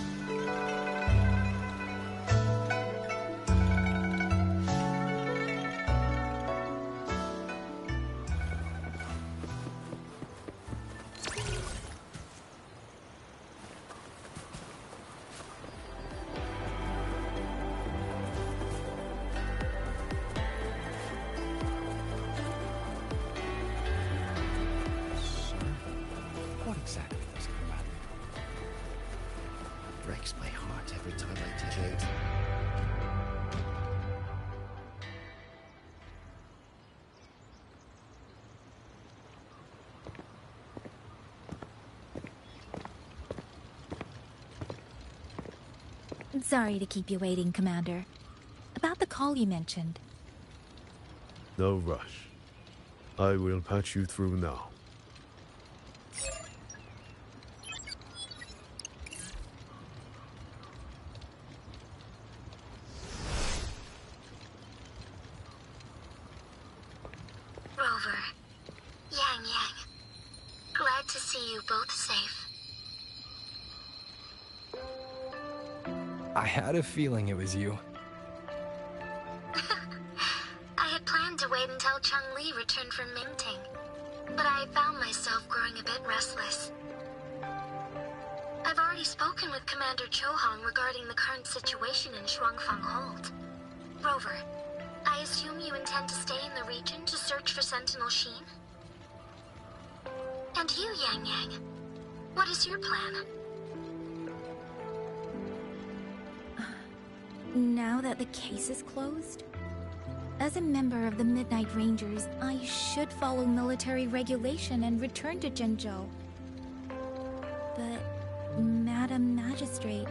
Sorry to keep you waiting, Commander. About the call you mentioned. No rush. I will patch you through now. Rover, YangYang, glad to see you both safe. I had a feeling it was you. I had planned to wait until Chun-Li returned from Mingting, but I found myself growing a bit restless. I've already spoken with Commander Chohong regarding the current situation in Shuangfang Hold. Rover, I assume you intend to stay in the region to search for Sentinel Sheen? And you, YangYang, what is your plan? Now that the case is closed, as a member of the Midnight Rangers, I should follow military regulation and return to Zhenzhou. But, Madam Magistrate,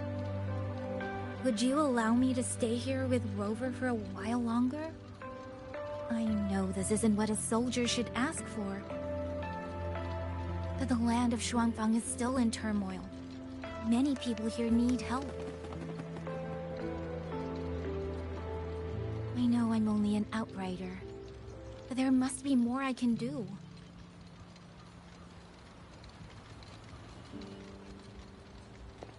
would you allow me to stay here with Rover for a while longer? I know this isn't what a soldier should ask for, but the land of Shuangfang is still in turmoil. Many people here need help. I know I'm only an outrider, but there must be more I can do.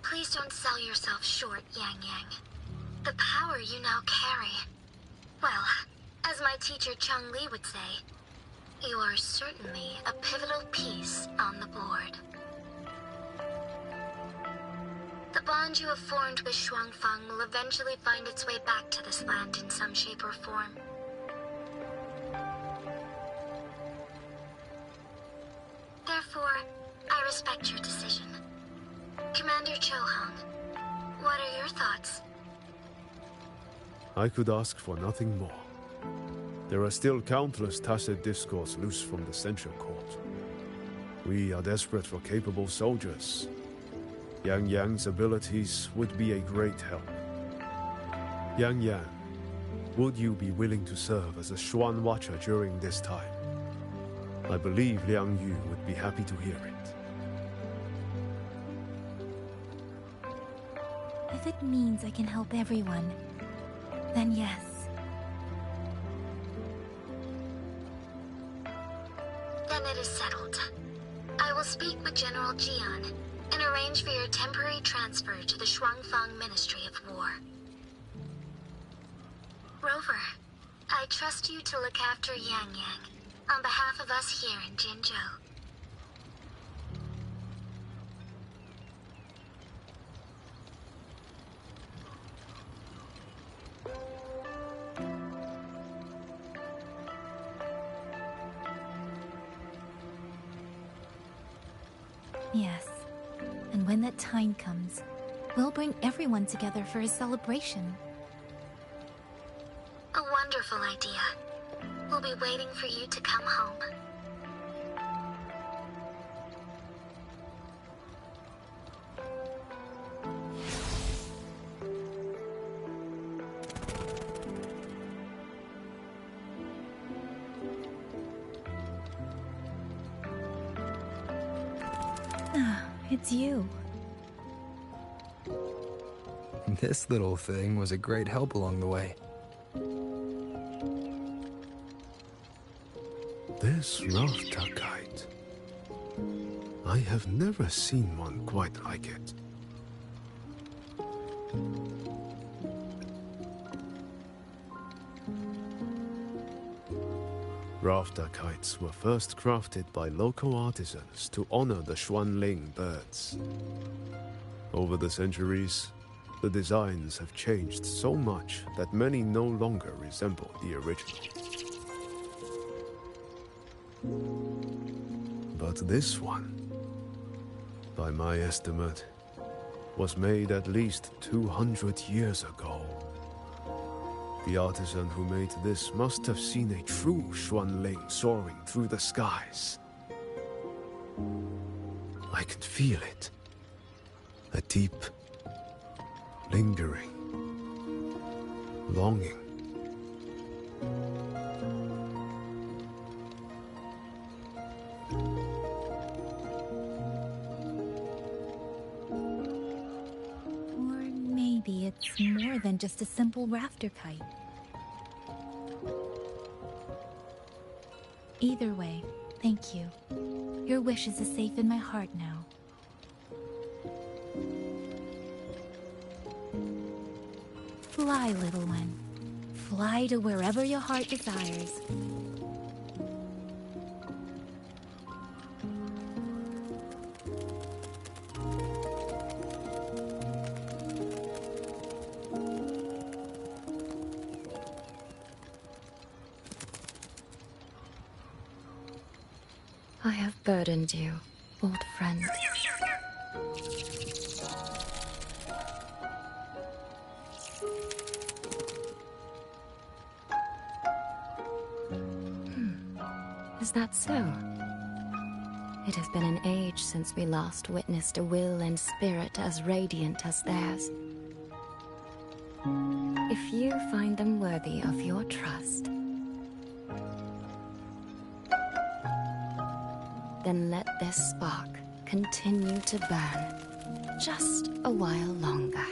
Please don't sell yourself short, YangYang. The power you now carry... Well, as my teacher Chun-Li would say, you are certainly a pivotal piece on the board. The bond you have formed with Shuangfang will eventually find its way back to this land in some shape or form. Therefore, I respect your decision. Commander Chohong, what are your thoughts? I could ask for nothing more. There are still countless tacit discords loose from the censure court. We are desperate for capable soldiers. YangYang's abilities would be a great help. YangYang, would you be willing to serve as a Xuan Watcher during this time? I believe Liang Yu would be happy to hear it. If it means I can help everyone, then yes. Then it is settled. I will speak with General Jian and arrange for your temporary transfer to the Shuangfang Ministry of War. Rover, I trust you to look after YangYang on behalf of us here in Jinzhou. Yes. And when that time comes, we'll bring everyone together for a celebration. A wonderful idea. We'll be waiting for you to come home. Ah, it's you. This little thing was a great help along the way. This rafter kite. I have never seen one quite like it. Rafter kites were first crafted by local artisans to honor the Xuanling birds. Over the centuries, the designs have changed so much that many no longer resemble the original. But this one, by my estimate, was made at least 200 years ago. The artisan who made this must have seen a true Xuanling soaring through the skies. I can feel it. A deep, lingering, longing. Or maybe it's more than just a simple rafter kite. Either way, thank you. Your wishes are safe in my heart now. Fly, little one. Fly to wherever your heart desires. I have burdened you, old friend. Is that so? It has been an age since we last witnessed a will and spirit as radiant as theirs. If you find them worthy of your trust, then let this spark continue to burn just a while longer.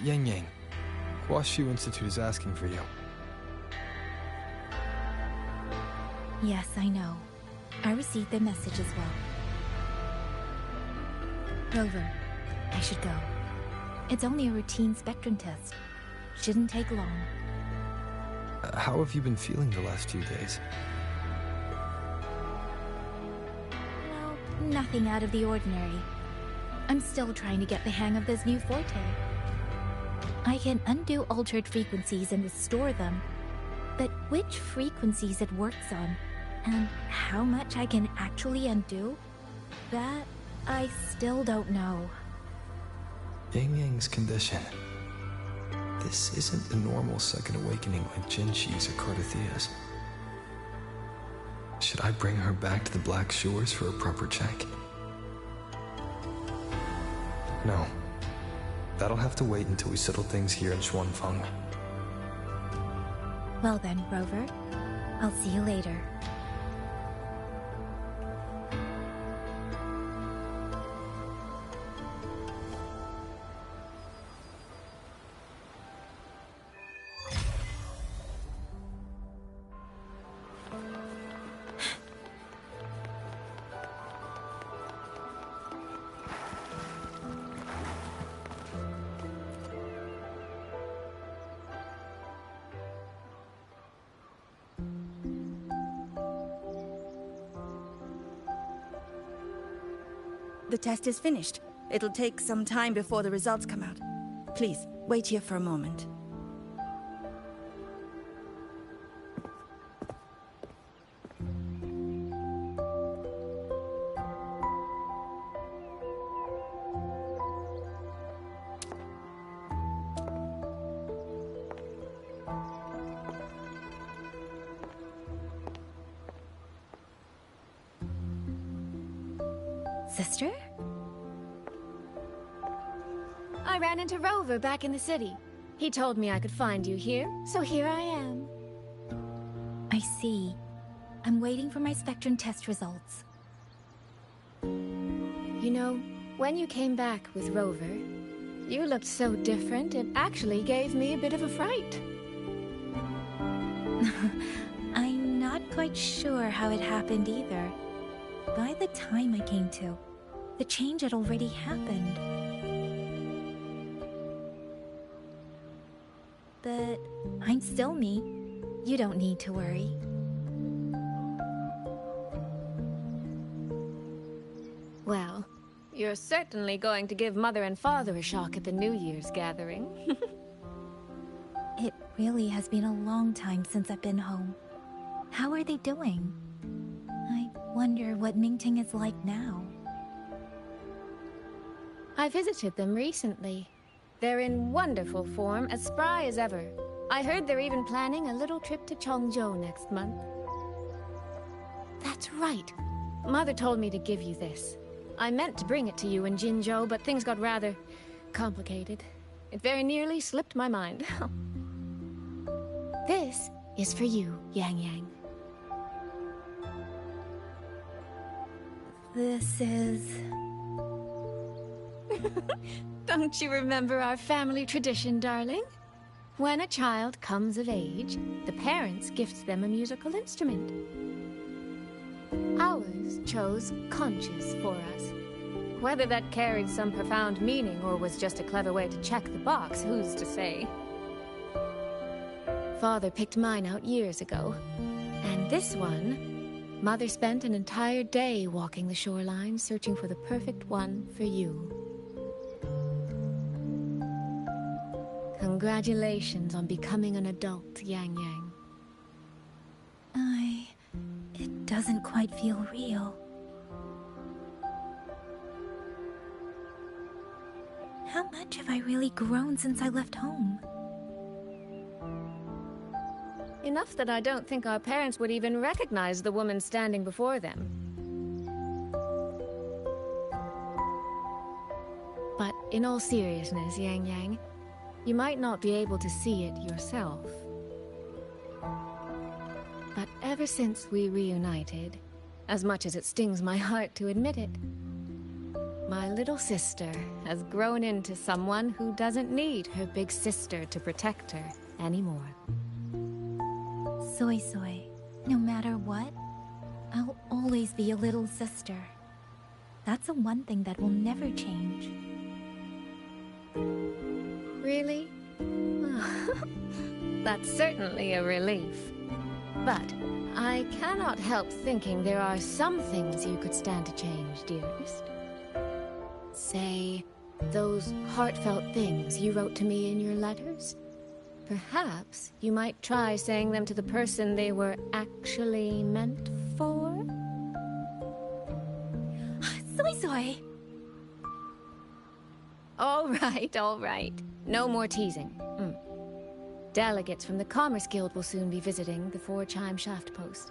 YangYang, Huashu Institute is asking for you. Yes, I know. I received their message as well. Rover, I should go. It's only a routine spectrum test. Shouldn't take long. How have you been feeling the last few days? Well, nothing out of the ordinary. I'm still trying to get the hang of this new forte. I can undo altered frequencies and restore them, but which frequencies it works on, and how much I can actually undo, that I still don't know. YangYang's condition. This isn't a normal second awakening like Jinshi's or Cardathea's. Should I bring her back to the Black Shores for a proper check? No. That'll have to wait until we settle things here in Xuanfang. Well then, Rover. I'll see you later. The test is finished. It'll take some time before the results come out. Please, wait here for a moment. Sister? I ran into Rover back in the city. He told me I could find you here, so here I am. I see. I'm waiting for my Spectrum test results. You know, when you came back with Rover, you looked so different, it actually gave me a bit of a fright. I'm not quite sure how it happened either. By the time I came to, the change had already happened. But I'm still me. You don't need to worry. Well, you're certainly going to give Mother and Father a shock at the New Year's gathering. It really has been a long time since I've been home. How are they doing? I wonder what Mingting is like now. I visited them recently. They're in wonderful form, as spry as ever. I heard they're even planning a little trip to Chongzhou next month. That's right. Mother told me to give you this. I meant to bring it to you in Jinzhou, but things got rather complicated. It very nearly slipped my mind. This is for you, YangYang. This is... Don't you remember our family tradition, darling? When a child comes of age, the parents gift them a musical instrument. Ours chose conches for us. Whether that carried some profound meaning or was just a clever way to check the box, who's to say? Father picked mine out years ago. And this one, Mother spent an entire day walking the shoreline searching for the perfect one for you. Congratulations on becoming an adult, YangYang. It doesn't quite feel real. How much have I really grown since I left home? Enough that I don't think our parents would even recognize the woman standing before them. But in all seriousness, YangYang, you might not be able to see it yourself. But ever since we reunited, as much as it stings my heart to admit it, my little sister has grown into someone who doesn't need her big sister to protect her anymore. Soy Soy, no matter what, I'll always be a little sister. That's the one thing that will never change. Really? That's certainly a relief. But I cannot help thinking there are some things you could stand to change, dearest. Say, those heartfelt things you wrote to me in your letters? Perhaps you might try saying them to the person they were actually meant for? Soy Soy! All right. No more teasing. Delegates from the Commerce Guild will soon be visiting the Four-Chime Shaft Post.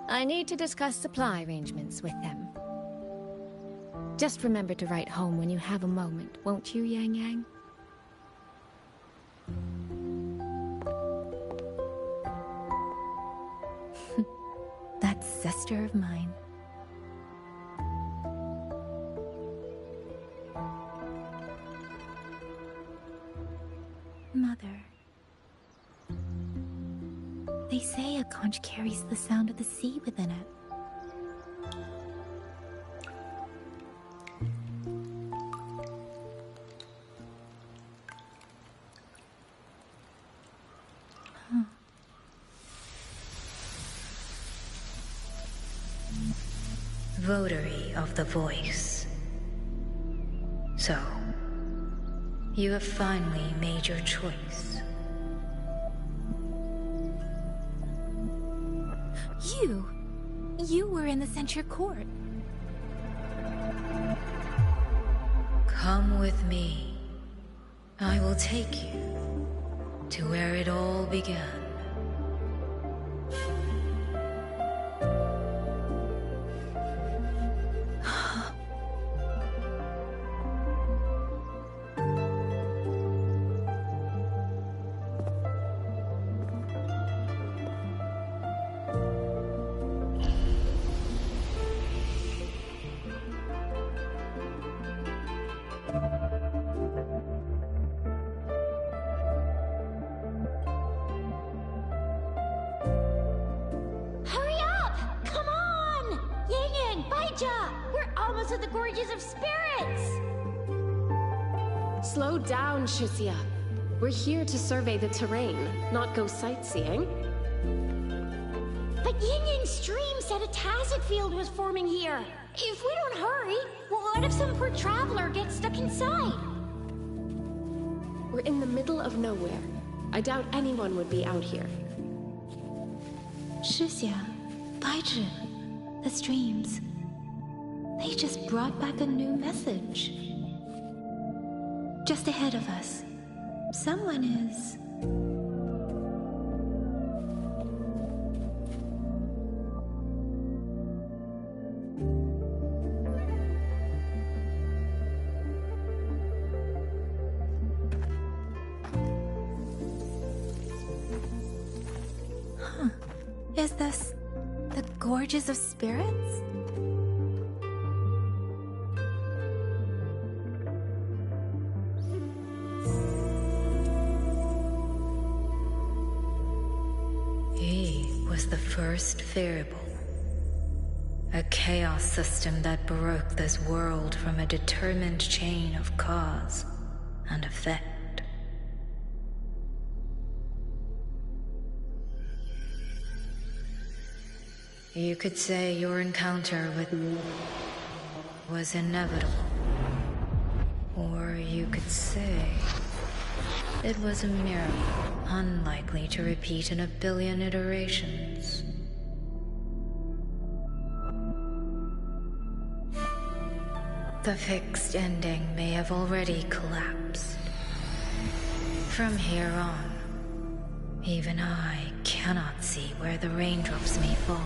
I need to discuss supply arrangements with them. Just remember to write home when you have a moment, won't you, YangYang? That sister of mine. Mother. They say a conch carries the sound of the sea within it. Votary of the Voice. So, you have finally made your choice. You were in the censure court. Come with me. I will take you to where it all began. Hurry up! Come on! YangYang, Baija! We're almost at the Gorges of Spirits! Slow down, Shisia. We're here to survey the terrain, not go sightseeing. But YangYang's stream said a tacit field was forming here. If we don't hurry, what if some poor traveler gets stuck inside? We're in the middle of nowhere. I doubt anyone would be out here. Shixia, Baizhi, the streams. They just brought back a new message. Just ahead of us, someone is... Is this the Gorges of Spirits? He was the first variable. A chaos system that broke this world from a determined chain of cause and effect. You could say your encounter with was inevitable. Or you could say it was a miracle unlikely to repeat in 1 billion iterations. The fixed ending may have already collapsed. From here on, even I cannot see where the raindrops may fall.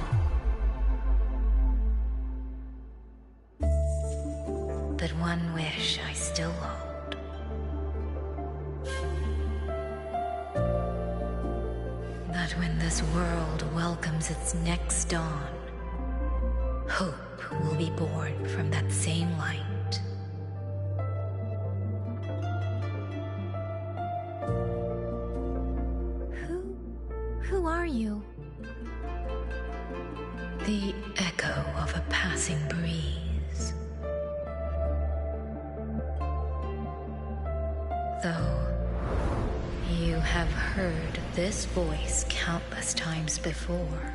But one wish I still hold. That when this world welcomes its next dawn, hope will be born from that same light. Who are you? The echo of a passing breeze. Though you have heard this voice countless times before,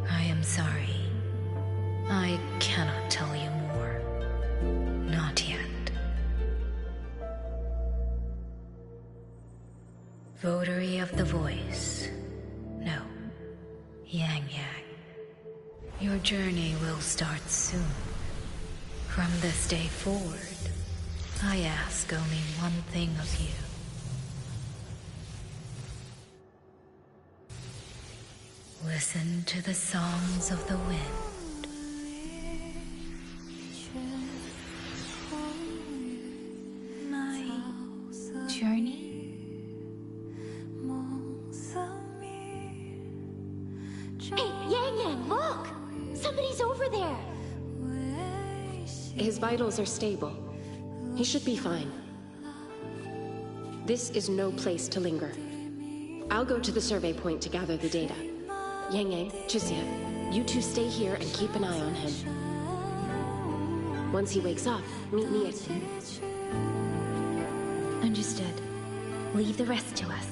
I am sorry. I cannot tell you more. Not yet. Votary of the voice. No. YangYang. Your journey will start soon. From this day forward, I ask only one thing of you. Listen to the songs of the wind. My journey? Hey, YangYang, look! Somebody's over there! His vitals are stable. He should be fine. This is no place to linger. I'll go to the survey point to gather the data. YangYang, Chixia, you two stay here and keep an eye on him. Once he wakes up, meet me at... Understood. Leave the rest to us.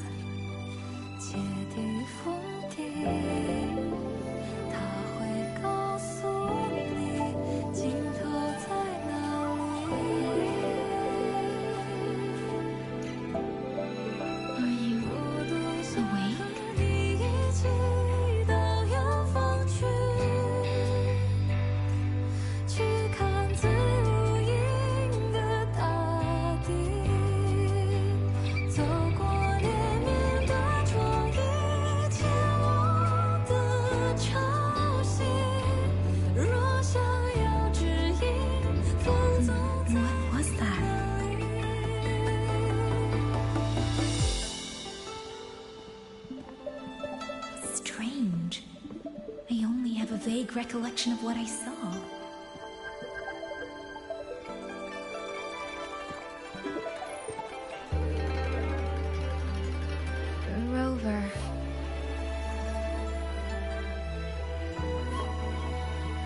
vague recollection of what I saw. Rover.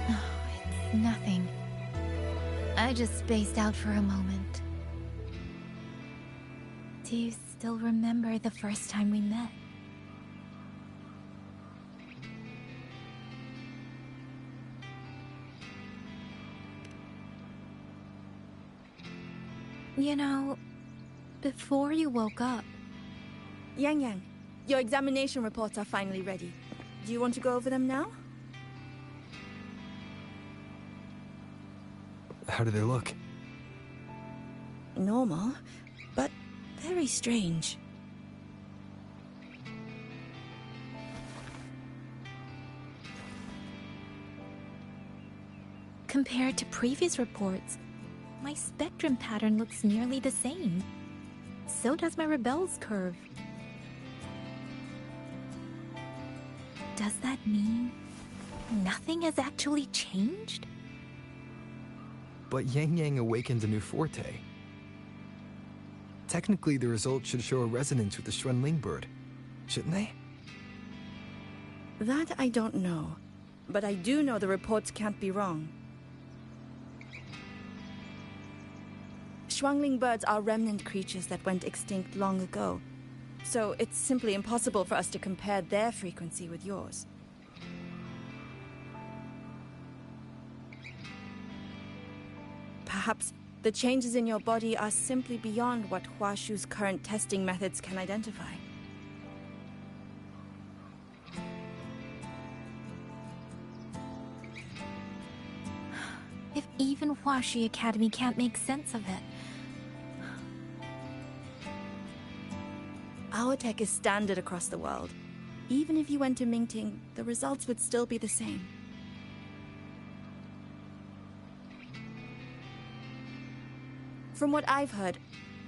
Oh, it's nothing. I just spaced out for a moment. Do you still remember the first time we met? You know, before you woke up... YangYang, your examination reports are finally ready. Do you want to go over them now? How do they look? Normal, but very strange. Compared to previous reports, my spectrum pattern looks nearly the same. So does my Rebel's curve. Does that mean nothing has actually changed? But YangYang awakened a new forte. Technically, the results should show a resonance with the Xuanling bird, shouldn't they? That I don't know, but I do know the reports can't be wrong. Xuanling birds are remnant creatures that went extinct long ago, so it's simply impossible for us to compare their frequency with yours. Perhaps the changes in your body are simply beyond what Huashu's current testing methods can identify. If even Huashi Academy can't make sense of it. Our tech is standard across the world. Even if you went to Mingting, the results would still be the same. From what I've heard,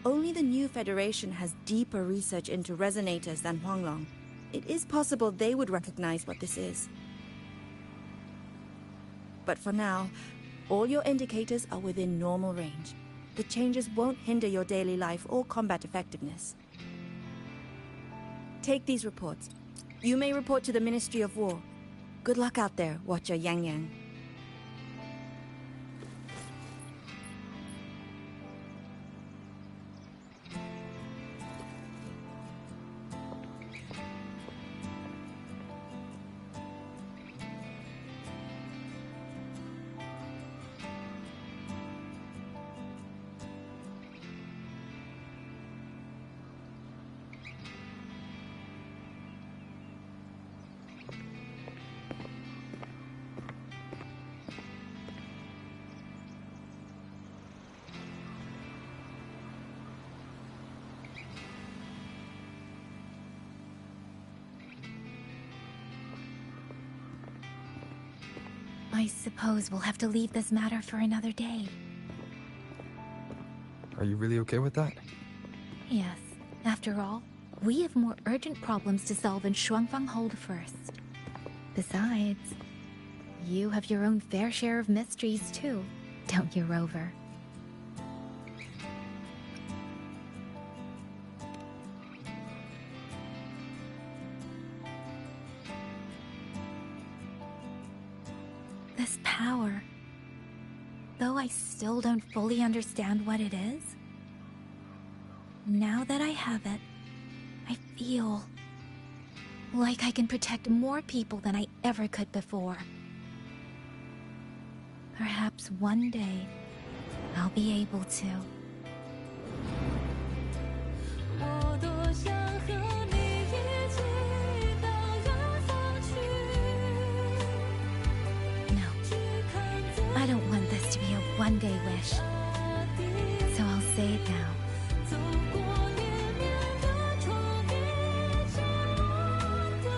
only the new Federation has deeper research into resonators than Huanglong. It is possible they would recognize what this is. But for now, all your indicators are within normal range. The changes won't hinder your daily life or combat effectiveness. Take these reports. You may report to the Ministry of War. Good luck out there, Watcher YangYang. I suppose we'll have to leave this matter for another day. Are you really okay with that? Yes. After all, we have more urgent problems to solve in Xuanfang Hold first. Besides, you have your own fair share of mysteries too, don't you, Rover? This power, though I still don't fully understand what it is, now that I have it, I feel like I can protect more people than I ever could before. Perhaps one day, I'll be able to. I don't want this to be a one-day wish, so I'll say it now.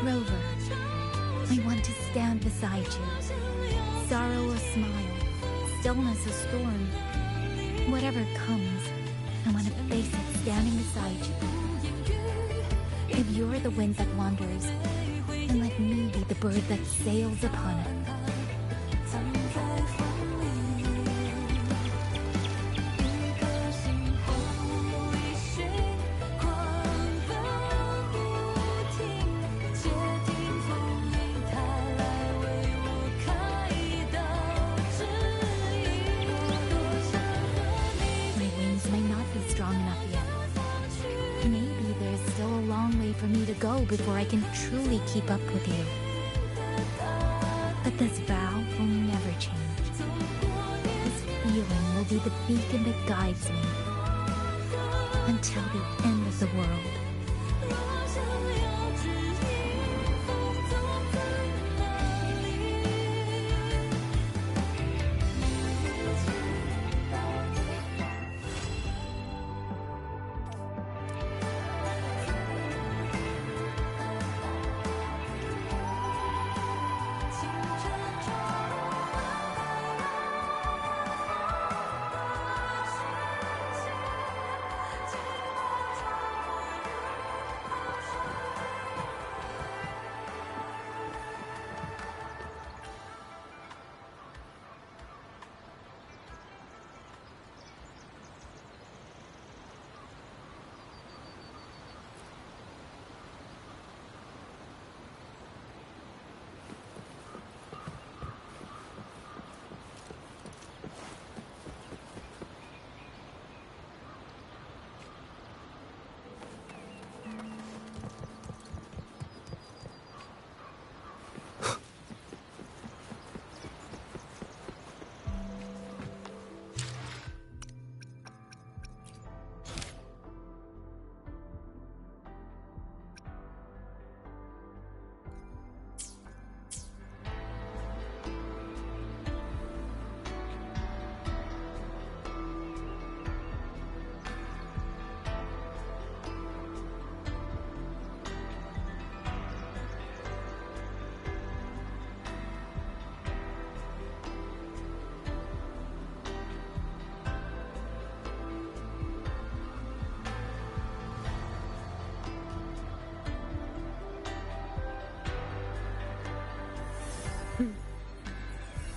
Rover, I want to stand beside you. Sorrow or smile, stillness or storm. Whatever comes, I want to face it standing beside you. If you're the wind that wanders, then let me be the bird that sails upon it. before I can truly keep up with you. But this vow will never change. This feeling will be the beacon that guides me until the end of the world.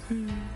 Hmm.